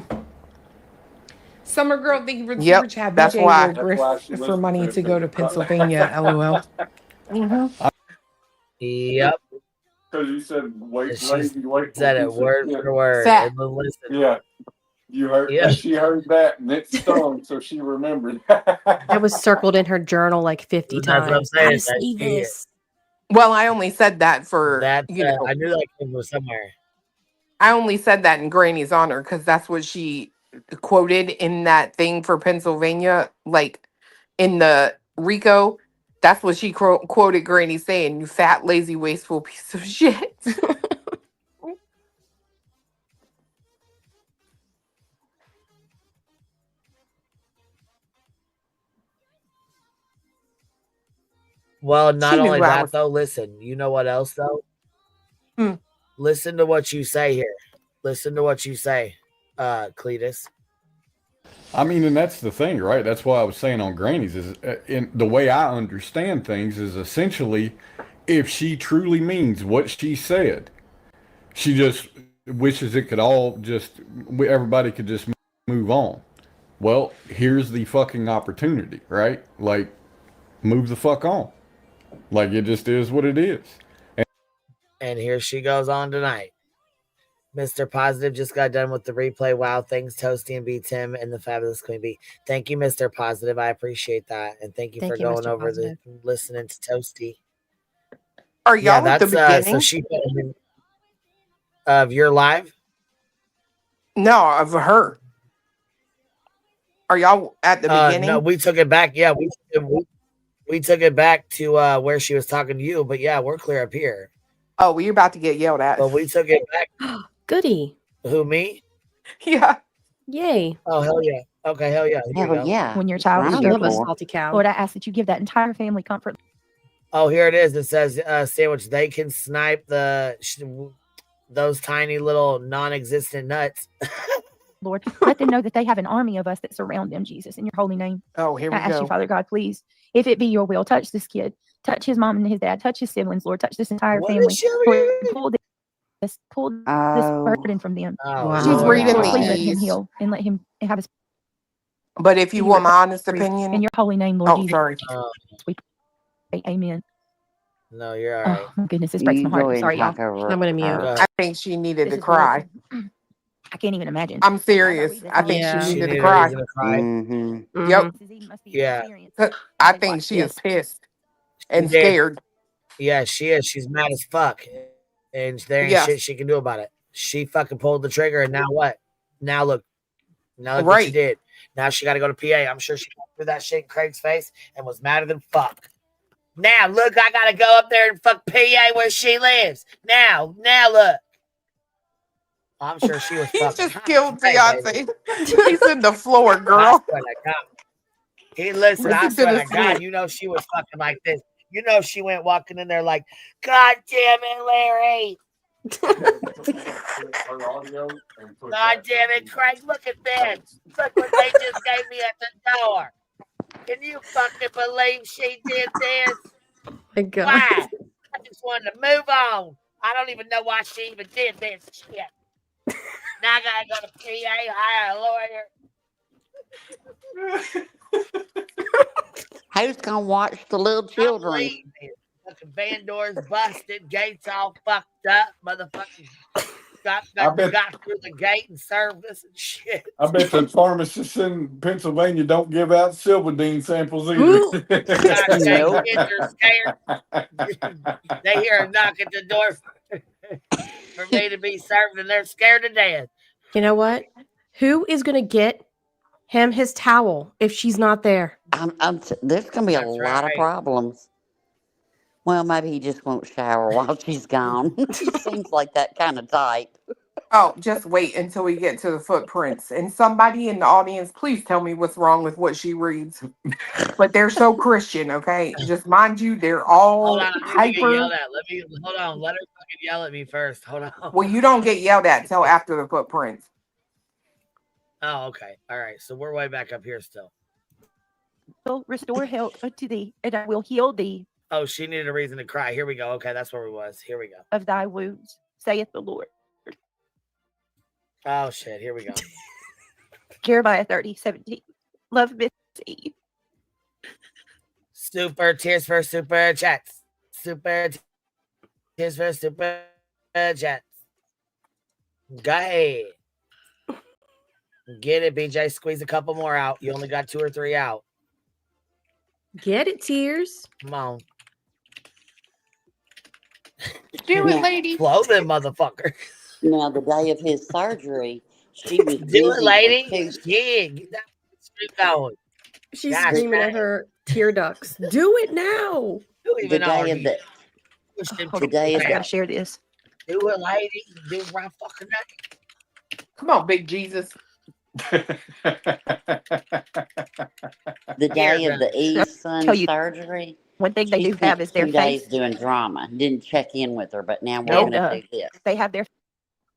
Summer girl, thank you for the super chat. that's BJ why- will that's grift why she for listened money to to it. go to Pennsylvania. LOL. Yep. Because you said wait, She lazy, wait. said it word for word. Fat. And then listen. Yeah. You heard Yeah. she heard that and it stung, so she remembered. That was circled in her journal like 50 That's what I'm times. saying. Gotta That see she- this. Well, I only said that for, That you know, I knew that came from somewhere. I only said that in Granny's honor because that's what she quoted in that thing for Pennsylvania. Like in the Rico, that's what she quoted Granny saying, "You fat, lazy, wasteful piece of shit." Well, not She knew only I that was- though. Listen, you know what else though? Hmm. Listen to what you say here. Listen to what you say, Cletus. I mean, and that's the thing, right? That's why I was saying on Granny's is in the way I understand things is essentially if she truly means what she said, she just wishes it could all just, everybody could just move on. Well, here's the fucking opportunity, right? Like, move the fuck on. Like, it just is what it is. And here she goes on tonight. Mr. Positive just got done with the replay. Wow, thanks, Toasty and B Tim and the fabulous Queen Bee. Thank you, Mr. Positive. I appreciate that. And thank you for going Mr. over Positive. listening to Toasty. Are y'all at the So beginning? she of your live? No, of her. Are y'all at the beginning? No, we took it back. Yeah, we took it back to where she was talking to you. But yeah, we're clear up here. Oh, well, you're about to get yelled at. But we took it back. Goody. Who, me? Yeah. Yay. Oh, hell yeah. Okay, hell yeah. Here we Hell go. yeah. When your child I is love a struggling, salty cow. Lord, I ask that you give that entire family comfort. Oh, here it is. It says sandwich. They can snipe those tiny little non-existent nuts. Lord, let them know that they have an army of us that surround them, Jesus, in your holy name. Oh, here we I ask go. you, Father God, please, if it be your will, touch this kid, touch his mom and his dad, touch his siblings, Lord, touch this entire What is family. she over Lord, here? pull this Oh, burden from them. Oh, She's Lord reading Lord, God. please let him these. heal and let him have his But if you want my honest recovery. In opinion, your holy name, Lord oh, Jesus, sorry. we pray. Amen. No, you're all right. Oh, my goodness, this breaks you my heart. go I'm ahead and sorry, y'all. talk over I'm gonna mute. Go I ahead. think she needed This to is cry. horrible. I can't even imagine. I'm serious. I think she Yeah. She needed to needed a cry. reason to cry. Mm-hmm. Yep. This must be Yeah, experience. 'Cause I think she is pissed she and did. scared. Yeah, she is. She's mad as fuck, and there ain't Yes. shit she can do about it. She fucking pulled the trigger, and now what? Now look what you Right. did. Now she got to go to PA. I'm sure she threw that shit in Craig's face and was madder than fuck. Now look, I gotta go up there and fuck PA where she lives. Now look. I'm sure she was He fucking just hot killed today, Beyonce. baby. He's in the floor, I girl. swear to God. Listen, I Listen to swear the to God, sweep. you know she was fucking like this. You know she went walking in there like, God damn it, Larry. God damn it, Craig, look at this. Look what they just gave me at the door. Can you fucking believe she did this? My God. Why? I just wanted to move on. I don't even know why she even did this shit. Now I gotta go to PA, hire a lawyer. Who's gonna watch the little children? Fucking van doors busted, gates all fucked up, motherfucking got through the gate and service and shit. I bet the pharmacists in Pennsylvania don't give out Silverdine samples either. God dang, Nope. kids are scared. They hear a knock at the door for me to be served, and they're scared to death. You know what? Who is gonna get him his towel if she's not there? There's gonna be a That's lot of right. problems. Well, maybe he just won't shower while she's gone. He seems like that kind of type. Oh, just wait until we get to the footprints. And somebody in the audience, please tell me what's wrong with what she reads. But they're so Christian, okay? Just mind you, they're Hold all on, I need to get yelled hyper. at. Hold on. Let her fucking yell at me first. Hold on. Well, you don't get yelled at till after the footprints. Oh, okay. All right. So we're way back up here still. Will restore health unto thee, and I will heal thee Oh, she needed a reason to cry. Here we go. Okay, that's where we was. Here we go. of thy wounds, saith the Lord. Oh shit. Here we go. Jeremiah 30:17. Love Missy. Super tears for super chats. Super tears for super chats. Go ahead. Get it, BJ. Squeeze a couple more out. You only got 2 or 3 out. Get it, Tears. Come on. Do it, lady. Flow them, motherfucker. Now, the day of his surgery, she was Do busy it, lady. for 2. Yeah, get that streak going. She's Gosh, screaming at her tear ducts. Do it now. The day of the Hold on, day I of gotta the share this. Do it, lady. Do it right fucking now. Come on, big Jesus. the day of the Eve's Tell son's you, surgery. one thing they She do have spent is their 2 days faith. doing drama. Didn't check in with her, but now we're And gonna do this. they have their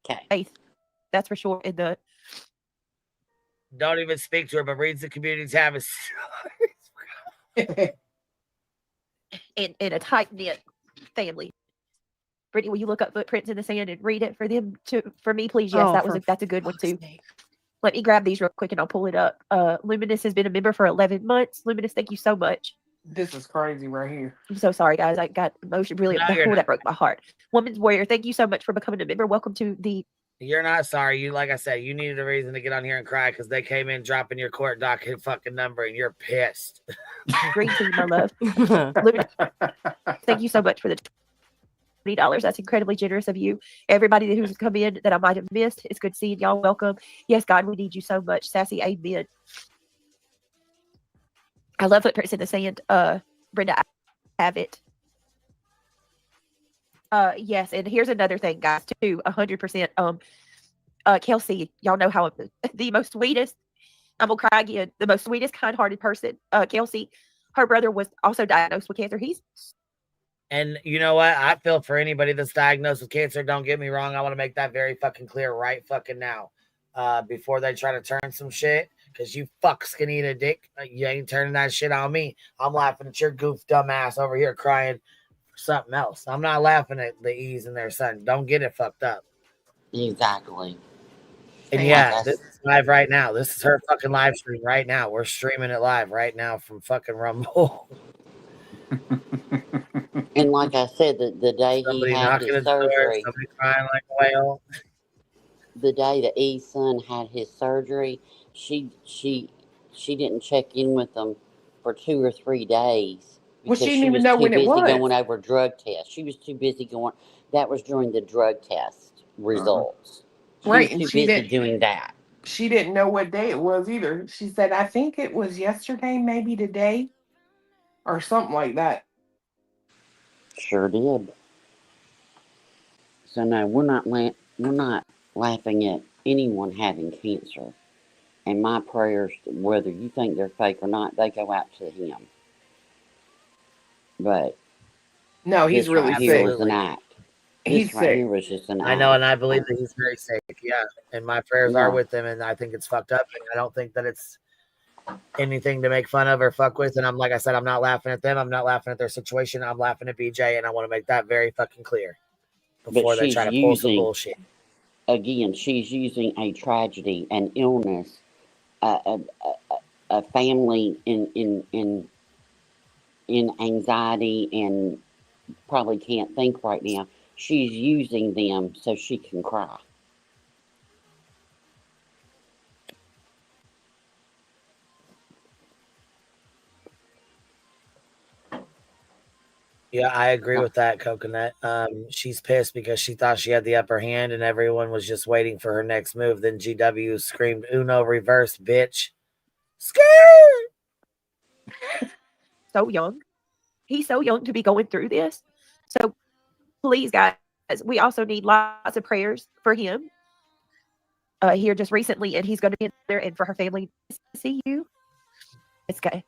Okay. faith. That's for sure. In the Don't even speak to her, but reads the community tab. in a tight knit family. Brittany, will you look up footprints in the sand and read it for them for me, please? Yes, Oh, that's a good one too. Let me grab these real quick and I'll pull it up. Luminous has been a member for 11 months. Luminous, thank you so much. This is crazy right here. I'm so sorry, guys. I got emotion. Really, No, you're not. that broke my heart. Woman's Warrior, thank you so much for becoming a member. Welcome to the. You're not sorry. You, like I said, you needed a reason to get on here and cry because they came in dropping your court docket fucking number and you're pissed. Green tea, my love. Luminous, thank you so much for the $20. That's incredibly generous of you. Everybody who's come in that I might have missed, it's good seeing y'all. Welcome. Yes, God, we need you so much. Sassy, amen. I love footprints in the sand. Brenda, I have it. Yes, and here's another thing, guys, too. 100%. Kelsey, y'all know how the most sweetest. I'm gonna cry again. The most sweetest, kind-hearted person. Kelsey, her brother was also diagnosed with cancer. He's And you know what? I feel for anybody that's diagnosed with cancer. Don't get me wrong. I want to make that very fucking clear right fucking now. Before they try to turn some shit. Because you fucks can eat a dick. You ain't turning that shit on me. I'm laughing at your goof dumb ass over here crying for something else. I'm not laughing at the E's and their son. Don't get it fucked up. Exactly. And yeah, this is live right now. This is her fucking live stream right now. We're streaming it live right now from fucking Rumble. And like I said, the day Somebody he had knocking his at the door, surgery, somebody crying like a whale. the day that E's son had his surgery, she didn't check in with him for 2 or 3 days Well, because she didn't she even was know too when it busy was. going over drug tests. She was too busy going. That was during the drug test results. She Right, was and too she busy didn't. doing that. She didn't know what day it was either. She said, "I think it was yesterday, maybe today, or something like that." Sure did. So no, we're not laughing at anyone having cancer. And my prayers, whether you think they're fake or not, they go out to him. But No, he's this really right here was sick. an act. He's This right sick. here was just an I know, and I act. believe that he's very sick. Yeah. And my prayers are Yeah. with him, and I think it's fucked up. And I don't think that it's anything to make fun of or fuck with. And I'm like I said, I'm not laughing at them. I'm not laughing at their situation. I'm laughing at BJ, and I want to make that very fucking clear before they try to pull some bullshit. Again, she's using a tragedy, an illness, a family in anxiety and probably can't think right now. She's using them so she can cry. Yeah, I agree with that, Coconut. She's pissed because she thought she had the upper hand and everyone was just waiting for her next move. Then GW screamed, Uno reverse, bitch. Scared! So young. He's so young to be going through this. So please, guys, we also need lots of prayers for him. Here just recently, and he's going to be there, and for her family to see you. It's okay.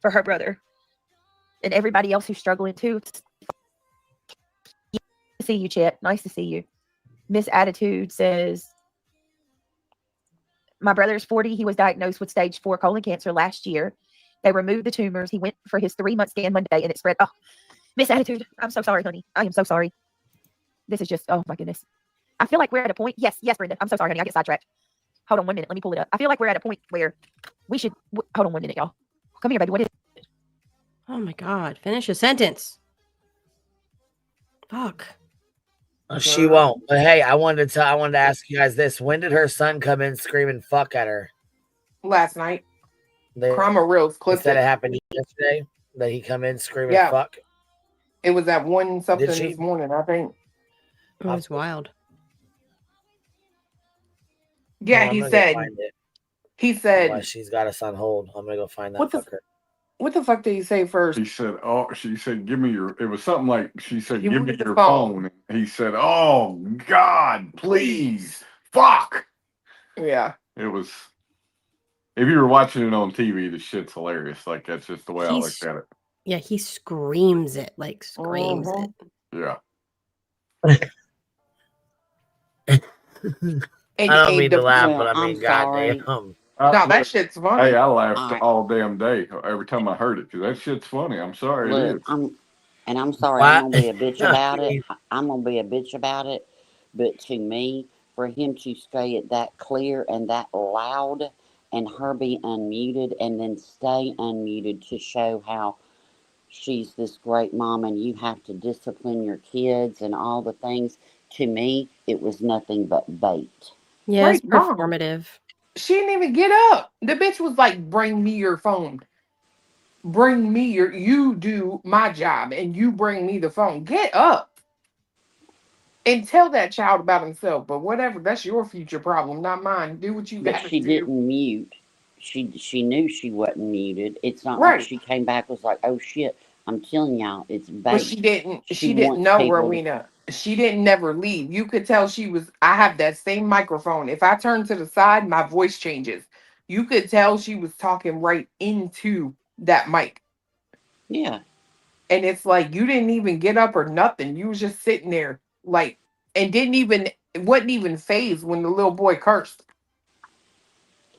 For her brother and everybody else who's struggling too. See you, Chet. Nice to see you. Miss Attitude says, my brother's 40. He was diagnosed with stage 4 colon cancer last year. They removed the tumors. He went for his 3-month scan Monday and it spread. Oh, Miss Attitude. I'm so sorry, honey. I am so sorry. This is just, oh my goodness. I feel like we're at a point. Yes, Brenda. I'm so sorry, honey. I get sidetracked. Hold on 1 minute. Let me pull it up. I feel like we're at a point where we should, hold on 1 minute, y'all. Come here, baby. What is it? Oh my God. Finish a sentence. Fuck. She won't. But hey, I wanted to ask you guys this. When did her son come in screaming fuck at her? Last night. Crama Reels clipped Said it. it happened yesterday that he come in screaming Yeah. fuck. It was at 1 something Did she? this morning, I think. It was wild. Yeah, I'm he gonna go said. find it. He Why said. she's got us on hold. I'm gonna go find that What the- fucker. What the fuck did he say first? He said, "Oh," she said, "Give me your." It was something like she said, Give "Give me me the your phone." phone." He said, "Oh God, please, fuck." Yeah. It was. If you were watching it on TV, the shit's hilarious. Like that's just the way I looked at it. Yeah, he screams it, like screams it. Yeah. And, I don't and mean the- to laugh, Well, but I mean, I'm sorry. goddamn. No, that shit's funny. Hey, I laughed all damn day every time I heard it because that shit's funny. I'm sorry, it Look, is. I'm sorry. Why- I'm gonna be a bitch about it. I'm gonna be a bitch about it. But to me, for him to say it that clear and that loud, and her be unmuted and then stay unmuted to show how she's this great mom and you have to discipline your kids and all the things. To me, it was nothing but bait. Yeah, it's Great mom. performative. She didn't even get up. The bitch was like, "Bring me your phone. Bring me your. You do my job, and you bring me the phone. Get up and tell that child about himself." But whatever, that's your future problem, not mine. Do what you But got to she do. didn't mute. She knew she wasn't muted. It's not Right. like she came back was like, "Oh shit!" I'm telling y'all, it's bait. But she didn't. She wants didn't know, people to- Rowena. She didn't never leave. You could tell she was. I have that same microphone. If I turn to the side, my voice changes. You could tell she was talking right into that mic. Yeah. And it's like you didn't even get up or nothing. You was just sitting there, like, and wasn't even phased when the little boy cursed.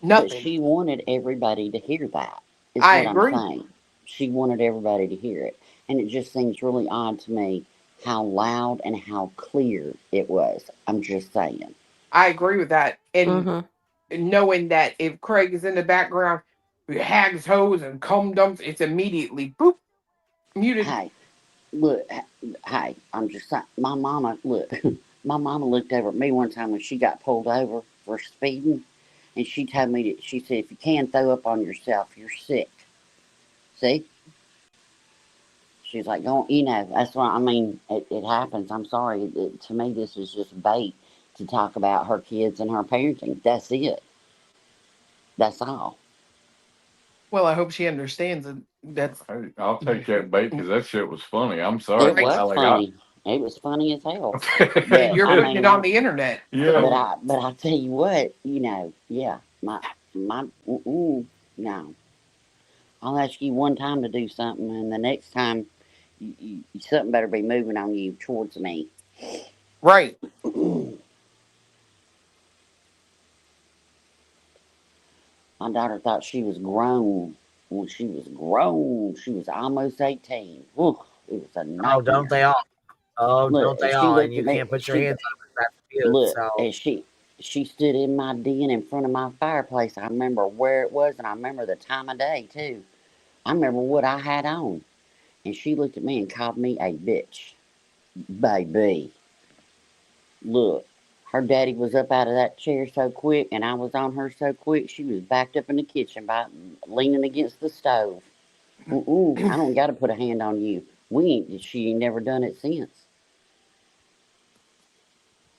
But Nothing. she wanted everybody to hear that, is I what I'm agree. saying. She wanted everybody to hear it. And it just seems really odd to me how loud and how clear it was. I'm just saying. I agree with that. And Mm-hmm. knowing that if Craig is in the background, hags, hoes, and cum dumps, it's immediately boop muted. Hey, look, hey, I'm just saying, my mama, look, my mama looked over at me one time when she got pulled over for speeding, and she told me that, she said, if you can throw up on yourself, you're sick. See? She's like, don't, that's what I mean. It happens. I'm sorry. To me, this is just bait to talk about her kids and her parenting. That's it. That's all. Well, I hope she understands it. That's. I'll take that bait because that shit was funny. I'm It sorry. was funny. It was funny as hell. But You're I putting it mean, on the internet. Yeah. but I tell you what, yeah, my no. I'll ask you one time to do something, and the next time, something better be moving on you towards me. Right. My daughter thought she was grown. When she was grown, she was almost 18. Ooh, it was a nightmare. Oh, don't they all? Oh, Look, don't they she all? looked And you at me. can't put your hands on her. That's abuse. Look, So and she stood in my den in front of my fireplace. I remember where it was, and I remember the time of day too. I remember what I had on, and she looked at me and called me a bitch, baby. Look, her daddy was up out of that chair so quick, and I was on her so quick. She was backed up in the kitchen, leaning against the stove. I don't got to put a hand on you. She ain't never done it since.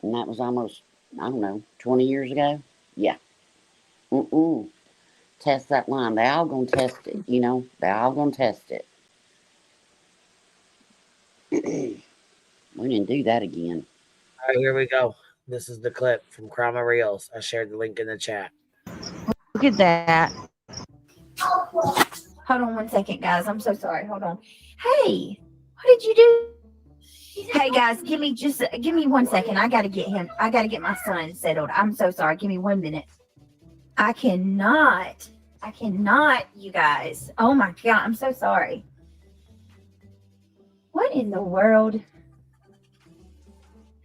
And that was almost, I don't know, 20 years ago? Yeah. Test that line. They all gonna test it, They all gonna test it. We didn't do that again. all right, here we go. This is the clip from Crama Reels. I shared the link in the chat. Look at that. Hold on one second, guys. I'm so sorry. Hold on. Hey, what did you do? Hey, guys, give me 1 second. I got to get my son settled. I'm so sorry. Give me 1 minute. I cannot, you guys. Oh my God. I'm so sorry. What in the world?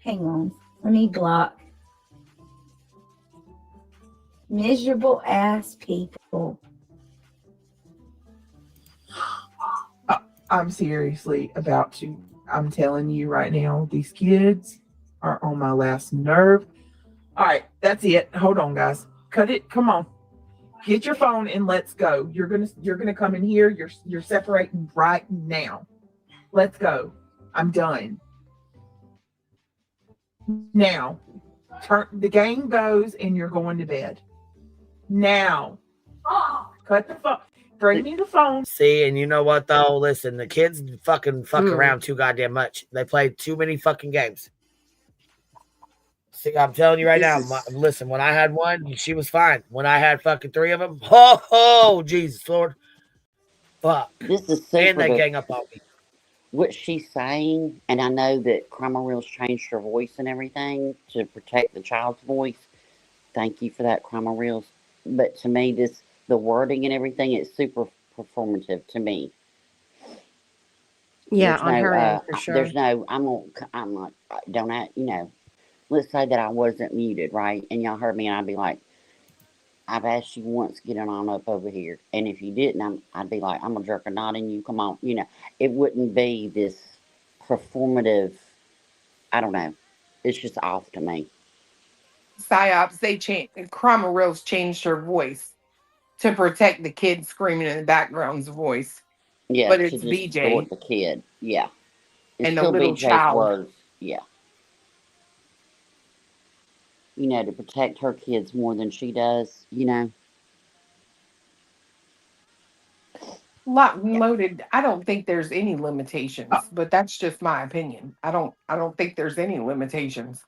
Hang on. Let me block. Miserable ass people. I'm seriously about to. I'm telling you right now, these kids are on my last nerve. All right, that's it. Hold on, guys. Cut it. Come on. Get your phone and let's go. You're gonna come in here. You're separating right now. Let's go. I'm done. Now, the game goes and you're going to bed. Now. Cut the phone. Bring me the phone. See, and you know what though? Listen, the kids fuck around too goddamn much. They play too many fucking games. See, I'm telling you right now. Listen, when I had one, she was fine. When I had fucking 3 of them, oh Jesus Lord, fuck. This is And super. they gang up on me. What she's saying, and I know that Crama Reels changed her voice and everything to protect the child's voice. Thank you for that, Crama Reels. But to me, the wording and everything is super performative to me. Yeah, There's on no, her end for sure. There's no, I'm not, don't let's say that I wasn't muted, right? And y'all heard me, and I'd be like, I've asked you once, get on up over here. And if you didn't, I'd be like, I'm a jerk or not, and you come on. It wouldn't be this performative, I don't know. It's just off to me. Psyops, Crama Reels changed her voice to protect the kid screaming in the background's voice. Yeah, but to it's just BJ. distort the kid. Yeah. It's And the still little BJ's child. words. Yeah. To protect her kids more than she does, Locked and loaded. I don't think there's any limitations, but that's just my opinion. I don't think there's any limitations.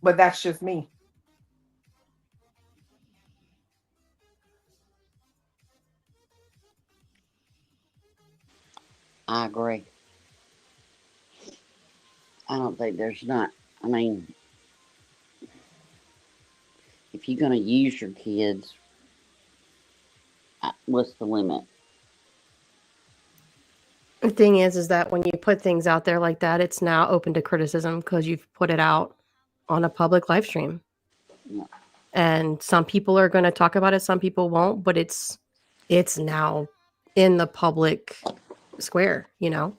But that's just me. I agree. I don't think there's not. I mean, if you're going to use your kids, what's the limit? The thing is that when you put things out there like that, it's now open to criticism because you've put it out on a public live stream. Yeah. And some people are going to talk about it, some people won't, but it's now in the public square, you know?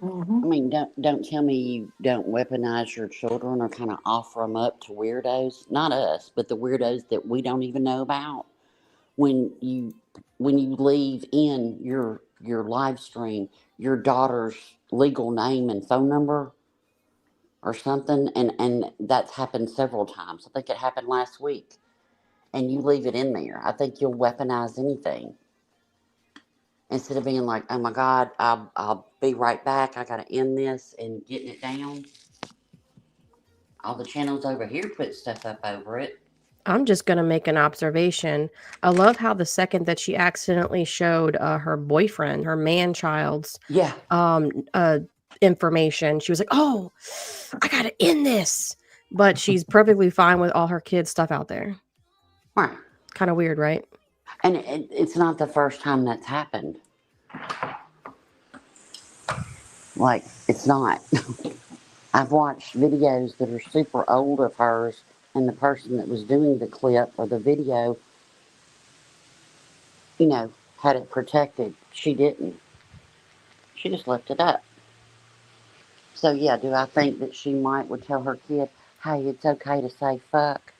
I mean, don't tell me you don't weaponize your children or kind of offer them up to weirdos. Not us, but the weirdos that we don't even know about. When you leave in your live stream your daughter's legal name and phone number or something, and that's happened several times. I think it happened last week, and you leave it in there. I think you'll weaponize anything. Instead of being like, oh my God, I'll be right back. I got to end this and getting it down. All the channels over here put stuff up over it. I'm just going to make an observation. I love how the second that she accidentally showed her boyfriend, her man-child's information, she was like, oh, I got to end this. But she's perfectly fine with all her kids' stuff out there. Right. Kind of weird, right? And it's not the first time that's happened. Like, it's not. I've watched videos that are super old of hers, and the person that was doing the clip or the video, you know, had it protected. She didn't. She just left it up. So, yeah, do I think that she would tell her kid, hey, it's okay to say fuck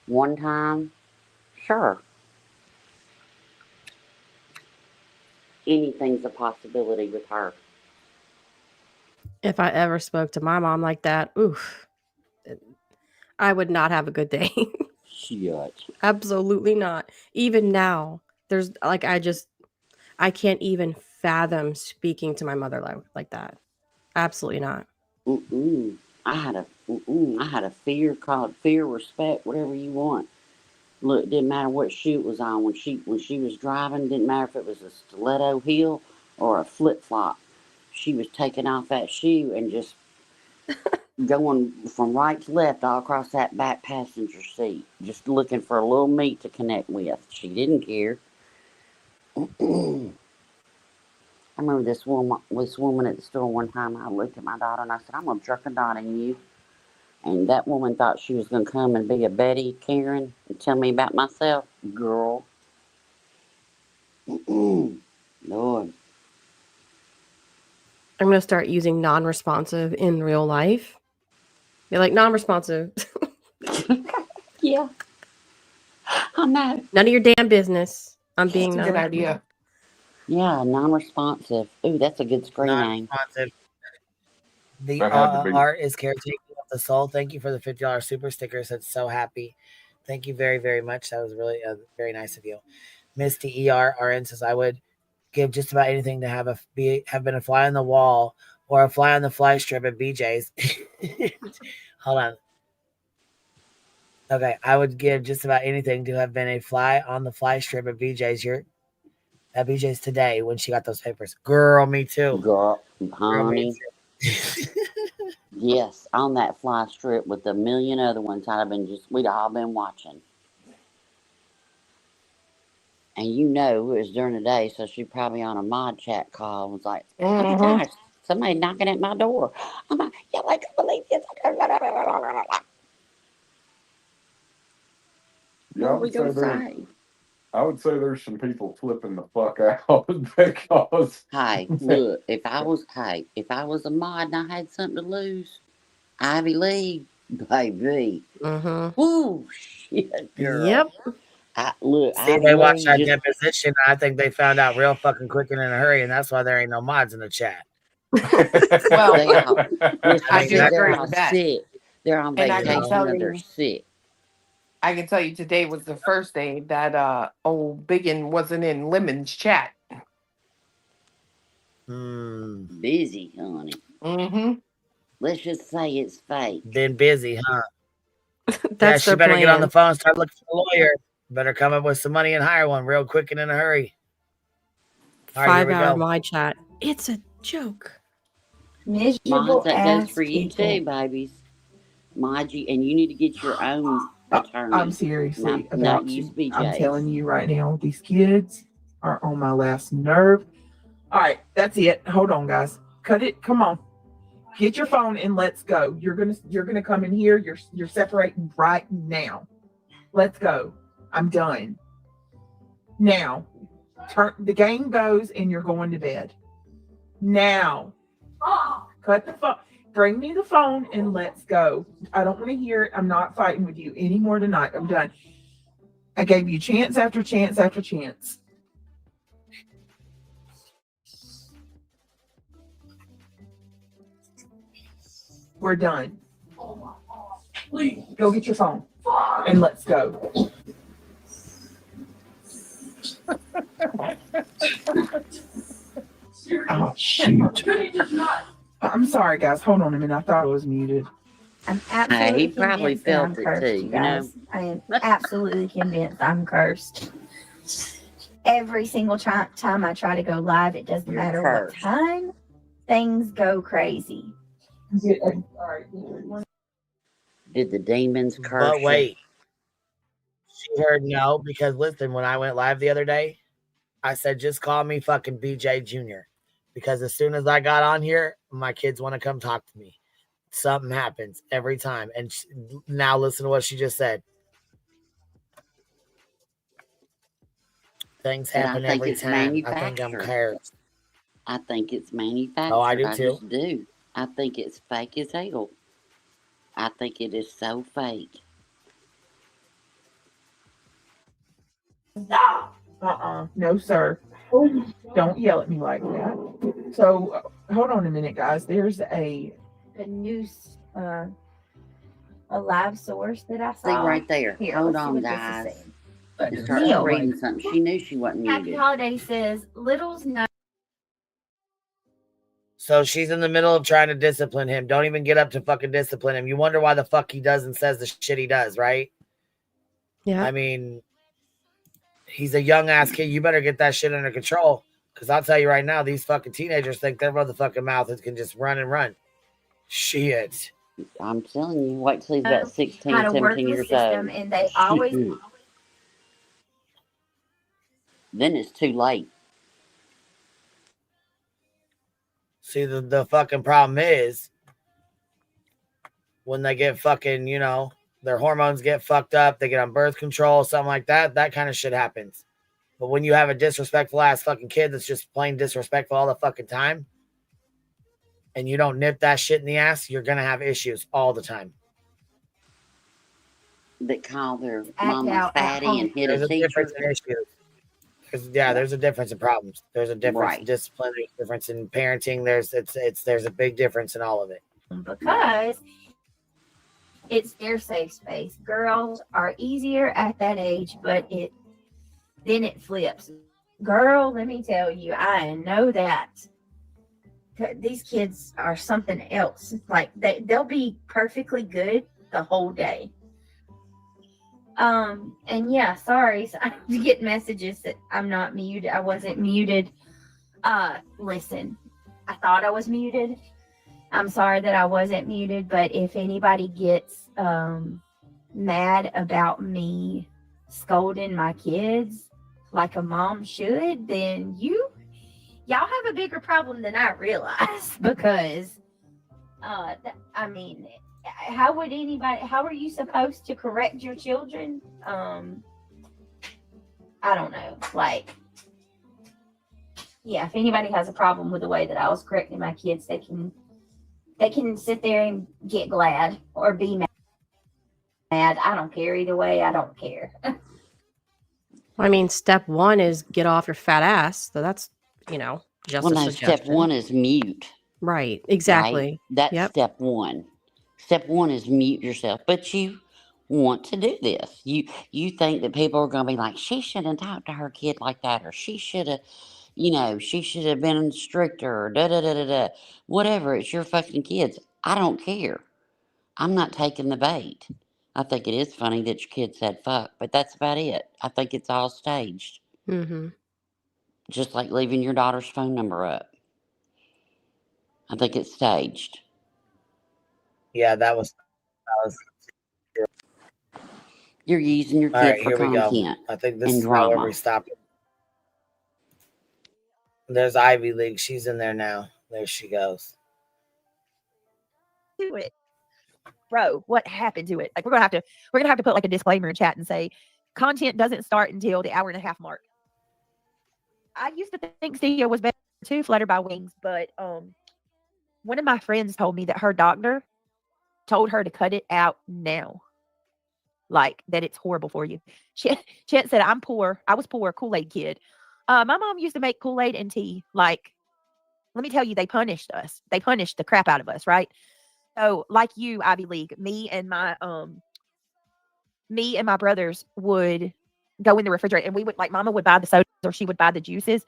one time? Sure. Anything's a possibility with her. If I ever spoke to my mom like that, oof, I would not have a good day. Shit. Absolutely not. Even now, there's like, I can't even fathom speaking to my mother like that. Absolutely not. I had a fear called fear, respect, whatever you want. Look, it didn't matter what shoe it was on. When she was driving, didn't matter if it was a stiletto heel or a flip flop. She was taking off that shoe and just going from right to left all across that back passenger seat, just looking for a little meat to connect with. She didn't care. I remember this woman at the store one time. I looked at my daughter and I said, I'm gonna jerk a dot in you. And that woman thought she was going to come and be a Betty Karen and tell me about myself. Girl. Lord. I'm going to start using non-responsive in real life. Be like, non-responsive. Yeah. I'm not. None of your damn business. I'm being That's a good idea. Yeah, non-responsive. Ooh, that's a good screen name. The art is caretaking of the soul. Thank you for the $50 super stickers. That's so happy. Thank you very, very much. That was really very nice of you. Misty RN says, I would give just about anything to have been a fly on the wall or a fly on the fly strip at BJ's. Hold on. Okay, I would give just about anything to have been a fly on the fly strip at BJ's. At BJ's today when she got those papers. Girl, me too. Girl, honey. Yes, on that fly strip with a million other ones we'd all been watching. And you know, it was during the day, so she probably on a mod chat call was like, oh my gosh, somebody knocking at my door. I'm like, yeah, I can't believe this. Yeah, What are we going to say? I would say there's some people flipping the fuck out because Hey, look, if I was a mod and I had something to lose, Ivy League, baby. Woo, shit, girl. Yep. See, they watched that deposition. I think they found out real fucking quick and in a hurry, and that's why there ain't no mods in the chat. Well, I do agree they're all with that. sick. They're on And I can vacation tell or they're you- sick. I can tell you today was the first day that old Biggin wasn't in Lemon's chat. Busy, honey. Mm-hmm. Let's just say it's fake. Been busy, huh? That's she their better get on plan. the phone and start looking for a lawyer. Better come up with some money and hire one real quick and in a hurry. All right, here we 5-hour go. my chat. It's a joke. Miserable Mods, that goes ass for you people. too, babies. Mod you, and you need to get your own attorney. I'm seriously not about use to. BJ's. I'm telling you right now, these kids are on my last nerve. All right, that's it. Hold on, guys. Cut it. Come on. Get your phone and let's go. You're gonna come in here. You're separating right now. Let's go. I'm done. Now, the game goes and you're going to bed. Now. Cut the phone. Bring me the phone and let's go. I don't want to hear it. I'm not fighting with you anymore tonight. I'm done. I gave you chance after chance after chance. We're done. Please go get your phone and let's go. Oh, shoot. I'm sorry, guys. Hold on a minute. I thought I was muted. I'm absolutely he probably convinced that I'm felt it cursed, too, you you know? guys. I am absolutely convinced I'm cursed. Every single time I try to go live, it doesn't matter what cursed. time, things go crazy. Did the demons curse But you? wait, she heard no, because listen, when I went live the other day, I said, just call me fucking BJ Jr. Because as soon as I got on here, my kids want to come talk to me. Something happens every time. And now listen to what she just said. Things But I happen think every it's time. I think I'm manufactured. cursed. I think it's manufactured. Oh, I do I too. just do. I think it's fake as hell. I think it is so fake. No, sir. Don't yell at me like that. So, hold on a minute, guys. There's a news, a live source that I See saw. right there. Here, Hold let's see on, what this is guys. saying. She started Neil. reading something. She knew she wasn't Happy muted. Holiday says, Little's no. So she's in the middle of trying to discipline him. Don't even get up to fucking discipline him. You wonder why the fuck he does and says the shit he does, right? Yeah. I mean, he's a young ass kid. You better get that shit under control. Because I'll tell you right now, these fucking teenagers think their motherfucking mouths can just run and run. Shit. I'm telling you, wait till he's about 16, how to work 17 the years system, old. and they always Then it's too late. See, the fucking problem is when they get fucking, you know, their hormones get fucked up, they get on birth control, something like that, that kind of shit happens. But when you have a disrespectful ass fucking kid that's just plain disrespectful all the fucking time, and you don't nip that shit in the ass, you're going to have issues all the time. That call their Act mama out at fatty home. and hit There's a a teacher. difference in issues. There's a difference in problems. There's a difference in Right. discipline. There's a difference in parenting. There's a big difference in all of it. because it's their safe space. Girls are easier at that age, but then it flips. Girl, let me tell you, I know that these kids are something else. Like they'll be perfectly good the whole day. And yeah, sorry, so I get messages that I'm not muted. I wasn't muted. Listen, I thought I was muted. I'm sorry that I wasn't muted, but if anybody gets mad about me scolding my kids like a mom should, then y'all have a bigger problem than I realize, because I mean, how are you supposed to correct your children? I don't know. Like, yeah, if anybody has a problem with the way that I was correcting my kids, they can sit there and get glad or be mad. I don't care either way. I don't care. I mean, step one is get off your fat ass. So that's, just Well, a no, suggestion. step one is mute. Right. Exactly. Right? That's Yep. step one. Step one is mute yourself. But you want to do this. You think that people are going to be like, she shouldn't talk to her kid like that, or she should have, she should have been stricter, or da da da da da. Whatever. It's your fucking kids. I don't care. I'm not taking the bait. I think it is funny that your kid said fuck, but that's about it. I think it's all staged. Mm-hmm. Just like leaving your daughter's phone number up. I think it's staged. Yeah, that was. You're using your All kid right, for here we go. content I think this and is about where drama. we stopped. There's Ivy League. She's in there now. There she goes. To it, bro. What happened to it? Like we're gonna have to put like a disclaimer in chat and say content doesn't start until the hour and a half mark. I used to think studio was better too, Flutter by Wings, but one of my friends told me that her doctor told her to cut it out now. Like that it's horrible for you. Chet said, I'm poor. I was poor, Kool-Aid kid. My mom used to make Kool-Aid and tea. Like, let me tell you, they punished us. They punished the crap out of us, right? So, like you, Ivy League, me and my brothers would go in the refrigerator and we would, like, Mama would buy the sodas or she would buy the juices.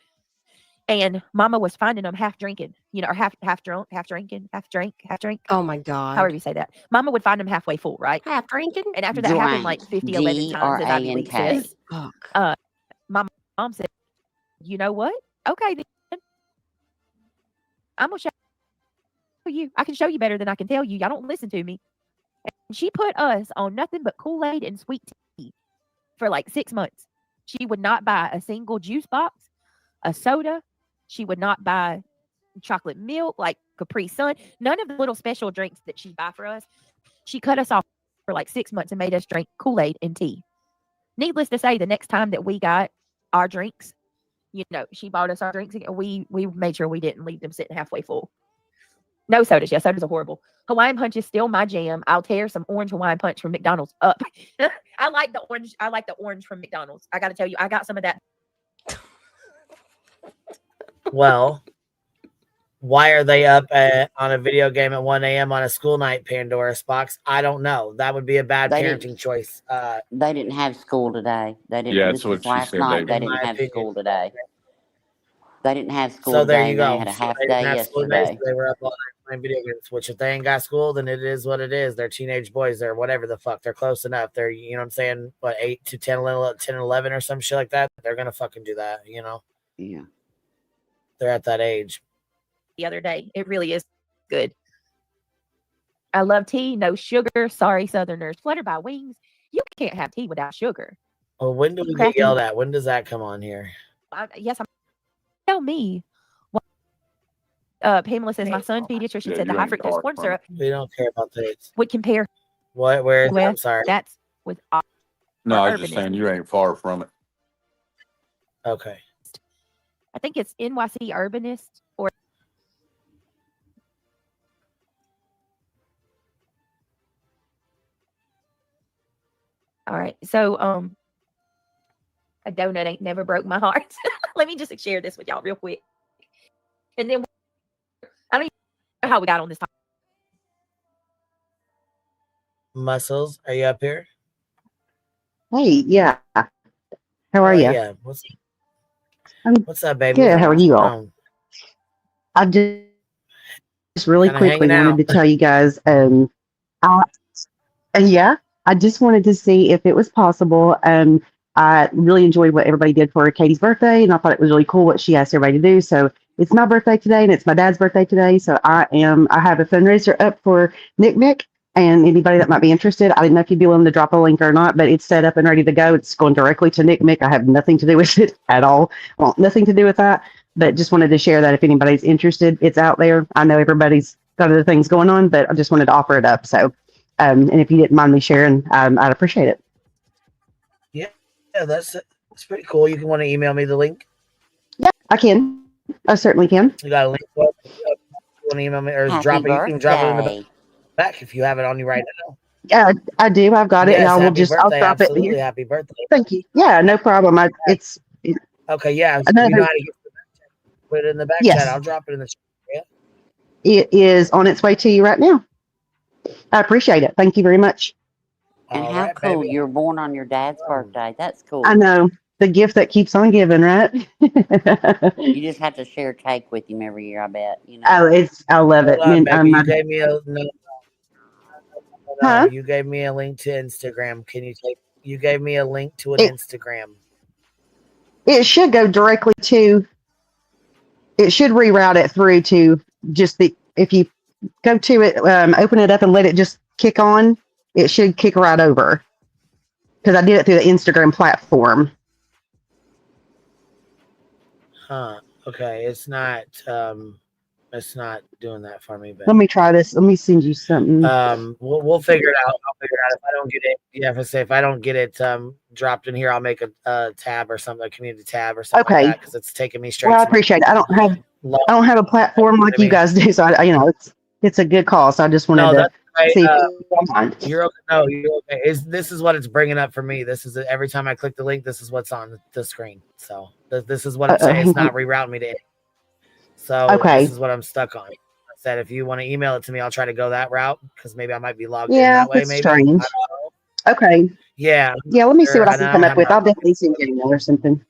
And Mama was finding them half drinking, or half drunk, half drinking, half drink. Oh my God. However you say that. Mama would find them halfway full, right? Half drinking? And after that happened like 50, 11 times, as Ivy League says, my mom said, you know what? Okay, then. I'm going to show you. I can show you better than I can tell you. Y'all don't listen to me. And she put us on nothing but Kool-Aid and sweet tea for like 6 months. She would not buy a single juice box, a soda. She would not buy chocolate milk, like Capri Sun. None of the little special drinks that she buy for us. She cut us off for like 6 months and made us drink Kool-Aid and tea. Needless to say, the next time that we got our drinks, she bought us our drinks. We made sure we didn't leave them sitting halfway full. No sodas. Yeah, sodas are horrible. Hawaiian Punch is still my jam. I'll tear some orange Hawaiian Punch from McDonald's up. I like the orange from McDonald's. I got to tell you, I got some of that. Well, why are they up on a video game at 1 a.m. on a school night, Pandora's Box? I don't know. That would be a bad parenting choice. They didn't have school today. They didn't. Yeah, This that's was what she last said. night. They didn't have school today. They didn't have school So there today. you They go. had a So half they didn't day have school today, yesterday. so they were up all night playing video games. Which if they ain't got school, then it is what it is. They're teenage boys. They're whatever the fuck. They're close enough. They're, you know what I'm saying? What, 8 to 10, 10 and 11 or some shit like that? They're going to fucking do that, Yeah. They're at that age. The other day. It really is good. I love tea, no sugar. Sorry, Southerners. Flutter by Wings. You can't have tea without sugar. Well, when do we get Cracking. yelled at? When does that come on here? Yes, tell me. Pamela says my son's pediatrician said the high fructose corn syrup We don't care about this. would compare. What? Where is it? I'm with, sorry. That's with. No, I was just saying you ain't far from it. Okay. I think it's NYC Urbanist or. All right. So, a donut ain't never broke my heart. Let me just share this with y'all real quick. And then I don't even know how we got on this topic. Muscles, are you up here? Hey, yeah. How are you? Yeah. What's up, baby? Good. How are you all? Oh, I just really Kinda quickly hanging wanted out. to tell you guys, I just wanted to see if it was possible. I really enjoyed what everybody did for Katie's birthday, and I thought it was really cool what she asked everybody to do. So it's my birthday today, and it's my dad's birthday today. So I have a fundraiser up for Nick, and anybody that might be interested. I didn't know if you'd be willing to drop a link or not, but it's set up and ready to go. It's going directly to Nick. I have nothing to do with it at all. Well, nothing to do with that, but just wanted to share that if anybody's interested, it's out there. I know everybody's got other things going on, but I just wanted to offer it up. So, and if you didn't mind me sharing, I'd appreciate it. Yeah, that's pretty cool. You can want to email me the link. Yeah, I can. I certainly can. You got a link? You want to email me or Happy drop it? You can drop it in the birthday. back if you have it on you right now. Yeah, I do. I've got it, and Yes, I will happy I'll birthday. drop it Absolutely, here. happy birthday. Thank you. Yeah, no problem. Okay, yeah. So Another- you know how to get the back chat. Put it in the back Yes. chat. I'll drop it in the chat. Yeah. It is on its way to you right now. I appreciate it. Thank you very much. And All how right, cool. baby. You were born on your dad's birthday. That's cool. I know. The gift that keeps on giving, right? You just have to share cake with him every year, I bet. I love it. Hold on, baby. my- You gave me a no. Huh? You gave me a link to Instagram. Can you take? You gave me a link to an It- Instagram. it should go directly to, it should reroute it through to just the, if you go to it, open it up and let it just kick on, it should kick right over. Because I did it through the Instagram platform. Huh. Okay. It's not doing that for me, but Let me try this. Let me send you something. we'll figure it out. I'll figure it out. If I don't get it, if I don't get it dropped in here, I'll make a tab or something, a community tab or something like that, because it's taking me straight. Well, I appreciate it. I don't have a platform like you guys do, so I it's a good call. So I just wanted to see if you don't mind. You're okay. No, you're okay. This is what it's bringing up for me. This is every time I click the link. This is what's on the screen. So this is what it's saying. It's not rerouting me to it. So this is what I'm stuck on. I said if you want to email it to me, I'll try to go that route because maybe I might be logged in that way. That's Maybe. strange. Okay. Yeah. Let me see what I can come up with. I'll definitely send you an email or something.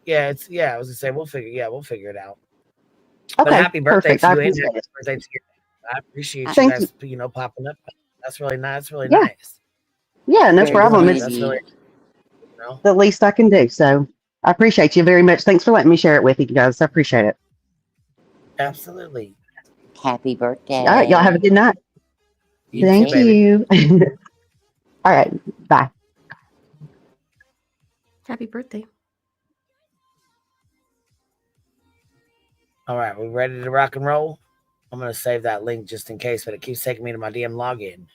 I was gonna say we'll figure it out. Okay. But happy birthday Perfect. to I you. appreciate it. Birthday to you. I appreciate you Thank guys, popping up. That's really nice. That's really Yeah. nice. Yeah, no problem. That's It's really the least I can do. So I appreciate you very much. Thanks for letting me share it with you guys. I appreciate it. Absolutely. Happy birthday. All right. Y'all have a good night. Thank you. All right. Bye. Happy birthday. All right, we ready to rock and roll? I'm going to save that link just in case, but it keeps taking me to my DM login.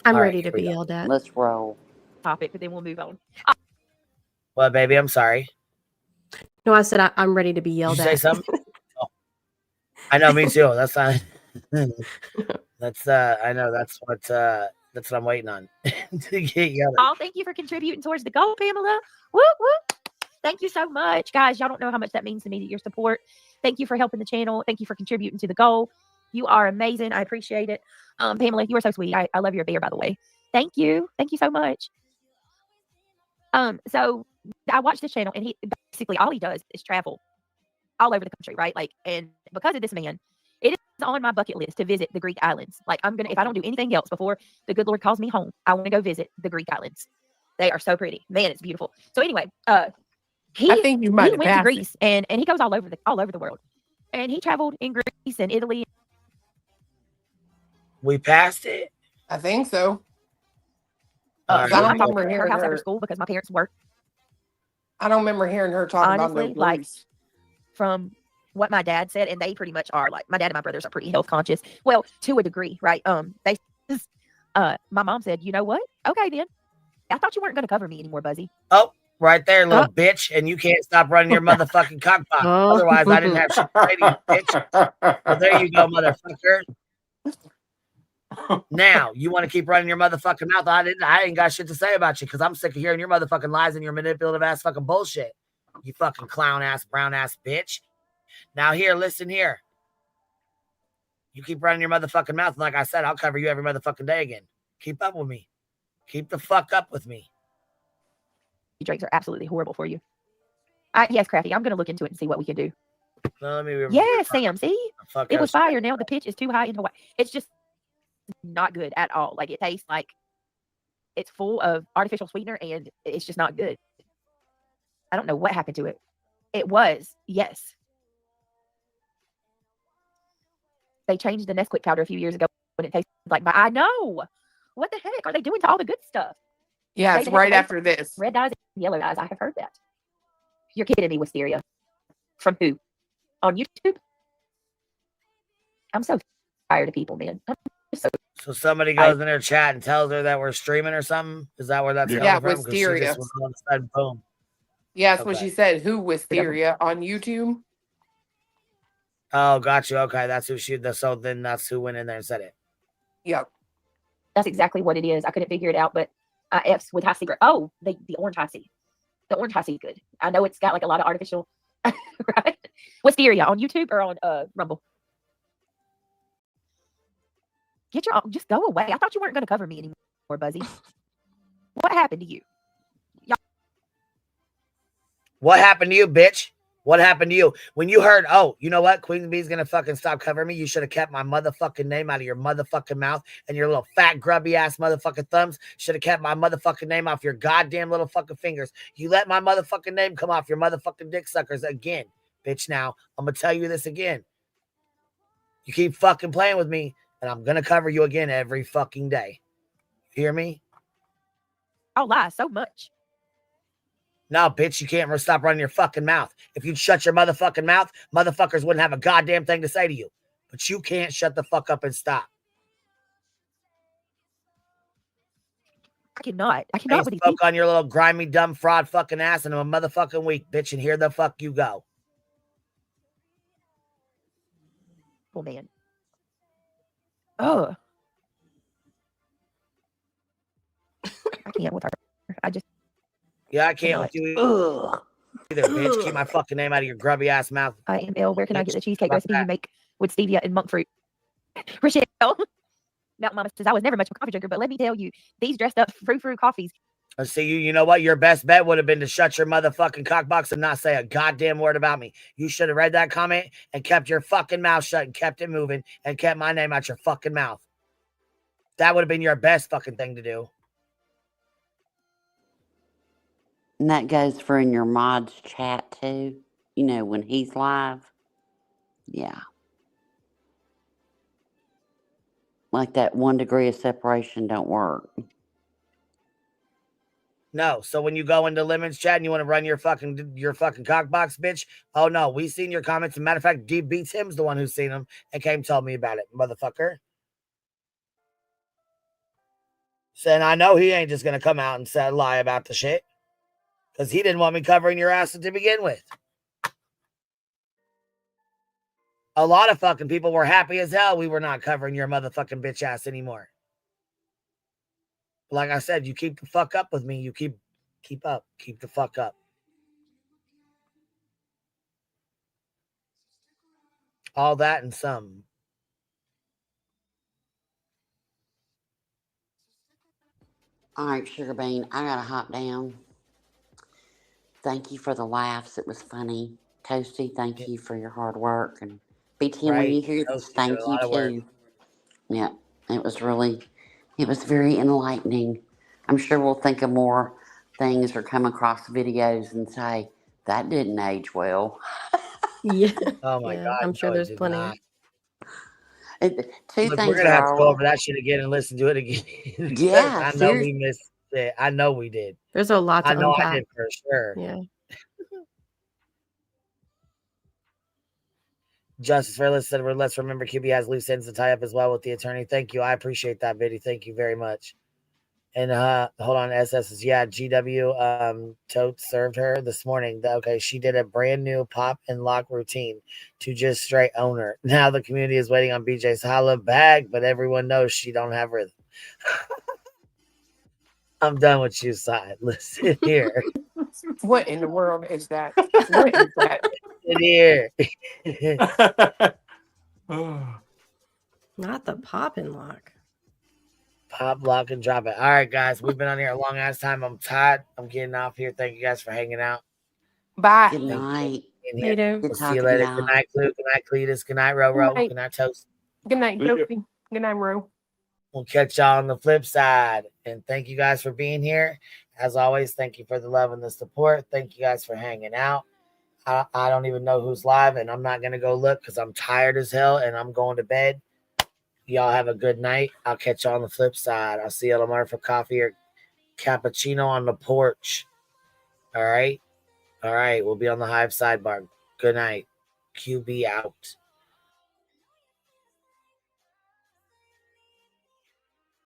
I'm ready to be yelled at. Let's roll. Topic, but then we'll move on. What, baby? I'm sorry. No, I said I'm ready to be yelled Did you at. say something? Oh. I know, me too. That's not. That's I know that's what I'm waiting on to get yelled at. Oh, thank you for contributing towards the goal, Pamela. Woo woo. Thank you so much, guys. Y'all don't know how much that means to me, your support. Thank you for helping the channel. Thank you for contributing to the goal. You are amazing. I appreciate it. Pamela, you are so sweet. I love your bear, by the way. Thank you. Thank you so much. So I watched this channel, and he basically all he does is travel all over the country, right? Like, and because of this man, it is on my bucket list to visit the Greek islands. Like, if I don't do anything else before the good Lord calls me home, I want to go visit the Greek islands. They are so pretty. Man, it's beautiful. So anyway, I think you might he have went to passed Greece and he goes all over the world. And he traveled in Greece and Italy. We passed it? I think so. I don't I remember her hearing house after her. school because my parents work. I don't remember hearing her talking Honestly, about no like Greece. from what my dad said, and they pretty much are like my dad and my brothers are pretty health conscious. Well, to a degree, right? My mom said, you know what? Okay, then. I thought you weren't going to cover me anymore, Buzzy. Oh, right there, little bitch, and you can't stop running your motherfucking cockpot. Otherwise, I didn't have shit to say to you, bitch. Well, there you go, motherfucker. Now you want to keep running your motherfucking mouth. I ain't got shit to say about you because I'm sick of hearing your motherfucking lies and your manipulative ass fucking bullshit. You fucking clown ass, brown ass bitch. Now here, listen here. You keep running your motherfucking mouth. And like I said, I'll cover you every motherfucking day again. Keep up with me. Keep the fuck up with me. Drinks are absolutely horrible for you. Yes, Crafty, I'm going to look into it and see what we can do. No, let me Yes, Sam, see? Fuck It was else. fire. Now the pitch is too high in Hawaii. It's just not good at all. Like, it tastes like it's full of artificial sweetener and it's just not good. I don't know what happened to it. It was, yes. They changed the Nesquik powder a few years ago when it tasted like I know. What the heck are they doing to all the good stuff? Yeah, it's right after this. Red dyes and yellow dyes. I have heard that. You're kidding me, Wisteria. From who? On YouTube? I'm so tired of people, man. So somebody goes in their chat and tells her that we're streaming or something? Is that where that's coming from? 'Cause she Wisteria. just was all of a sudden, boom. Yeah, that's what she said. Who Wisteria on YouTube? Oh, got you. Okay, that's who so then that's who went in there and said it. Yep. That's exactly what it is. I couldn't figure it out, but F's with high C. Oh, the orange high C. The orange high C is good. I know it's got like a lot of artificial, right? Wisteria on YouTube or on Rumble? Just go away. I thought you weren't going to cover me anymore, Buzzy. What happened to you? What happened to you, bitch? What happened to you? When you heard, oh, you know what? Queen Bee's going to fucking stop covering me. You should have kept my motherfucking name out of your motherfucking mouth and your little fat, grubby ass motherfucking thumbs. Should have kept my motherfucking name off your goddamn little fucking fingers. You let my motherfucking name come off your motherfucking dick suckers again. Bitch, now, I'm going to tell you this again. You keep fucking playing with me, and I'm going to cover you again every fucking day. You hear me? I'll lie so much. No, bitch, you can't stop running your fucking mouth. If you'd shut your motherfucking mouth, motherfuckers wouldn't have a goddamn thing to say to you. But you can't shut the fuck up and stop. I cannot. I I cannot ain't with these spoke people. on your little grimy, dumb fraud fucking ass in a motherfucking week, bitch, and here the fuck you go. Oh, man. Oh. I can't with her. I just. Yeah, I can't with you either, bitch. Keep my fucking name out of your grubby ass mouth. I am ill. Where can I get the cheesecake About recipe you that. make with stevia and monk fruit? Rochelle. Now, Mama says I was never much of a coffee drinker, but let me tell you, these dressed up frou-frou coffees. Let's see, you know what? Your best bet would have been to shut your motherfucking cockbox and not say a goddamn word about me. You should have read that comment and kept your fucking mouth shut and kept it moving and kept my name out your fucking mouth. That would have been your best fucking thing to do. And that goes for in your mods chat too. You know, when he's live. Yeah. Like that 1 degree of separation don't work. No. So when you go into Lemon's chat and you want to run your fucking cockbox, bitch. Oh no, we seen your comments. As a matter of fact, DB Tim's the one who's seen them and came tell me about it, motherfucker. Saying I know he ain't just gonna come out and say lie about the shit. Because he didn't want me covering your ass to begin with. A lot of fucking people were happy as hell we were not covering your motherfucking bitch ass anymore. Like I said, you keep the fuck up with me. You keep up. Keep the fuck up. All that and some. All right, Sugar Bean, I gotta hop down. Thank you for the laughs. It was funny. Toasty, thank you for your hard work. And BT, when you hear this, thank you too. Yeah, it was very enlightening. I'm sure we'll think of more things or come across videos and say, that didn't age well. Yeah. Oh my God. I'm sure no, it there's did plenty. not. Two Look, things we're gonna are have to go all. over that shit again and listen to it again. Yeah, I know we seriously. missed it. I know we did. There's a lot to I know unpack. I did for sure. Yeah. Justice Fairless said, let's remember QB has loose ends to tie up as well with the attorney. Thank you. I appreciate that, Biddy. Thank you very much. And hold on, SS is GW Tote served her this morning. Okay, she did a brand new pop and lock routine to just straight own her. Now the community is waiting on BJ's holla bag, but everyone knows she don't have rhythm. I'm done with you, side. Listen here. What in the world is that? What is that? Listen here. Not the pop and lock. Pop, lock, and drop it. All right, guys. We've been on here a long ass time. I'm tired. I'm getting off here. Thank you guys for hanging out. Bye. Good night. Later. We'll see you later. Good night, Clue. Good night, Cletus. Good night, Ro. Good night. Good night, Toast. Good night, Josie. Good night, Ro. We'll catch y'all on the flip side. And thank you guys for being here. As always, thank you for the love and the support. Thank you guys for hanging out. I don't even know who's live, and I'm not going to go look because I'm tired as hell and I'm going to bed. Y'all have a good night. I'll catch you on the flip side. I'll see you tomorrow for coffee or cappuccino on the porch. All right? All right. We'll be on the Hive sidebar. Good night. QB out.